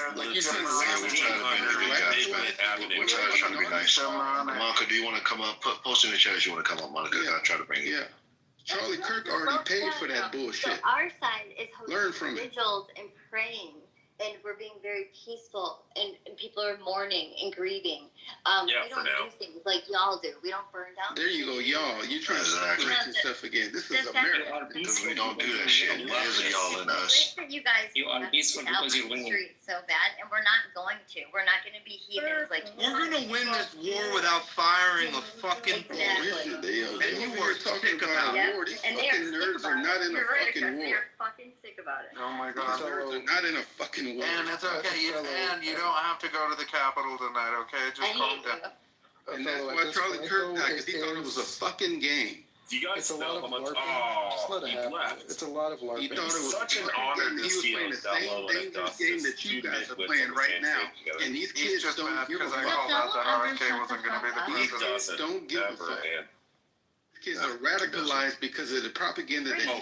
We're trying to be nice. Monica, do you want to come up? Post in the chat if you want to come up, Monica. I'll try to bring you.
Yeah. Charlie Kirk already paid for that bullshit.
So our side is
Learn
hosting
from it.
vigils and praying, and we're being very peaceful, and people are mourning and grieving.
Yeah,
we
for
don't
now.
do things like y'all do. We don't burn down.
There you go, y'all. You trying to separate yourself again. This is America.
Because we don't do that shit. There's a y'all in us.
That you guys
You are peaceful because you're winning.
street so bad, and we're not going to. We're not going to be heathens like you.
We're gonna win this war without firing a fucking
Exactly.
And you
were
are
talking
sick
about
about
a
it.
war. These
And they
fucking nerds are not in a fucking war.
They're fucking sick about it.
Oh my
These
God.
nerds are not in a fucking war.
And it's okay. And you don't have to go to the Capitol tonight, okay? Just calm down.
And that's why Charlie Kirk died, because he thought it was a fucking game.
Do you guys
It's a
know
lot
how
of
much?
LARPing. Just
Oh,
let it
he
happen.
left.
It's a lot of
He
LARPing.
thought it was
Such an
a fucking
honor
game.
to
He was
see
playing the
Othello
same
and
dangerous
Augustus,
game that you
two
guys are
nitwits
playing
on the
right
same
now.
stage together.
And these
He's
kids
just
don't
mad
give a
because I
fuck.
called out that RFK wasn't going to be the
He
president.
doesn't
Don't give a
ever,
fuck.
man.
Kids are radicalized because of the propaganda that
Oh,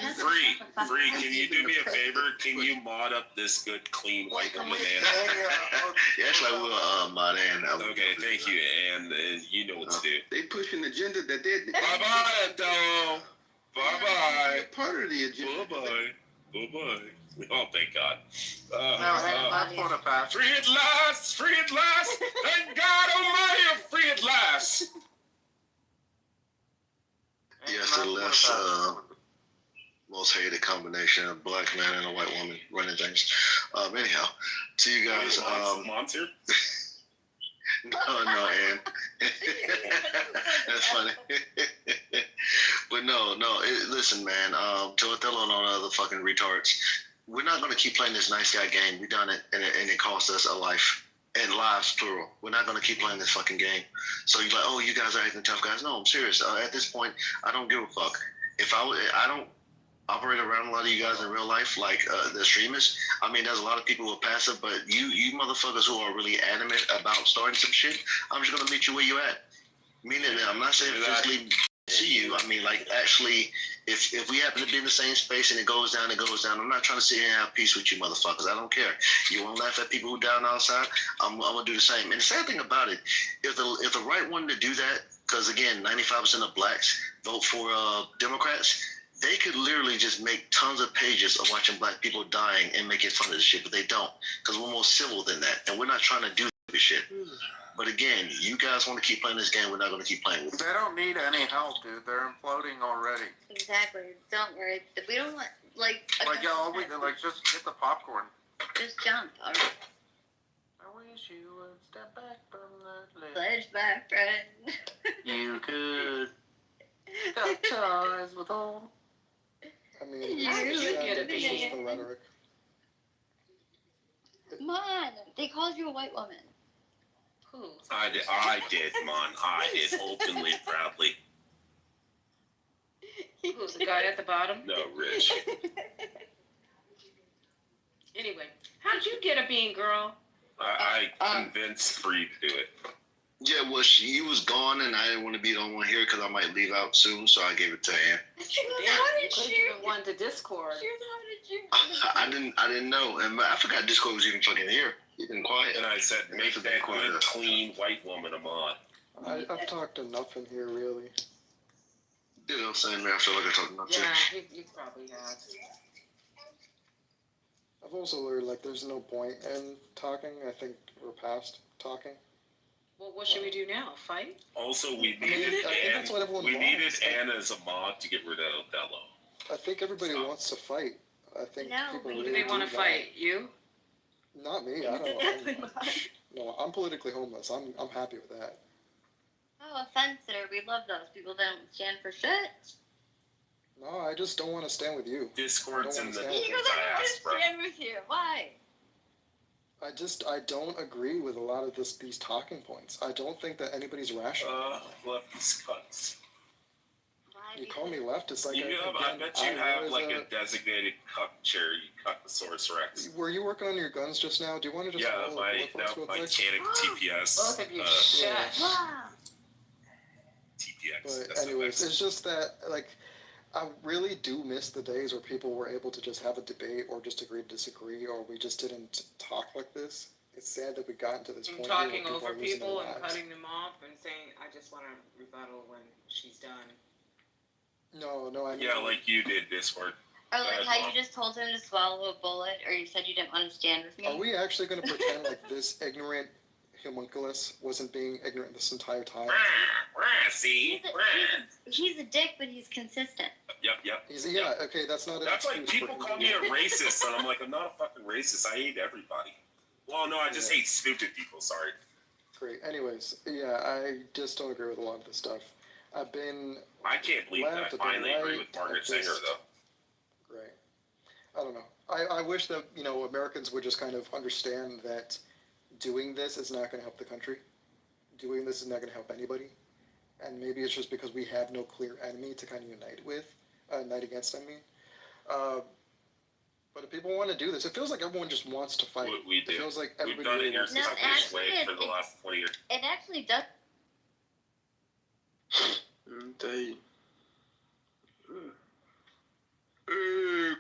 free. Can you do me a favor? Can you mod up this good, clean white woman, man?
Yes, I will, Marianne.
Okay, thank you, and you know what to do.
they push an agenda that they
Bye-bye, Othello. Bye-bye.
part of the agenda.
Bye-bye. Oh, thank God.
That's what a fact.
Free at last! Free at last! Thank God Almighty, I'm free at last!
less most hated combination of black man and a white woman running things. Anyhow, to you guys.
Monster?
No, Ann. That's funny. But no. Listen, man. Joe Othello and all the other fucking retards. We're not going to keep playing this nice guy game. We done it, and it cost us a life. And lives, plural. We're not going to keep playing this fucking game. So you're like, oh, you guys are acting tough guys. No, I'm serious. At this point, I don't give a fuck. If I don't operate around a lot of you guys in real life, like the streamers. I mean, there's a lot of people who are passive, but you motherfuckers who are really adamant about starting some shit, I'm just going to meet you where you at. Meaning, I'm not saying physically see you. I mean, like, actually, if we happen to be in the same space and it goes down, I'm not trying to sit here and have peace with you motherfuckers. I don't care. You want to laugh at people who down outside? I'm going to do the same. And the sad thing about it, if the right wanted to do that, because, again, 95% of blacks vote for Democrats, they could literally just make tons of pages of watching black people dying and making fun of this shit, but they don't, because we're more civil than that, and we're not trying to do this shit. But again, you guys want to keep playing this game, we're not going to keep playing with it.
They don't need any help, dude. They're imploding already.
Exactly. Don't worry. We don't want,
all we do, just get the popcorn.
just jump. All right.
I wish you would step back from that list.
Pledge, my friend.
You could cut ties with all.
I mean,
You
it's
get
just the rhetoric.
Come on. They called you a white woman.
Who?
I did, man. I did openly, proudly.
Who's the guy at the bottom?
No, Rich.
Anyway, how'd you get a bean, girl?
I convinced Free to do it.
Yeah, well, she was gone, and I didn't want to be the only one here because I might leave out soon, so I gave it to Ann.
How did you won the Discord?
I didn't know, and I forgot Discord was even fucking here. You've been quiet.
And I said, make that good, clean white woman a mod.
I've talked enough in here, really.
You know what I'm saying, man? I feel like I talked enough too.
Yeah, you probably have.
I've also learned, there's no point in talking. I think we're past talking.
Well, what should we do now? Fight?
Also, we
I think that's what everyone wants.
Anna as a mod to get rid of Othello.
I think everybody wants to fight. I think people
Who
really
do they want to fight? You?
Not me. I don't know. No, I'm politically homeless. I'm happy with that.
Oh, a fence sitter. We love those. People don't stand for shit.
No, I just don't want to stand with you.
Discord's in the
Because I don't stand with you. Why?
I don't agree with a lot of these talking points. I don't think that anybody's rational.
Leftist cunts.
You call me leftist,
I bet you have a designated cuck chair. You cuck the Source Rex.
Were you working on your guns just now? Do you want to just follow
my Tanic TPS.
Both of you shut.
TPX.
But anyways, it's just that I really do miss the days where people were able to just have a debate or just agree to disagree, or we just didn't talk like this. It's sad that we gotten to this point.
Talking over people and cutting them off and saying, I just want to rebuttal when she's done.
No, I mean...
Yeah, like you did, Discord.
Or how you just told him to swallow a bullet, or you said you didn't want to stand with me.
Are we actually going to pretend like this ignorant homunculus wasn't being ignorant this entire time?
See?
He's a dick, but he's consistent.
Yep.
Okay, that's not
That's like people call me a racist, and I'm like, I'm not a fucking racist. I hate everybody. Well, no, I just hate stupid people, sorry.
Great. Anyways, I just don't agree with a lot of this stuff. I
can't believe that I finally agree with Margaret Sanger, though.
Great. I don't know. I wish that, Americans would just kind of understand that doing this is not going to help the country. Doing this is not going to help anybody. And maybe it's just because we have no clear enemy to kind of unite against, I mean. But if people want to do this, it feels like everyone just wants to fight.
We do.
It feels like everybody
We've done it
wants to fight.
this way for the last 20 years.
It actually does.
Hey,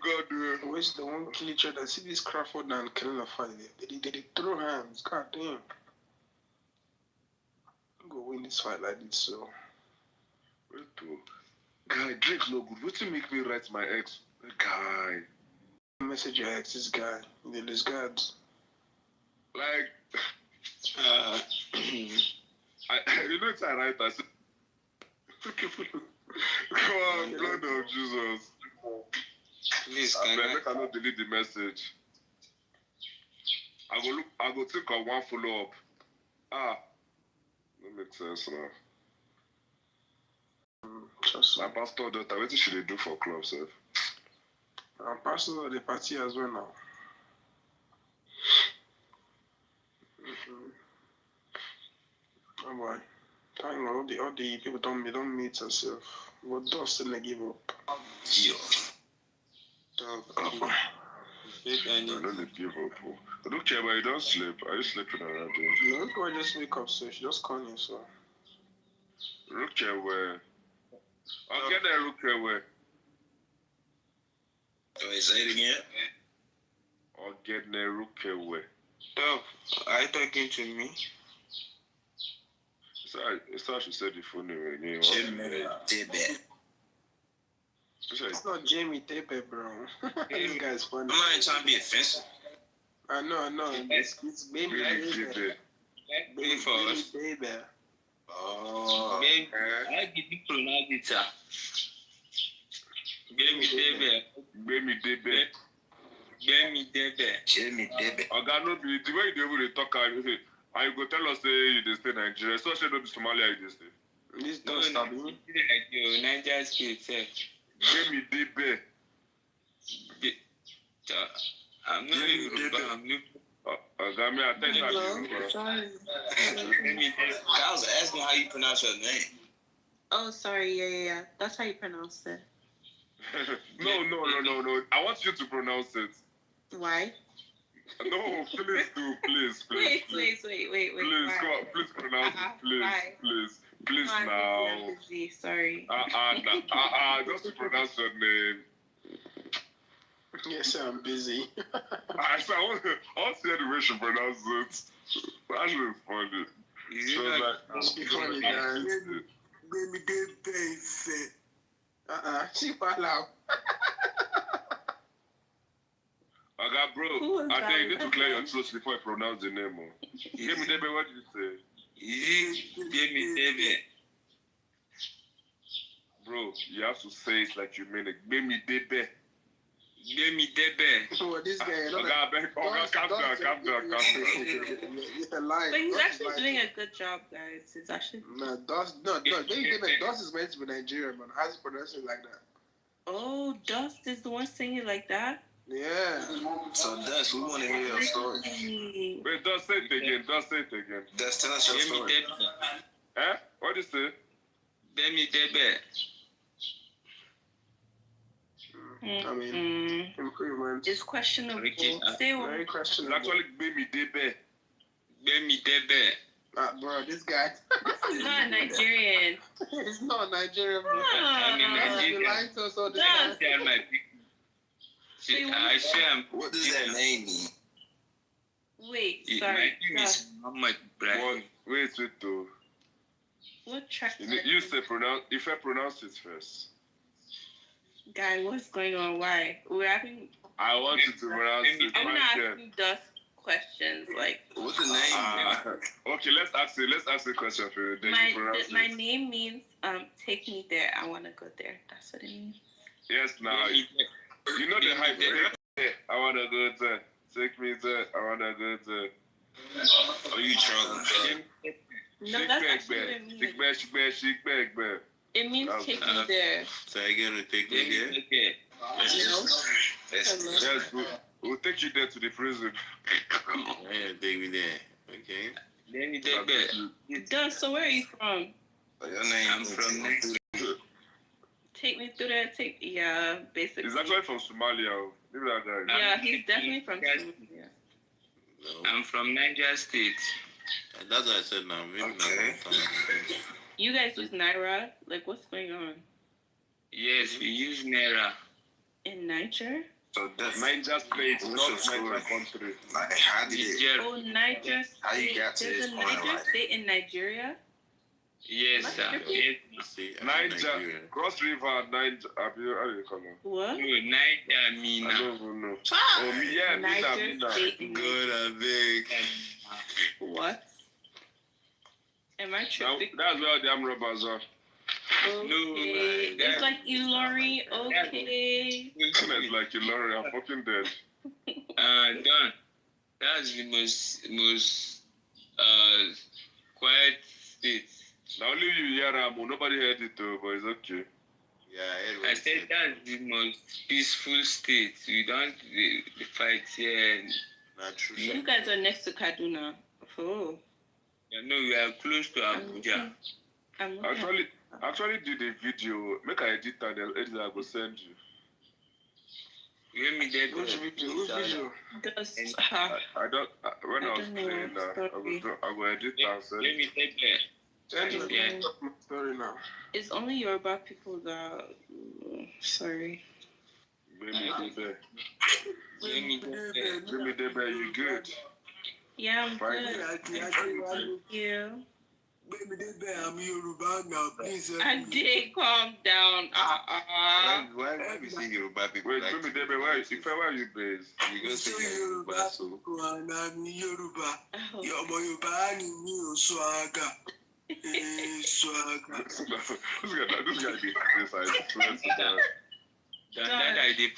God, where's the one kill each other? See this Crawford and killing a fight. They throw hands. God damn. I'm going to win this fight like this, so. Where to? Guy, Drake's no good. What's to make me write my ex? Guy. Message your ex, this guy. This guys. You know it's alright.
Come on, blood of Jesus.
Please,
I cannot delete the message. I go think of one follow up. That makes sense now. My pastor daughter, what should they do for club, sir?
Our pastor of the party as well now. Oh boy. I know all the people don't meet themselves. But don't still give up.
Yeah. I don't give up. Look here, but you don't sleep. Are you sleeping around there?
No, go just wake up, so she just call you, so.
Look here, where? I'll get there, look here, where?
Wait, say it again.
I'll get there, look here, where?
Oh, are you talking to me?
It's how she said the phone name again.
Jimmy Tibet.
It's not Jamie Tepe, bro. This guy's funny.
I'm not even trying to be offensive.
I know. It's baby Baby. Baby.
Oh. Baby. How did you pronounce it, sir?
Baby Debe. Oga, no be the way they will talk and you go tell us say you dey stay Nigeria. So she no be Somalia you dey stay.
This don't stop me.
Nigeria state, sir.
Baby Debe.
I'm not even
Oga, me I tell you
I was asking how you pronounce your name.
Oh, sorry. Yeah. That's how you pronounce it.
No. I want you to pronounce it.
Why?
No, please do, please.
Wait.
Please,
Why?
come on, please pronounce it, please
I'm
now.
busy. Sorry.
Just to pronounce your name.
Yes, I'm busy.
I want to hear the way she pronounces it. That's really funny.
It's funny, guys. Baby, they say. She fall out.
Okay, bro. I think you need to clear your throat before you pronounce the name. Give me Debe, what did you say?
Give me David.
Bro, you have to say it like you mean it. Give me Debe.
Oh, this guy.
Calm down.
But he's actually doing a good job, guys. It's actually.
No. Dust is meant to be Nigerian, man. How's he pronouncing it like that?
Oh, Dust is the one saying it like that?
Yeah.
So, Dust, we want to hear your story.
Wait, Dust, say it again.
Dust, tell us your story.
Huh? What did you say?
Demi Debe.
I mean, improvement.
It's questionable.
Very questionable.
It's actually Baby Debe.
Bro, this guy.
This is not Nigerian.
It's not Nigerian.
I'm in Nigeria.
Lying to us all the
time. What does that name mean?
Wait, sorry.
Wait, though.
What track?
You say pronounce. If I pronounce it first.
Guy, what's going on? Why? We're having.
I want you to pronounce it.
I'm not asking Dust questions like.
What's the name?
Okay, let's ask the question for you. Then
my name means take me there. I want to go there. That's what it means.
Yes, now you know the hype. I want to go there. Take me there. I want to go there.
Are you trolling?
No, that's actually what it means.
Shake back.
It means take me there.
So I gotta take me there?
Yes, we'll take you there to the prison.
Yeah, take me there. Okay. Let me take that.
Done. So where are you from?
Your name? I'm from.
Take me through there. Yeah, basically.
He's actually from Somalia. Leave that guy.
Yeah, he's definitely from Somalia.
No. I'm from Niger State. That's what I said now. Okay.
You guys use Naira? Like, what's going on?
Yes, we use Naira.
In Niger?
So that's Niger State, not Niger country.
Like, how did it?
Oh, Niger State.
How you got to
There's
this
a
point
Niger
like
State in Nigeria?
Yes, sir.
Niger, Cross River, Niger. How do you call it?
What?
Niger, Mina.
I don't even know. Oh, yeah,
Niger State.
Good, I beg.
What? Am I tripping?
That's where the arm robbers are.
Okay. It's like Ilori. Okay.
It's like Ilori. I'm fucking dead.
Don, that's the most quiet state.
Now only you hear nobody heard it though, but it's okay.
Yeah, I said that's the most peaceful state. We don't fight here.
Not true. You guys are next to Kaduna. Oh.
Yeah, no, we are close to Abuja.
Actually did a video. Make I edit and I will send you.
Give me that
Which video?
I don't. When I was playing that, I will edit and send.
Let me take that.
Send me story now.
It's only Yoruba people that. Sorry.
Baby Debe, you good?
Yeah, I'm good. Thank you.
Baby Debe, I'm Yoruba now. Please.
I did calm down.
Why we see Yoruba people?
Wait, Baby Debe, where are you based?
You go say Yoruba, so.
And I'm Yoruba. Yoruba, and you Swaga. Swaga.
This guy be crazy.
That idea.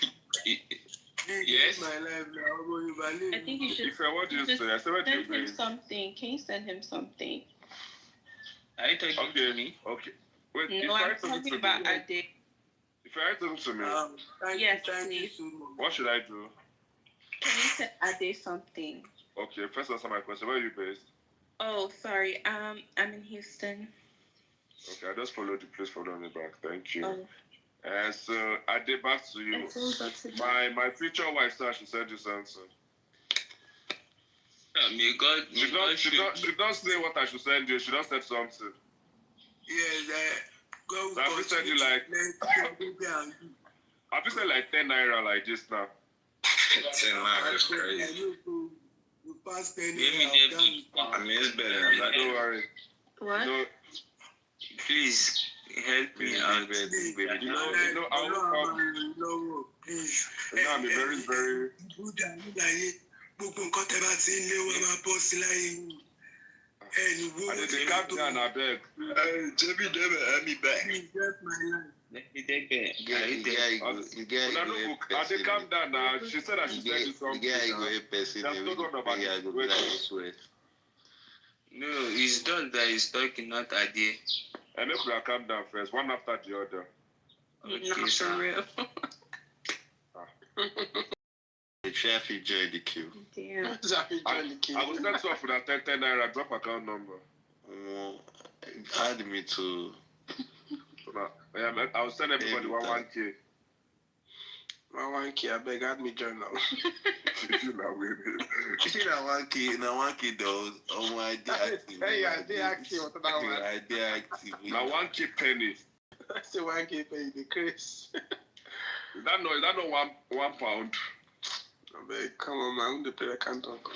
Yes.
My life now.
I think you should.
What do you say? I said,
send him something. Can you send him something?
Are you talking to me?
Okay. Wait,
no, I'm talking about Ade.
If I talking to me,
yes, please.
What should I do?
Can you send Ade something?
Okay, first answer my question. Where are you based?
Oh, sorry. I'm in Houston.
Okay, I just followed the place follow me back. Thank you.
Oh.
And so I did back to you. My future wife said she said this answer. She don't say what I should send you. She don't say something.
Yes,
so I will send you like. I will send like 10 naira like this now.
10 naira is crazy.
You pass 10
I mean, it's better than that.
Don't worry.
What?
No,
please help me out, baby.
I will come.
Please.
I'm very, very.
Gbogbo nǹkan tẹ́ bá ti ń lé wọn máa bọ́ sí láyé yìí. Ẹni wo ló ti ká tó.
Jẹ́bi dẹ́bẹ̀ ẹ̀mí bẹ́ẹ̀.
Please help my life.
Let me take that.
I did calm down now. She said that she said something.
No, it's done that he's talking, not idea.
And if we calm down first, one after the other.
Okay, not for real.
The traffic joined the queue.
Damn.
I was not off with that 10 naira drop account number.
Add me to.
I will send everybody 1K.
1K, I beg, add me join now.
You know,
you see that 1K though. Oh my God.
Hey, I did active.
I did active.
Now 1K penny.
I say 1K penny, the Chris.
Is that not one pound?
I beg, come on, man. I'm the player can't talk.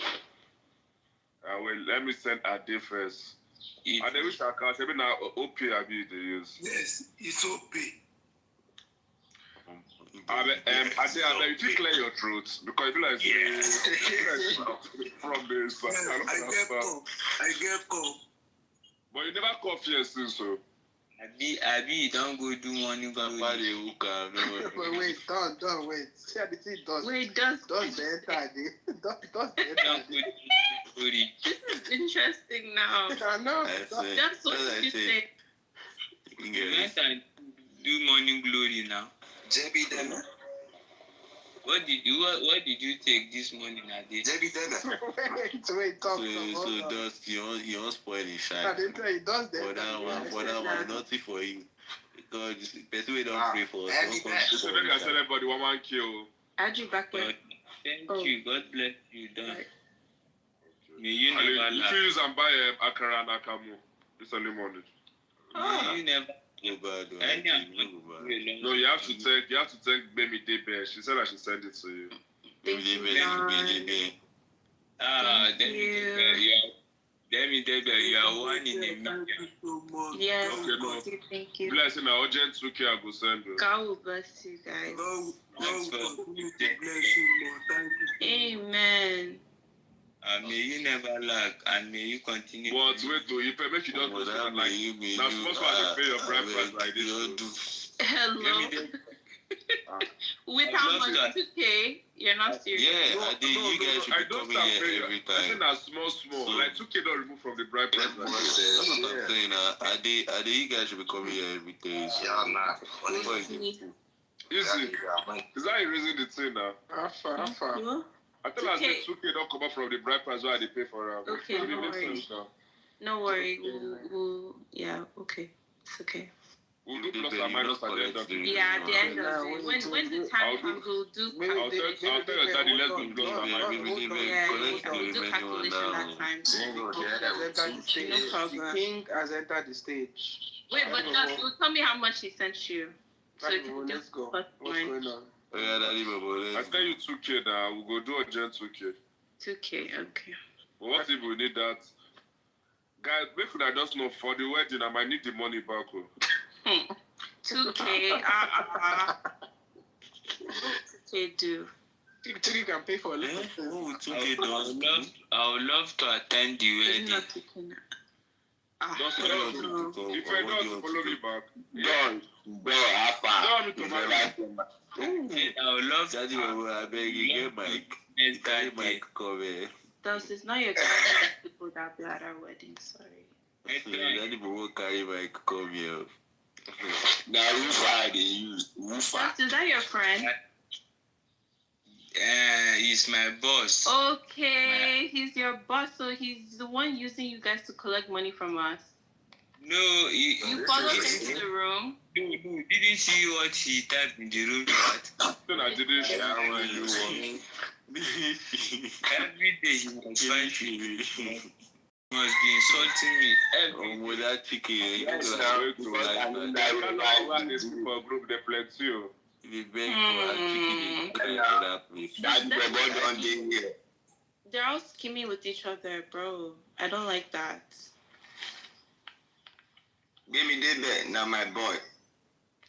Well, let me send a day first. And then which account? Maybe now OP I be they use.
Yes, it's OP.
I bet you clear your throat because if you like from this.
Yes, I get cough.
But you never cough here since so.
Abi, don't go do money Papa de hookah.
But wait, don't wait. See how the thing does.
Wait, does
the entire day. Does the entire day.
This is interesting now.
I know.
That's what you say.
You guys do morning glory now. JB Dana. What did you take this morning, Ade? JB Dana.
Wait, talk.
So does you don't spoil the shine.
I didn't tell you, does that.
For that one, nothing for you. Because the person we don't pray for.
So then I said everybody 1K.
Add you back there.
Thank you. God bless you. Done. May you
never
laugh.
If you use and buy Akara and Akamu, it's only money.
May you never go bad.
No, you have to thank Baby Debe. She said I should send it to you.
Thank you.
Demi, you are one in a million.
Yes,
okay, no.
Thank you.
Bless in our urgent 2K, I will send you.
God will bless you guys.
God will continue to bless you more. Thank you.
Amen.
May you never lack, and may you continue.
But wait, to if I make you just go like now, supposed to pay your bride price like this.
Hello. With how much? 2K? You're not serious.
Yeah, I think you guys should
I
be
don't
coming
start
here
paying.
every
I
time.
think that's small. Like 2K don't remove from the bride price.
That's what I'm saying. I think you guys should be coming here every day. So.
Yeah, nah.
Easy. Is that you raising the thing now?
How far?
I thought I said 2K don't come up from the bride price why they pay for her.
Okay, no worries. No worry. Yeah, okay. It's okay.
We'll do plus or minus at the end of the day.
Yeah, at the end of the day. When the time comes, we'll do
I'll tell your daddy, let's do plus or minus.
Yeah, we'll do calculation that time. No problem.
King has entered the stage.
Wait, but just tell me how much he sent you. So you can
Let's
just
go.
plus
What's
mine.
going on?
I tell you 2K now. We'll go do a gen 2K.
2K, okay.
But what if we need that? Guys, make sure I just know for the wedding, I might need the money back.
2K, 2K do.
2K can pay for it.
I would love to attend the wedding.
Just if I don't follow me back.
I would love to.
I beg you, get Mike come here.
It's not your kind of people that be at our wedding, sorry.
Daddy will carry Mike come here.
Now, Rufa, they use Rufa.
Is that your friend?
He's my boss.
Okay, he's your boss, so he's the one using you guys to collect money from us.
No,
you followed him to the room.
No, didn't see what he typed in the room chat.
I didn't see
Every day he was fighting. He must be insulting me every
with that chicken.
They plenty.
If you beg for that chicken, you for that place.
They're all scheming with each other, bro. I don't like that.
Give me that, now my boy.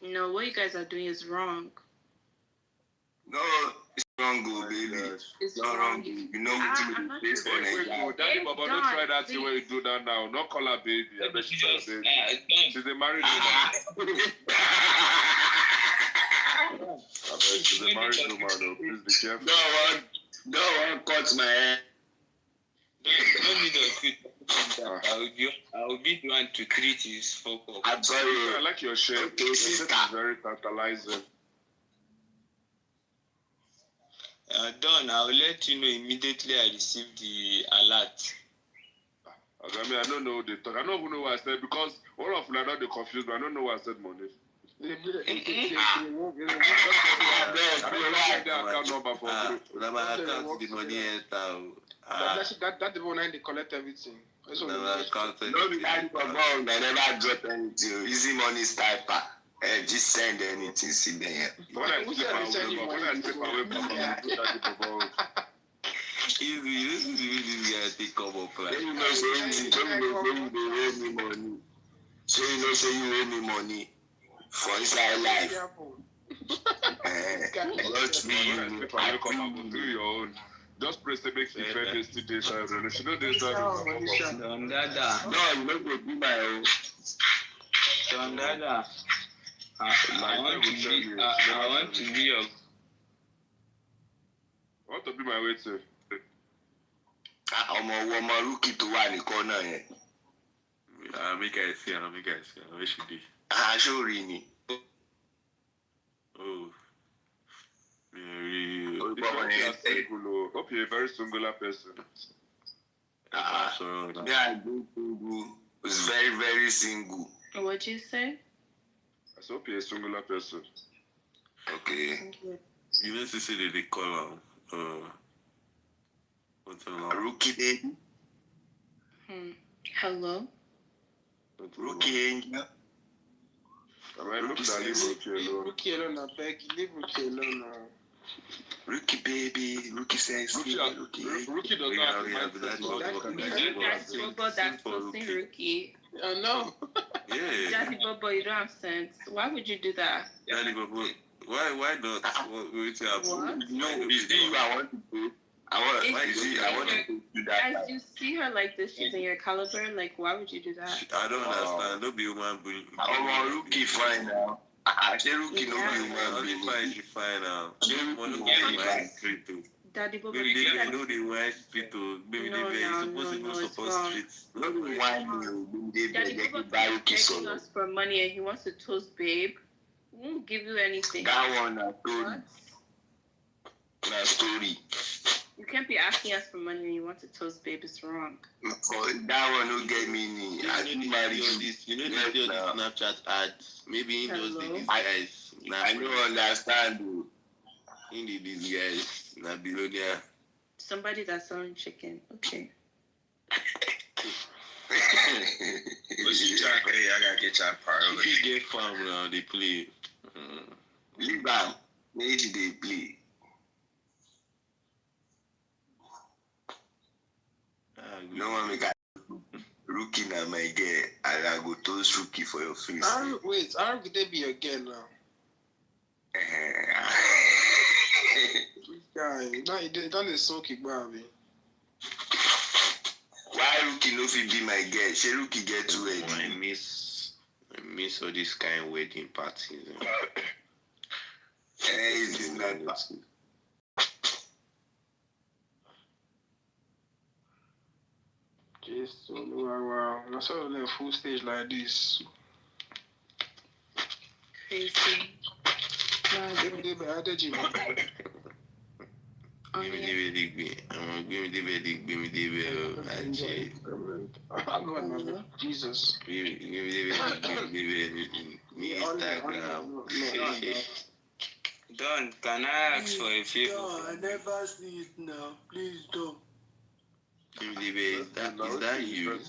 No, what you guys are doing is wrong.
No, it's wrong, go, baby.
It's
not wrong. You know what you do this for now.
Daddy, Baba, don't try that thing where you do that now. Don't call her baby. I bet she's a married woman. She's a married woman, though. Please be careful.
No one cuts my hair.
Don't need to treat. I will be the one to treat his folk.
I'm sorry.
I like your shirt.
Okay,
your
sister.
shirt is very tantalizing.
Done. I will let you know immediately I receive the alert.
I mean, I don't know the talk. I don't even know what I said because all of them are not confused, but I don't know what I said, money. I
the money
That the one they collect everything.
No, we can't go wrong. I never drop anything. Easy money sniper. Just send anything, see there.
Easy, this is really guy take come up like.
You know, say anything. You owe me money. So you know, say you owe me money for inside life.
Do your own. Just press the make it fair this today. She know this.
Don Dada.
No, you don't go do my own.
Don Dada. I want to be your.
I want to be my waiter.
I'm a rookie to one in the corner.
Make I see. Where should be?
Show Rini.
Oh.
Hope you're a very singular person.
I do single. It's very, very single.
What'd you say?
I hope you're a singular person.
Okay.
You know, to say that they call what's
a rookie baby?
Hello?
Rookie angel?
Rookie alone, I beg. Leave Rookie alone now.
Rookie baby, Rookie sexy,
Rookie does not have
that's posting Rookie.
I know.
Yeah.
Daddy Bobo, you don't have sense. Why would you do that?
Daddy Bobo, why not? What?
No, is it you I want to do?
I want to do that.
As you see her like this, she's in your caliber. Like, why would you do that?
I don't understand. Don't be human being. I'm a rookie fine now. I say rookie no be human being. Fine, she fine now.
Daddy, but
baby, they know they want street to. Baby, they supposed to go support streets. No be why they
Daddy, but begging us for money and he wants to toast babe. We won't give you anything.
That one, na story.
You can't be asking us for money and you want to toast babe. It's wrong.
That one don't get me. I didn't marry this. You know the Snapchat ads. Maybe in those days, guys. I don't understand. In these guys, na below there.
Somebody that's selling chicken. Okay.
But you try, hey, I gotta get your part. If you get farm now, they play. Leave them. Maybe they play. No one make a rookie now, my girl. And I go toast rookie for your face.
Wait, how could they be your girl now? Guy, now you done the soaky, baby.
Why rookie no fit be my girl? Say rookie get to it. I miss all this kind of wedding parties. It's not bad.
Just wow. I saw on a full stage like this.
Crazy.
Give me the Jesus.
Don, can I ask for a favor?
No, I never see it now. Please don't. Is that you?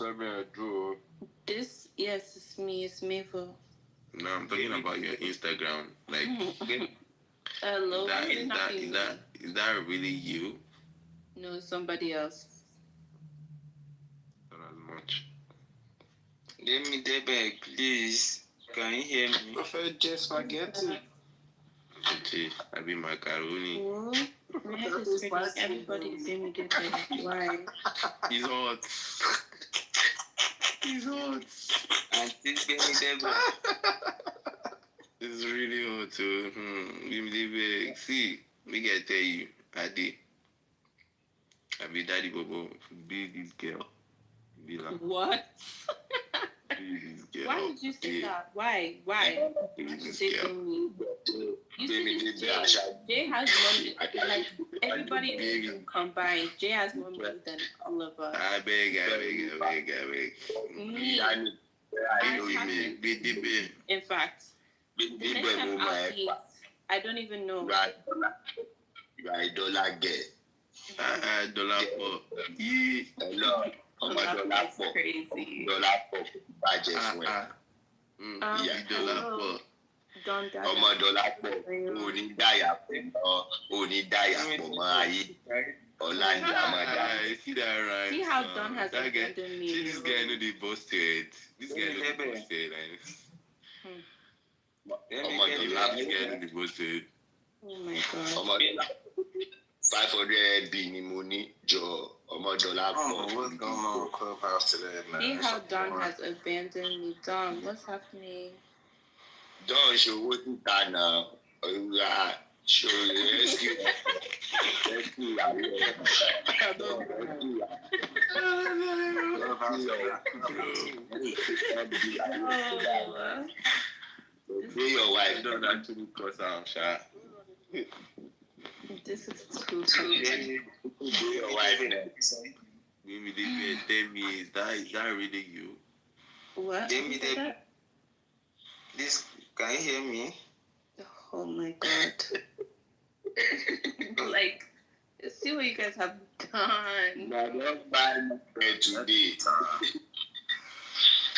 This, yes, it's me. It's Mabel.
No, I'm talking about your Instagram. Like,
hello.
Is that really you?
No, it's somebody else.
Not as much.
Let me beg, please. Can you hear me?
I felt just spaghetti.
I be macaroni.
Everybody is saying me get beg. Why?
He's hot. He's hot.
And this give me beg.
It's really hot too. Give me the bag. See, we gotta tell you, I be daddy bobo. Be this girl. Be like,
what?
Be this girl.
Why did you say that? Why?
Be this
girl.
Me.
You see, Jay has money. Like everybody is combined. Jay has more money than all of us.
I beg.
Me.
I know you mean. Be.
In fact. The next time I'll eat, I don't even know.
Right, dollar get. Dollar for. Yeah. Hello. Dollar for.
Crazy.
Dollar for. Budget went. Yeah, dollar for.
Don't die.
Dollar for. Only die for my. I see that right.
See how Don has abandoned me.
See this guy know the busted. This guy know the busted.
Oh my god.
500 be money, Joe. What's going on Clubhouse today, man?
See how Don has abandoned me. Don, what's happening?
Don, show what you got now. Show you rescue. Be your wife, don't actually cross out, shot.
This is too funny.
Be your wife, give me the bed. Tell me, is that really you?
What?
Give me the. This, can you hear me?
Oh my god. Like, see what you guys have done.
No, don't buy my bed today.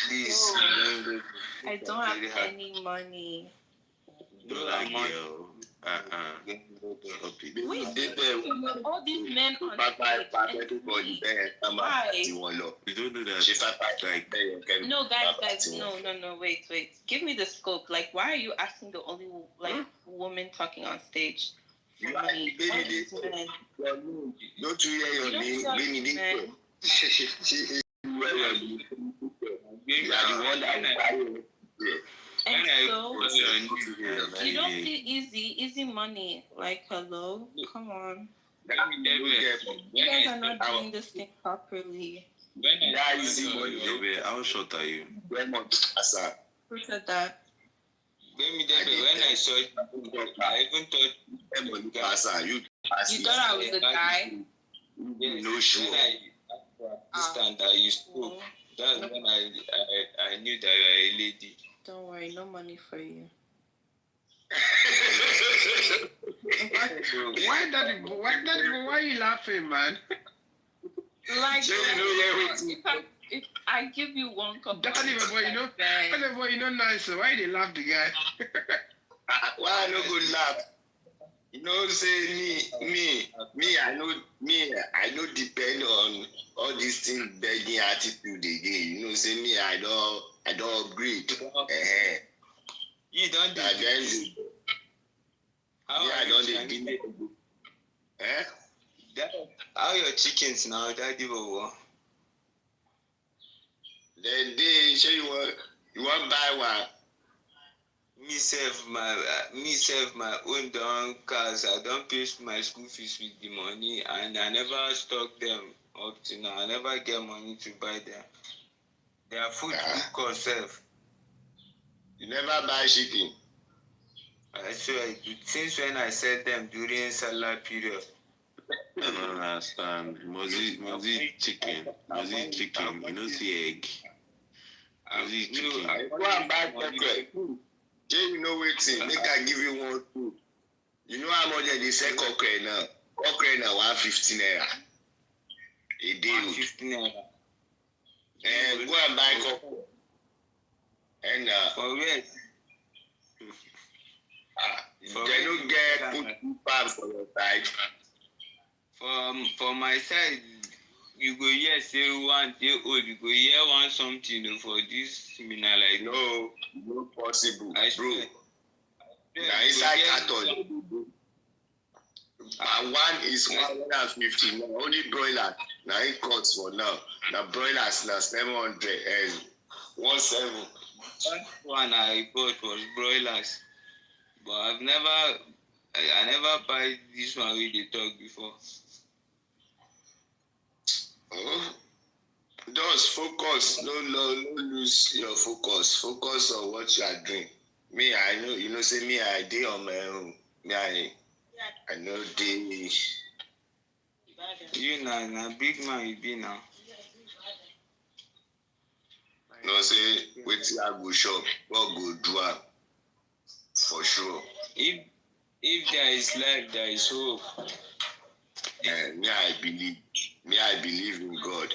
Please.
I don't have any money. Wait, all these men on stage. Why?
You don't do that.
No, guys, no, wait. Give me the scope. Like, why are you asking the only woman talking on stage for money.
Don't you hear your name? You are the one that
and so you don't see easy money. Like, hello, come on. You guys are not doing this thing properly.
How short are you?
Who said that?
When I saw it, I even thought
you thought I was a guy.
No sure.
Understand that you spoke. That's when I knew that you are a lady.
Don't worry, no money for you.
Why are you laughing, man?
Like, if I give you one cup.
Daddy, boy, you know nice. So why they laugh the guy?
Why I no go laugh? You know, say I know depend on all these things begging attitude again. You know, say me, I don't agree.
You don't do
it. I don't do
How your chickens now, Daddy Bobo?
Then they say you want buy one.
Me save my own down cars. I don't pay my school fees with the money, and I never stock them up to now. I never get money to buy them. Their food cost self.
You never buy chicken.
I swear, since when I said them during salad period.
I don't understand. Must chicken. You know, see egg. Chicken. Go and buy cockroach. You know what? Make I give you one too. You know how much they sell cockroach now? Cockroach now 150 naira. A day.
150 naira.
And go and buy cockroach. And
for where?
They don't get put farms for your side.
For my side, you go hear say one day old, you go hear one something for this seminar like
no possible.
I
bro. Now inside carton. And one is 150 now. Only broiler. Now it costs for now. Now broilers now 700 and 17.
One I bought was broilers. But I never buy this one we they talk before.
Just focus. No lose your focus. Focus on what you are doing. Me, I know. You know, say me, I did on my own. Me, I know they.
You now, big man you be now.
No, say wait till I go shop. What go do am for sure.
If there is life, there is hope.
Me, I believe in God.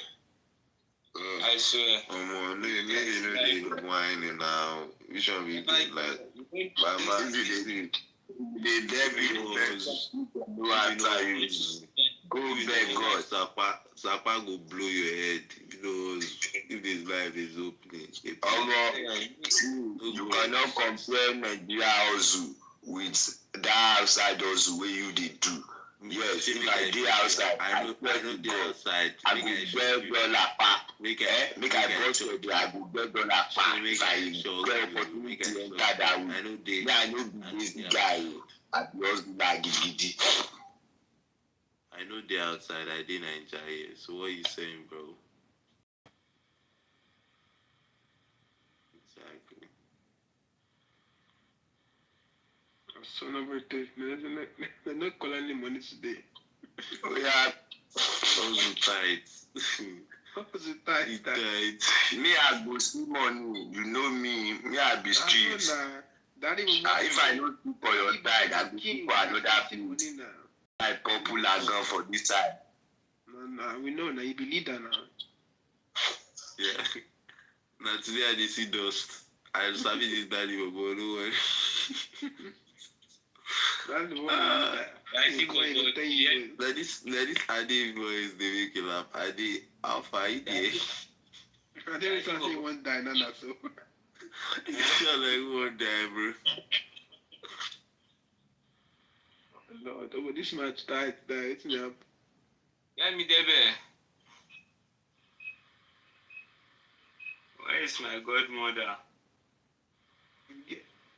I swear.
No, you know whining now. We should be like, Mama, the devil was go beg God. Sapa go blow your head because if this life is opening. You cannot compare Nigeria also with that outside also where you did do. Yes, if I did outside, I know the outside. I go get $1 pack. Make I go to the I go get $1 pack. If I get opportunity enter that way. I know this guy. I just like gidi. I know the outside. I didn't enjoy it. So what you saying, bro? Exactly.
So no birthday. They're not calling the money today.
Oh yeah. Those are tight.
What's it tight?
Me, I go see money. You know me. Me, I be street. If I don't see for your side, I go see for another place. I popular gun for this side.
No, we know now. You believe that now.
Yeah. Now today I did see dust. I just have this daddy will go nowhere.
That's the one.
Let this Adi voice they make you laugh. Adi, how far you there?
I didn't say one die, no, so.
You sound like one die, bro.
Lord, over this much tight, it's up.
Get me there. Where is my godmother?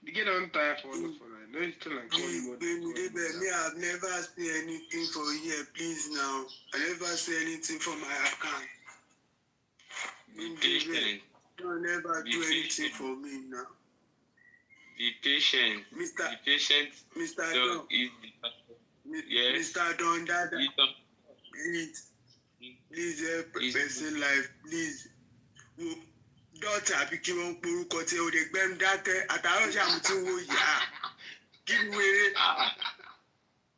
You get on time for that. No, it's still like godmother.
Me, I've never seen anything for here, please now. I never say anything for my account.
Be patient.
Don't never do anything for me now.
Be patient. Be patient.
Mr.
So,
yes. Mr. Don Dada. Please help person life, please. Daughter, àbí wọ́n porúkọ tí o lè gbẹ́nu dákẹ́ àtàwọn ṣàmù tí wọ́n yà á. Kí ni wéré?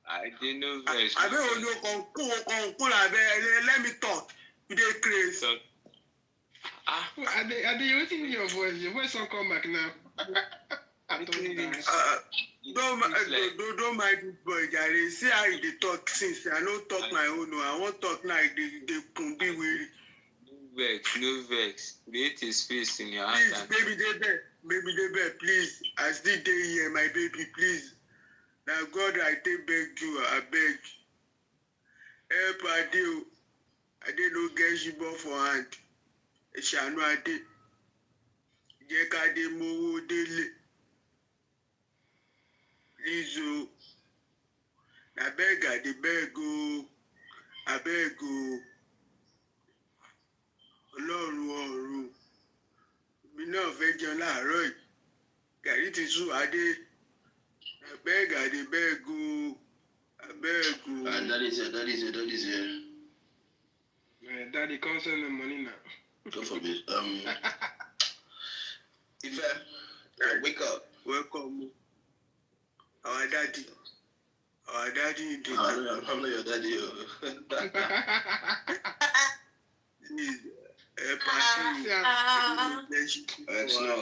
I didn't know this.
I don't know. Let me talk. You dey crazy.
Are they waiting in your voice? Your voice don't come back now.
Don't mind this boy, Jare. See how they talk since I don't talk my own. I won't talk now. They can be weary.
No vex. Create a space in your heart.
Please, baby, they please. I still dey here, my baby, please. Now, God, I take beg you, I beg. Help, I do no get you for hand. I shall know I did. Get I did more daily. Please, oh. I beg, I beg, oh. I beg, oh. Ọlọ́run mi náà fẹ́ jẹun láàárọ̀ yìí gàrí ti sú adé abeg o abeg o.
Daddy's here.
Man, Daddy can't send them money now.
God forbid. Ife, wake up.
Welcome. Our daddy in the
I'm not your daddy.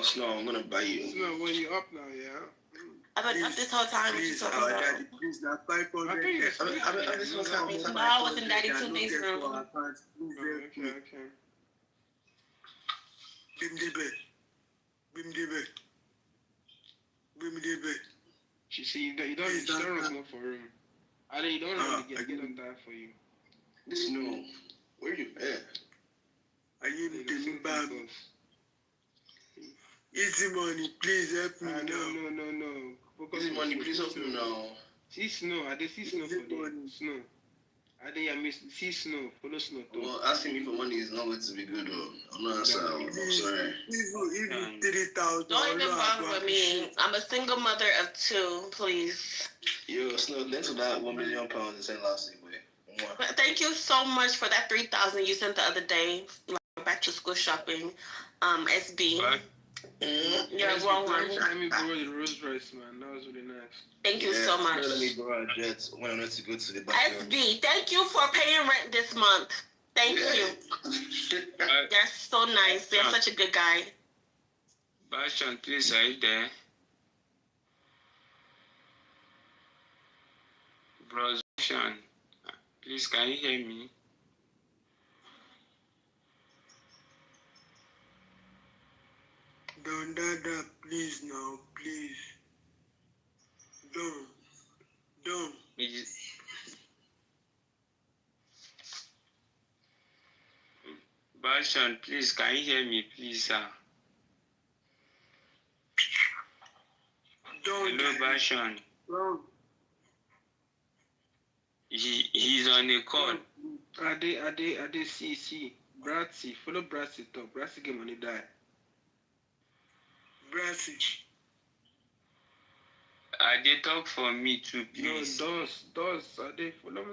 Snow, I'm gonna buy you.
Snow, when you up now, yeah?
I've been up this whole time. What you talking about?
Daddy, please, not 500.
I've been this whole time.
No, I wasn't daddy 2 days ago.
Okay.
Give me the bed.
She see you don't run for room. I think you don't want to get on that for you.
Snow, where you at?
I need the bag. Easy money, please help me now.
No.
Easy money, please help me now.
See Snow, I did see Snow for the Snow. I think I missed see Snow, follow Snow too.
Well, asking me for money is not going to be good though. I'm not answering. I'm sorry.
Even 3,000.
Don't even bother with me. I'm a single mother of 2, please.
Yo, Snow, thanks for that £1 million you sent last week, boy.
Thank you so much for that 3,000 you sent the other day. Back to school shopping. SB.
What?
You're a grown one.
Let me borrow the Rolls Royce, man. That was really nice.
Thank you so much.
Let me borrow a jet when I need to go to the bathroom.
SB, thank you for paying rent this month. Thank you. You're so nice. You're such a good guy.
Bashan, please, are you there? Bros, Bashan, please, can you hear me?
Don't Dada, please now, please. Don't.
Bashan, please, can you hear me, please, sir? Hello, Bashan. He's on a call.
Ade, see. Bratsy, follow Bratsy talk. Bratsy get money die.
Brassy.
They talk for me too, please.
No, does. They follow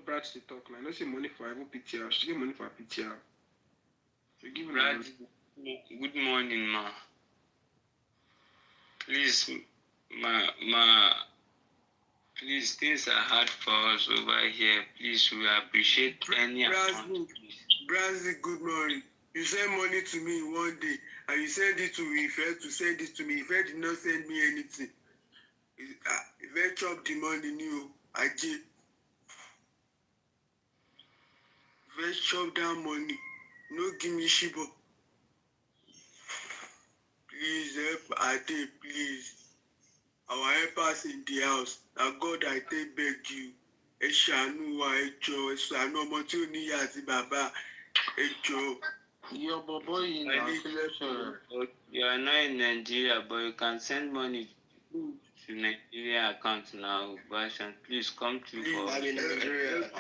Bratsy talk. Like, no see money for even PTR. She get money for PTR. You give
Brad, good morning, ma. Please, please, things are hard for us over here. Please, we appreciate any amount.
Brassy, good morning. You send money to me one day, and you send it to Ife to send it to me. Ife did not send me anything. Ife chop the money new. I did. Ife chop that money. No give me shibo. Please help Ade, please. our helpers in the house. Now God, I take beg you. Ẹ ṣàánú wa, ẹ jọ̀ọ́, ẹ ṣàánú ọmọ tí ò ní ìyá àti bàbá, ẹ jọ̀ọ́.
Your boy in you are not in Nigeria, but you can send money to Nigeria account now. Bashan, please come through for.
I'm in Nigeria.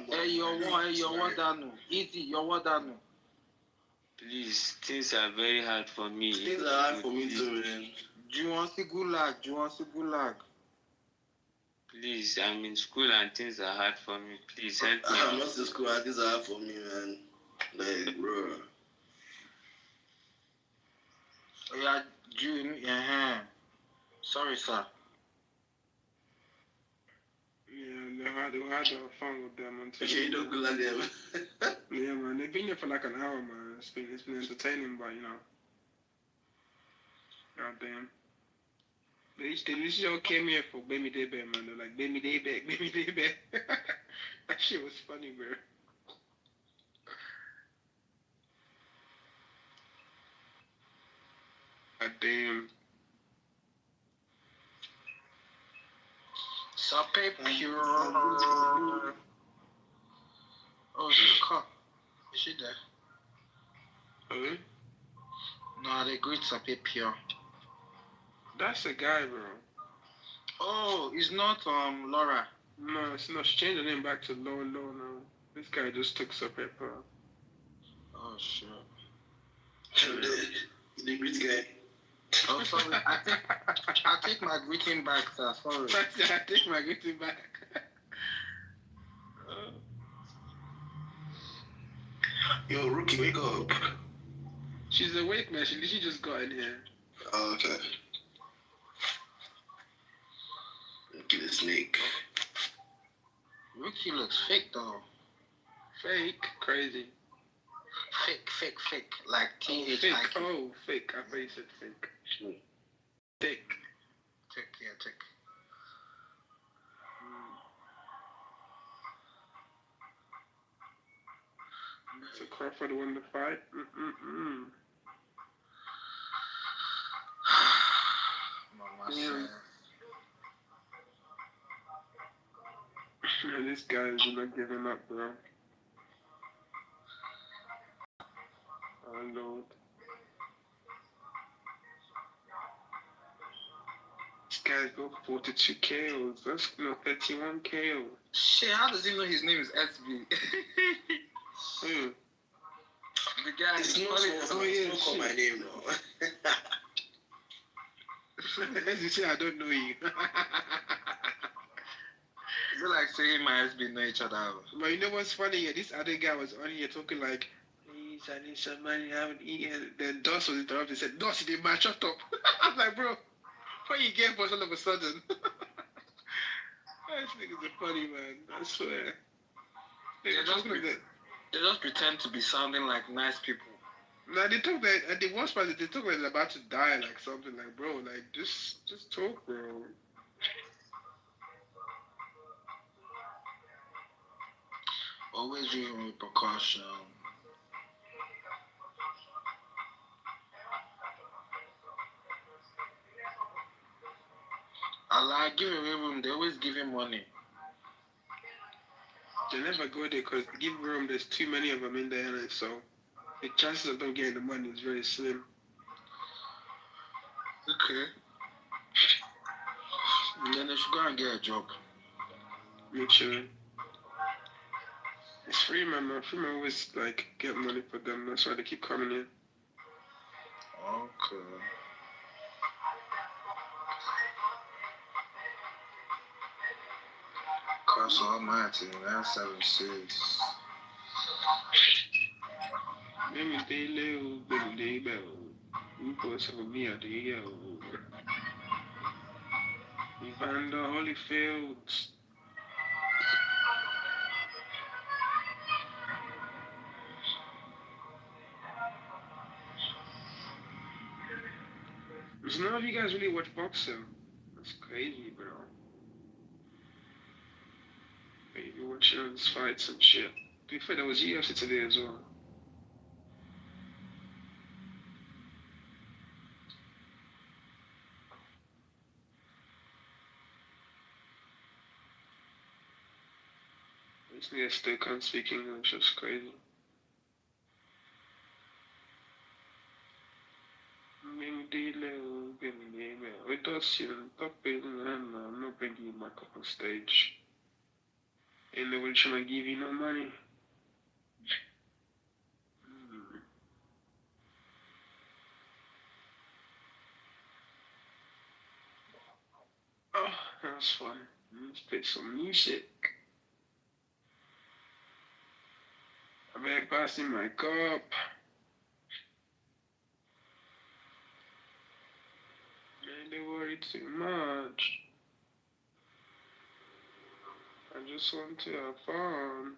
Hey, your wadanu. Easy, your wadanu. Please, things are very hard for me.
Things are hard for me too, man.
Do you want to gulag? Do you want to gulag? Please, I'm in school and things are hard for me. Please help me.
I'm not in school and things are hard for me, man. Like, bro.
Yeah, June, sorry, sir.
Yeah, they had fun with them until.
Okay, you don't go like them.
Yeah, man, they've been here for like an hour, man. It's been entertaining, but you know. God damn. They just came here for Baby Day Bear, man. They're like, Baby Day Bear, Baby Day Bear. That shit was funny, bro. God damn.
Sape pure. Oh, the car. Is she there?
Who?
No, they greet Sape pure.
That's a guy, bro.
Oh, it's not Laura.
No, it's not. She changed her name back to Low now. This guy just took Sape pure.
Oh, shit.
The great guy.
Oh, sorry. I take my greeting back, sir. Sorry.
I take my greeting back.
Yo, Rookie, wake up.
She's awake, man. She literally just got in here.
Oh, okay. Look at the snake.
Rookie looks fake, though.
Fake? Crazy.
Fake. Like T-H-I-K.
Fake. Oh, fake. I thought you said fake. Thick.
Thick.
So Crawford won the fight?
Yeah.
Man, this guy is not giving up, bro. Oh, Lord. This guy's got 42 KOs. That's 31 KOs.
Shit, how does he know his name is SB?
Who?
The guy
It's
is
not
funny.
so don't call my name now.
As you say, I don't know you.
Is it like saying my SB know each other?
But you know what's funny? Yeah, this other guy was on here talking like, please, I need some money, I haven't eaten. Then Doss was interrupted and said, Doss, you did my shut up. I'm like, bro, what you get for all of a sudden? These niggas are funny, man. I swear.
They just pretend to be sounding like nice people.
Nah, they talk like, and the worst part is they talk like they're about to die, like something like, bro, like, just talk, bro.
Always using with precaution. Allah, give away room. They always give him money.
They never go there because give room. There's too many of them in there, and so the chances of them getting the money is very slim.
Okay. And then they should go and get a job.
Make sure. It's free, man. Free man always like get money for them. That's why they keep coming in.
Okay. Cross Almighty, 976.
Baby, they little, baby, they bell. You put some of me out there, yo. You find the holy fields. So none of you guys really watch boxing. That's crazy, bro. You watch those fights and shit. To be fair, there was UFC today as well. This nigga still can't speak English. It's crazy. We thought you no bring you back up on stage. And they were trying to give you no money. Oh, that's fun. Let's play some music. I better pass in my cup. And they worry too much. I just want to have fun.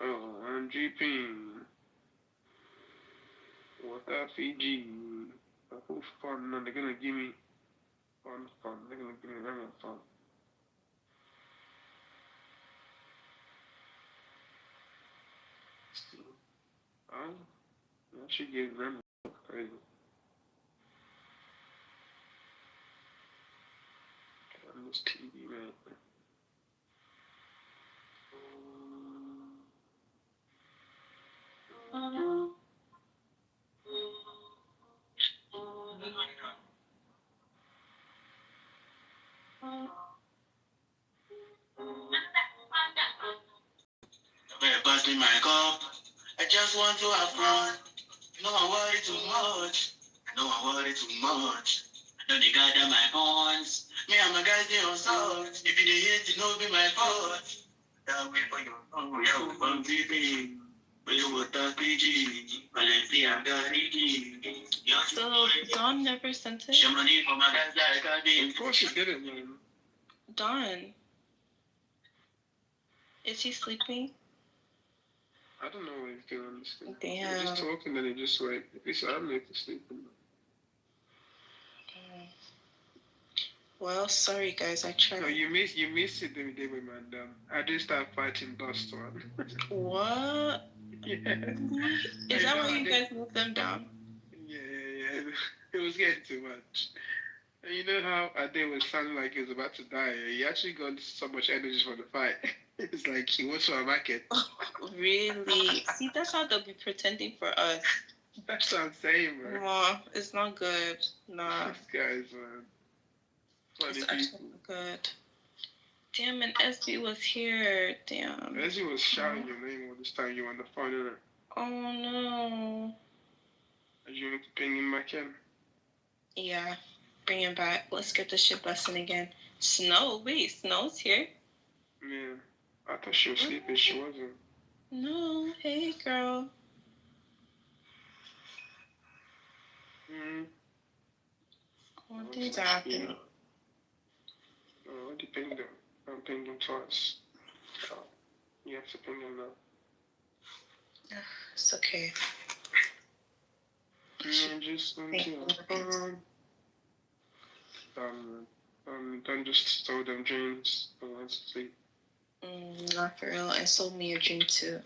Oh, I'm GPing. What that Fiji? Who fun? No, they're gonna give me fun. They're gonna give me regular fun. Oh, I should give them crazy. On this TV, man.
Better pass me my cup. I just want to have fun. No, I worry too much. No, I worry too much. I don't gather my points. Me and my guys, they on salt. If you hate, it no be my fault. That way for your phone, yo, from TV. When you want that PG, Balenciaga, Ricky.
So Dawn never sent it?
Of course he didn't, man.
Dawn. Is he sleeping?
I don't know what he's doing.
Damn.
He's just talking and he just like, if he's I'm making sleeping.
Well, sorry guys, I tried.
No, you missed it the day with man. I did start fighting Dust one.
What?
Yeah.
Is that why you guys moved them down?
Yeah. It was getting too much. And you know how Ade was sounding like he was about to die? He actually got so much energy for the fight. It's like he went to a market.
Really? See, that's how they'll be pretending for us.
That's what I'm saying, bro.
Well, it's not good. Nah.
These guys, man. Funny
It's actually not good. Damn, and SB was here. Damn.
SB was shouting your name all this time you were on the phone, isn't it?
Oh, no.
Are you going to ping in my cam?
Yeah. Bring him back. Let's get this shit busting again. Snow? Wait, Snow's here?
Yeah. I thought she was sleeping. She wasn't.
No. Hey, girl. What things are happening?
Oh, what do you ping them? I'm pinging them twice. Oh, you have to ping them now.
It's okay.
Yeah, just want to have fun. Don't just tell them dreams. Don't want to sleep.
Not for real. And sold me a dream too.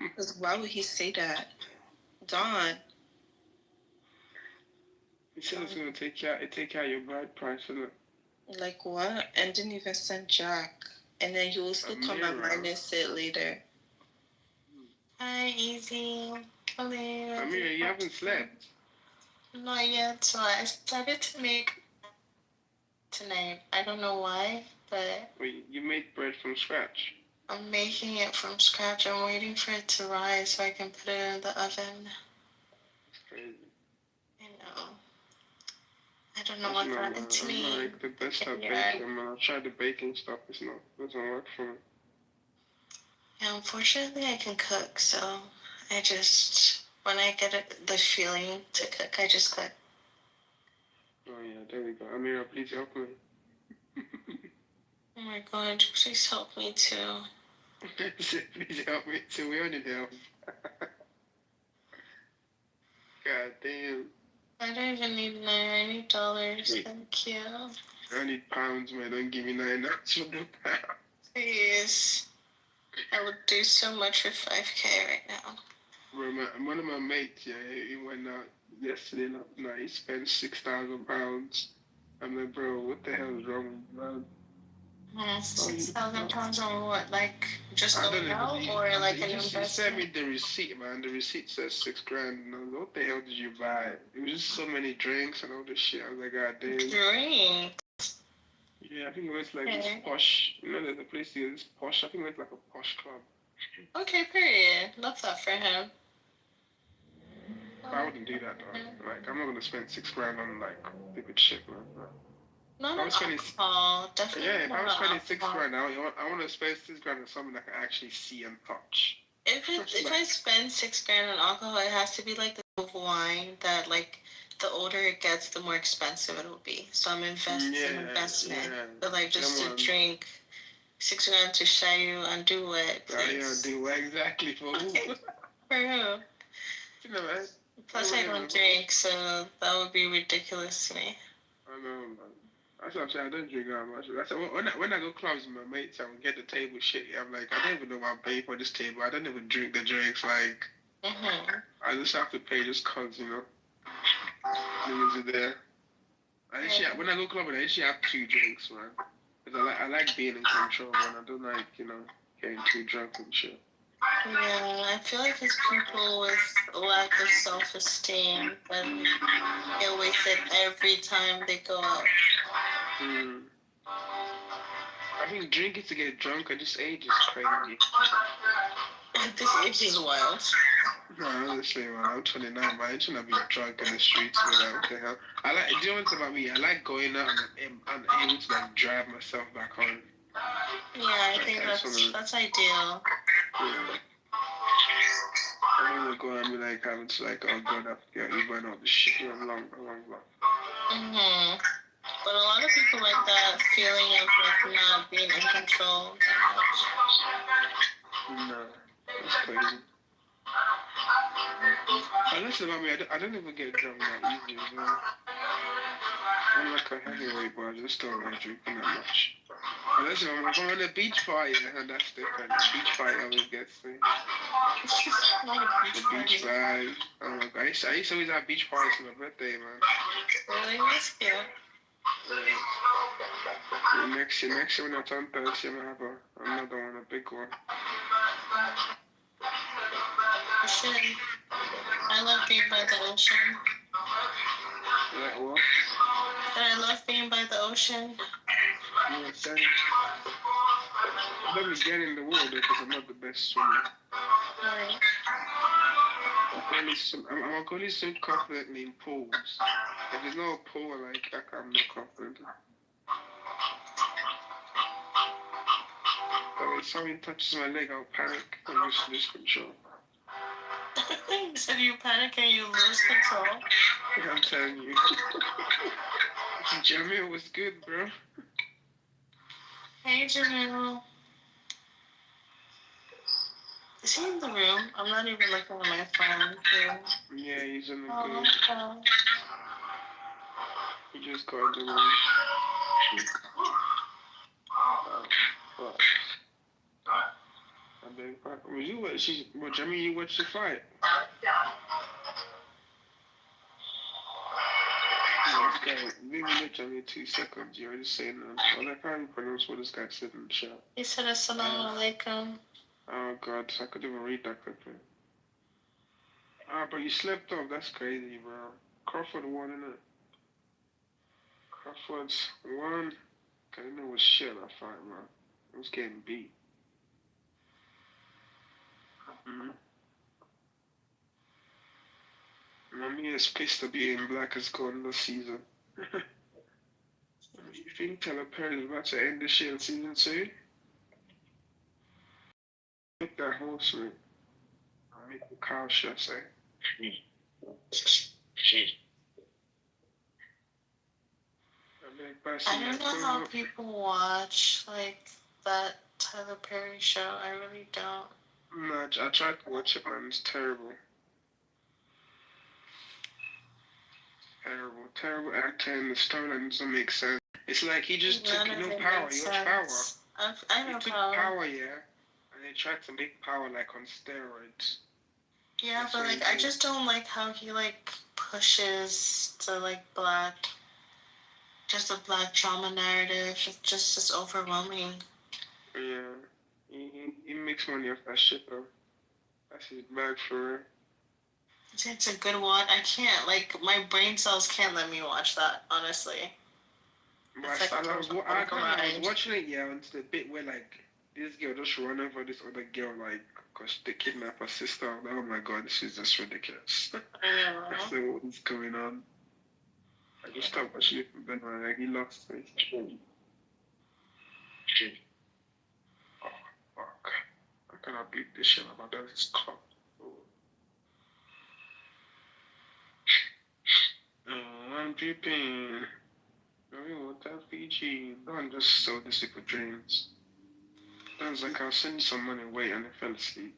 Because why would he say that? Dawn.
He said it's going to take out your bride price, isn't it?
Like what? And didn't even send Jack. And then he will still come and minus it later.
Hi, Easy. Hello.
Amira, you haven't slept.
Not yet, so I started to make tonight. I don't know why, but...
Wait, you made bread from scratch?
I'm making it from scratch. I'm waiting for it to rise so I can put it in the oven.
It's crazy.
I know. I don't know what got into me.
I'm like the best at baking, man. I've tried the baking stuff. It doesn't work for me.
Yeah, unfortunately, I can cook, so I just... When I get the feeling to cook, I just cook.
Oh, yeah, there we go. Amira, please help me.
Oh my God, please help me too.
Please help me too. We all need help. God damn.
I don't even need $9. I need dollars. Thank you.
I need pounds, man. Don't give me $9 for the pounds.
Please. I would do so much for $5K right now.
Bro, one of my mates, yeah, he went out yesterday. No, he spent £6,000. I'm like, bro, what the hell is wrong with you, man?
6,000 pounds on what? Like just
I don't
going
even
out
believe.
or like an
He sent me
investment?
the receipt, man. The receipt says $6,000. And I was like, what the hell did you buy? It was just so many drinks and all this shit. I was like, God damn.
Drink.
Yeah, I think it was like this posh. You know, there's a place here, this posh. I think it was like a posh club.
Okay, period. Love that for him.
I wouldn't do that though. Like, I'm not gonna spend $6,000 on like stupid shit, man.
Not
I was spending.
alcohol. Definitely.
Yeah, if I was spending
alcohol.
$6,000, I want to spend $6,000 on something I can actually see and touch.
If I spend $6,000 on alcohol, it has to be like the type of wine that like the older it gets, the more expensive it will be. So I'm investing in investment. Yeah. But like just to drink $6,000 to show you and do what, please?
Yeah, do what exactly for who?
For who?
You know, man.
Plus I don't drink, so that would be ridiculous to me.
I know, man. That's what I'm saying. I don't drink that much. That's when I go clubs with my mates and we get the table shit, I'm like, I don't even know what I'm paying for this table. I don't even drink the drinks. Like, I just have to pay just cause, you know, niggas are there. When I go clubbing, I usually have 2 drinks, man. Cause I like being in control, man. I don't like, you know, getting too drunk and shit.
Yeah, I feel like it's people with lack of self-esteem that get wasted every time they go out.
I think drinking to get drunk at this age is crazy.
This age is wild.
No, honestly, man, I'm 29, man. I shouldn't be drunk in the streets, man. What the hell? Do you know what's about me? I like going out and I'm able to like drive myself back home.
Yeah, I think that's ideal.
Yeah. I don't want to go and be like having to like, oh god, I forget you burn all the shit a long block.
But a lot of people like that feeling of like not being in control that much.
No, that's crazy. Unless about me, I don't even get drunk that easy as well. I'm like a heavyweight, but I just don't like drinking that much. Unless if I'm on a beach party, and that's different. The beach party always gets me. The beach vibe. Oh my god, I used to always have beach parties for my birthday, man.
Really? That's cute.
Yeah, next year when I turn 30, I'm gonna have another one, a big one.
You should. I love being by the ocean.
Like what?
I love being by the ocean.
Yeah, same. I don't get in the water because I'm not the best swimmer.
Right.
I'm only swim confidently in pools. If there's no pool, I'm not confident. But when something touches my leg, I'll panic and just lose control.
So you panic and you lose control?
Yeah, I'm telling you. Jamil was good, bro.
Hey, Jamil. Is he in the room? I'm not even looking at my phone.
Yeah, he's in the room.
Okay.
He just got in the room. Fuck. I beg pardon. Jamil, you watched the fight? Maybe literally 2 seconds. You're just saying that. Well, I can't even pronounce what this guy said in the chat.
He said assalamu alaikum.
Oh god, I couldn't even read that quickly. But you slept off. That's crazy, bro. Crawford won, innit? Crawford's won. I didn't know it was shit that fight, man. It was getting beat. Mommy is pissed to be in black as gold this season. You think Tyler Perry is about to end this shit in season 2? Make that horse, man. I'll make the cow, should I say.
I don't know how people watch, like, that Tyler Perry show. I really don't.
No, I tried to watch it, man. It's terrible. Terrible acting. The storyline doesn't make sense. It's like he just took power. You watch Power.
I know
he took
Power,
yeah, and they tried to make Power like on steroids.
Yeah, that's but like I just don't like how he like pushes the like black Just a black trauma narrative. It's just overwhelming.
Yeah. He makes money off that shit though. That's his bag for real.
It's a good one. I can't, like, my brain cells can't let me watch that, honestly.
I was watching it, yeah, and it's the bit where, like, this girl just run over this other girl, like, because they kidnap her sister. Oh my god, this is just ridiculous. That's what's going on. I just stopped watching it from then on, like, he lost it. Oh, fuck. I cannot beat this shit about this clock. I'm dripping. Oh, what that Fiji? I'm just so sick with dreams. I was like, I'll send you some money away, and I fell asleep.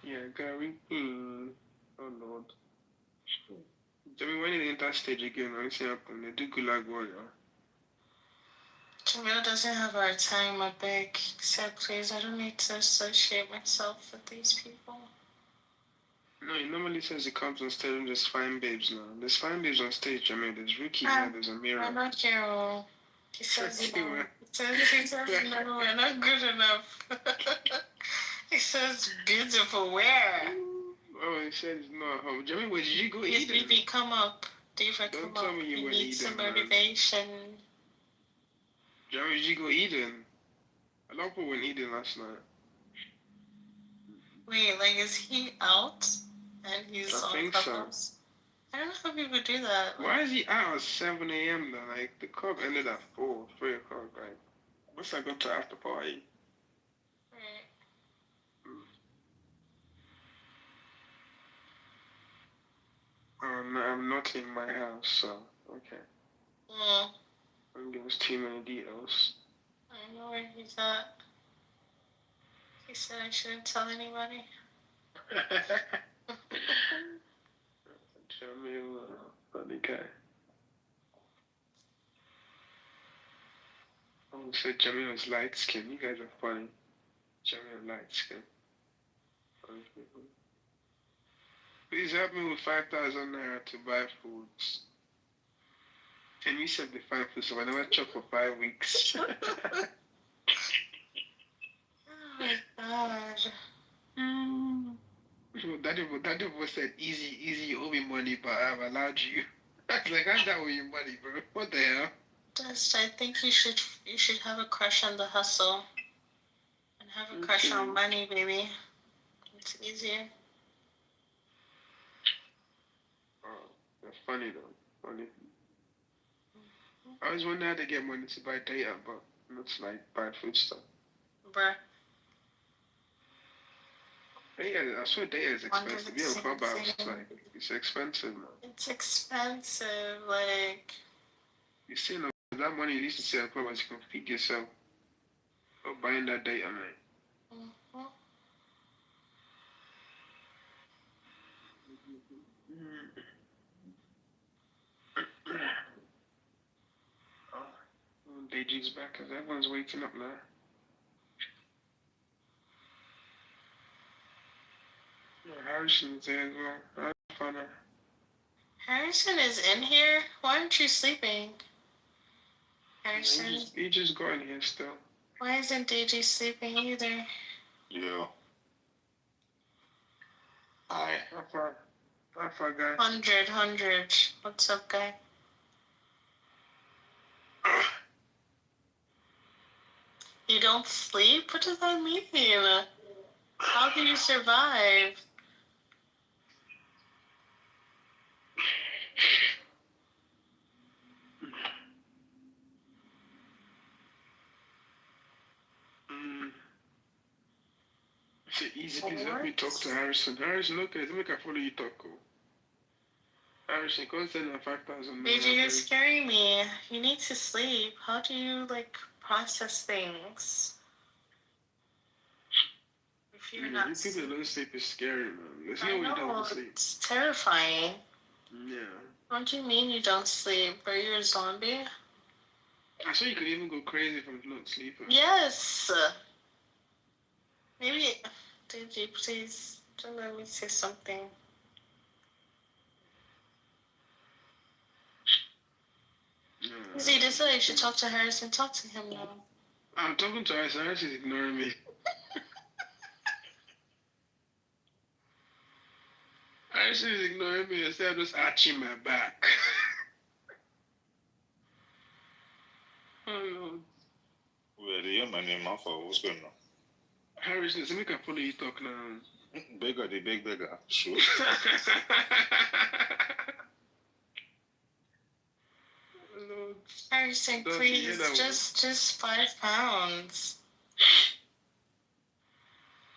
Yeah, Gary. Oh Lord. Jimmy, when you enter stage again, I see happen. They do Gulag Warrior.
Jamil doesn't have our time, I beg. Said, please, I don't need to associate myself with these people.
No, he normally says he comes on stage and there's fine babes now. There's fine babes on stage, I mean, there's Ricky now, there's Amira.
I'm not here. He says, no. He says, no, we're not good enough. He says, beautiful, where?
Oh, he says, no, home. Jimmy, where did you go eat?
Baby, come up. Diva, come up. Don't tell me you need some motivation.
Jimmy, did you go eating? A lot of people went eating last night.
Wait, like, is he out? And he's on Clubhouse? So. I don't know how people do that.
Why is he out at 7 a.m. though? Like, the club ended at 4, 3 o'clock. Like, what's I go to after party? No, I'm not in my house, so, okay. Don't give us too many details.
I know where he's at. He said I shouldn't tell anybody.
Jamil, funny guy. I would say Jamil is light skin. You guys are funny. Jamil light skin. Please help me with 5,000 naira to buy foods. And you said the 5 food, so I never chop for 5 weeks.
Oh my god.
That was said easy, you owe me money, but I've allowed you. I was like, I'm down with your money, bro. What the hell?
Just, I think you should have a crush on the hustle. And have a crush on money, baby. It's easier.
Oh, that's funny though. Funny. I always wonder how they get money to buy data, but not like buy food stuff.
Bruh.
Data, I swear data is expensive. Yeah, Clubhouse, like, it's expensive, man.
It's expensive, like...
You see, no, that money you used to sell Clubhouse, you can feed yourself. Or buying that data, man. DG's back because everyone's waking up now. Harrison's there as well.
Harrison is in here? Why aren't you sleeping? Harrison?
He just got in here still.
Why isn't DG sleeping either?
Yeah. Hi.
I forgot.
100. What's up, guy? You don't sleep? What does that mean? How do you survive?
It's easy. Please let me talk to Harrison. Harrison, okay, let me follow you talk. Harrison, go send her 5,000.
DG, you're scaring me. You need to sleep. How do you, like, process things? If you're not
people that don't sleep is scary, man. There's no way you don't sleep.
It's terrifying.
Yeah.
What do you mean you don't sleep? Are you a zombie?
I saw you could even go crazy from not sleeping.
Yes. Maybe, DG, please, don't let me say something. See, this way you should talk to Harrison. Talk to him now.
I'm talking to Harrison. Harrison's ignoring me. Harrison is ignoring me instead of just arching my back. Oh, Lord.
Well, the young man named Alpha, what's going on?
Harrison, let me can follow you talk now.
Beggar, the big beggar. Sure.
Lord.
Harrison, please, just £5.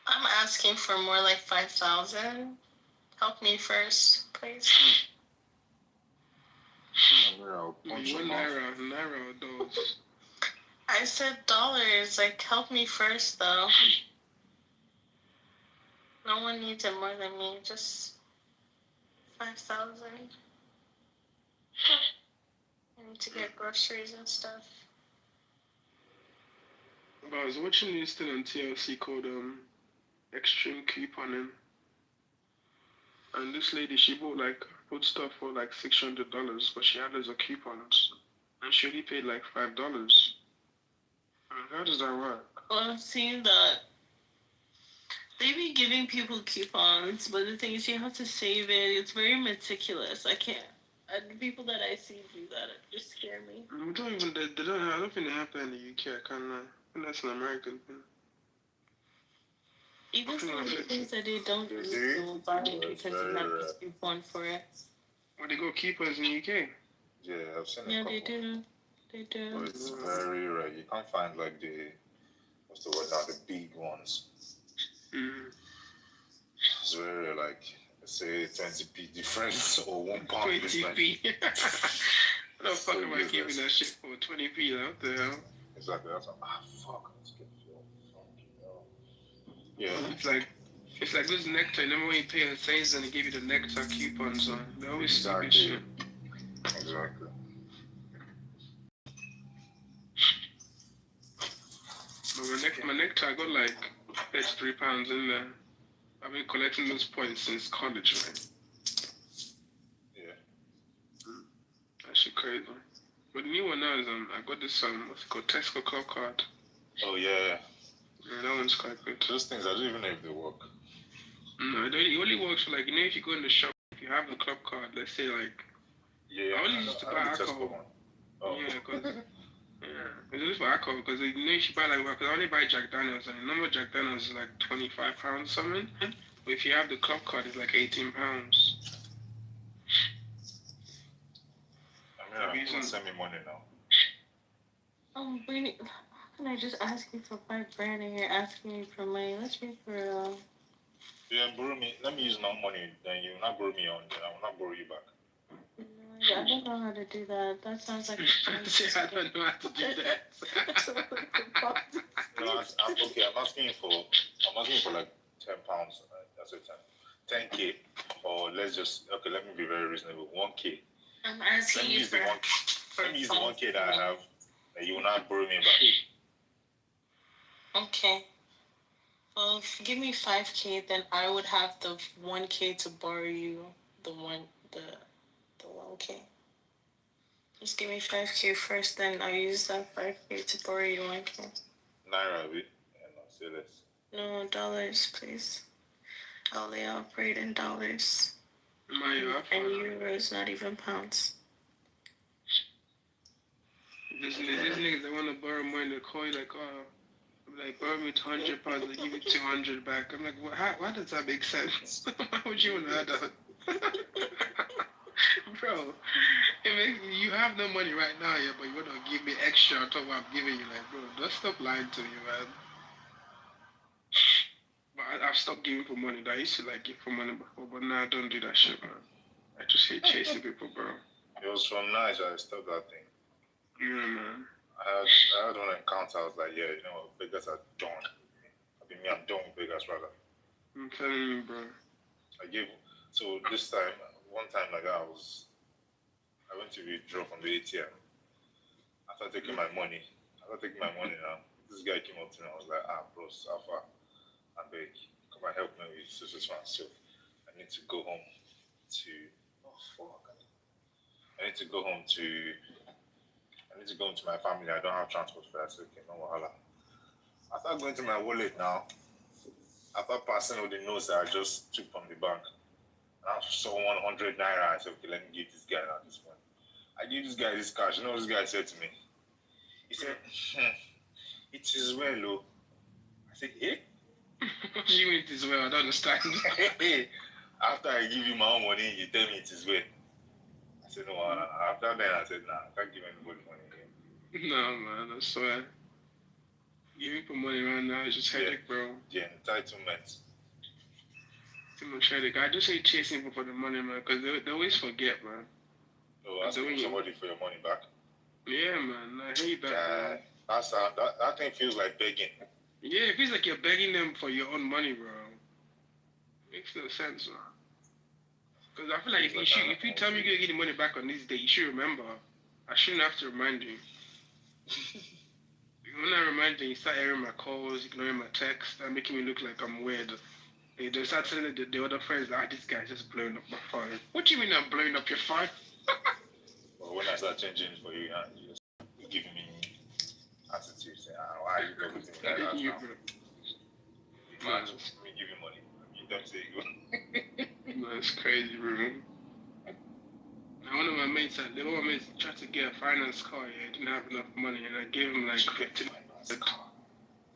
I'm asking for more like 5,000. Help me first, please.
Naira those.
I said dollars. Like, help me first, though. No one needs it more than me. Just 5,000. I need to get groceries and stuff.
But I was watching this thing on TLC called Extreme Couponing. And this lady, she bought like food stuff for like $600, but she had loads of coupons. And she only paid like $5. How does that work?
Well, I've seen that they be giving people coupons, but the thing is you have to save it. It's very meticulous. I can't. The people that I see do that just scare me.
We don't even, they don't, I don't think they have that in the UK. I can't lie. I think that's an American thing.
Even some of the things that they don't do, they will buy it because you have this coupon for it.
Or they go keepers in the UK?
Yeah, I've seen
Yeah,
a couple.
they do. They do.
But it's very rare. You can't find like what's the word now, the big ones. It's very rare, like, say 20p difference or £1 difference.
20p. I don't fuck am I giving that shit for 20p, what the hell?
Exactly, that's like, fuck, let's get fuel. Yeah.
It's like this nectar, remember when you pay on sales and they give you the nectar coupons on? They always stupid shit.
Exactly.
But my nectar, I got like £33 in there. I've been collecting those points since college, man.
Yeah.
That shit crazy. But the new one now is I got this what's it called, Tesco Club Card.
Oh yeah.
Yeah, that one's quite good.
Those things, I don't even know if they work.
No, it only works for like, you know, if you go in the shop, if you have the club card, let's say like,
yeah,
I only used to buy alcohol.
Oh.
Yeah, because it's just for alcohol because you know if you buy like, because I only buy Jack Daniels and the number of Jack Daniels is like £25 something. But if you have the club card, it's like £18.
I mean, I'm send me money now.
Brittany, how can I just ask you for $5 and you're asking me for money? Let's be for real.
Yeah, borrow me. Let me use my money, then you will not borrow me on, then I will not borrow you back.
No, I don't know how to do that. That sounds like
I don't know how to do that.
No, okay, I'm asking for like £10. That's it, 10K, or let's just, okay, let me be very reasonable. 1K.
I'm asking you for.
Let me use the 1K that I have, and you will not borrow me back.
Okay. Well, if you give me 5K, then I would have the 1K to borrow you the 1K. Just give me 5K first, then I'll use that 5K to borrow you 1K.
Naira, yeah, no, say less.
No, dollars, please. I'll operate in dollars. And euros, not even pounds.
These niggas, they want to borrow money, they call you like, like, borrow me £200, they give you 200 back. I'm like, why does that make sense? Why would you want to add that? Bro, you have no money right now, yeah, but you want to give me extra on top of what I'm giving you. Like, bro, don't stop lying to me, man. But I've stopped giving for money. I used to like give for money before, but now I don't do that shit, man. I just hate chasing people, bro.
It was from Nice I stopped that thing.
Yeah, man.
I had one encounter. I was like, yeah, you know what, beggars are done. I'm done with beggars, rather.
I'm telling you, bro.
So this time, one time like that, I went to withdraw from the ATM. After taking my money now, this guy came up to me. I was like, bros, how far? I beg, come and help me with this one. So I need to go home to, I need to go home to I need to go into my family. I don't have transport for that. So, okay, no wahala. I start going to my wallet now. After passing all the notes that I just took from the bank, I saw 100 naira. I said, okay, let me give this guy now this one. I gave this guy this cash. You know what this guy said to me? He said, it is well, oh. I said, eh?
What do you mean it is well? I don't understand.
After I give you my own money, you tell me it is well. I said, no, after that, I said, nah, I can't give anybody money again.
No, man, I swear. Giving for money right now is just headache, bro.
Yeah, entitlement.
Too much headache. I just hate chasing people for the money, man, because they always forget, man.
Oh, asking somebody for your money back.
Yeah, man, I hate that, man.
That thing feels like begging.
Yeah, it feels like you're begging them for your own money, bro. Makes no sense, man. Because I feel like if you tell me you're going to get the money back on this day, you should remember. I shouldn't have to remind you. When I remind you, you start airing my calls, ignoring my texts, and making me look like I'm weird. They start telling the other friends, this guy's just blowing up my phone. What do you mean I'm blowing up your phone?
Well, when I start changing for you, you just give me attitude, saying, why are you talking to me like that now? Man, me give you money. You don't say you.
That's crazy, bro. Now, one of my mates tried to get a finance car, he didn't have enough money, and I gave him like 1,500.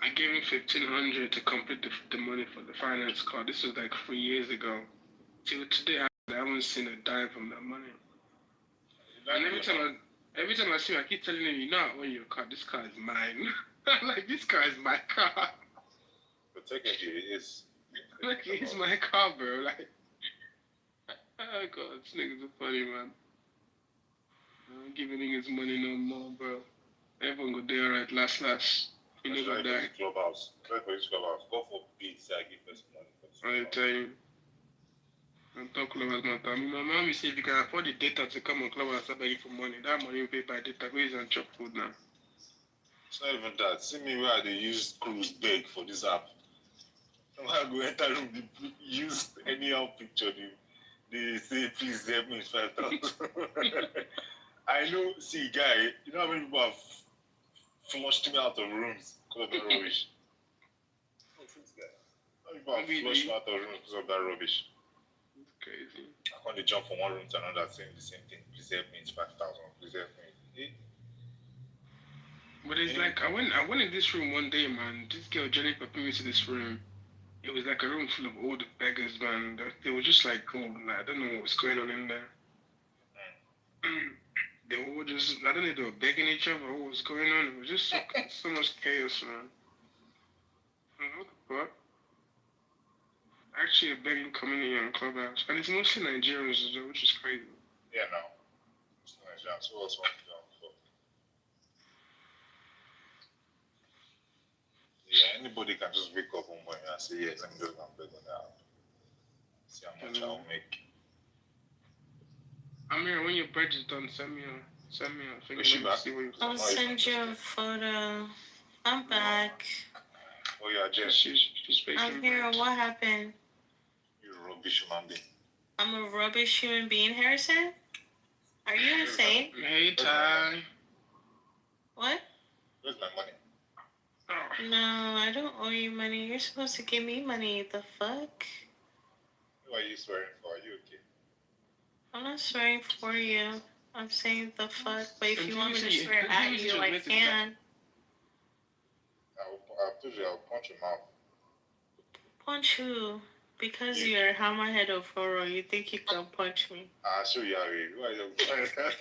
I gave him 1,500 to complete the money for the finance car. This was like 3 years ago. Till today, I haven't seen a dime from that money. And every time I see him, I keep telling him, you know, I own your car. This car is mine. I'm like, this car is my car.
But technically, it is.
Like, it's my car, bro. Like, oh God, this nigga's so funny, man. I'm giving niggas money no more, bro. Everyone go there right last. You know go die.
Clubhouse. Try for this clubhouse. Go for beats. I give us money.
I tell you. Don't talk Clubhouse, man. My mom said if you can afford the data to come on Clubhouse, start begging for money. That money you pay by data. Go use and chop food now.
It's not even that. See me where they use cruise beg for this app. When I go enter room, they use anyhow picture. They say, please help me with 5,000. I know, see, guy, you know how many people have flushed me out of rooms because of that rubbish? How many people have flushed me out of rooms because of that rubbish?
It's crazy.
I can't jump from one room to another saying the same thing. Please help me, it's 5,000. Please help me.
But it's like, I went in this room one day, man. This girl, Jennifer, put me to this room. It was like a room full of old beggars, man. They were just like, I don't know what was going on in there. They were just, I don't know if they were begging each other or what was going on. It was just so much chaos, man. What the fuck? Actually, a begging community on Clubhouse. And it's mostly Nigerians as well, which is crazy.
Yeah, no. It's Nigerians. Who else wants to go? Yeah, anybody can just wake up one morning and say, yeah, let me just go and beg on that. See how much I'll make.
Amir, when your bread is done, send me a thing.
I'll send you a photo. I'm back.
Oh, yeah, Jess.
I'm here. What happened?
You're a rubbish human being.
I'm a rubbish human being, Harrison? Are you insane?
Hey, Ty.
What?
Where's my money?
No, I don't owe you money. You're supposed to give me money. The fuck?
Who are you swearing for? Are you okay?
I'm not swearing for you. I'm saying the fuck. But if you want me to swear at you, I can.
I told you I'll punch your mouth.
Punch who? Because you're hammerhead of horror, you think you can punch me?
I'll show you how it. Who are you trying to are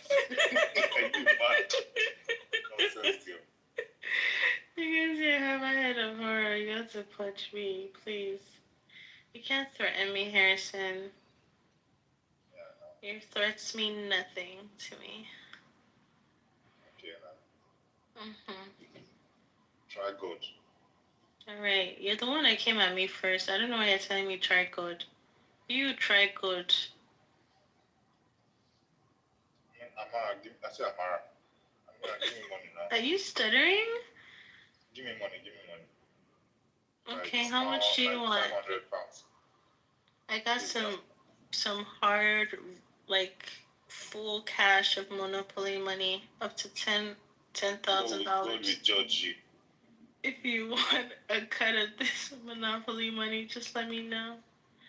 you mad? Nonsense, yo.
Because you're hammerhead of horror, you have to punch me, please. You can't threaten me, Harrison. Your threats mean nothing to me.
Okay, now.
Try
good.
Alright, you're the one that came at me first. I don't know why you're telling me try good. You try good.
Amara, I said Amara. Amara, give me money now.
Are you stuttering?
Give me money.
Okay, how much do you want?
500 pounds.
I got some hard, like, full cash of Monopoly money, up to 10 $10,000.
God will judge you.
If you want a cut of this Monopoly money, just let me know.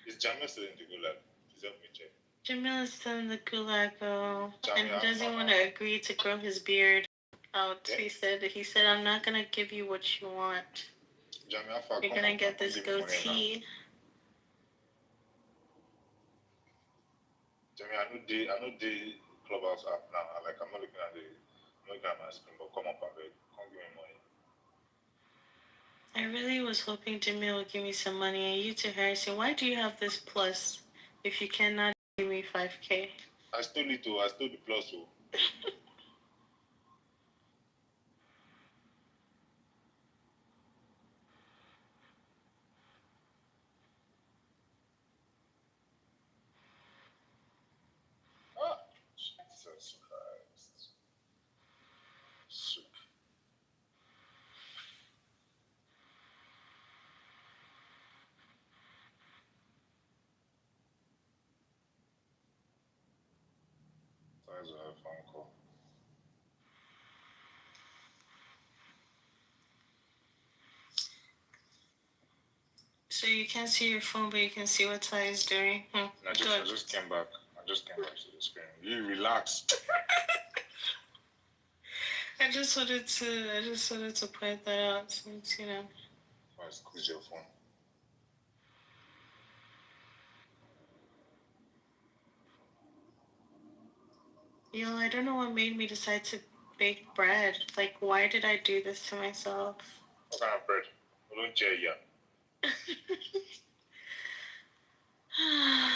Is Jamil still in the gulag? Please help me check.
Jamil is still in the gulag, and he
Jamil,
doesn't want to agree to grow his beard out. Yeah. He said, I'm not gonna give you what you want.
Jamil,
you're gonna get this goatee.
Jamil, I know the Clubhouse app now. I'm not looking at my screen, but come up and come give me money.
I really was hoping Jamil would give me some money. And you too, Harrison, why do you have this plus if you cannot give me $5K?
I stole it too. I stole the plus too. Jesus Christ. Soup. There's a phone call.
So you can't see your phone, but you can see what Ty is doing.
I just came back. I just came back to the screen. You relax.
I just wanted to point that out since, you know.
Why squeeze your phone?
Yo, I don't know what made me decide to bake bread. Like, why did I do this to myself?
What kind of bread?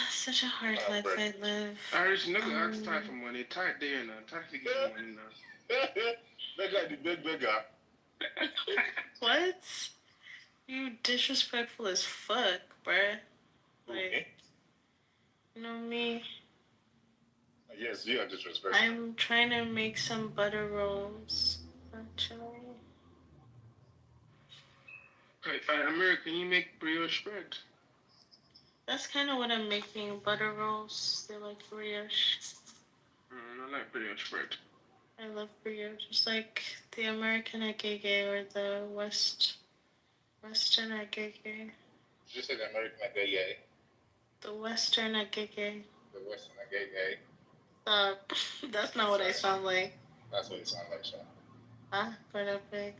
Such a hard life I live.
Irish nigga ask Ty for money. Ty there now. Ty to get some money now.
Beggar.
What? You disrespectful as fuck, bruh. Like, you know me.
Yes, you are disrespectful.
I'm trying to make some butter rolls, actually.
America, can you make brioche bread?
That's kind of what I'm making, butter rolls. They're like brioche.
I like brioche bread.
I love brioche. Just like the American agege or the Western agege.
Did you say the American agege?
The Western agege.
The Western agege.
That's not what I sound like.
That's what you sound like, Sean.
Huh? But I'm big.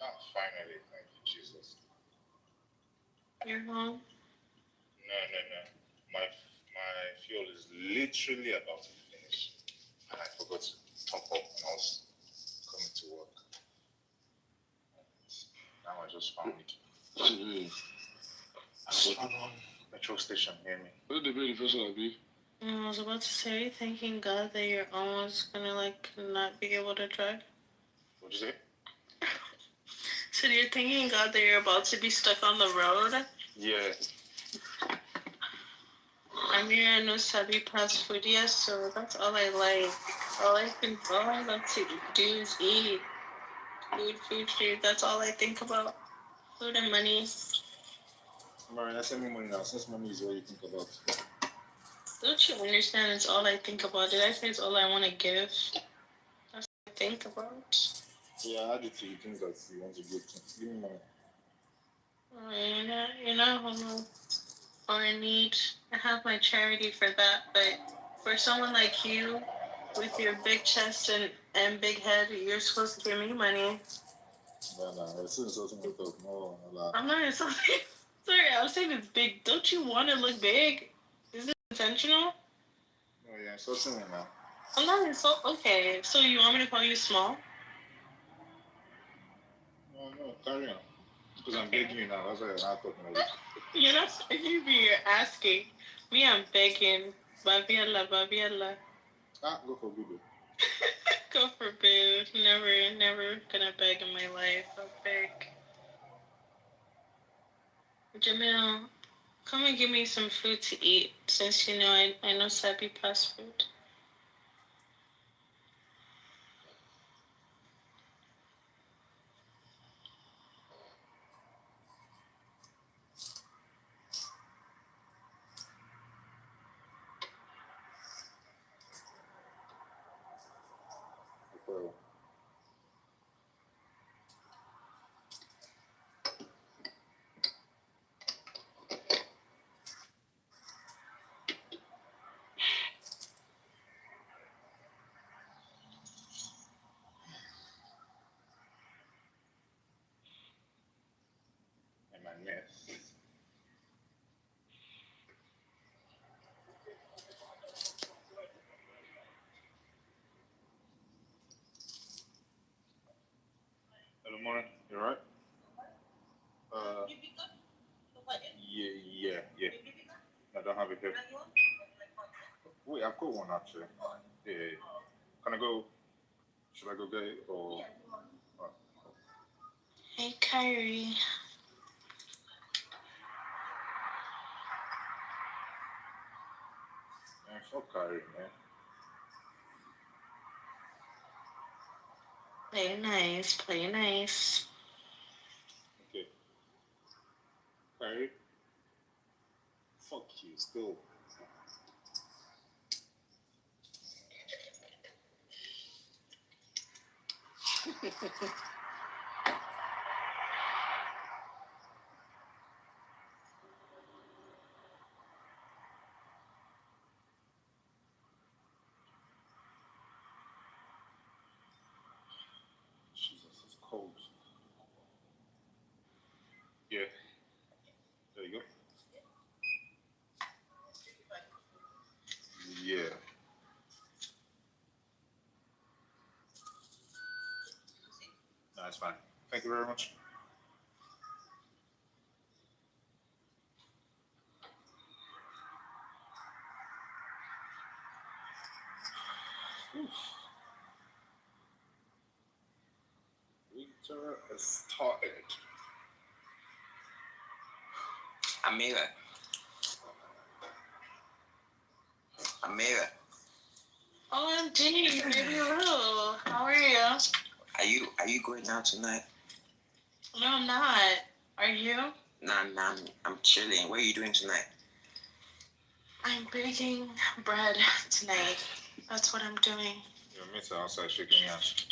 Oh, finally, thank you, Jesus.
You're home?
No. My fuel is literally about to finish. And I forgot to top up when I was coming to work. Now I just found it. I found one petrol station near me.
What did the very first one be?
I was about to say, thanking God that you're almost gonna not be able to drive.
What'd you say?
So you're thanking God that you're about to be stuck on the road?
Yeah.
I'm here no sabi past food, yes, so that's all I like. All I love to do is eat. Food. That's all I think about. Food and money.
Marina, send me money now. Since money is what you think about.
Don't you understand? It's all I think about. Did I say it's all I want to give? That's what I think about.
Yeah, add it to the things that you want to give to. Give me money.
You're not homo or in need. I have my charity for that, but for someone like you, with your big chest and big head, you're supposed to give me money.
No, it's insulting myself. No.
I'm not insulting. Sorry, I was saying it's big. Don't you want to look big? Is this intentional?
No, you're insulting me now.
I'm not insulting. Okay, so you want me to call you small?
No, carry on. Because I'm begging you now. That's why you're not talking about it.
You're not begging me, you're asking. Me, I'm begging. Babiella.
Go for good.
God forbid. Never gonna beg in my life. I'll beg. Jamil, come and give me some food to eat, since you know I know Sabi plus food.
Okay. And my mess. Hello, morning. You alright? Yeah. I don't have it here. Wait, I've got one actually. Yeah. Can I go? Should I go get it or?
Hey, Kyrie.
Man, fuck Kyrie, man.
Play nice.
Okay. Kyrie? Fuck you, still. Jesus, it's cold. Yeah. There you go. Yeah. No, it's fine. Thank you very much. Winter has started.
Amira.
OMG, baby Lou. How are you?
Are you going out tonight?
No, I'm not. Are you?
Nah, I'm chilling. What are you doing tonight?
I'm baking bread tonight. That's what I'm doing.
Your mates are outside shaking hands.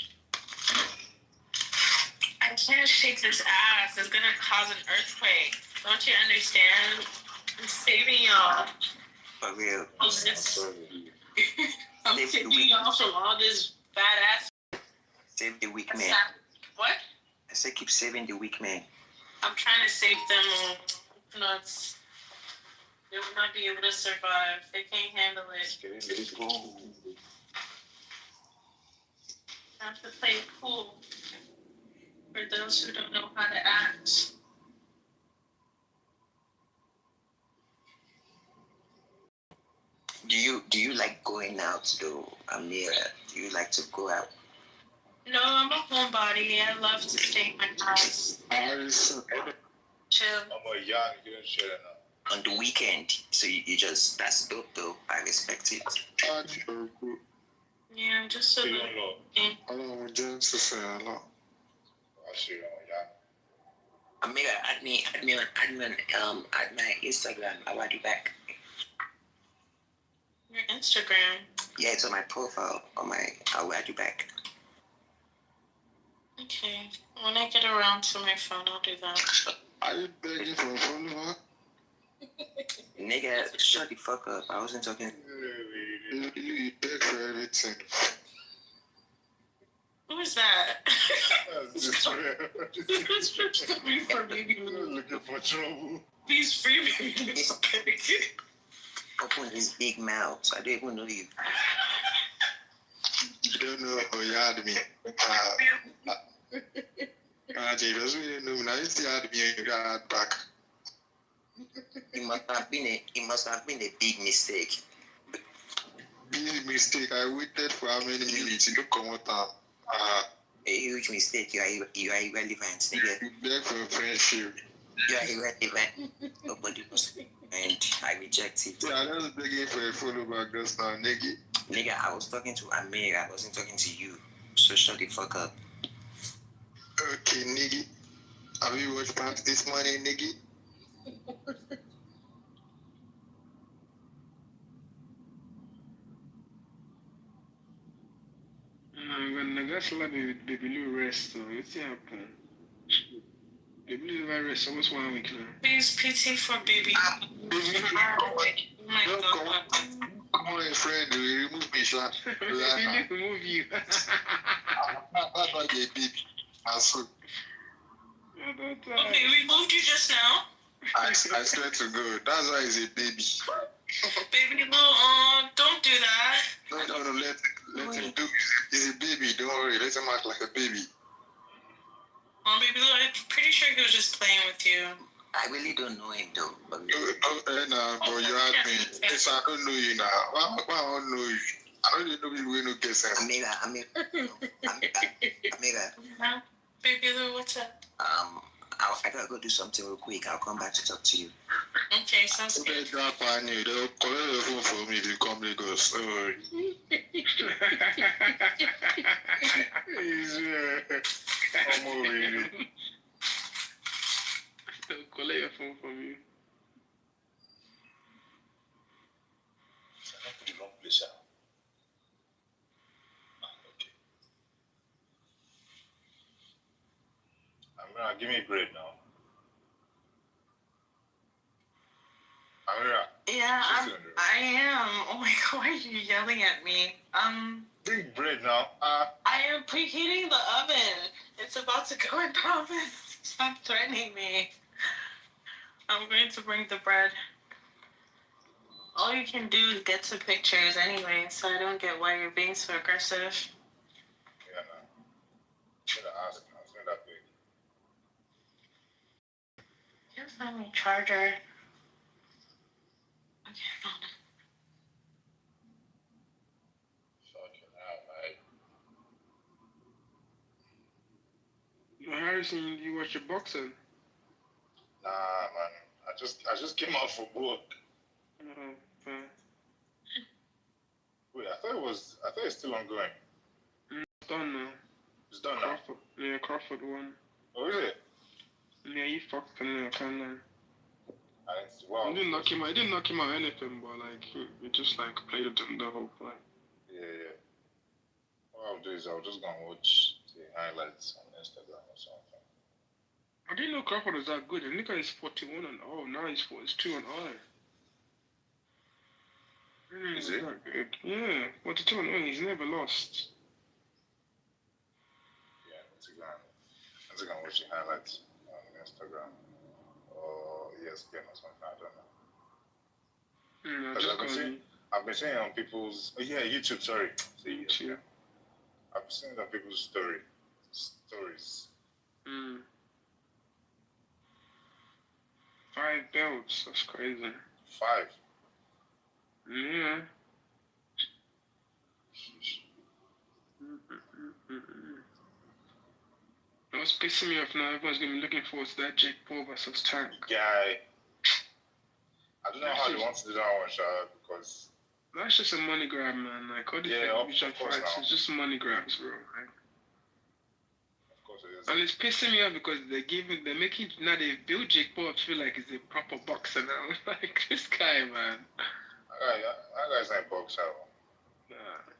I can't shake this ass. It's gonna cause an earthquake. Don't you understand? I'm saving y'all.
For real.
I'm saving y'all from all this badass.
Save the weak man.
What?
I said keep saving the weak man.
I'm trying to save them all. Nuts. They will not be able to survive. They can't handle it. I have to play it cool for those who don't know how to act.
Do you like going out though, Amira? Do you like to go out?
No, I'm a homebody. I love to stay in my house. Chill.
I'm a young, you don't share now.
On the weekend, so you just, that's dope though. I respect it.
Yeah, just so that.
Amira, add me on my Instagram. I'll add you back.
Your Instagram?
Yeah, it's on my profile. I'll add you back.
Okay. When I get around to my phone, I'll do that.
Are you begging for a follower? Nigga, shut the fuck up. I wasn't talking.
You beg for everything.
Who is that?
Stop me for baby looking for trouble.
Please free me.
Open his big mouth. I don't even know you.
You don't know how you had me. James, we didn't know me. Now you still had me and you got back.
It must have been a big mistake.
big mistake. I waited for how many minutes? You don't come out.
A huge mistake. You are irrelevant. Nigga.
You beg for friendship.
You are irrelevant. Nobody knows. And I reject it.
Yeah, I was begging for a follow back just now, nigga.
Nigga, I was talking to Amir. I wasn't talking to you. So shut the fuck up.
Okay, nigga. Have you watched Pants this morning, nigga?
When the guys love baby Lou rest, what's happening? Baby Lou never rest almost 1 week now.
Please pity for baby. Oh my god.
Come on, friend, you remove me, sir.
Remove you.
That's why they did.
Okay, we moved you just now.
I swear to God, that's why he's a baby.
Baby Lou, don't do that.
No, let him do. He's a baby, don't worry, let him act like a baby.
Baby Lou, I'm pretty sure he was just playing with you.
I really don't know him though. But
but you had me. Yes, I don't know you now. Why I don't know you? I don't even know people who don't get sense.
Amira.
Baby Lou, what's up?
I gotta go do something real quick. I'll come back to talk to you.
Okay, sounds good.
They'll collect the phone for me to come Lagos. Don't worry. Come over here.
They'll collect your phone from you.
The wrong place, Amira, give me bread now. Amira.
Yeah, I am. Oh my god, why are you yelling at me?
Bring bread now.
I am preheating the oven. It's about to go in the oven. Stop threatening me. I'm going to bring the bread. All you can do is get to pictures anyway, so I don't get why you're being so aggressive.
Yeah, no. I'm gonna ask. I was that big.
Can't find my charger. Okay, found it.
Harrison, you watch your boxing?
Nah, man. I just came out for work. Wait, I thought it's still ongoing.
It's done now.
It's done now.
Crawford won.
Oh, is it?
Yeah, he fucked Canelo.
Wow.
It didn't knock him out anything, but like he just like played with him the whole fight.
Yeah. What I'll do is I'll just go and watch the highlights on Instagram or something.
I didn't know Crawford was that good. And look at his 41 and now he's 42 and all.
Is it?
Good. Yeah, 42 and all. He's never lost.
Yeah, I'm going to watch the highlights on Instagram or ESPN or something. I don't know. I've been seeing on people's YouTube. Sorry, YouTube. I've been seeing on people's stories.
5 belts. That's crazy.
5.
Yeah. What's pissing me off now? Everyone's gonna be looking forward to that Jake Paul versus Tank.
Guy. I don't know how they want to do that one, Shah, because
that's just a money grab, man. Like all these television fights, it's just money grabs, bro. Like,
of course it is.
And it's pissing me off because they build Jake Paul to feel like he's a proper boxer now. Like this guy, man.
That guy's not a boxer.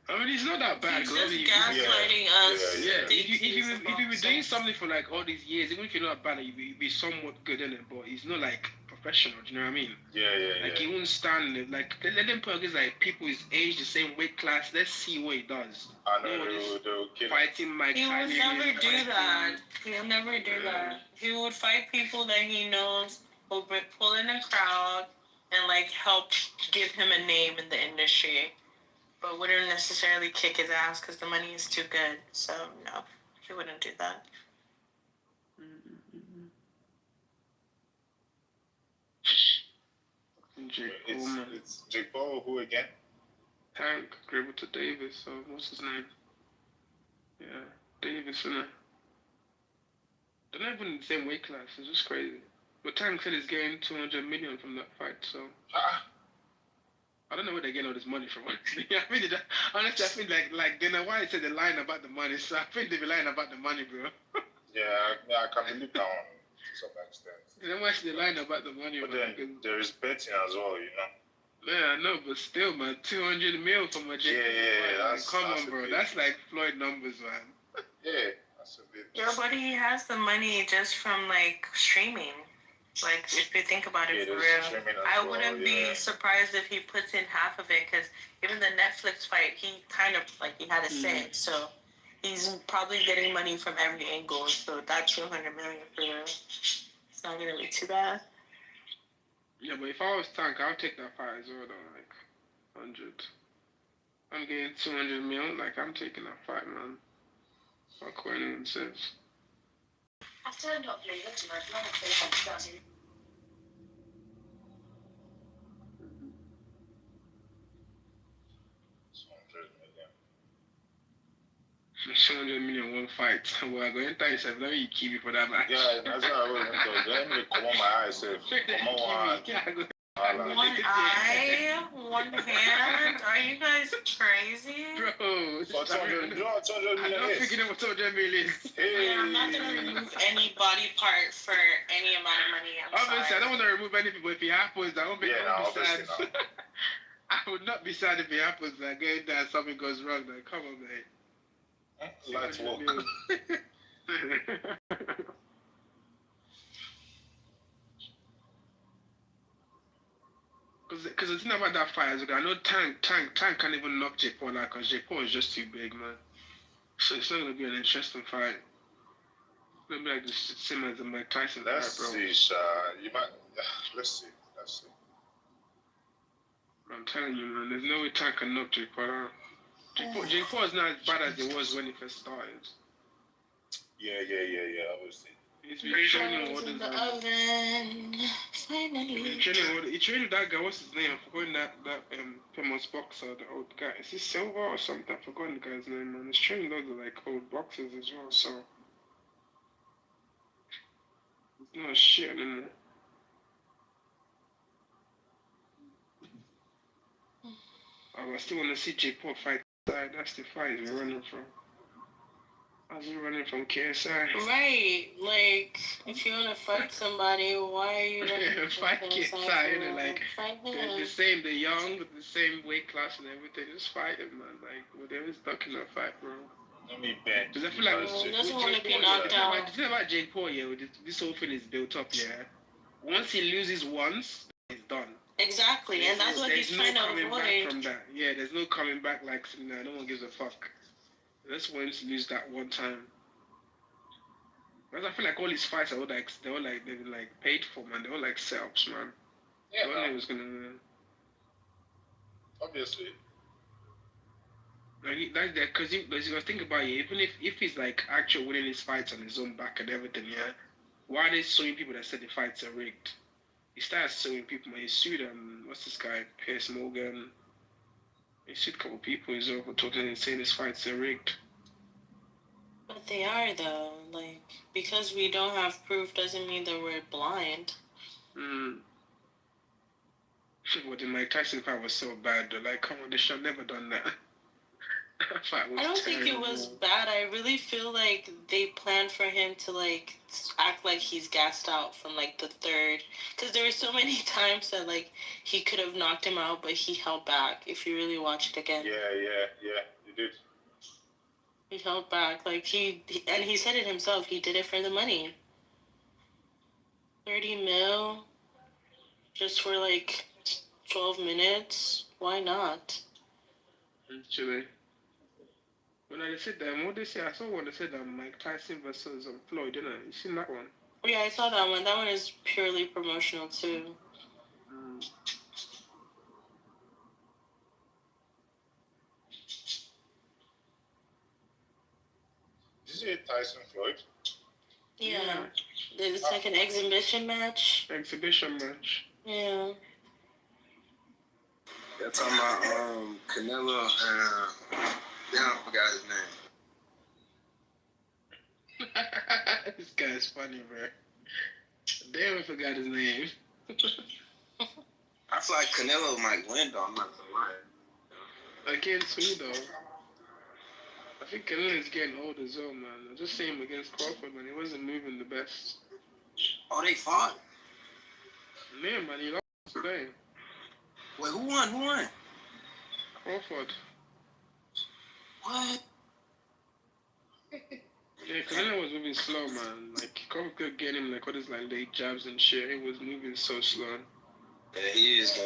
I mean, he's not that bad.
He's just gaslighting us.
Yeah. If you were doing something for like all these years, even if you're not bad, you'd be somewhat good in it. But he's not like professional. Do you know what I mean?
Yeah.
He won't stand it. Like let them put against like people his age, the same weight class. Let's see what he does.
I know they'll kill him.
Fighting Mike.
He would never do that. He'll never do that. He would fight people that he knows will pull in a crowd and like help give him a name in the industry. But wouldn't necessarily kick his ass because the money is too good. So, no, he wouldn't do that.
It's Jake Paul, who again?
Tank, Grable to Davis, so what's his name? Yeah, Davis, innit? They're not even in the same weight class, it's just crazy. But Tank said he's getting 200 million from that fight, so... I don't know where they get all this money from, honestly. Honestly, I think like Dana White said they're lying about the money, so I think they be lying about the money, bro.
Yeah, I can believe that one to some extent.
Dana White's they're lying about the money,
but then there is betting as well, you know.
Yeah, I know, but still, man, 200 mil from a J.
Yeah,
come on, bro. That's like Floyd numbers, man.
Yeah, that's a bit.
Yeah, but he has the money just from like streaming. Like, if you think about it for real, I wouldn't be surprised if he puts in half of it, because even the Netflix fight, he kind of like he had a say, so he's probably getting money from every angle. So that 200 million for real, it's not gonna be too bad.
Yeah, but if I was Tank, I'll take that fight as well, though. Like 100. I'm getting 200 mil. Like, I'm taking that fight, man. Fuck what anyone says.
I've turned up later tonight. I'm not saying
200 million one fight. Well, I'm going to tell you, let me keep it for that match.
Yeah, that's what I was going to do. Let me come on my eyes. Come on,
one eye, one hand. Are you guys crazy?
Bro,
for 200 million.
I'm not thinking of 200 million.
Hey.
Yeah, I'm not gonna remove any body part for any amount of money.
Obviously,
sorry.
I don't want to remove anything, but if it happens, I won't be, sad. I would not be sad if it happens. Like, that something goes wrong. Like, come on, man.
Let's walk.
Because the thing about that fight is, I know Tank can't even knock Jake Paul out, because Jake Paul is just too big, man. So it's not going to be an interesting fight. It's going to be like the same as the Mike Tyson fight, bro.
Let's see. Let's see.
I'm telling you, man, there's no way Tank can knock Jake Paul out. Jake Paul is not as bad as he was when he first started.
Yeah, obviously.
He's been training all the
oven. Finally.
He trained with that guy, what's his name? I'm forgetting that famous boxer, the old guy. Is he Silva or something? I've forgotten the guy's name, man. He's training loads of like old boxers as well, so it's not shit anymore. I still want to see Jake Paul fight. That's the fight he's running from. How's he running from KSI?
Right, like, if you want to fight somebody, why are you running
fight KSI, you know, like, they're the same, they're young, with the same weight class and everything, just fight him, man, like, whatever's stuck in that fight, bro.
Let me bet.
Because I feel like,
he doesn't want to be knocked out.
The thing about Jake Paul, yeah, this whole thing is built up, yeah. Once he loses once, it's done.
Exactly, and that's what he's trying to avoid.
Back from that. Yeah, there's no coming back like, nah, no one gives a fuck. Let's want him to lose that one time. Because I feel like all his fights are all like, they were like paid for, man. They were like setups, man.
Yeah,
no one was gonna.
Obviously.
Like that, because you was thinking about it, even if he's like actually winning his fights on his own back and everything, yeah. Why are they suing people that said the fights are rigged? He started suing people, man. He sued what's this guy, Piers Morgan. He sued a couple people as well for talking and saying his fights are rigged.
But they are, though. Like, because we don't have proof doesn't mean that we're blind.
Well, the Mike Tyson fight was so bad, though. Like, come on, they should have never done that.
I don't think it was bad. I really feel like they planned for him to, like, act like he's gassed out from, like, the third. Because there were so many times that, like, he could have knocked him out, but he held back, if you really watch it again.
Yeah, he did.
He held back. Like, and he said it himself, he did it for the money. 30 mil, just for, like, 12 minutes. Why not?
Actually. When I said that, what they say, I saw one that said that Mike Tyson versus Floyd, didn't I? You seen that one?
Yeah, I saw that one. That one is purely promotional, too.
Did you say Tyson Floyd?
Yeah. It's like an exhibition match.
Exhibition match.
Yeah.
They're talking about Canelo and damn, I forgot his name.
This guy's funny, bro. Damn, I forgot his name.
I feel like Canelo might win though. I'm not gonna lie.
Against who though? I think Canelo's getting old as well, man. I just see him against Crawford, man. He wasn't moving the best.
Oh, they fought.
Yeah, man. He lost today.
Wait, who won? Who won?
Crawford.
What?
Yeah, Canelo was moving slow, man. Like, Crawford could get him, like, all his, like, late jabs and shit. He was moving so slow.
Yeah, he is.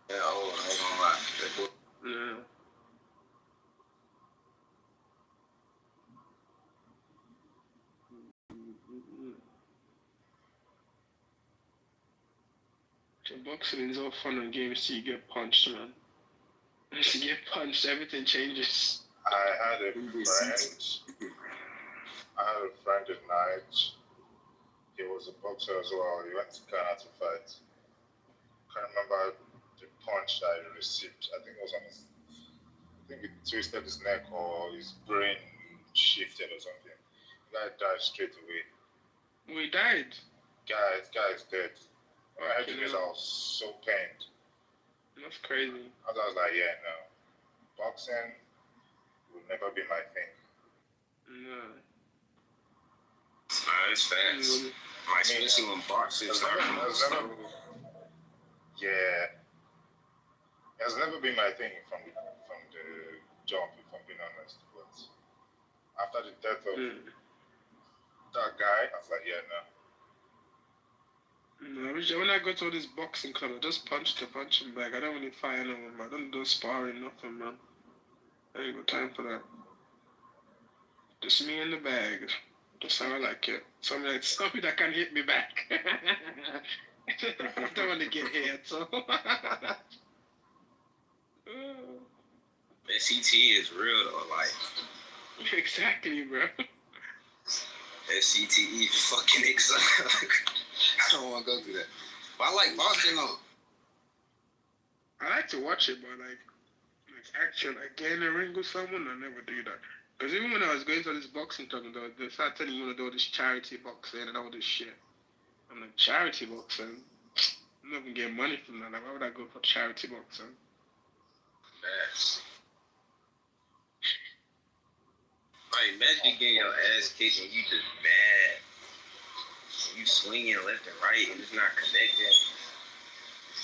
Yeah, old. I ain't gonna lie.
Yeah. So boxing is all fun and games till you get punched, man. Once you get punched, everything changes.
I had a friend in night. He was a boxer as well. He went to Ghana to fight. Can't remember the punch that he received. I think it was on his. I think it twisted his neck or his brain shifted or something. The guy died straight away.
Oh, he died?
This guy is dead. When I heard the news, I was so pained.
That's crazy.
I was like, yeah, no. Boxing will never be my thing.
No.
It's fast. Like, especially when boxing start moving slow.
Yeah. It has never been my thing from the jump, if I'm being honest. But after the death of that guy, I was like, yeah, no.
No, when I go to all this boxing club, I just punch the punching bag. I don't really fight anyone, man. I don't do sparring, nothing, man. I ain't got time for that. Just me in the bag. Just how I like it. Somebody that can hit me back. I don't want to get hit, so.
That CT is real though, like.
Exactly, bro.
That CTE fucking exciting. I don't want to go through that. But I like boxing though.
I like to watch it, but like actually, like get in the ring with someone, I never do that. Because even when I was going to this boxing tournament, they started telling you to do all this charity boxing and all this shit. I'm like, charity boxing? I'm not gonna get money from that. Like, why would I go for charity boxing?
Yes. Like, imagine getting your ass kicked and you just mad. You swinging left and right and it's not connected.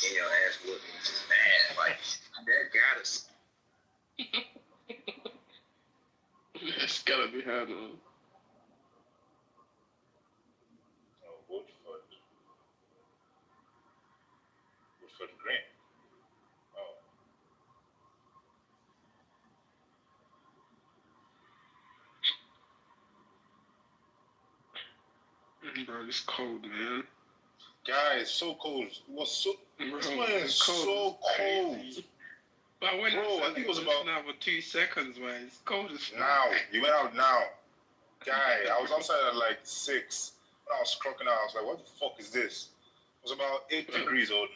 Getting your ass whooped and it's just mad. Like, that got us.
That's gotta be hard, man.
Woodford Green. Oh.
Bro, it's cold, man.
Guy, it's so cold. It was so.
Bro,
this one is so cold.
But when
I think it was about
now for 2 seconds, man. It's cold as fuck.
now. You went out now, guy. I was outside at like 6. When I was croaking out, I was like, "What the fuck is this?" It was about 8 degrees or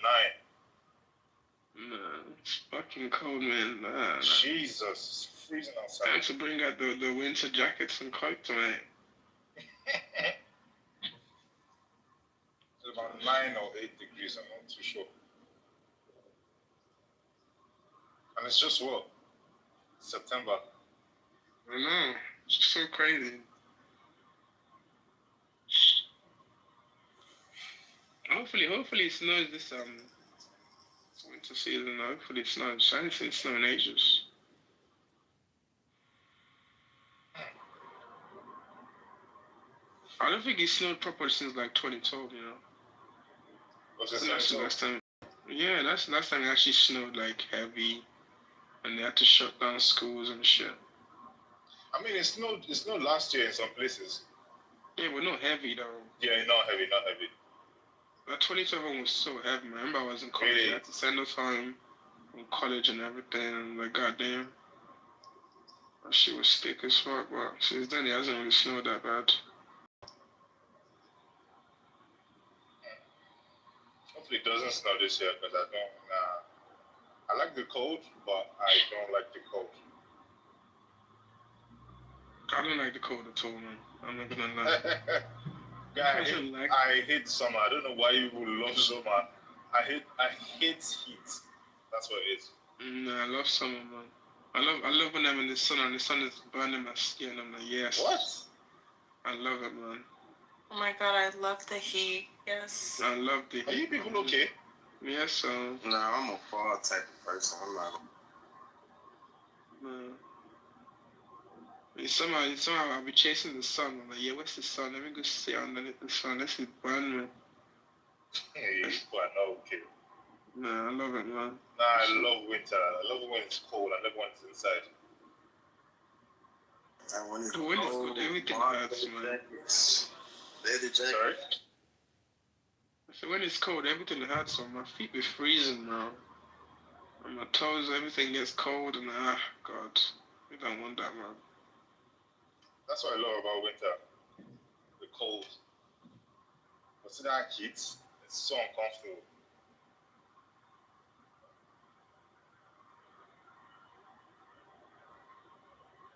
9.
Nah, it's fucking cold, man. Nah.
Jesus, it's freezing outside.
Time to bring out the winter jackets and coats, mate.
It's about 9 or 8 degrees. I'm not too sure. And it's just what? September.
I know. It's just so crazy. Hopefully it snows this winter season. Hopefully it snows. I haven't seen snow in ages. I don't think it snowed properly since like 2012, you know.
Was it
that's the last time. Yeah, that's the last time it actually snowed like heavy, and they had to shut down schools and shit.
I mean, it snowed last year in some places.
Yeah, but not heavy though.
Yeah, not heavy.
That 2012 was so heavy, man. I remember I was in college. Really? They had to send us home from college and everything. And like, goddamn, that shit was thick as fuck. But since then, it hasn't really snowed that bad.
Hopefully it doesn't snow this year because I like the cold, but I don't like the cold.
I don't like the cold at all, man. I'm not gonna lie.
I hate summer. I don't know why people love summer. I hate heat. That's what it is.
No, I love summer, man. I love when I'm in the sun and the sun is burning my skin. I'm like, yes.
What?
I love it, man.
Oh my god, I love the heat. Yes.
I love the heat.
Are you people okay?
Yes, so.
Nah, I'm a fall type of person. I'm not.
Man. Somehow I'll be chasing the sun. I'm like, yeah, where's the sun? Let me go sit underneath the sun. Let's see burn me.
Hey, you are not okay.
Nah, I love it, man.
Nah, I love winter. I love when it's cold. I love when it's inside.
And when it's
cold, everything hurts, man.
Sorry?
So when it's cold, everything hurts. So my feet be freezing, man. And my toes, everything gets cold, and God, we don't want that, man.
That's what I love about winter. The cold. But see that heat? It's so uncomfortable.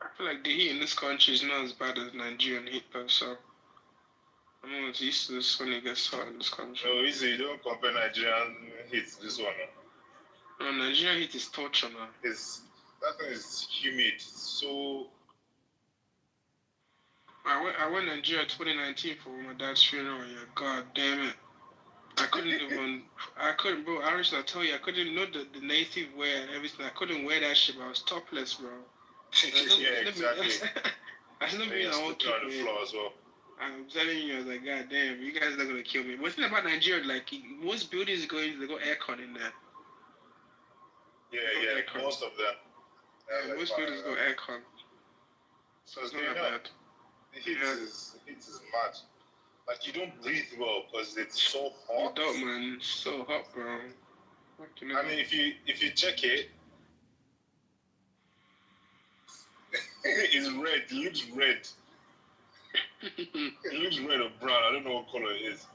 I feel like the heat in this country is not as bad as Nigerian heat, though, so I'm almost used to this when it gets hot in this country.
No, easy. You don't compare Nigerian heat to this one.
No, Nigerian heat is torture, man.
That thing is humid. So.
I went to Nigeria 2019 for my dad's funeral. Yeah, God damn it. I couldn't, bro. Honestly, I tell you, I couldn't know the native wear and everything. I couldn't wear that shit, but I was topless, bro.
Yeah, exactly.
That's not being I want to
on the floor as well.
I'm telling you, I was like, God damn, you guys are gonna kill me. What's the thing about Nigeria? Like, most buildings they got aircon in there.
Yeah, most of them.
Yeah, most buildings got aircon. So it's not that bad.
The heat is mad. Like, you don't breathe well because it's so hot.
You don't, man. It's so hot, bro.
I mean, if you check it, it's red. It looks red. It looks red or brown. I don't know what color it is.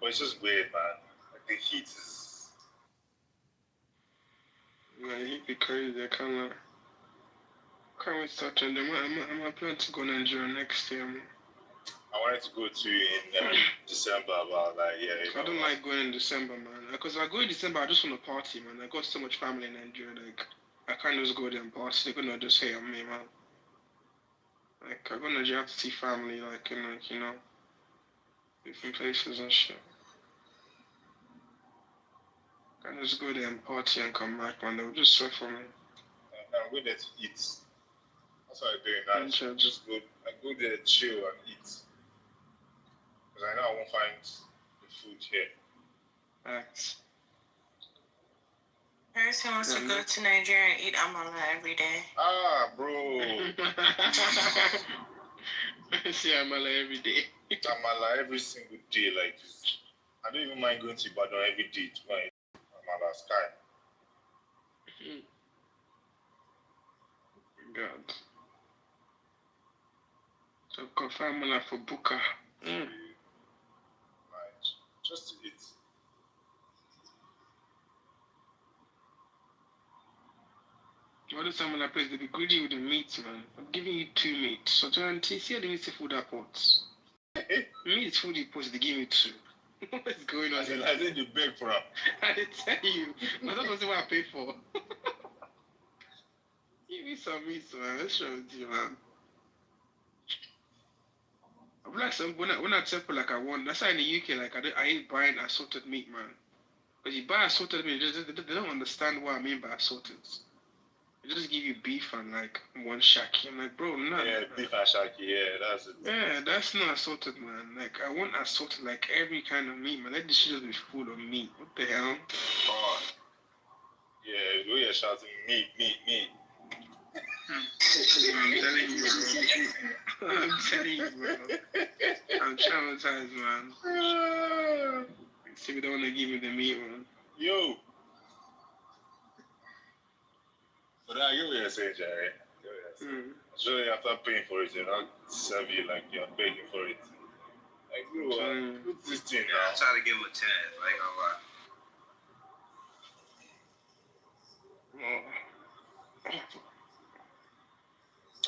But it's just weird, man. Like, the heat is...
Man, the heat be crazy. I can't wait to touch on them. I'm planning to go to Nigeria next year, man.
I wanted to go to in December, but like, yeah.
I don't like going in December, man. Because I go in December, I just want to party, man. I got so much family in Nigeria, like, I can't just go there and party. They're gonna just hate on me, man. Like, I go to Nigeria to see family, like, you know, different places and shit. I can't just go there and party and come back, man. They'll just sweat for me.
I'm going there to eat. That's what I'm doing now. I go there, chill and eat. Because I know I won't find the food here.
Thanks.
Person wants to go to Nigeria and eat amala every day.
Ah, bro.
See amala every day.
Amala every single day. Like, I don't even mind going to Ibadan every day to go and eat amala sky.
God. So confirm amala for Buka.
Right. Just to eat.
All the time when I place, they be greedy with the meat, man. I'm giving you 2 meats. So John, see how they meat food at pots. Meat food you post, they give me 2. What's going on?
I think you beg for them.
I didn't tell you. But that wasn't what I paid for. Give me some meat, man. Let's show it to you, man. I'm like when I tell people like I want, that's why in the UK, like I ain't buying assorted meat, man. Because you buy assorted meat, they don't understand what I mean by assorted. They just give you beef and like one shaki. I'm like, bro, no.
Yeah, beef and shaki, yeah, that's it.
Yeah, that's not assorted, man. Like, I want assorted like every kind of meat, man. Let this shit just be full of meat. What the hell?
Oh. Yeah, we are shouting meat.
I'm telling you, bro. I'm telling you, bro. I'm traumatized, man. See, we don't want to give me the meat, man.
Yo. But I get what you're saying, Jerry. Surely after paying for it, they're not serve you like you're begging for it. Like, bro, what's this thing now?
I try to give him a chance, like,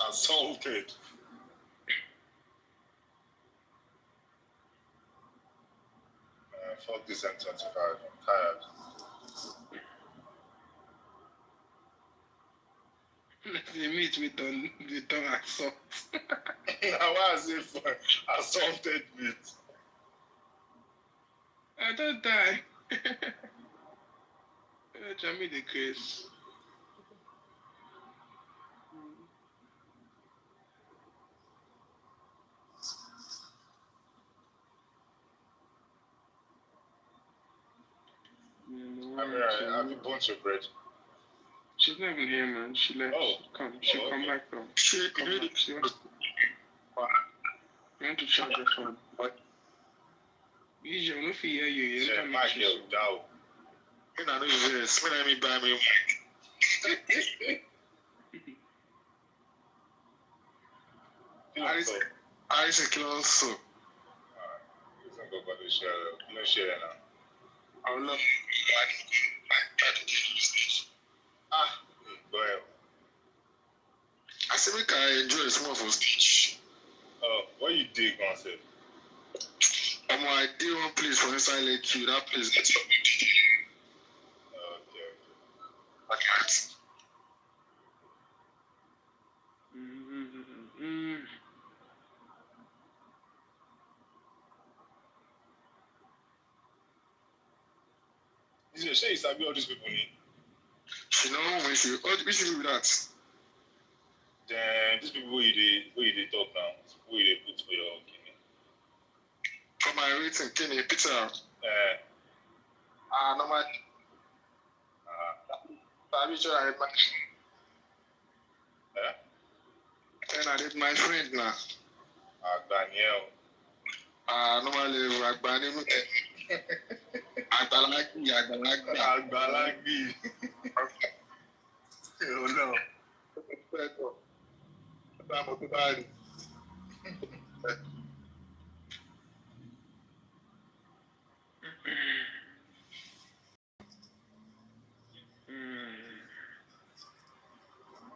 Assaulted. Fuck this M25. I'm tired.
The meat we don't assault.
Now why is it for assaulted meat?
I don't die. Tell me the case.
I have a bunch of bread.
She's not even here, man. She left. She'll come back though. She'll come back. She wants to charge her phone. What? You don't hear you. You don't make sure.
You know, this when I buy me. I say close so.
Let's share now.
I will love
go ahead.
I say make I enjoy the small for stage.
What you dig, myself?
I did one place for inside Lake Q. That place that's up.
Okay.
I can't.
You say you sabi all these people need.
She know when she do that.
Then these people where you talk now, where you put for your kidney.
For my rating, kidney pizza. No man. I'm sure I match. And I did my friend now.
Daniel.
Normally Agbani.
Agbalagbi. Oh no.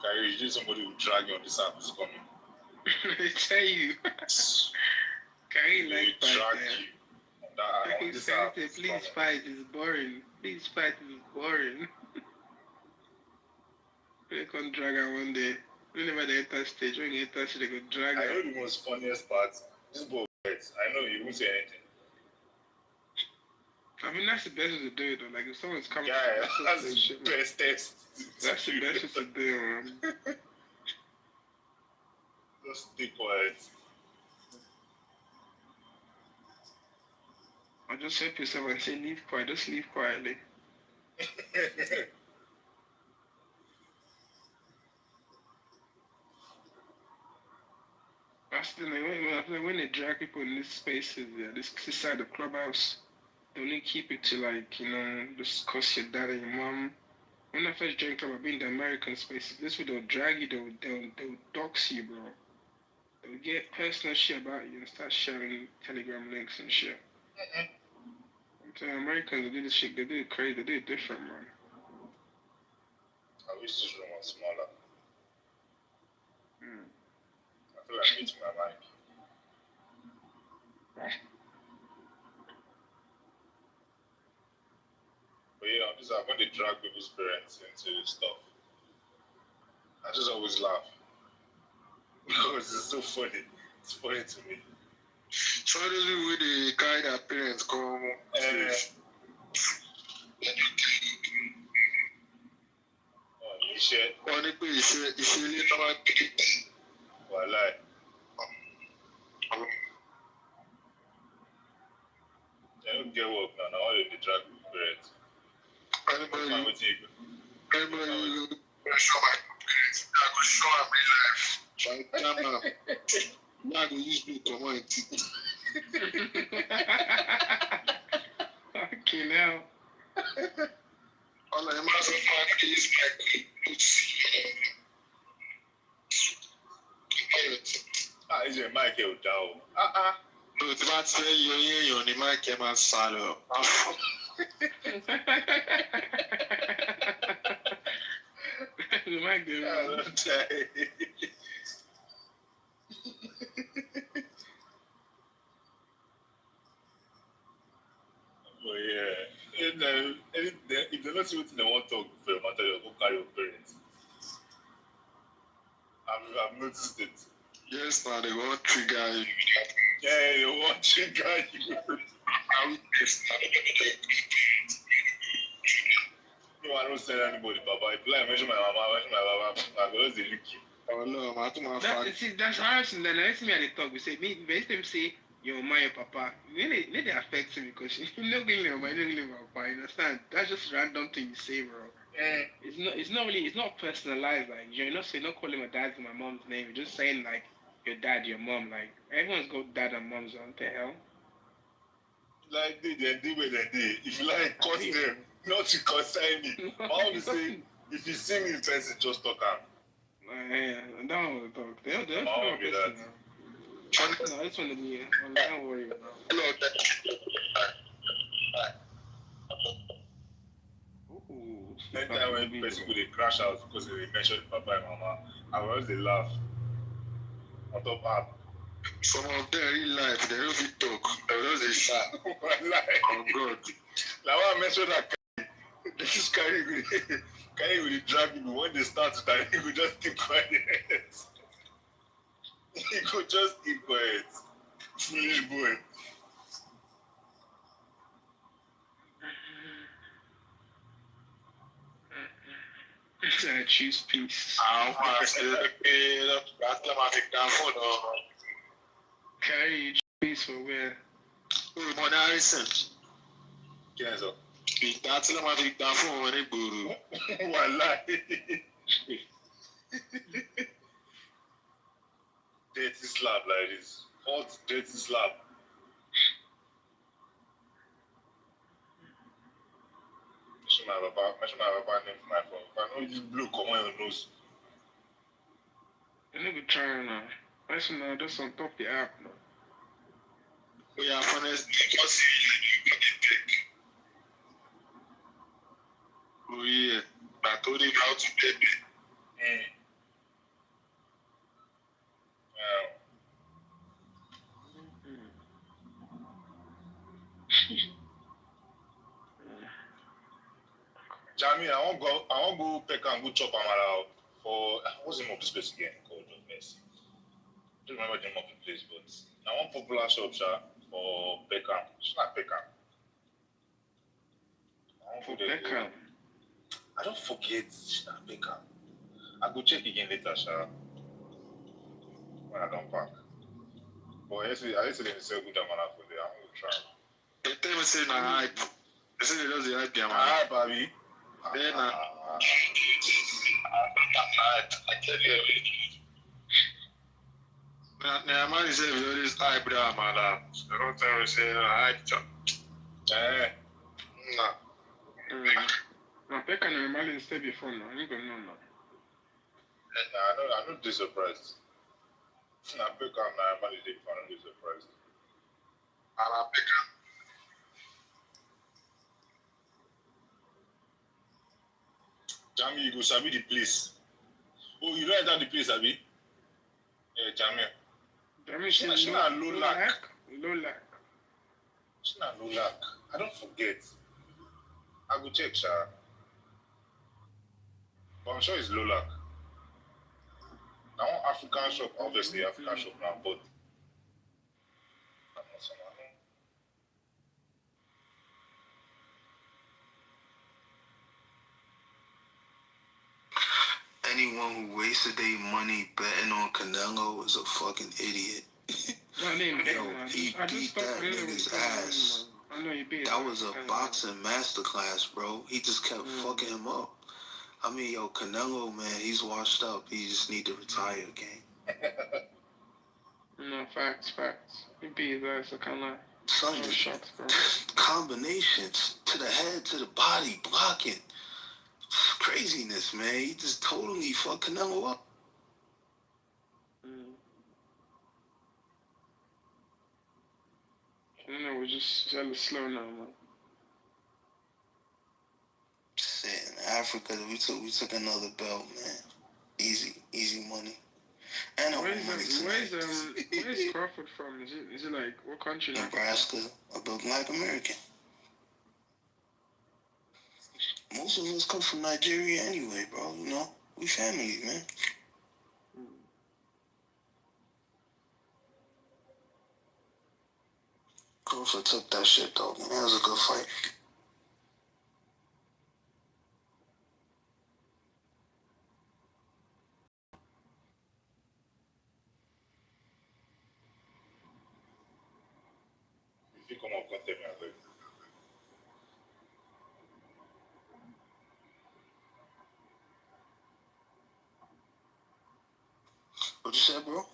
Kyrie, you somebody who drag you on this app is coming.
I tell you. Kyrie like
drag you.
He said, please fight is boring. Please fight is boring. They can drag her one day. Whenever they enter stage, when you enter stage, they go drag her.
I know the most funniest part. This boy, I know you won't say anything.
I mean, that's the best way to do it, though. Like, if someone's coming
to that's the shit, best test.
That's the best way to do it, man.
Just stay quiet.
Or just help yourself and say, leave quiet. Just leave quietly. That's the thing, when they drag people in these spaces, this side of Clubhouse, they only keep it to, like, just cuss your dad and your mom. When I first joined Club, I've been in the American spaces. This way, they'll drag you, they'll dox you, bro. They'll get personal shit about you and start sharing Telegram links and shit. I'm telling you, Americans, they do this shit, they do it crazy, they do it different, man.
I wish this room was smaller. I feel like eating my mic. But yeah, when they drag people's parents into stuff, I just always laugh. Because it's so funny. It's funny to me.
So how does it when they carry their parents come?
Shit. Walai. They don't get work now. Now all they drag parents.
Anybody show my parents. I go show them my life. By the time now go use me to come on it.
Okay, now.
All I must have is
my is your mic out down?
No, it's about to say you on the mic came and salo.
Like that.
Oh yeah. And if they don't see what they want to talk for your matter, go carry your parents. I've noticed it.
Yes, now they want trigger you.
Yeah, they want trigger you. No, I don't send anybody, Papa. If you like mention my mama, I go just look you.
Oh no,
that's how the next me at the talk, we say, me, them say, your mama, your papa. They affect me because you know, your mama, you know, papa. You understand? That's just random thing you say, bro. It's not personalized. Like you're not calling my dad my mom's name. You're just saying like your dad, your mom. Like everyone's got dad and moms. What the hell?
Like they do what they do. If you like, cut them. Not to concern me. My mom is saying, if you see me in person, just talk am.
Yeah, I don't want to talk. They'll
My mom be that.
No, I just want to be. Don't worry about.
Anytime when person go dey crash out because they mention papa and mama, I always dey laugh. On top app.
Some of them real life, they don't fit talk. They just dey sad. Oh God.
Like when I mention that guy, this guy will drag me. When they start to die, he will just keep quiet. He could just keep quiet. Foolish boy.
I choose peace. Carry peace for where?
Oh, Mother Harrison.
Yes, sir.
That's the matter with that phone when they go.
Wallahi. Dirty slap like this. Hot dirty slap. Mention my papa name for my phone. If I know this blue come on your nose.
I never try now. That's on top the app now.
We are honest. Oh yeah. I told him how to play.
Wow. Jamie, I won't go pick and go chop amala for what's the name of this place again called Messi. I don't remember the name of the place, but I want popular shop for Peckham. It's not Peckham.
Peckham.
I don't forget Peckham. I go check again later, when I don't park. But I used to sell good amala for there. I'm gonna try.
They tell me say na hype. They say they don't say hype amala.
Hype, baby.
Then I tell you. Now, man, he said we always hype that amala. They don't tell me say na hype chop. Nah.
Now, Peckham and Mali stay before now. You don't know now.
I'm not surprised. Now, Peckham and Mali stay before. I'm not surprised.
And I Peckham.
Jamie, you go sabi the place. Oh, you don't enter the place, Abi? Yeah, Jamie. She not low lack.
Low lack.
She not low lack. I don't forget. I go check, sha. But I'm sure it's low lack. Now African shop, obviously African shop now, but I'm not someone.
Anyone who wasted their money betting on Canelo is a fucking idiot. He beat that nigga's ass. That was a boxing masterclass, bro. He just kept fucking him up. I mean, Canelo, man, he's washed up. He just need to retire again.
No, facts. He beat his ass, so kind of
Some
shots, bro.
Combinations to the head, to the body, blocking. Craziness, man. He just totally fucked Canelo up.
Canelo was just hella slow now, man.
Saying
Africa, we took another belt, man. Easy money. And
where's Crawford from? Is it like what country?
Nebraska, a Black American. Most of us come from Nigeria anyway, bro. You know, we family, man. Crawford took that shit though, man. That was a good fight.
If you come up, contact me, I will.
What you said, bro?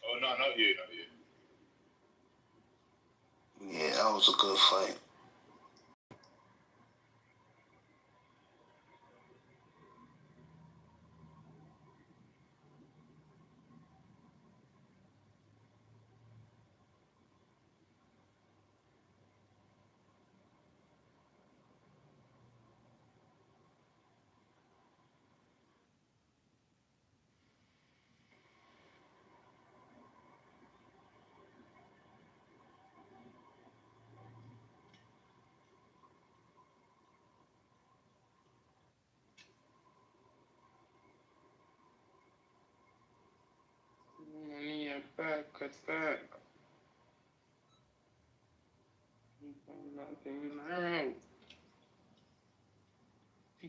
Oh no, not you.
Yeah, that was a good fight.
Money back, cut back. Nothing around.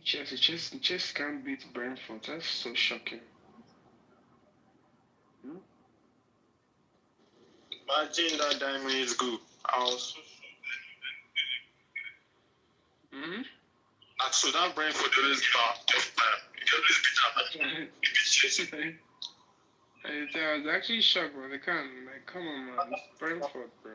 Chelsea can't beat Brentford. That's so shocking.
Imagine that diamond is good. I was. And so that Brentford always bound tough time. It always beat them. It beats Chelsea.
I was actually shocked, bro. They can't. Like, come on, man. It's Brentford, bro.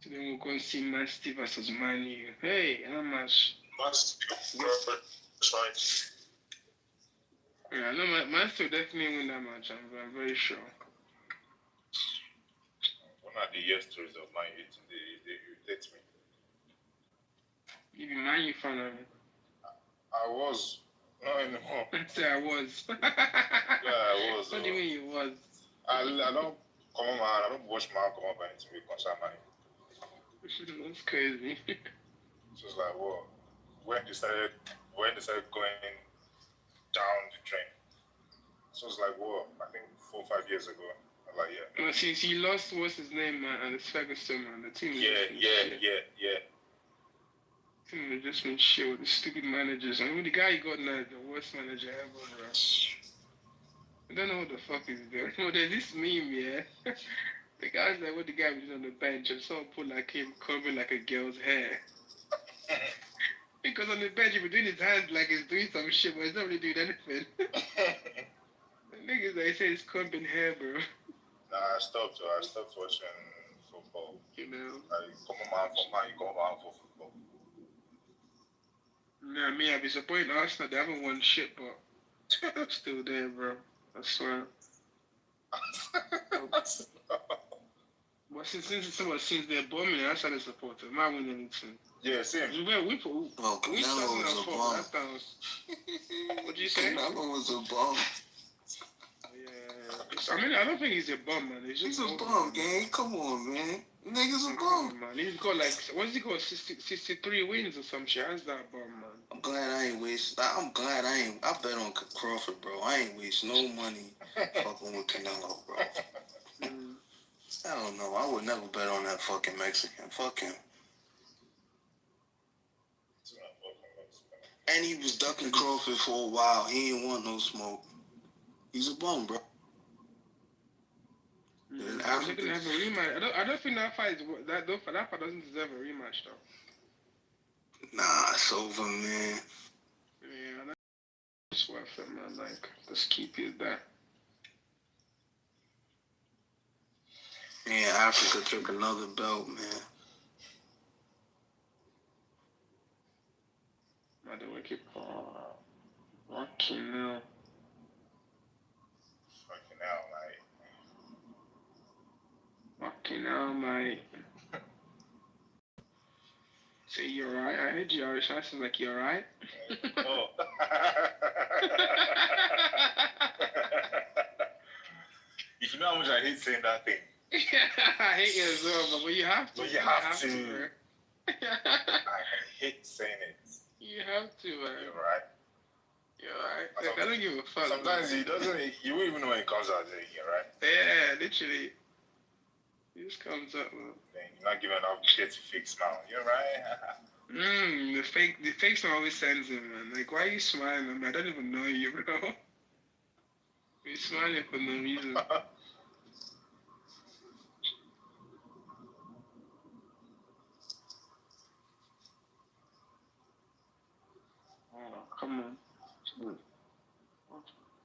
Today we'll go and see Man City versus Man U. Hey, how much?
Man City, that's right.
Yeah, I know Man City will definitely win that match. I'm very sure.
One of the year stories of my age, they irritate me.
You be Man U fan of it?
I was. Not anymore.
I say I was.
Yeah, I was.
What do you mean you was?
I don't come on, man. I don't watch my come up anything with concern money.
That's crazy.
So it's like, well, when they started going down the drain. So it's like, well, I think 4 or 5 years ago. I'm like, yeah.
Well, since he lost, what's his name, man, and it's Ferguson, man. The team is
Yeah.
The team has just been shit with the stupid managers. I mean, the guy he got now is the worst manager ever, bro. I don't know what the fuck he's doing. Well, there's this meme, yeah. The guy's like, what the guy was on the bench, and someone put like him covering like a girl's hair. Because on the bench, he was doing his hands like he's doing some shit, but he's not really doing anything. The niggas, they say he's combing hair, bro.
Nah, I stopped watching football.
You know?
Like, come on, man, for man, you come on for football.
Nah, me, I'd be supporting Arsenal. They haven't won shit, but I'm still there, bro. I swear. But since they're bombing, that's how they support them. Not winning anything.
Yeah, same.
Canelo was a bomb.
What'd you say?
Canelo was a bomb.
Yeah. I mean, I don't think he's a bum, man. He's
a bum, gang. Come on, man. Nigga's a bum.
Man. He's got like, what's he got? 63 wins or some shit. How's that bum, man?
I'm glad I bet on Crawford, bro. I ain't waste no money fucking with Canelo, bro. I don't know. I would never bet on that fucking Mexican. Fuck him. And he was ducking Crawford for a while. He ain't want no smoke. He's a bum, bro.
I think they have a rematch. I don't think that fight doesn't deserve a rematch though.
Nah, it's over, man.
Yeah, that's worth it, man. Like, just keep it there.
Yeah, Africa took another belt, man.
By the way, keep fucking hell.
Fucking hell, like.
No, mate. So you alright? I heard you always asking like you alright?
Oh. If you know how much I hate saying that thing.
I hate it as well, but you have to.
But you have to. I hate saying it.
You have to, man.
You're right.
You're right. Like, I don't give a fuck.
Sometimes you won't even know when it comes out there, you're right?
Yeah, literally. It just comes up, man.
You're not giving enough shit to fake smile. You're right.
The fake smile always sends him, man. Like, why are you smiling? I mean, I don't even know you, bro. You're smiling for no reason. Oh, come on.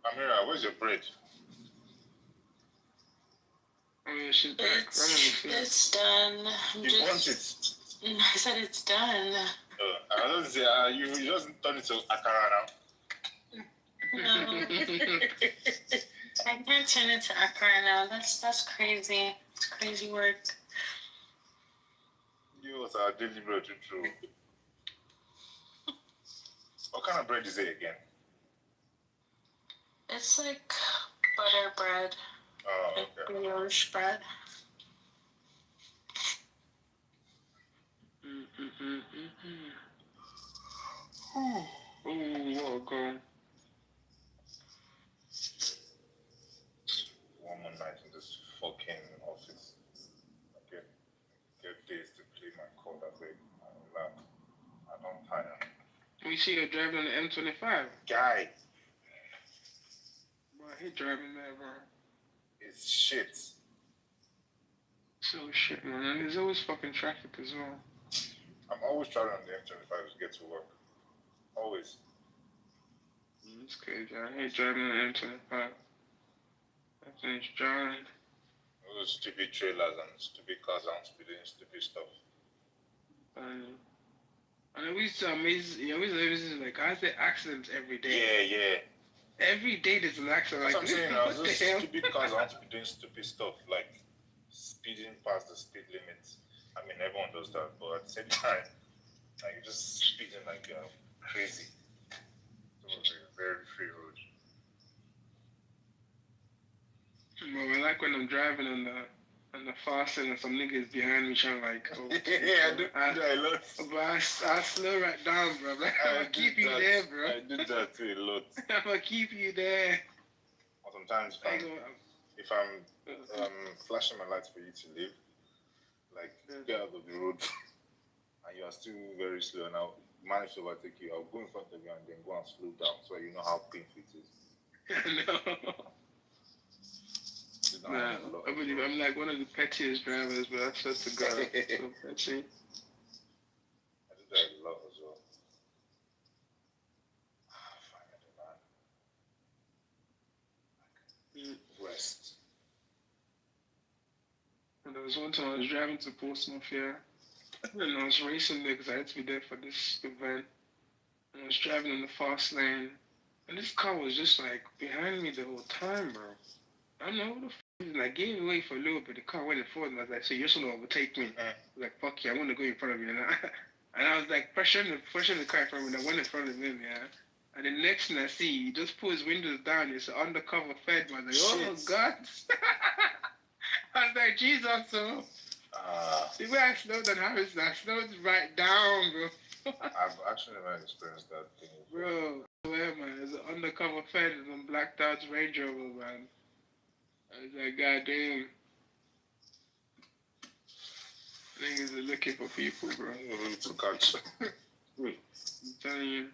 Amira, where's your bread?
Oh, yeah, she's back.
It's done.
You want it?
I said it's done.
I don't say, you just turn it to akara now.
No. I can't turn it to akara now. That's crazy. It's crazy work.
You was our daily bread, true. What kind of bread is it again?
It's like butter bread.
Oh, okay.
Like brioche bread.
Oh, what a goal.
One more night in this fucking office. I get days to play my code. I don't tire.
We see you driving on the M25.
Guy.
Bro, I hate driving there, bro.
It's shit.
So shit, man. And there's always fucking traffic as well.
I'm always traveling on the M25 to get to work. Always.
It's crazy. I hate driving on the M25. That thing's driving.
All those stupid trailers and stupid cars and speeding stupid stuff.
And it always amazes like, I say accidents every day.
Yeah.
Every day there's an accident.
That's
Like,
what I'm saying.
what
Those
the hell?
stupid cars aren't doing stupid stuff like speeding past the speed limits. I mean, everyone does that, but at the same time, like you're just speeding like crazy. It was a very free road.
Well, I like when I'm driving on the fast lane and some niggas behind me trying to like, oh,
yeah, I do that a lot.
But I slow right down, bro. Like, I'm gonna keep you there, bro.
I do that too a lot.
I'm gonna keep you there.
Or sometimes if I'm flashing my lights for you to leave, like get out of the road, and you are still very slow, and I'll manage to overtake you. I'll go in front of you and then go and slow down so you know how painful it is.
No. Nah, I believe I'm like one of the pettiest drivers, but that's just a girl. So petty.
I do that a lot as well. Rest.
And there was one time I was driving to Portsmouth here, and I was racing there because I had to be there for this event. And I was driving in the fast lane, and this car was just like behind me the whole time, bro. I don't know what the f***. Like, gave me away for a little bit. The car went in forward, and I was like, so you're just gonna overtake me? I was like, fuck you, I want to go in front of you. And I was like, pushing the car in front of me, and I went in front of him, yeah. And the next thing I see, he just pulled his windows down. It's an undercover Fed, man. I was like, oh, God. I was like, Jesus, so. The way I slowed down, I slowed right down, bro.
I've actually never experienced that thing.
Bro, I swear, man. There's an undercover Fed in some blacked out Range Rover, man. I was like, God damn. Niggas are looking for people, bro.
To catch.
I'm telling you.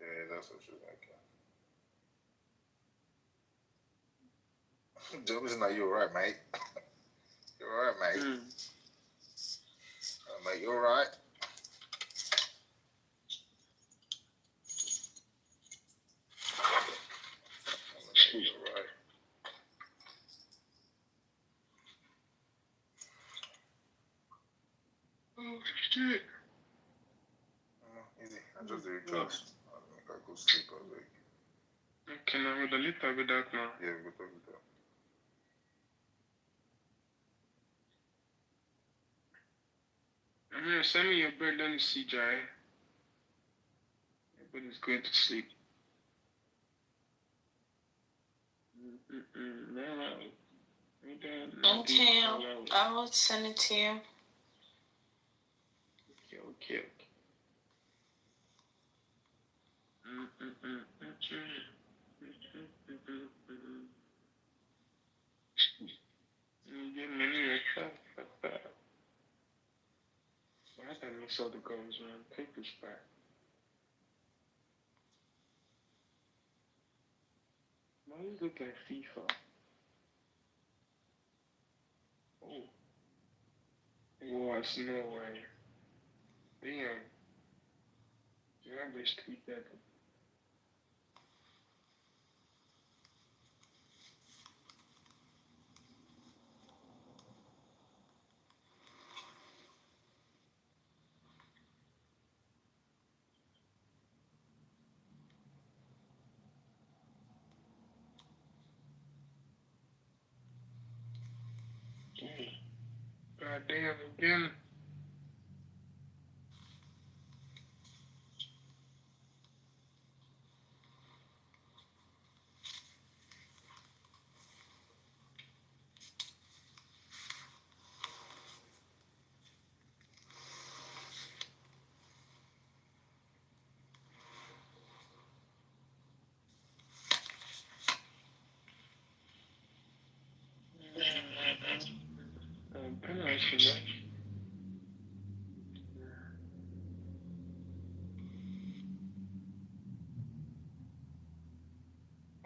Yeah, that's what she's like. Jones, now you're right, mate. You're right, mate. Mate, you're right. You're right.
Oh, shit.
Easy. I just did drugs. I go sleep, I think.
Okay, now with a little bit dark now.
Yeah, we go with that.
Send me your bed, let me see, Jai. Everybody's going to sleep.
Okay, I will send it to you.
Okay. You get many like that. I gotta mix all the goals, man. Paper's back. Why does it look like FIFA? Oh. What? No way. Damn. I just tweet that. God damn again.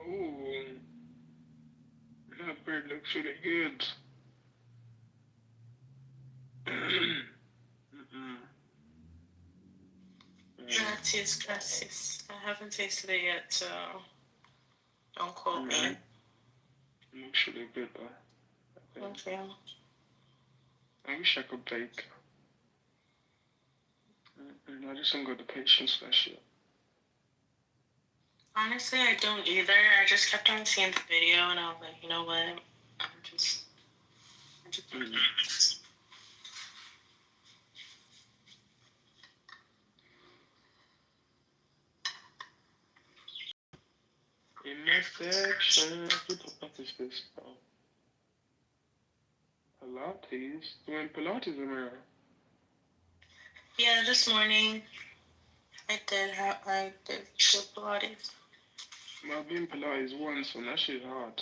Oh, that bird looks really good.
Gracias, gracias. I haven't tasted it yet, so don't quote me.
Looks really good though.
Okay.
I wish I could bake. I just haven't got the patience for that shit.
Honestly, I don't either. I just kept on seeing the video, and I was like, you know what? I'm just
In my section, what is this, bro? Pilates? Doing Pilates around?
Yeah, this morning I did do Pilates.
I've been Pilates once, and that shit's hard.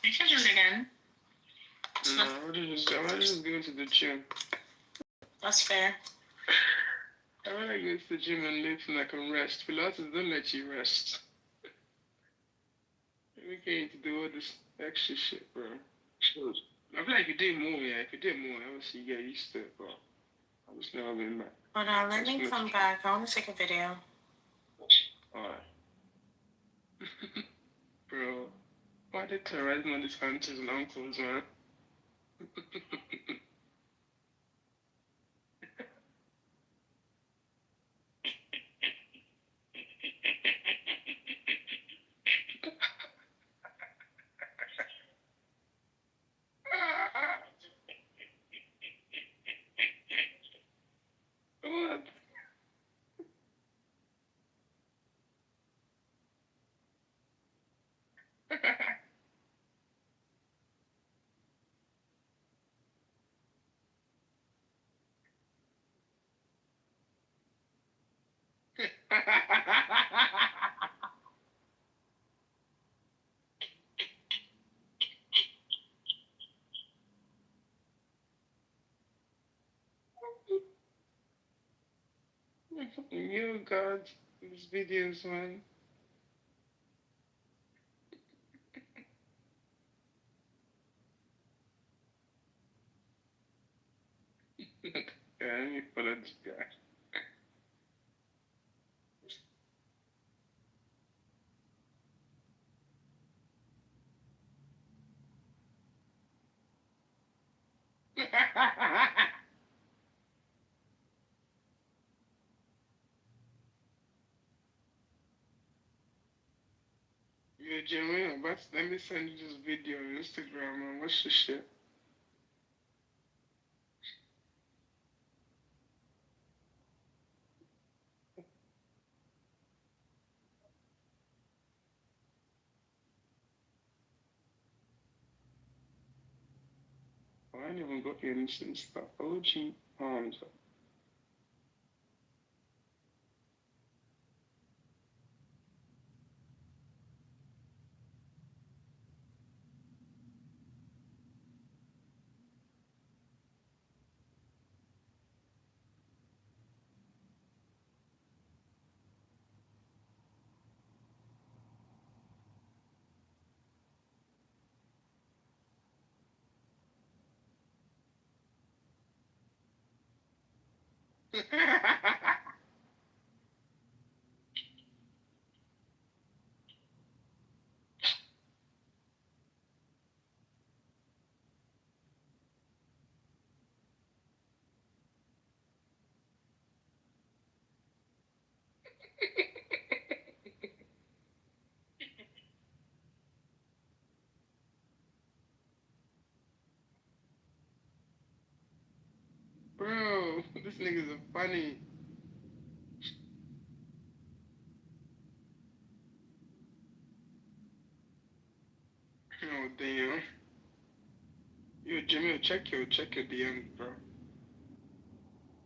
You can do it again.
No, I'd rather just go to the gym.
That's fair.
I'd rather go to the gym and lift and I can rest. Pilates don't let you rest. We can't do all this extra shit, bro. I feel like if you did more, obviously you get used to it, bro. I just never been back.
Hold on, let me come back. I want to take a video.
Alright. Bro, why they terrorizing all these aunties and uncles, man? What? You God, these videos, man. Yeah, let me follow this guy. Yeah, Jimmy, let me send you this video on Instagram, man. Watch this shit. Oh, I didn't even got the instant stuff. OG Palms. Bro, this nigga's a funny. Oh damn. Yo, Jimmy, check your DMs, bro.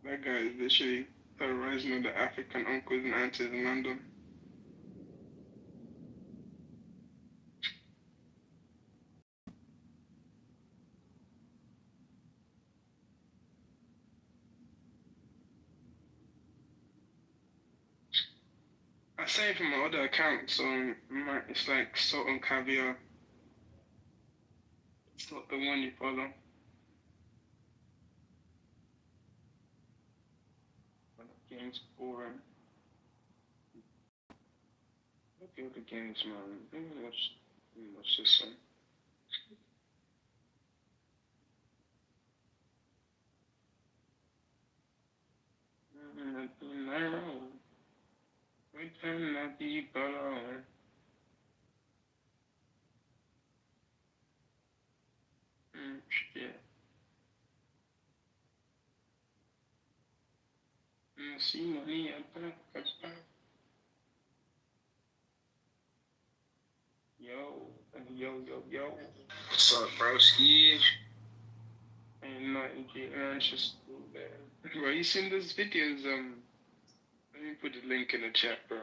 That guy is literally terrorizing all the African uncles and aunties in London. I say it from my other account, so it's like salt and caviar. It's not the one you follow. But the game's boring. Look at the games, man. Let me watch this one. We cannot be alone. Shit. See money yo.
What's up, broski?
Ain't nothing, G. Man, it's just cool, man. Bro, you seen those videos? Let me put the link in the chat, bro.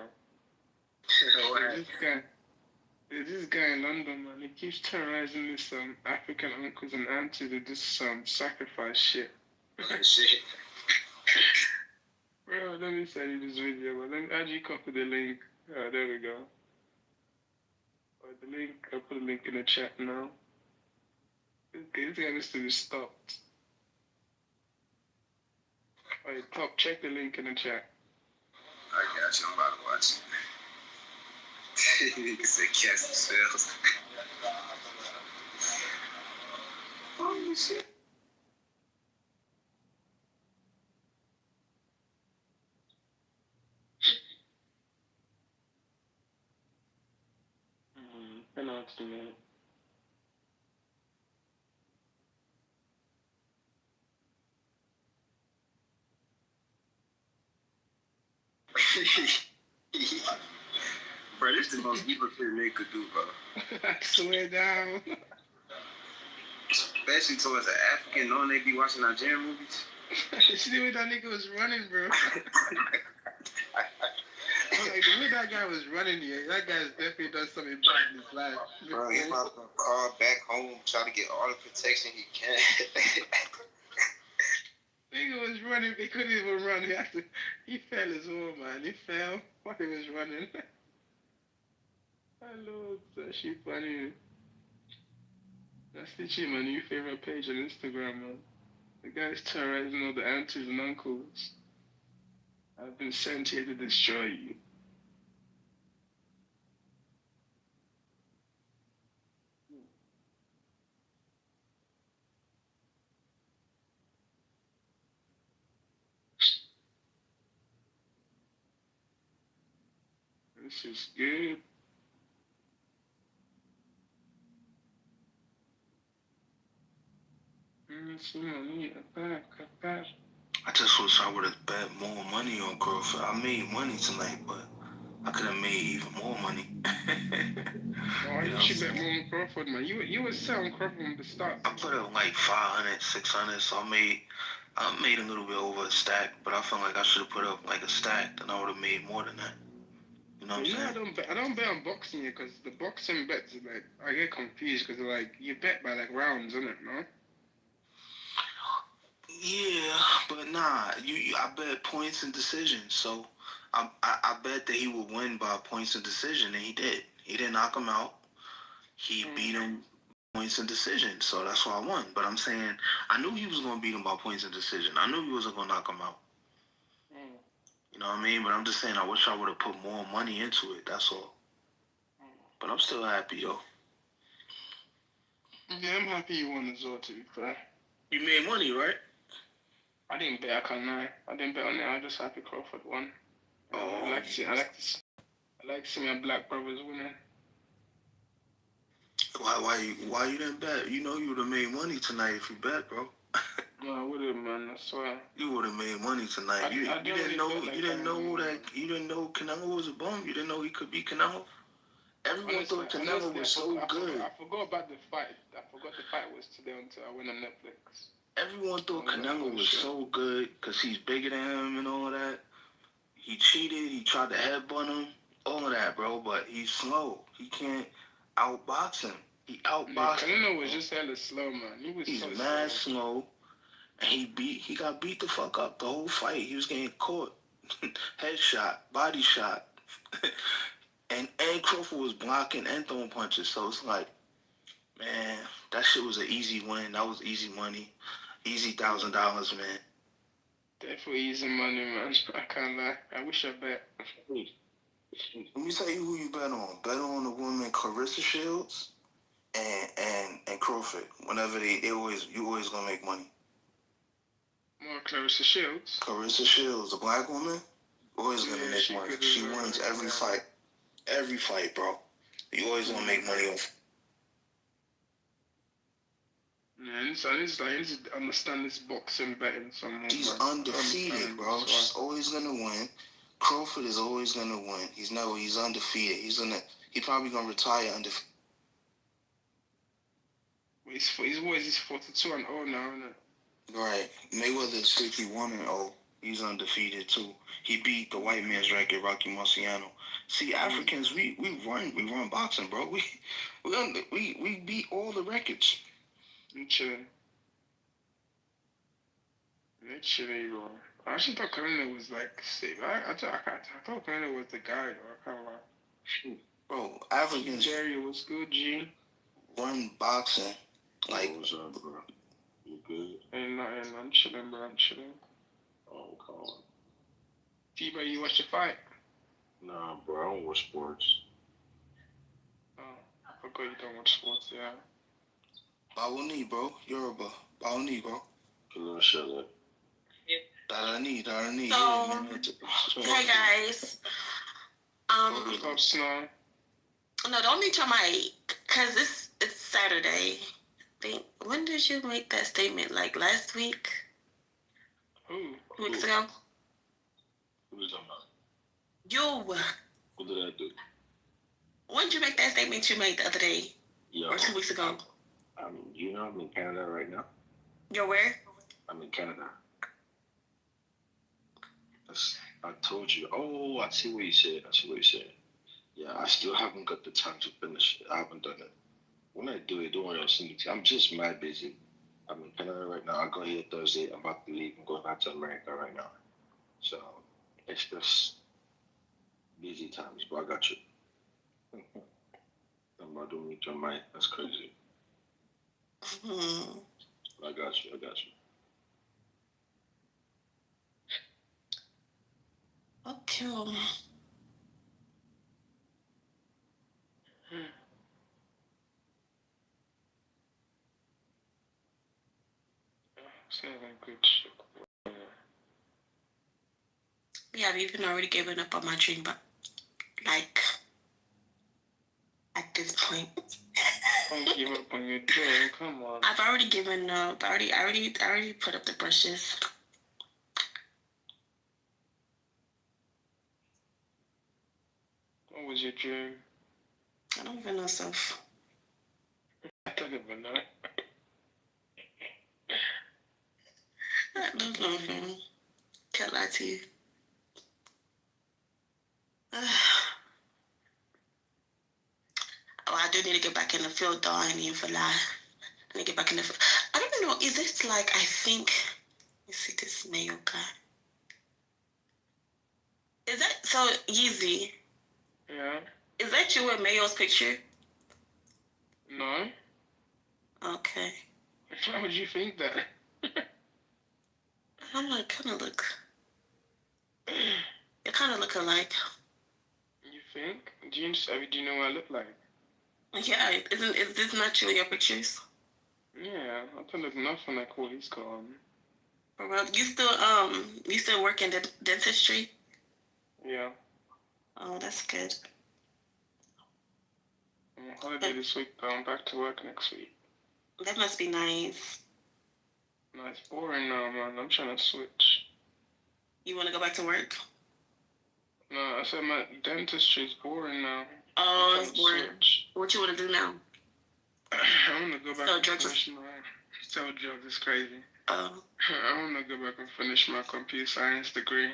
There's this guy in London, man. He keeps terrorizing this African uncles and aunties with this sacrifice shit.
Shit.
Bro, let me send you this video, but let me actually copy the link. There we go. The link, I'll put the link in the chat now. This guy needs to be stopped. Alright, top, check the link in the chat.
I got you, I'm about to watch it. Nigga said cast themselves. Holy shit.
Penalty, man.
Bro, this is the most evil shit a nigga could do, bro.
I swear down.
Especially towards an African, knowing they be watching Nigerian movies.
You see the way that nigga was running, bro? Like, the way that guy was running here, that guy's definitely done something bad in his life.
Bro, he's about to call back home, try to get all the protection he can.
Nigga was running, he couldn't even run. He fell as well, man. He fell while he was running. Hello, that shit funny. That's literally my new favorite page on Instagram, man. The guy's terrorizing all the aunties and uncles. I've been sent here to destroy you. This is good.
I just wish I would have bet more money on Crawford. I made money tonight, but I could have made even more money.
Why didn't you bet more on Crawford, man? You were set on Crawford from the start.
I put up like 500, 600, so I made a little bit over a stack, but I felt like I should have put up like a stack, then I would have made more than that. You know what I'm saying?
I don't bet on boxing here because the boxing bets are like I get confused because like you bet by like rounds, isn't it? No.
Yeah, but nah, I bet points and decisions. So I bet that he would win by points and decision, and he did. He didn't knock him out. He beat him points and decision, so that's why I won. But I'm saying I knew he was gonna beat him by points and decision. I knew he wasn't gonna knock him out. You know what I mean? But I'm just saying I wish I would have put more money into it. That's all. But I'm still happy, yo.
Yeah, I'm happy you won as well. To be fair,
you made money, right?
I didn't bet. I can't lie. I didn't bet on it. I'm just happy Crawford won. I like to see my black brothers winning.
Why you didn't bet? You know you would have made money tonight if you bet, bro.
No, I would have, man. I swear.
You would have made money tonight. You didn't know Canelo was a bum. You didn't know he could beat Canelo. Everyone thought Canelo was so good.
I forgot about the fight. I forgot the fight was today until I went on Netflix.
Everyone thought Canelo was so good because he's bigger than him and all that. He cheated. He tried to headbutt him. All of that, bro. But he's slow. He can't outbox him. He outboxed him.
Canelo was just hella slow, man.
He's so mad slow. And he got beat the fuck up the whole fight. He was getting caught. Headshot, body shot. and Crawford was blocking and throwing punches. So it's like, man, that shit was an easy win. That was easy money. Easy $1,000, man.
Definitely easy money, man. I can't lie. I wish I bet.
Let me tell you who you bet on. Bet on the woman Clarissa Shields and Crawford. Whenever you always gonna make money.
More Clarissa Shields.
Clarissa Shields, a black woman, always gonna make money. She wins every fight. Every fight, bro. You always gonna make money off.
Man, I need to understand this boxing betting somehow.
She's undefeated, bro. She's always gonna win. Crawford is always gonna win. He's undefeated. He's probably gonna retire undefeated.
He's 42-0 now, isn't it?
Right. Mayweather's 51-0. He's undefeated too. He beat the white man's record, Rocky Marciano. See, Africans, we run boxing, bro. We beat all the records.
I'm chilling. Bro. I actually thought Canelo was like safe. I thought Canelo was the guy, though. I can't lie.
Bro, Africans.
Jerry was good, G.
Run boxing. Like,
what's up, bro? You good?
Ain't nothing. I'm chilling, bro. I'm chilling.
Oh, God.
T-Bro, you watch the fight?
Nah, bro. I don't watch sports.
Oh, I forgot you don't watch sports, yeah.
Bawoni, bro. Yoruba. Bawoni, bro.
Can I shut up?
Darani.
So, hey guys. No, don't mute your mic, cause it's Saturday. When did you make that statement? Like last week?
Who?
2 weeks ago?
Who was talking about?
You.
What did I do?
When did you make that statement you made the other day?
Yo,
or 2 weeks ago?
I'm in Canada right now.
You're where?
I'm in Canada. I told you. Oh, I see what you said. Yeah, I still haven't got the time to finish it. I haven't done it. When I do it, don't worry, I'll send it to you. I'm just mad busy. I'm in Canada right now. I go here Thursday. I'm about to leave. I'm going back to America right now. So, it's just busy times, but I got you. I'm about to meet your mind. That's crazy. I got you.
Okay.
Good shit.
Yeah, I've even already given up on my dream, but like at this point.
Don't give up on your dream. Come on.
I've already given up. I already put up the brushes.
What was your dream?
I don't even know stuff.
I don't even know.
I don't know. Can't lie to you. Oh, I do need to get back in the field though. I ain't even for lie. I need to get back in the field. I don't even know. Is it like, I think, let me see this Mayo guy. Is that, so Yeezy?
Yeah.
Is that you in Mayo's picture?
No.
Okay.
Why would you think that?
I'm like, kind of look. You kind of look alike.
You think? Do you know what I look like?
Yeah, is this not you in your pictures?
Yeah, I don't look nothing like what he's got on.
Well, you still work in dentistry?
Yeah.
Oh, that's good.
I'm on holiday this week, though. I'm back to work next week.
That must be nice.
No, it's boring now, man. I'm trying to switch.
You want to go back to work?
No, I said my dentistry is boring now.
Oh, it's boring. Switch. What you want to do now?
I want to go back and finish my... Sell drugs is crazy.
Oh.
I want to go back and finish my computer science degree.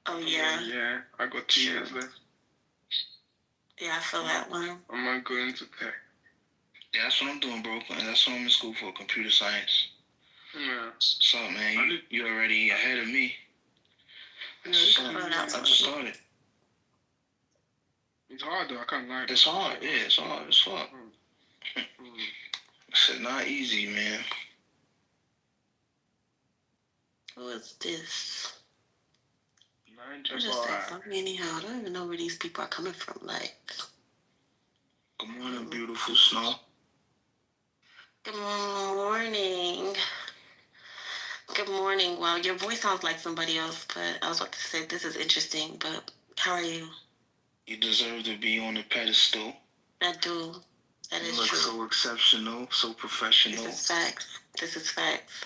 Oh, yeah.
Yeah, I got 2 years left.
Yeah, I feel that one.
I might go into tech.
Yeah, that's what I'm doing, bro. That's what I'm in school for, computer science.
Yeah.
So, man, you already ahead of me.
Yeah,
I just started.
It's hard, though. I can't lie.
It's hard. Yeah, it's hard as fuck. It's not easy, man.
Who is this?
Mind
I'm just saying something anyhow. I don't even know where these people are coming from. Like,
good morning, beautiful Snow.
Good morning. Good morning. Well, your voice sounds like somebody else, but I was about to say this is interesting, but how are you?
You deserve to be on the pedestal.
I do. That is
true. You look so exceptional, so professional.
This is facts. This is facts.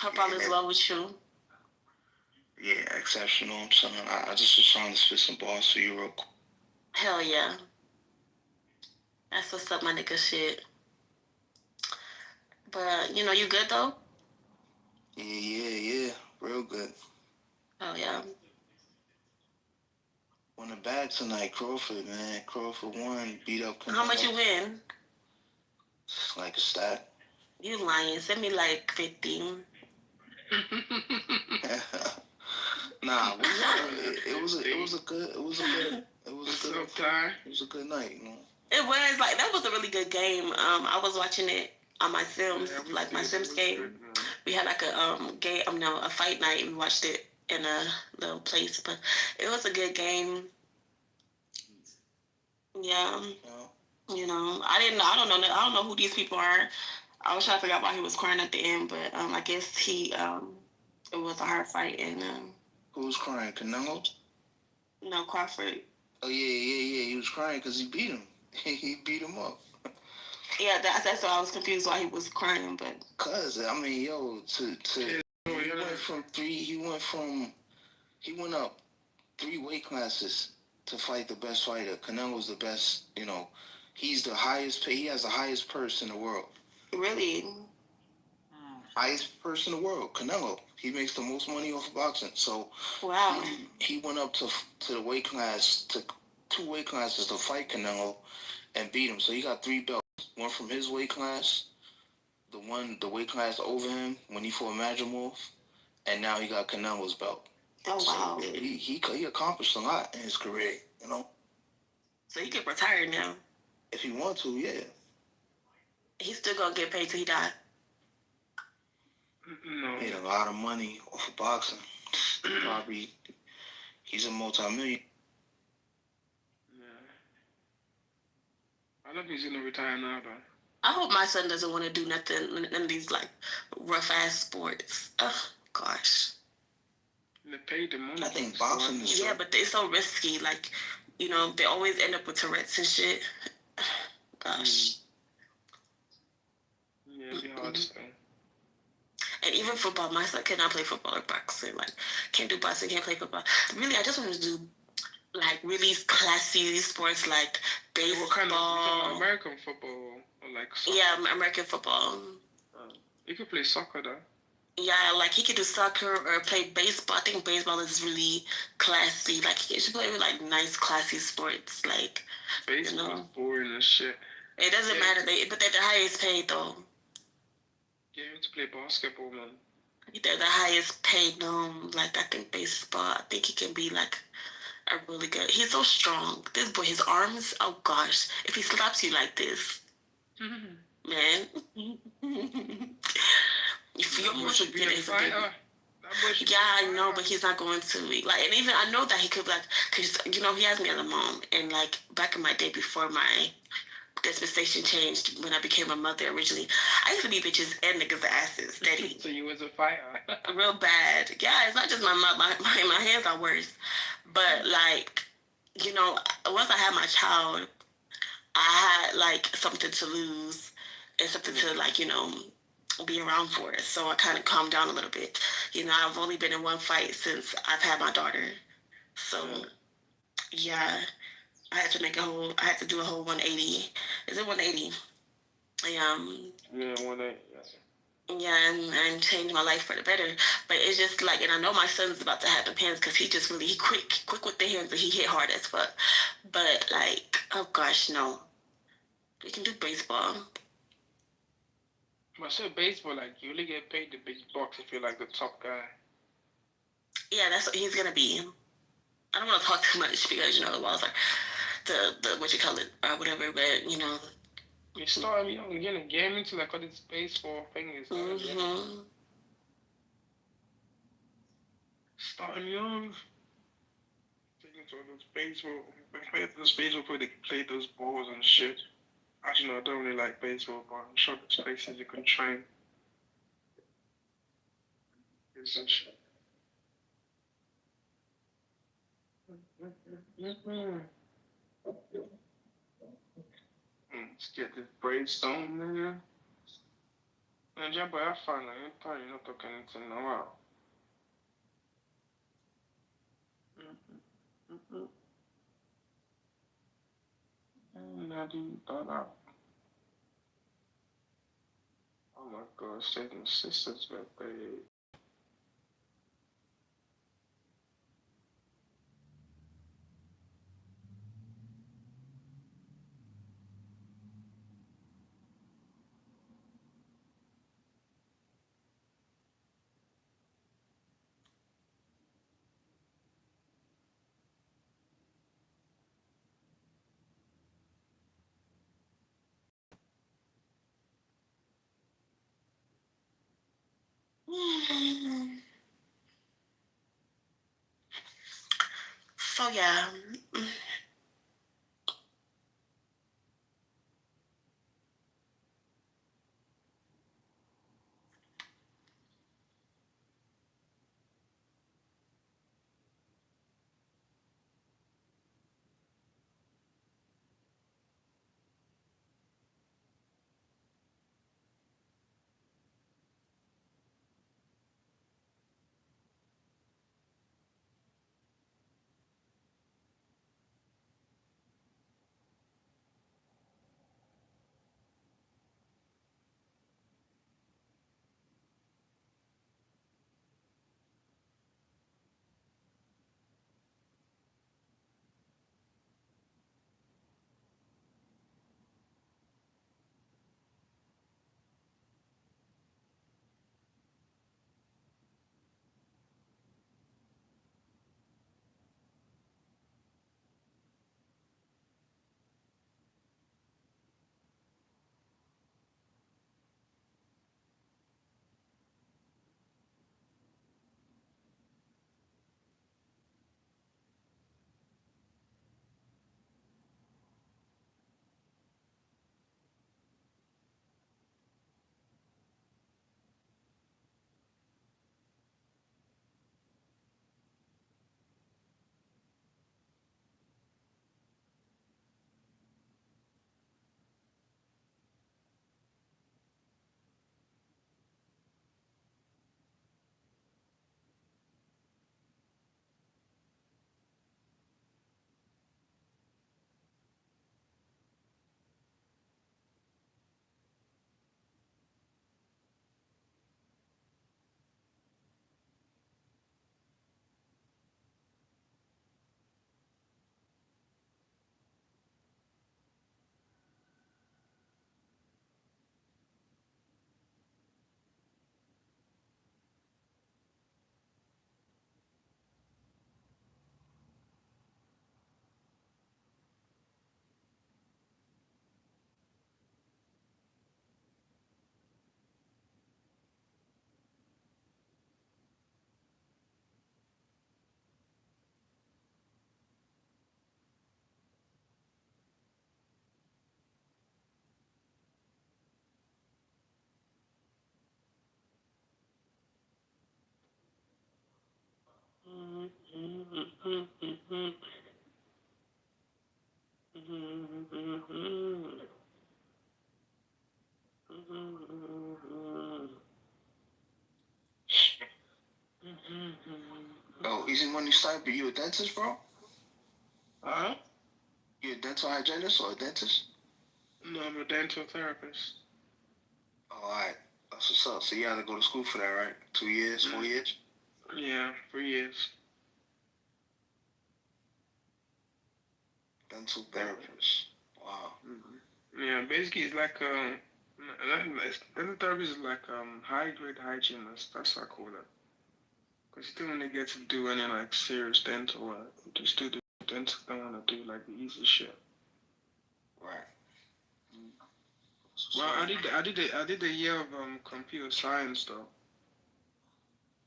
Hope all is well with you.
Yeah, exceptional. Son. I just was trying to spit some bars for you real quick.
Hell yeah. That's what's up, my nigga shit. But, you good though?
Yeah. Real good.
Oh, yeah.
Won the bag tonight, Crawford, man. Crawford won, beat up Canelo.
How much you win?
It's like a stack.
You lying. Send me like 15.
Nah, it was a good night, you know.
It was like, that was a really good game. I was watching it on my Sims, my Sims game. We had like a fight night. We watched it in a little place, but it was a good game. Yeah. I don't know who these people are. I was trying to figure out why he was crying at the end, but I guess it was a hard fight. And
who was crying? Canelo?
No, Crawford.
Oh yeah. He was crying because he beat him. He beat him up. Yeah,
that's why I was confused why he was crying, but.
Cause I mean, he went up 3 weight classes to fight the best fighter. Canelo's the best. He's the highest pay. He has the highest purse in the world.
Really?
Highest person in the world, Canelo. He makes the most money off of boxing. So
wow.
He went up to the weight class, to 2 weight classes to fight Canelo and beat him. So he got 3 belts. One from his weight class, the weight class over him when he fought Madrimov, and now he got Canelo's belt.
Oh wow.
So he accomplished a lot in his career,
So he could retire now.
If he want to, yeah.
He's still gonna get paid till he die.
No.
He made a lot of money off of boxing. Probably, he's a multi-million.
Yeah. I don't think he's gonna retire now, though.
I hope my son doesn't want to do none of these like rough ass sports. Oh gosh.
They paid the money.
I think boxing is.
Yeah, but it's so risky. Like, they always end up with Tourette's and shit. gosh.
Yeah, it'd be hard to stay.
And even football, my son cannot play football or boxing. Like, can't do boxing, can't play football. Really, I just want to do like really classy sports like baseball.
What kind of American football or like soccer?
Yeah, American football.
You could play soccer though.
Yeah, like he could do soccer or play baseball. I think baseball is really classy. Like he should play like nice, classy sports. Like
baseball is boring as shit.
It doesn't matter. But they're the highest paid though.
Yeah, to play basketball, man.
They're the highest paid. Like I think baseball. I think he can be like a really good. He's so strong. This boy, his arms. Oh gosh, if he slaps you like this, man. If you almost get it, yeah, I know, but he's not going to. Like, and even I know that he could, like, cause he has me as a mom, and like back in my day before my dispensation changed, when I became a mother originally, I used to beat bitches and niggas' asses steady.
So you was a fighter.
Real bad. Yeah, it's not just my hands are worse, but like, once I had my child, I had like something to lose and something to like, be around for it. So I kind of calmed down a little bit. I've only been in one fight since I've had my daughter. So yeah, I had to do a whole 180. Is it 180?
Yeah, 180. Yes.
Yeah, and change my life for the better. But it's just like, and I know my son's about to have the pants because he just really quick with the hands and he hit hard as fuck. But like, oh gosh, no. We can do baseball.
But so baseball, like you only get paid the big bucks if you're like the top guy.
Yeah, that's what he's gonna be. I don't want to talk too much because the walls are the what you call it or whatever. But
you start getting into like all this baseball thing is starting young. Taking to all those baseball, where they play those balls and shit. Actually, no, I don't really like baseball, but I'm sure there's places you can train. It's and shit. Let's get this brainstorm, nigga. And yeah, but I find like, you're probably not talking anything now. Oh my god, it's taking sister's birthday.
So yeah.
Oh, Easy Money Sniper, you a dentist, bro?
Huh?
You a dental hygienist or a dentist?
No, I'm a dental therapist.
Oh, alright. That's what's up. So you had to go to school for that, right? 2 years, 4 years?
Yeah, 3 years.
Dental therapist. Wow.
Yeah, basically it's like dental therapist is like high grade hygienist. That's what I call it. Because you don't really get to do any like serious dental work. You just do the dental don't want to do like the easy shit.
Right.
Well, I did a year of computer science though.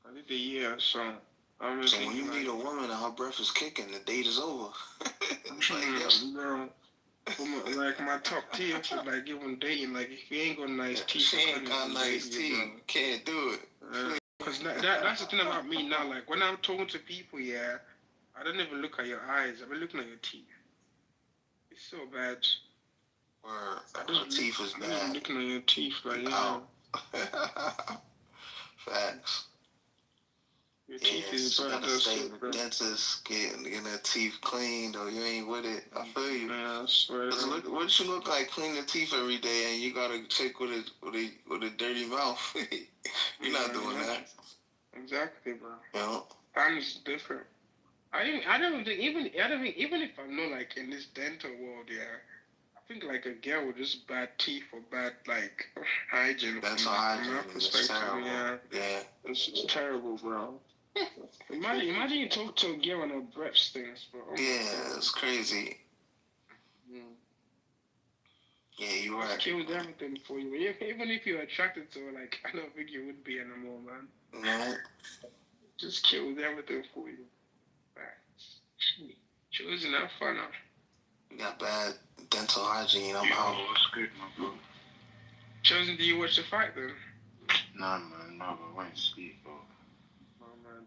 I did a year, so
So when you meet a woman and her breath is kicking, the date is over.
Bro, like my top tier is like even dating. Like if you ain't got nice teeth,
she ain't got nice teeth. Can't do it.
Cause that's the thing about me now. Like when I'm talking to people, yeah, I don't even look at your eyes. I'm looking at your teeth. It's so bad.
Her teeth is bad.
I'm looking at your teeth, like yeah.
Facts.
Your teeth is bad.
Gotta stay with the dentist, getting her teeth cleaned, or you ain't with it. I feel you.
Yeah, I swear.
What you look like cleaning teeth every day, and you gotta check with a dirty mouth. You're not doing that.
Exactly, bro.
Yeah.
Times different. I don't think even if I know like in this dental world, yeah, I think like a girl with just bad teeth or bad like hygiene.
That's
from my perspective,
terrible.
Yeah. It's terrible, bro. Imagine you talk to a girl and her breath stinks, bro.
Yeah, it's crazy. Yeah, you're right.
Kills everything for you. Even if you're attracted to her, like I don't think you would be anymore, man.
No.
Just kills everything for you. Choosing that fun now.
You got bad dental hygiene. I'm out.
What's good, my bro?
Chosen, do you watch the fight then?
Nah, man, no, but I went to sleep, bro.
Oh man.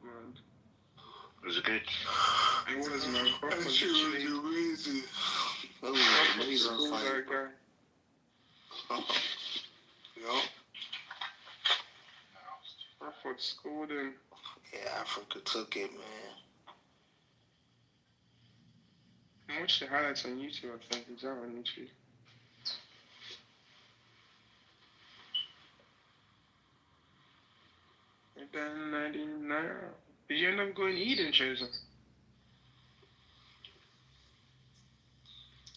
Was it good?
It was, man.
That shit was amazing. That was an amazing fight. Yo.
Crawford scored him.
Yeah, Africa took it, man.
I watched the highlights on YouTube, I think. Is that on YouTube? And then 99. Did you end up going to eat in Chosen?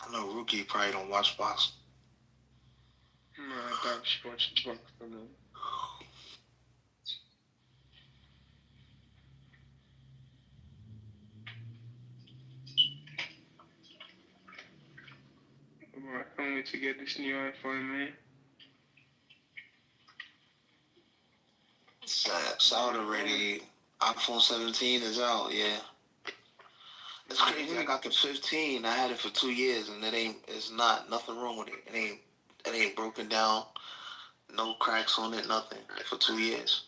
I know Rookie probably don't watch boxing.
No, I doubt she watched boxing. I can't wait to get this new iPhone, man.
It's out already. iPhone 17 is out, yeah. It's crazy. I got the 15. I had it for 2 years, and it's nothing wrong with it. It ain't broken down. No cracks on it, nothing. For 2 years.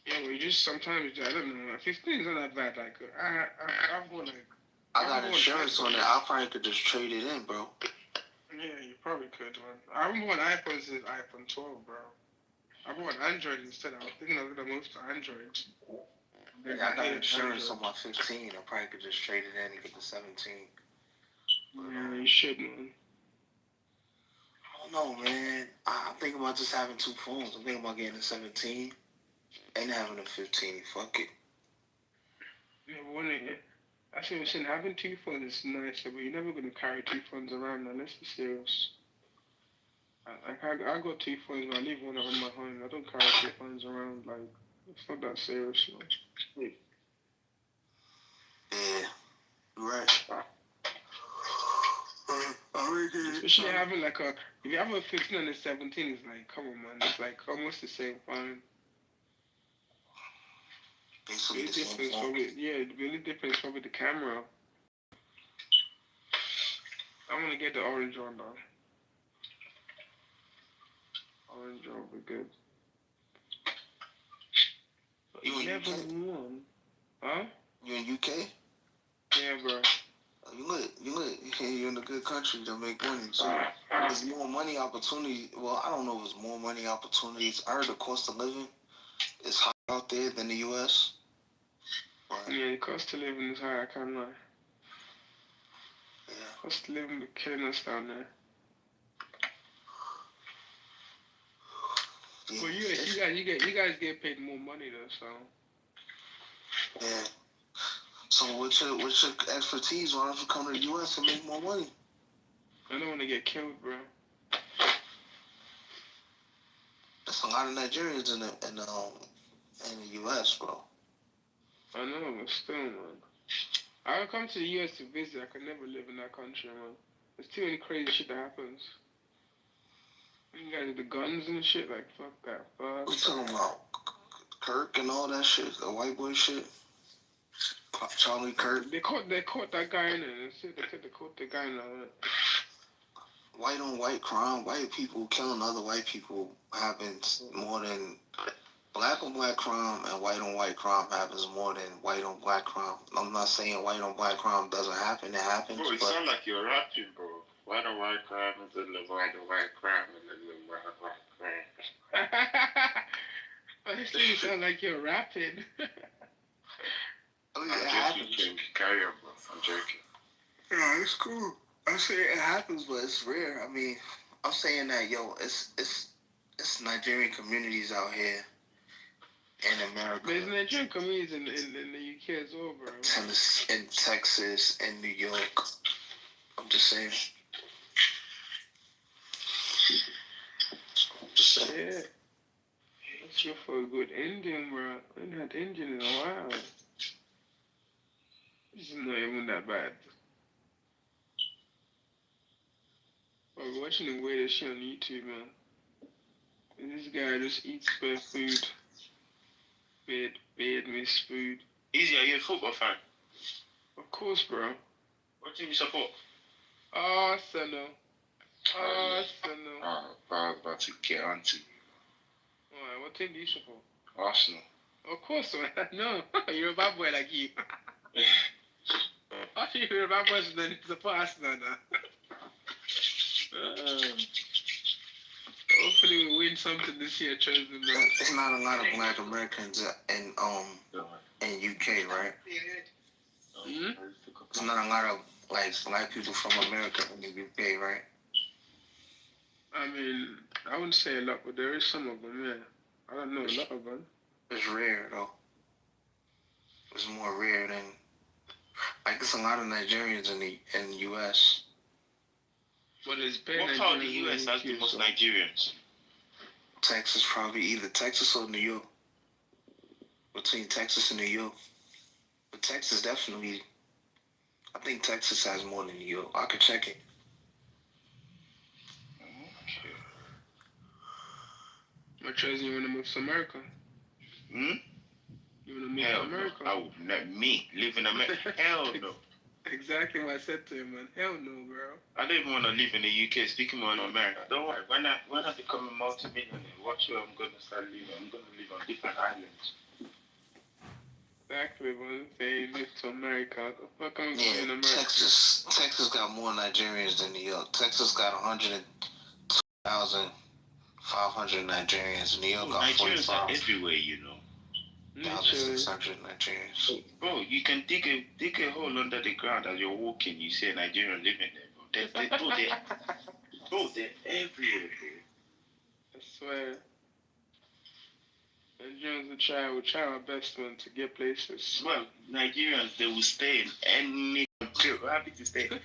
Yeah, well, you just sometimes, I don't know. 15 is not that bad. Like, I'm going like.
I got insurance on it. I probably could just trade it in, bro.
Yeah, you probably could, man. I remember when iPhone is iPhone 12, bro. I bought Android instead. I was thinking of the most Android.
Yeah, I got insurance on my 15. I probably could just trade it in and get the 17.
Yeah, you should, man.
I don't know, man. I'm thinking about just having 2 phones. I'm thinking about getting a 17 and having a 15. Fuck it.
Yeah, that's what I'm saying. Having 2 phones is nice, but you're never going to carry 2 phones around, man. Let's be serious. I got 2 phones, but I leave one on my home. I don't carry 2 phones around. Like, it's not that serious, man.
Yeah, right.
Especially having like if you have a 15 and a 17, it's like, come on, man. It's like almost the same phone.
Basically
the only difference is probably the camera. I'm gonna get the orange one though. Orange one will be good.
You
never won. Huh?
You in UK?
Yeah, bro.
You lit. You're in a good country to make money. So there's more money opportunity. Well, I don't know if it's more money opportunities. I heard the cost of living is higher out there than the US. But
yeah, the cost of living is high. I can't lie.
Yeah.
Cost of living is killing us down there.
Yeah,
Well, you guys get paid more money though, so.
Yeah. So what's your expertise? Why don't you come to the US and make more money?
I don't want to get killed, bro.
There's a lot of Nigerians in the US, bro.
I know, but still, man. I would come to the US to visit. I could never live in that country, man. There's too many crazy shit that happens. You guys with the guns and shit, like, fuck that.
What you talking about? Kirk and all that shit? The white boy shit? Charlie Kirk?
They caught that guy in it. They caught the guy in it.
White on white crime, white people killing other white people happens more than black on black crime, and white on white crime happens more than white on black crime. I'm not saying white on black crime doesn't happen. It happens.
Bro, it sounds like you're rapping, bro. White on white crime and then the white on white crime and then the white on white crime.
Honestly, you sound like you're rapping.
I'm
joking. Carry on, bro. I'm joking.
Yeah, it's cool. I'm saying it happens, but it's rare. I mean, I'm saying that, yo, it's Nigerian communities out here in America.
There's Nigerian communities in the UK as well, bro.
Tennessee, in Texas, and New York. I'm just saying.
Yeah. Let's go for a good Indian, bro. I ain't had Indian in a while. This is not even that bad. I'm watching the weirdest shit on YouTube, man. And this guy just eats bad food. Bad missed food.
Easy, are you a football fan?
Of course, bro.
What team you support?
Arsenal.
I was about to get onto you.
Alright, what team do you support?
Arsenal.
Of course, man. No, you're a bad boy like you. Actually, you're a bad boy, then you support Arsenal now. Hopefully we win something this year, Chosen.
There's not a lot of black Americans in UK, right?
Hmm?
There's not a lot of black people from America in the UK, right?
I mean, I wouldn't say a lot, but there is some of them, yeah. I don't know a lot of them.
It's rare though. It's more rare than there's a lot of Nigerians in the US.
Well,
what part of the US has the most Nigerians?
Texas, probably either Texas or New York. Between Texas and New York. But Texas definitely, I think Texas has more than New York. I could check it.
Okay.
What chosen you want to move to America?
Hmm?
You want to move
Hell
to America?
No. I would not, me, live in America. Hell no.
Exactly what I said to him, man. Hell no, bro.
I don't even want to live in the UK, speaking more in America. Don't worry, when I become a multi-millionaire, watch where I'm going to start living. I'm going to live on different islands.
Exactly, man. They live to America. The fuck I'm
Yeah,
in America?
Texas got more Nigerians than New York. Texas got 102,500 Nigerians. New York got
Nigerians are everywhere, you know.
1,600 Nigerians.
Bro, you can dig a hole under the ground as you're walking. You see a Nigerian living there, bro. They're everywhere, bro.
I swear. Nigerians will try our best, man, to get places.
Well, Nigerians, they will stay in any country. I'm happy to stay in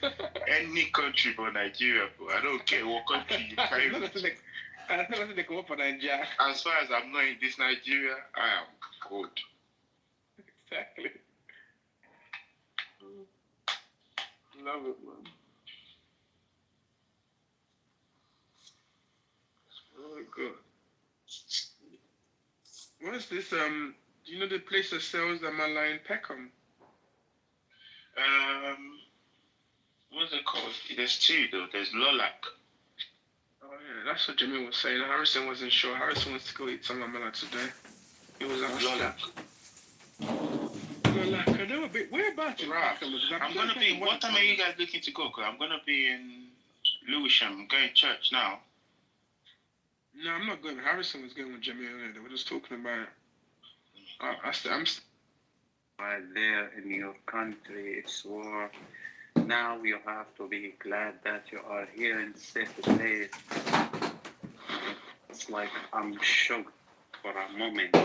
any country but Nigeria, bro. I don't care what country you carry.
I don't think they come up for Nigeria.
As far as I'm not in this Nigeria, I am good.
Exactly. Love it, man. Oh, good. What's this? Do you know the place that sells the Malayan Peckham?
What's it called? There's two though. There's Lolac.
Oh yeah, that's what Jimmy was saying. Harrison wasn't sure. Harrison wants to go eat some amala today. He was asking.
Lolac.
You like, cause they're a bit. Whereabouts in Peckham?
I'm gonna be. What time are you guys looking to go? Cause I'm gonna be in Lewisham. I'm going to church now.
No, I'm not going. Harrison was going with Jimmy earlier. They were just talking about it. I'm
Right there in your country, it's war. Now you have to be glad that you are here in safe place. It's like I'm shocked for a moment.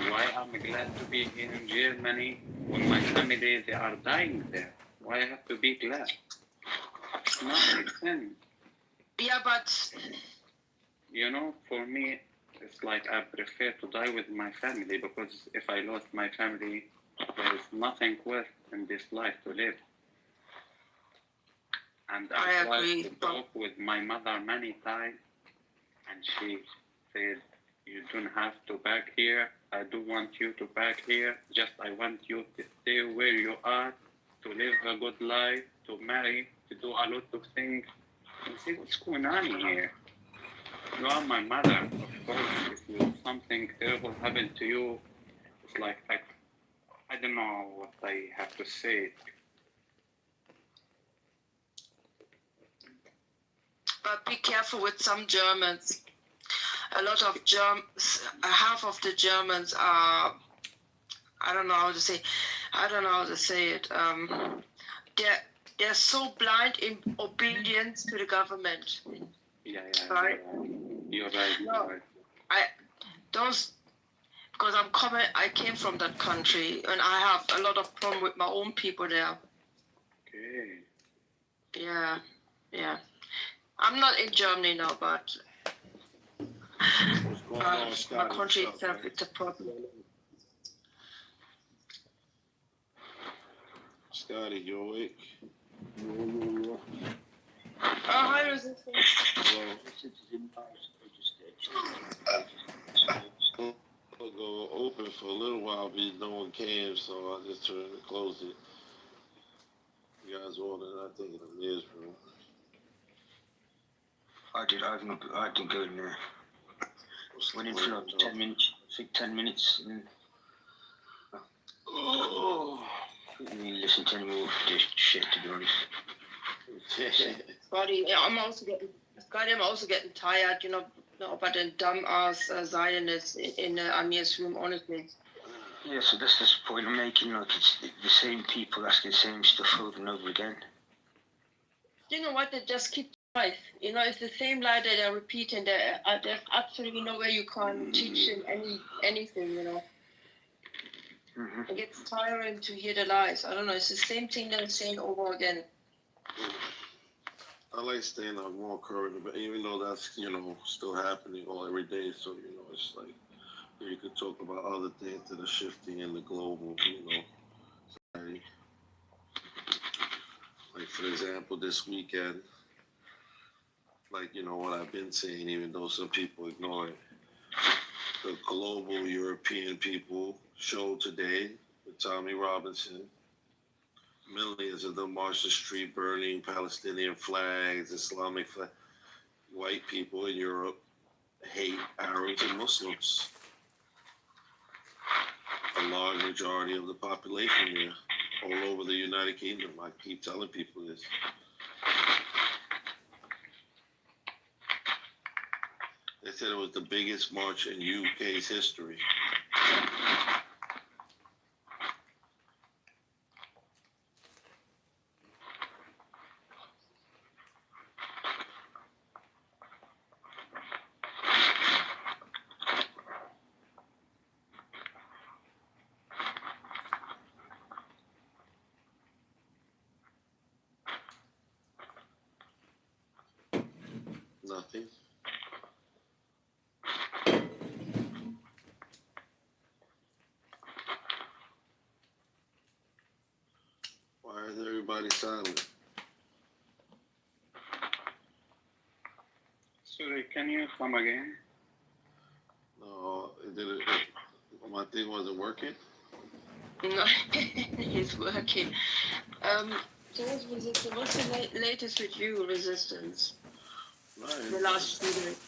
Why am I glad to be here in Germany when my family they are dying there? Why I have to be glad? It's not make sense.
Yeah, but
You know, for me, it's like I prefer to die with my family because if I lost my family, there is nothing worth in this life to live. And I tried to talk with my mother many times, and she said, "You don't have to back here. I don't want you to back here. Just I want you to stay where you are, to live a good life, to marry, to do a lot of things." And see what's going on here. You are my mother. Of course, if something terrible happened to you, it's like I don't know what I have to say.
But be careful with some Germans. A lot of half of the Germans are, I don't know how to say it. They're so blind in obedience to the government.
Yeah.
Right?
You're right.
No, because I came from that country and I have a lot of problem with my own people there.
Okay.
Yeah. I'm not in Germany now, but my country itself, it's a problem.
Scotty, you awake?
Oh, hi, Resistance.
Hello. I'll go open for a little while, but no one came, so I just turned and closed it. You guys ordered, I think, in the Miz room.
I didn't go in there. Went in for like 10 minutes. I think 10 minutes. And didn't really listen to any more of this shit, to be honest.
Scotty, I'm also getting tired, about the dumb-ass Zionists in Amir's room, honestly.
Yeah, so that's the point I'm making. Like, it's the same people asking the same stuff over and over again.
You know what? They just keep quiet. It's the same lie that they're repeating. There's absolutely no way you can teach them anything,
Mm-hmm.
It gets tiring to hear the lies. I don't know. It's the same thing they're saying over again.
I like staying on more current, but even though that's, still happening every day, so, it's like, you could talk about other things that are shifting in the global, society. Like, for example, this weekend, like, what I've been saying, even though some people ignore it, the global European people showed today with Tommy Robinson. Millions of them marched the street burning Palestinian flags, Islamic flags. White people in Europe hate Arabs and Muslims. A large majority of the population here, all over the United Kingdom. I keep telling people this. They said it was the biggest march in UK's history. Nothing. Why is everybody silent?
Sorry, can you come again?
No, my thing wasn't working.
No, it's working. So what's the latest with you, Resistance?
Right.
The last few days.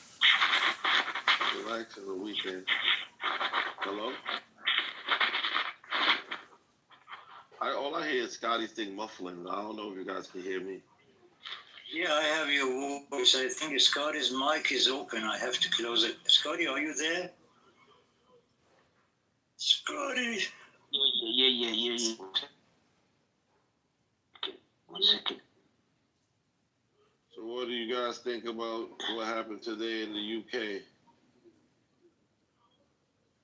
Relax on the weekend. Hello?
All I hear is Scotty's thing muffling. I don't know if you guys can hear me.
Yeah, I have your voice. I think Scotty's mic is open. I have to close it. Scotty, are you there? Scotty.
Yeah. Okay, 1 second.
So what do you guys think about what happened today in the UK?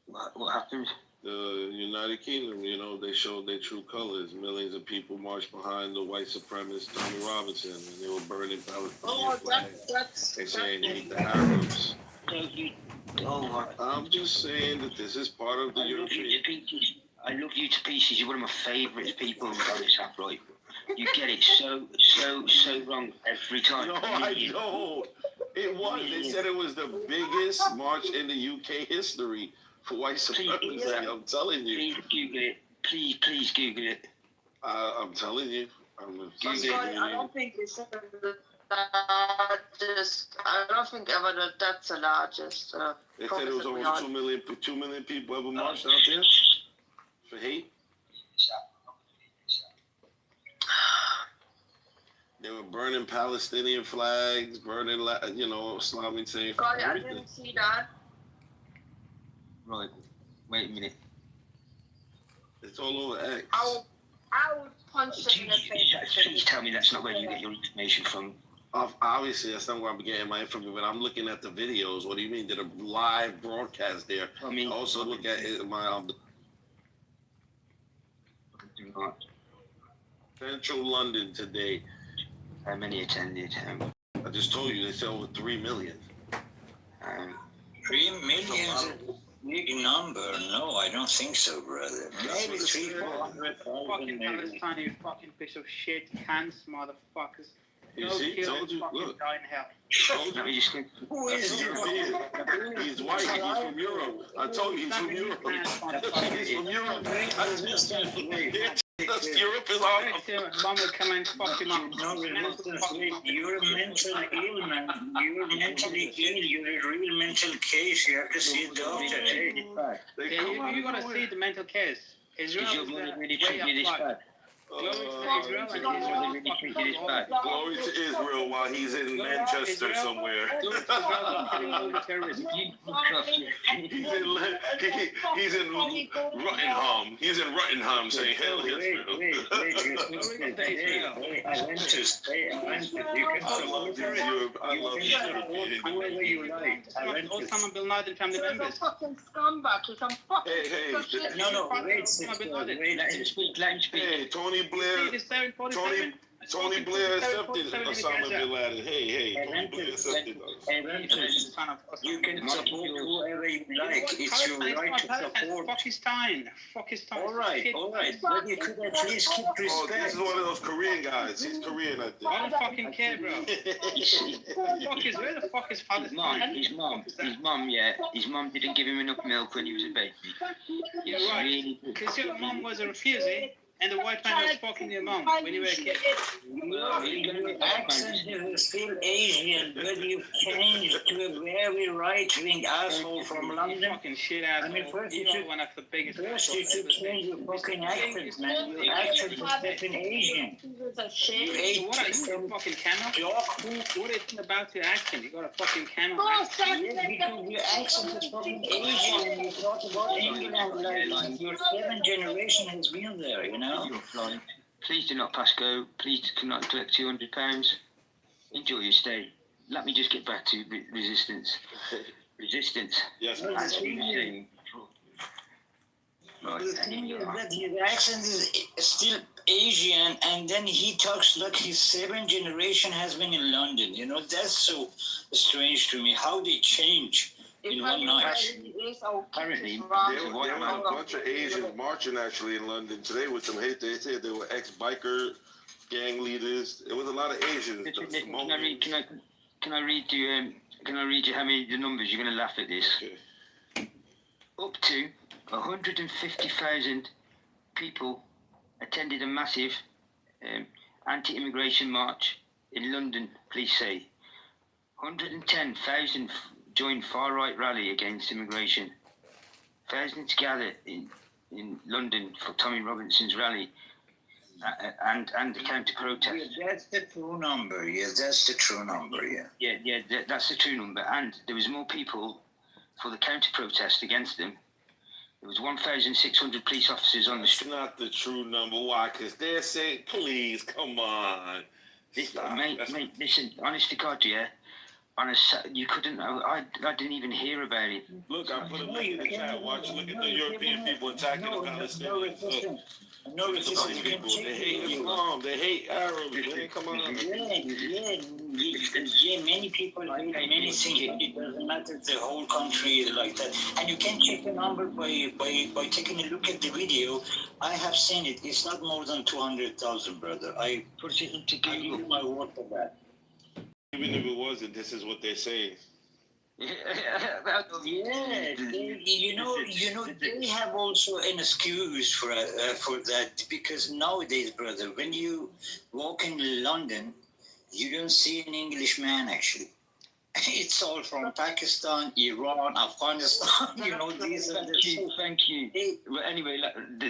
What happened?
The United Kingdom, they showed their true colors. Millions of people marched behind the white supremacist Tommy Robinson, and they were burning Palestinian flags. They're saying hate the Arabs. I'm just saying that this is part of the European.
I love you to pieces. You're one of my favourite people on this app, right? You get it so wrong every time.
No, I don't. It was. They said it was the biggest march in the UK history for white supremacy. I'm telling you.
Please Google it. Please Google it.
I'm telling you.
I don't think it's the largest. I don't think ever that's the largest.
They said it was almost 2 million people ever marched out there for hate. They were burning Palestinian flags, burning, Islamic saying.
Sorry, I didn't see that.
Right. Wait a minute.
It's all over X.
I would punch them in the face.
Please tell me that's not where you get your information from.
Obviously, that's not where I'm getting my information, but I'm looking at the videos. What do you mean? Did a live broadcast there? I also look at my Central London today.
How many attended?
I just told you they said over 3 million.
3 million is a big number. No, I don't think so, brother. Maybe 300,000.
Fucking Palestine, you fucking piece of shit, cans, motherfuckers.
You see, told you. Look.
Die in hell.
Who is this?
He's white. He's from Europe. I told you he's from Europe. He's from Europe. That's Europe is on.
Mom will come and fuck him up.
You're a mental ill, man. You're mentally ill. You're a real mental case. You have to see a doctor.
You gotta see the mental case. Israel is
really
way up.
Glory to Israel while he's in Manchester somewhere. He's in Rottingham. He's in Rottingham saying hell Israel.
I went to stay. I love Europe. I love
Whoever you like. Osama bin Laden family members.
He's a fucking scumbag. He's a fucking
No, wait.
Let him speak.
Hey, Tony Blair accepted Osama bin Laden. Hey, Tony Blair accepted us.
You can support whoever you like. It's your right to support.
Fuck his time.
All right. But you could at least keep respect.
Oh, this is one of those Korean guys. He's Korean, I think.
I don't fucking care, bro. Where the fuck is Palestine?
His mom didn't give him enough milk when he was a baby.
You're right. Because your mom was a refugee. And the white man was fucking your mom when you were a kid.
Your accent is still Asian, but you changed to a very right-wing asshole from London.
Fucking shit asshole.
I mean, first you
should
change your fucking accent, man. Your accent is fucking Asian.
What are you, fucking camel? What is it about your accent? You got a fucking camel accent.
Yes, because your accent is fucking Asian and you talk about England like your 7th generation has been there, you know?
Please do not pass go. Please cannot collect £200. Enjoy your stay. Let me just get back to resistance. Resistance.
Yes,
Right. The thing is that his accent is still Asian, and then he talks like his 7th generation has been in London. You know, that's so strange to me. How they change in one night.
Apparently,
there was a bunch of Asians marching actually in London today with some hate. They said they were ex-biker gang leaders. It was a lot of Asians.
Can I read you how many the numbers? You're going to laugh at this.
Okay.
Up to 150,000 people attended a massive anti-immigration march in London, police say. 110,000 joined far-right rally against immigration. Thousands gathered in London for Tommy Robinson's rally. and the counter-protest.
Yeah, that's the true number. Yeah, that's the true number. Yeah.
Yeah, that's the true number. And there was more people for the counter-protest against them. There was 1,600 police officers on the street.
That's not the true number. Why? Because they're saying, please, come on.
Mate, listen, honest to God, yeah. You couldn't. I didn't even hear about it.
Look, I put a link in the chat. Watch. Look at the European people attacking the Palestinians. Look, the people. They hate Islam. They hate Arabs. Man, come on.
Yeah. Many people hate many things. It doesn't matter. The whole country is like that. And you can check the number by taking a look at the video. I have seen it. It's not more than 200,000, brother. I put it into Google. I give you my word for that.
Even if it wasn't, this is what they're saying.
Yeah, you know, they have also an excuse for that, because nowadays, brother, when you walk in London, you don't see an English man actually. It's all from Pakistan, Iran, Afghanistan. You know, these are the.
Thank you. Well, anyway,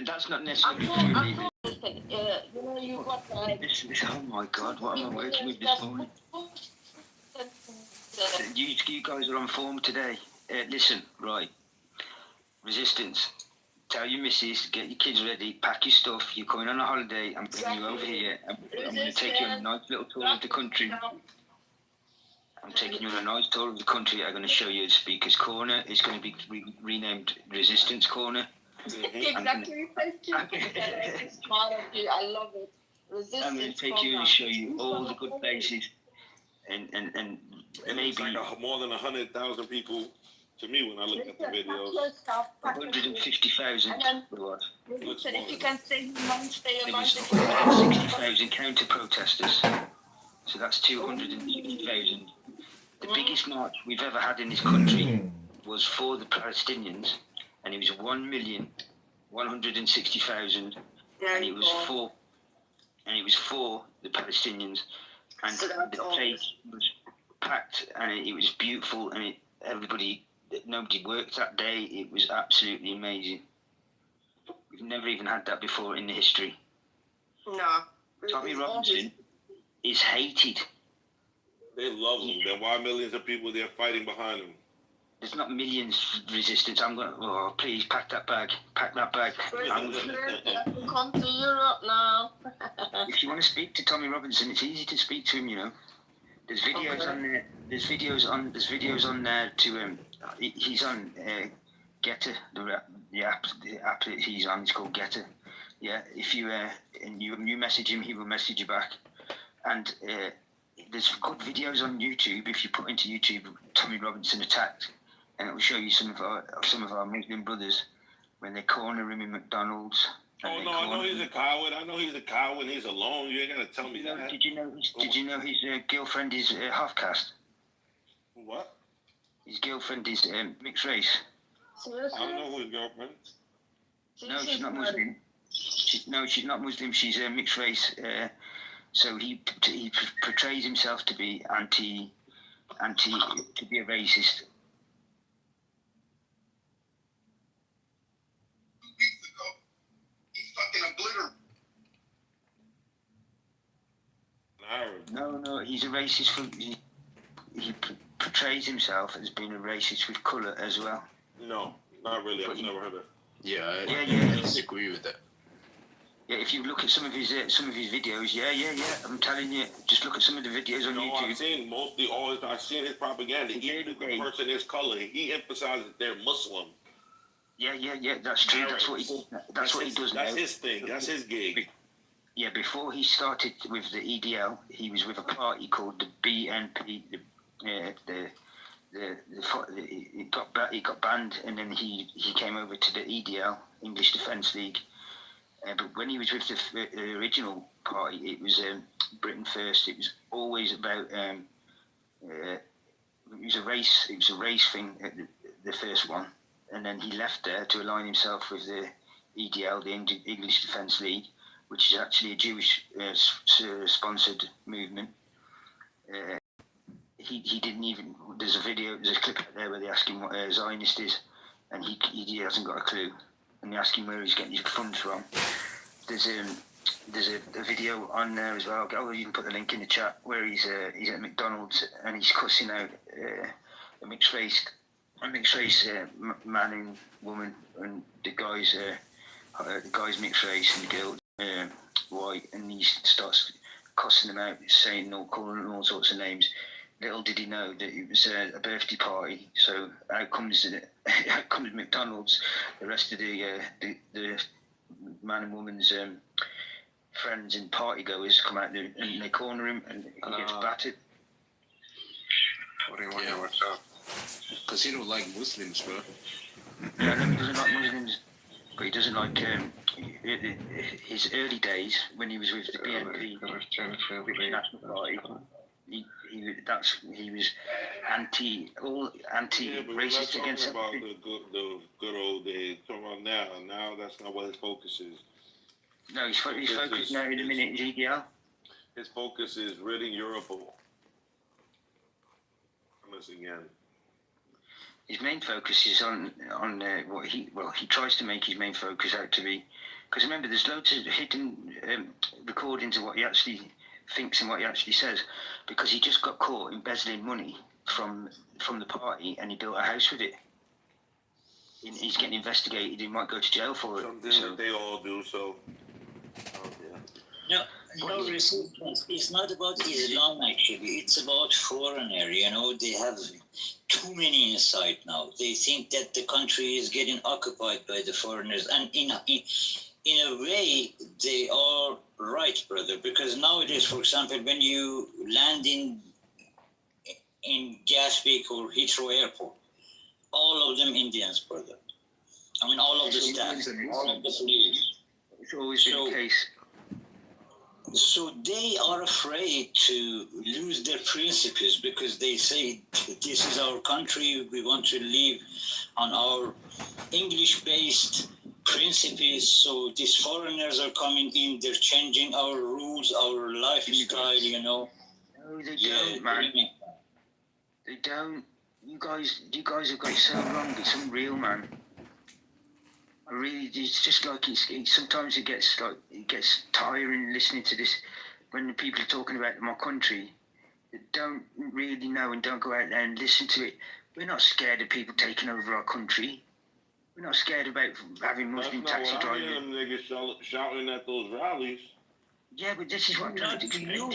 that's not necessarily true.
You know, you got
Oh my God, what am I working with this morning? You guys are on form today. Listen, right. Resistance. Tell your missus, get your kids ready, pack your stuff. You're coming on a holiday. I'm bringing you over here. I'm going to take you on a nice little tour of the country. I'm taking you on a nice tour of the country. I'm going to show you the Speaker's Corner. It's going to be renamed Resistance Corner.
Exactly. Thank you. It's smart of you. I love it. Resistance.
I'm going to take you and show you all the good places. And maybe
it's like more than 100,000 people to me when I look at the videos.
150,000.
If you can stay months, stay a month.
160,000 counter-protesters. So that's 250,000. The biggest march we've ever had in this country was for the Palestinians, and it was 1,160,000, and it was for the Palestinians. And the place was packed, and it was beautiful, and nobody worked that day. It was absolutely amazing. We've never even had that before in the history.
No.
Tommy Robinson is hated.
They love him. Then why millions of people there fighting behind him?
There's not millions resistance. I'm going to, please pack that bag. Pack that bag.
Come to Europe now.
If you want to speak to Tommy Robinson, it's easy to speak to him, you know. There's videos on there. There's videos on there to he's on Getter, the app that he's on. It's called Getter. Yeah. If you and you message him, he will message you back. And there's good videos on YouTube. If you put into YouTube Tommy Robinson attacked, and it will show you some of our Muslim brothers when they corner him in McDonald's.
Oh no, I know he's a coward. He's alone. You ain't gonna tell me that.
Did you know his girlfriend is half caste?
What?
His girlfriend is mixed race.
Seriously?
I don't know who his girlfriend is.
No, she's not Muslim. She's not Muslim. She's mixed race. So he portrays himself to be to be a racist. No, he's a racist. He portrays himself as being a racist with colour as well.
No, not really. I've never heard of it.
Yeah, I
disagree with that.
Yeah, if you look at some of his videos, yeah. I'm telling you, just look at some of the videos on YouTube.
I've seen mostly all. I've seen his propaganda. Even if the person is color, he emphasizes they're Muslim.
Yeah. That's true. That's what he does. That's what he does now.
That's his thing. That's his gig.
Yeah, before he started with the EDL, he was with a party called the BNP. He got banned, and then he came over to the EDL, English Defence League. But when he was with the original party, it was Britain First. It was always about it was a race thing at the first one, and then he left there to align himself with the EDL, the English Defence League, which is actually a Jewish sponsored movement. He didn't even. There's a clip out there where they ask him what a Zionist is, and he hasn't got a clue. And they ask him where he's getting his funds from. There's there's a video on there as well. I'll even put the link in the chat where he's at McDonald's and he's cussing out a mixed race man and woman, and the guy's mixed race and the girl white, and he starts cussing them out, saying calling them all sorts of names. Little did he know that it was a birthday party. So out comes McDonald's. The rest of the man and woman's friends and party goers come out there and they corner him, and he gets battered.
What do you want? What's up? Because he don't like Muslims, bro.
Yeah, no, he doesn't like Muslims, but he doesn't like his early days when he was with the BNP, British National Party. He was anti-racist against
about the good old days. Talking about now. Now that's not what his focus is.
No, he's focused now in a minute is EDL.
His focus is ridding Europe of. Again.
His main focus is on what he tries to make his main focus out to be, because remember there's loads of hidden recordings of what he actually thinks and what he actually says, because he just got caught embezzling money from the party and he built a house with it. He's getting investigated. He might go to jail for it.
Something that they all do. So. Oh,
yeah. No resistance. It's not about Islam actually. It's about foreigner. They have too many inside now. They think that the country is getting occupied by the foreigners, and in a way they are right, brother. Because nowadays, for example, when you land in Gatwick or Heathrow Airport, all of them Indians, brother. I mean, all of the staff, all of the police.
It's always been the case.
So they are afraid to lose their principles because they say, this is our country, we want to live on our English-based principles. So these foreigners are coming in, they're changing our rules, our lifestyle,
No, they don't, man. They don't. You guys have got it so wrong. It's unreal, man. It's just like sometimes it gets tiring listening to this when the people are talking about my country that don't really know and don't go out there and listen to it. We're not scared of people taking over our country. We're not scared about having Muslim taxi drivers.
I them niggas shouting at those rallies.
Yeah, but this is what I'm trying to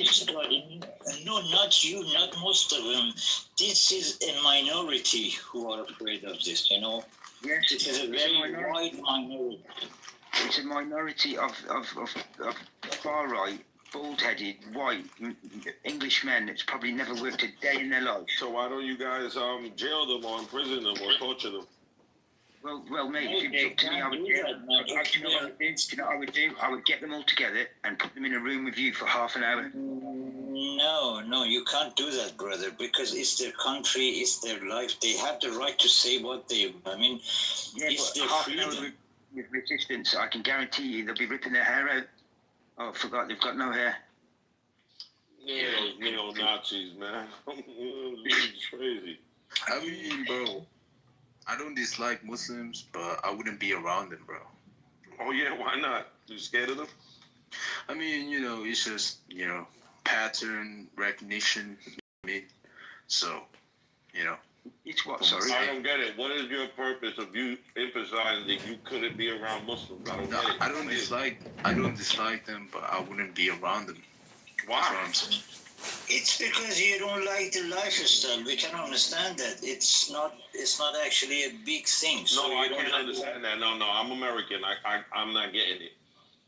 explain.
No, not you, not most of them. This is a minority who are afraid of this,
Yes,
it is a very wide minority.
It's a minority of far right, bald-headed, white English men that's probably never worked a day in their life.
So why don't you guys jail them or imprison them or torture them?
Well, mate, if it was up to me, I would do. I would get them all together and put them in a room with you for half an hour.
No, you can't do that, brother, because it's their country, it's their life. They have the right to say what they. It's their
half
freedom.
an hour with resistance, I can guarantee you they'll be ripping their hair out. Oh, I forgot, they've got no hair.
Yeah, those neo-Nazis, man. It's crazy.
I mean, bro, I don't dislike Muslims, but I wouldn't be around them, bro.
Oh, yeah, why not? You scared of them?
I mean, it's just, pattern recognition. So,
It's what, sorry?
I don't get it. What is your purpose of you emphasizing that you couldn't be around Muslims? I don't get it.
I don't dislike them, but I wouldn't be around them.
Why?
That's what I'm saying.
It's because you don't like the lifestyle. We can understand that. It's not actually a big thing. So
no, I can't understand that. No, I'm American. I'm not getting it.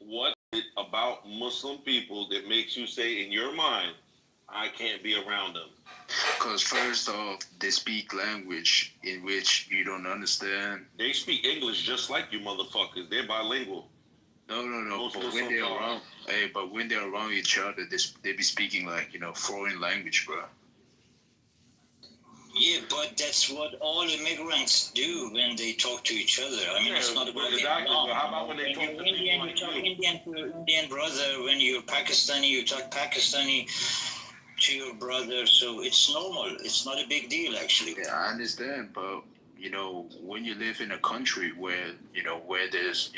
What is it about Muslim people that makes you say in your mind, I can't be around them?
Because first off, they speak language in which you don't understand.
They speak English just like you motherfuckers. They're bilingual.
No. But when they're around each other, they be speaking like, foreign language, bro.
Yeah, but that's what all immigrants do when they talk to each other. I mean, it's not about
exactly. How about when they talk to
Indian,
people like
you talk
you?
Indian to your Indian brother. When you're Pakistani, you talk Pakistani to your brother. So it's normal. It's not a big deal, actually.
Yeah, I understand, but when you live in a country where there's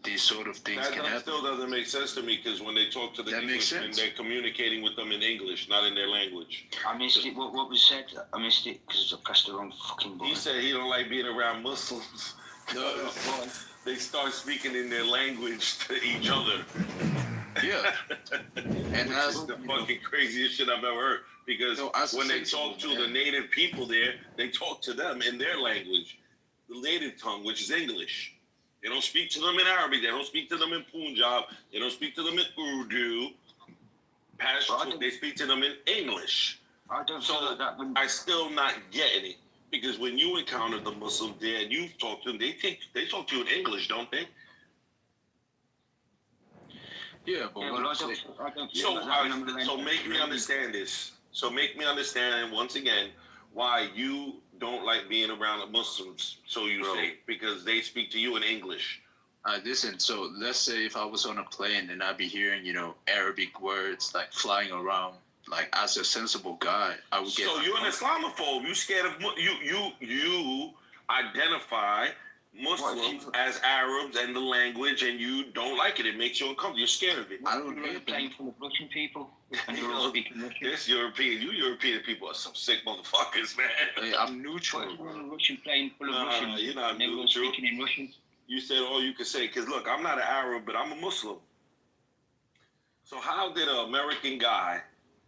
these sort of things can
that
happen.
still doesn't make sense to me because when they talk to the Englishmen, they're communicating with them in English, not in their language.
I missed it. What was said? I missed it because I pressed the wrong fucking button.
He said he don't like being around Muslims. No, they start speaking in their language to each other.
Yeah.
And that's the fucking craziest shit I've ever heard. Because when they talk to the native people there, they talk to them in their language, the native tongue, which is English. They don't speak to them in Arabic. They don't speak to them in Punjab. They don't speak to them in Urdu. They speak to them in English. I still not getting it. Because when you encounter the Muslim there and you talk to them, they talk to you in English, don't they?
Yeah, but
so make me understand this. So make me understand once again why you don't like being around the Muslims. So you say because they speak to you in English.
Listen. So let's say if I was on a plane and I'd be hearing, Arabic words like flying around. Like as a sensible guy, I would get.
So you're an Islamophobe. You scared of you identify Muslims as Arabs and the language, and you don't like it. It makes you uncomfortable. You're scared of it.
I don't know. Playing full of Russian people, and you're all speaking Russian.
This European, you European people are some sick motherfuckers, man.
Hey, I'm neutral.
Russian playing full of Russian.
You're not neutral.
Speaking in Russian.
You said all you could say because look, I'm not an Arab, but I'm a Muslim. So how did an American guy,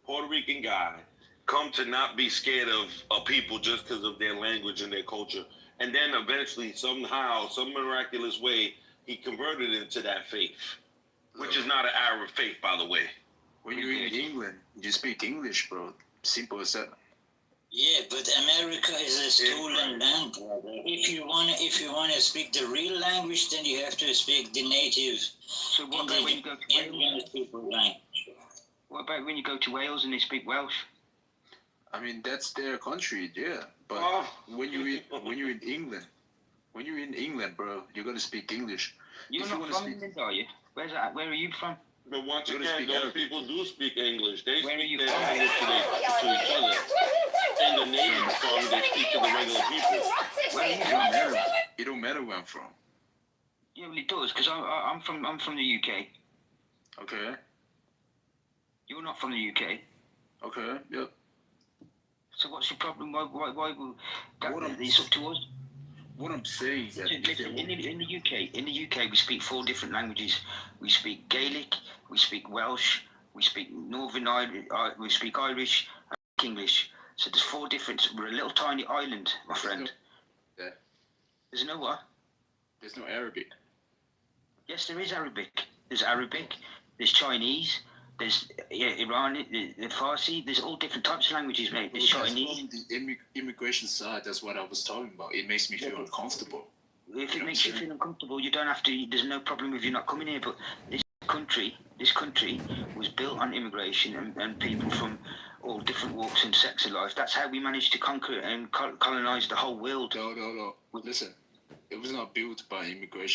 Puerto Rican guy, come to not be scared of people just because of their language and their culture? And then eventually, somehow, some miraculous way, he converted into that faith, which is not an Arab faith, by the way.
When you're in England, you speak English, bro. Simple as that.
Yeah, but America is a stolen land, brother. If you wanna speak the real language, then you have to speak the native.
So what about when you go to Wales? What about when you go to Wales and they speak Welsh?
I mean, that's their country, yeah. But when you're in England, bro, you're gonna speak English.
You're not from England, are you? Where's that? Where are you from?
But once again, those people do speak English. They speak their language to each other. In the native tongue, they speak to the regular people.
Where are you from?
It don't matter where I'm from.
Yeah, well, it does, because I'm from the UK.
Okay.
You're not from the UK.
Okay. Yep.
So what's your problem? Why will it's up to us?
What I'm saying is that
in the UK we speak 4 different languages. We speak Gaelic, we speak Welsh, we speak Northern Irish, we speak Irish, and English. So there's 4 different. We're a little tiny island, my friend.
Yeah.
There's no what?
There's no Arabic.
Yes, there is Arabic. There's Arabic. There's Chinese. There's Iranian, the Farsi. There's all different types of languages, mate. There's Chinese.
The immigration side, that's what I was talking about. It makes me feel uncomfortable.
If it makes you feel uncomfortable, you don't have to. There's no problem with you not coming here. But this country was built on immigration and people from all different walks and sects of life. That's how we managed to conquer and colonize the whole world.
No. Listen, it was not built by immigration.